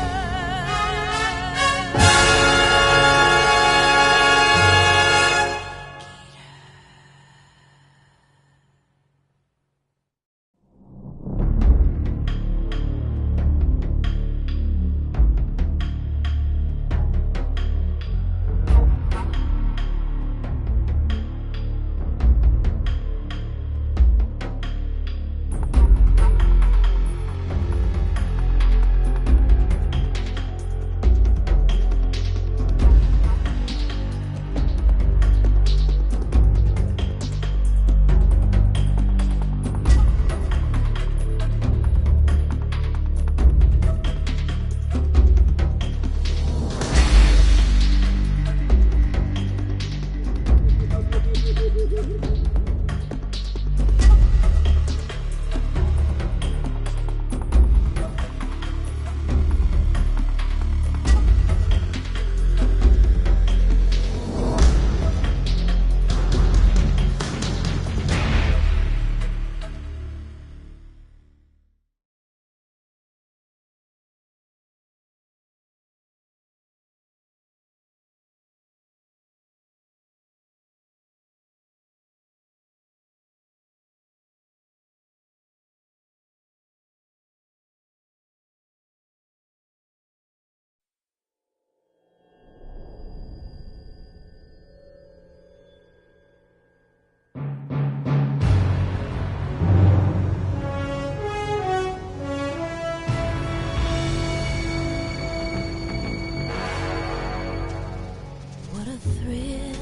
What a thrill,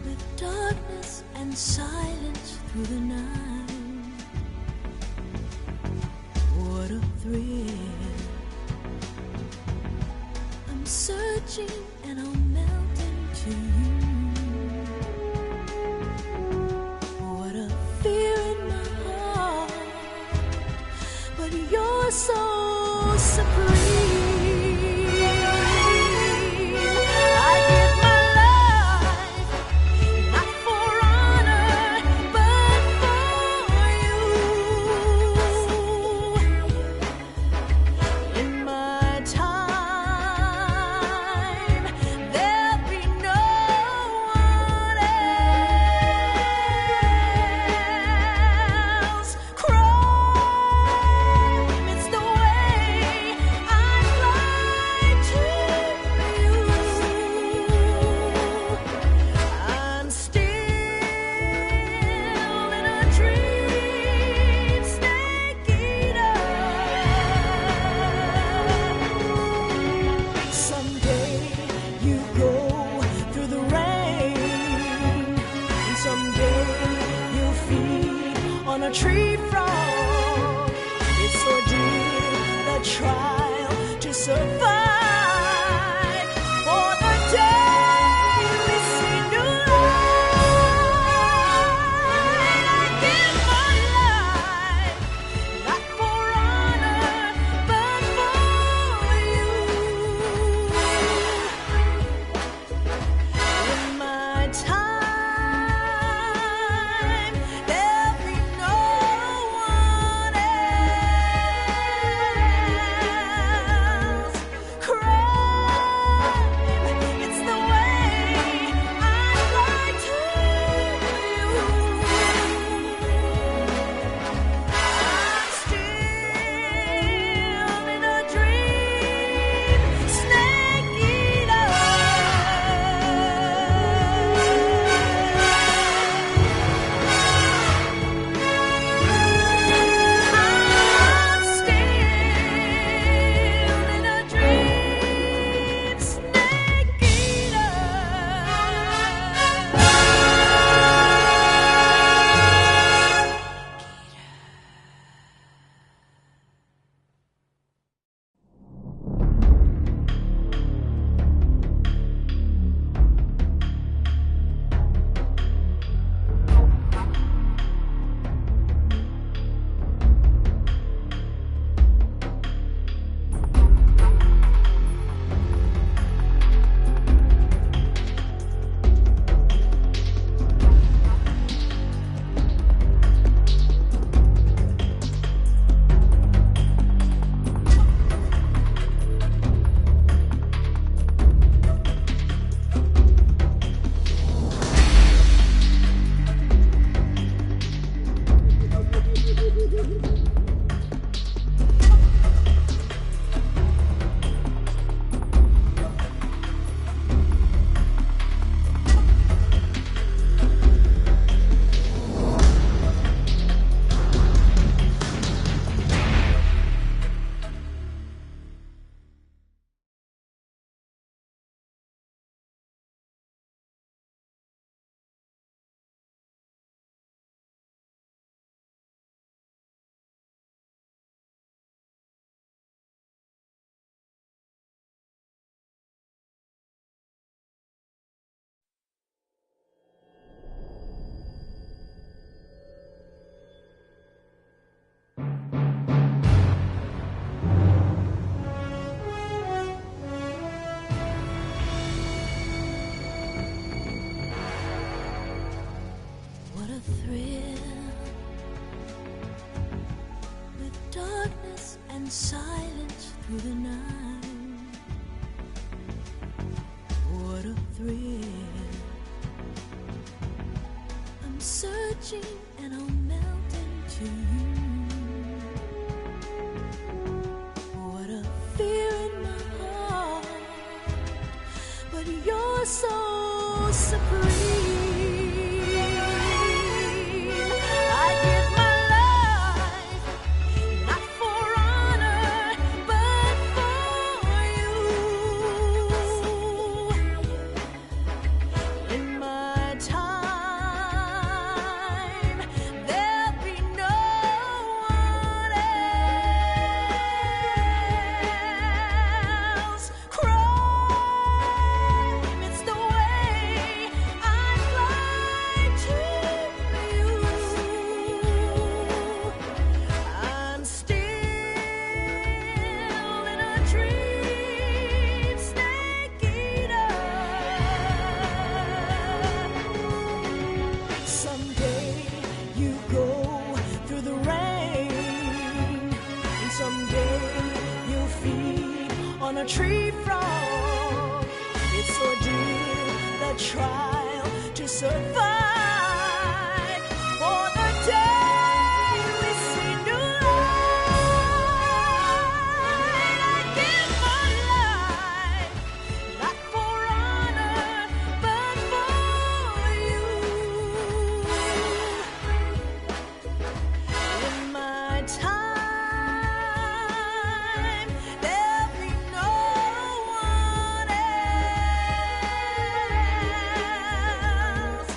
with darkness and silence through the night. What a thrill, I'm searching and I'll melt into you. What a fear in my heart, but you're so supreme. I give my life, not for honor, but for you. In my time, there'll be no one else. Crime Someday you'll feed on a tree frog. It's ordeal, the trial to survive. For the day we see new light, I give my life, not for honor, but for you. In my time, there'll be no one else. Crime, it's the way I'd like to you. I'm still in a dream, snake eater. I'm still in a dream, snake eater. What a thrill, with darkness and silence through the night. What a thrill, I'm searching and I'll melt into you. What a fear in my heart, but you're so supreme. I give my life, not for honor, but for you. In my time, there'll be no one else. Crime, it's the way I'd like to you. I'm still in a dream, snake eater. Someday you go through the rain, and someday you'll feed on a tree frog. It's ordeal, the trial to survive. For the day we see new light, I give my life, not for honor, but for you. In my time, there'll be no one else.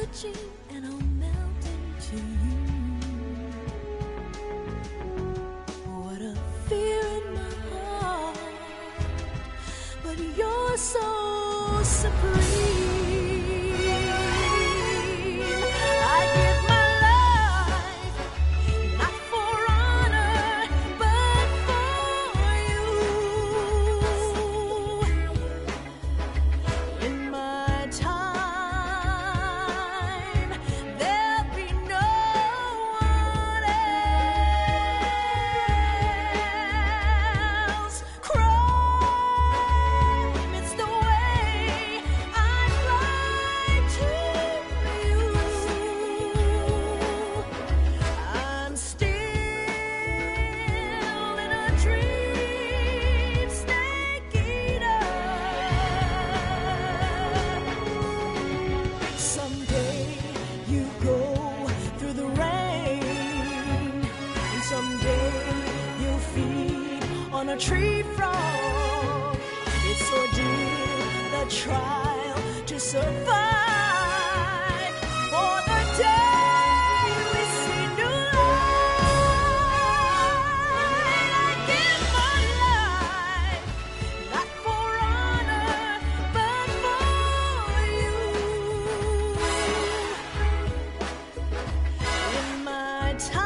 searching and I'll melt into you. What a fear in my heart, but you're so supreme. I give my life, not for honor, but for you. In my time, there'll be no one else. Crime, it's the way I'd like to you. I'm still in a dream, snake eater. Someday you go through the rain, and someday you'll feed on a tree frog. It's ordeal, the trial to survive. For the day we see new light, I give my life, not for honor, but for you. In my time,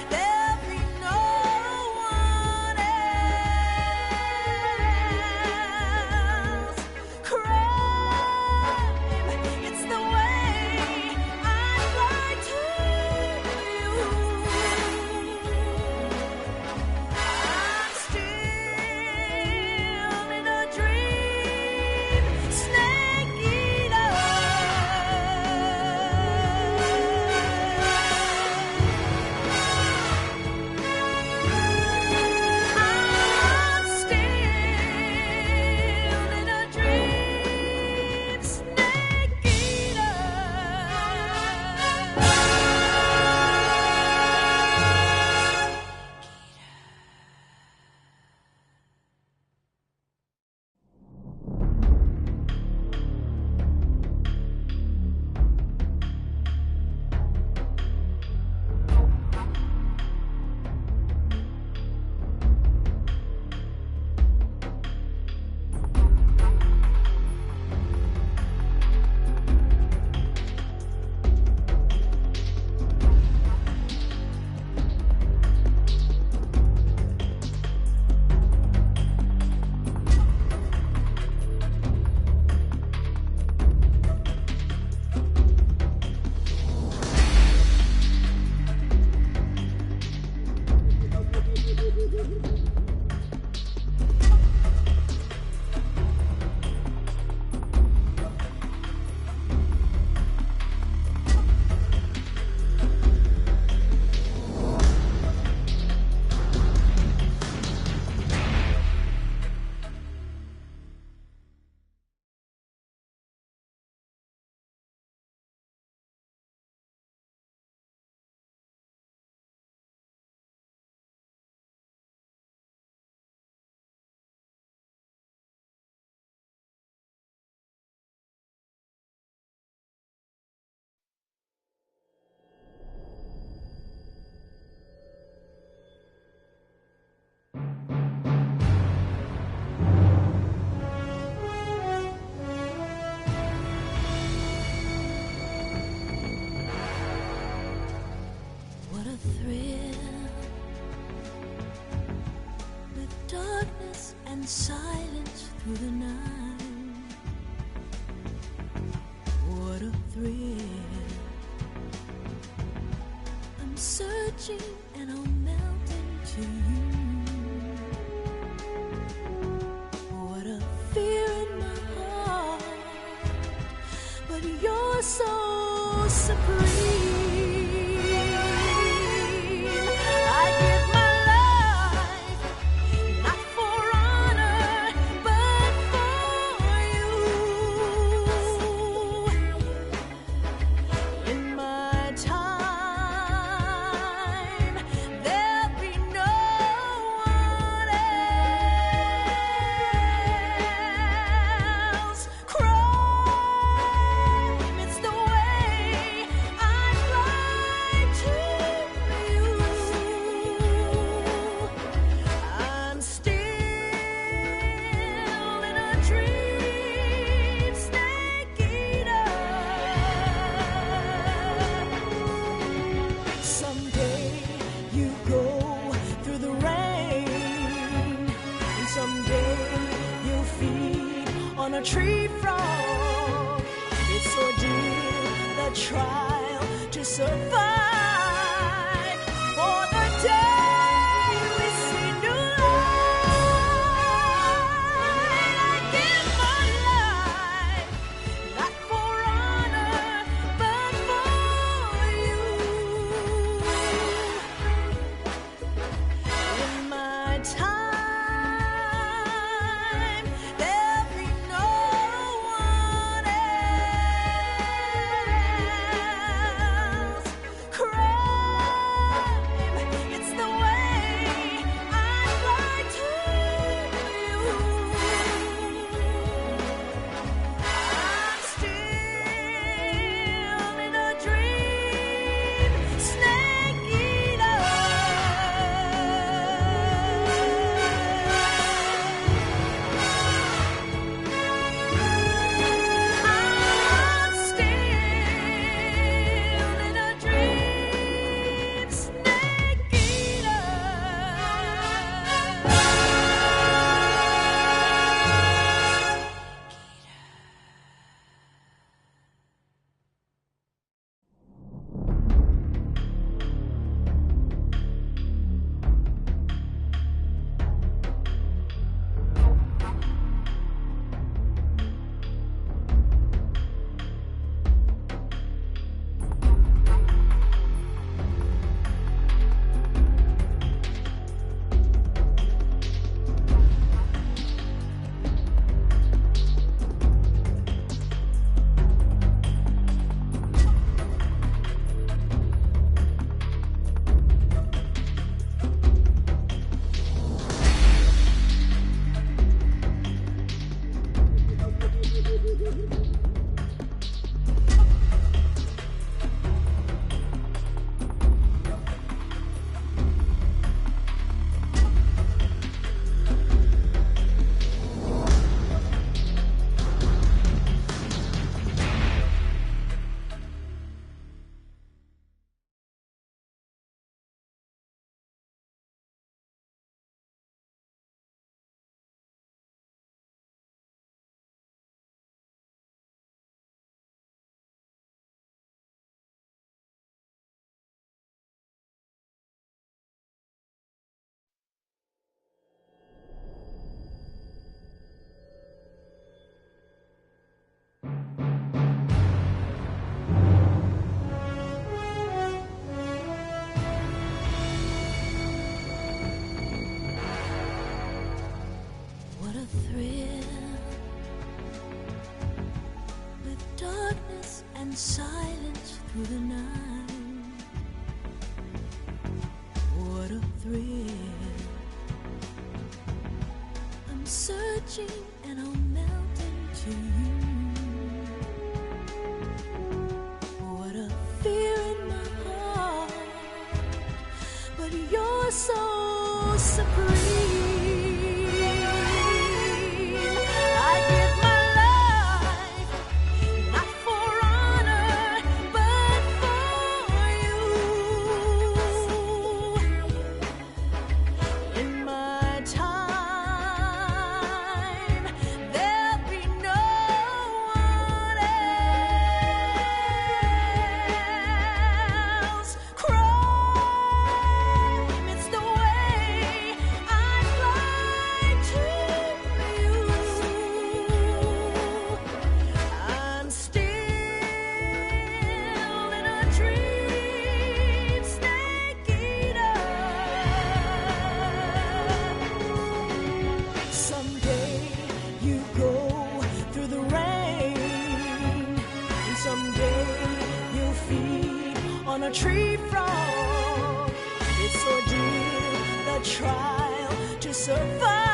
there'll be no one else. Crime, it's the way I'd like to you. I'm still in a dream, snake eater. I'm still in a dream, snake eater. What a thrill, with darkness and silence through the night. What a thrill, I'm searching and I'll melt into you. What a fear in my heart, but you're so supreme. I give my life, not for honor, but for you. In my time, on a tree frog. It's ordeal, the trial to survive. For the day we see new light, I give my life, not for honor, but for you. In my time, there'll be no one else. Crime, it's the way I'd like to you. I'm still in a dream, snake eater. I'm still in a dream, snake eater. What a thrill, with darkness and silence through the night. What a thrill, I'm searching and I'll melt into you. What a fear in my heart, but you're so supreme. I give my life, not for honor, but for you. In my time, there'll be no one else. Crime, it's the way I'd like to you. I'm still in a dream, snake eater. Someday you go through the rain, and someday you'll feed on a tree frog. It's ordeal, the trial to survive.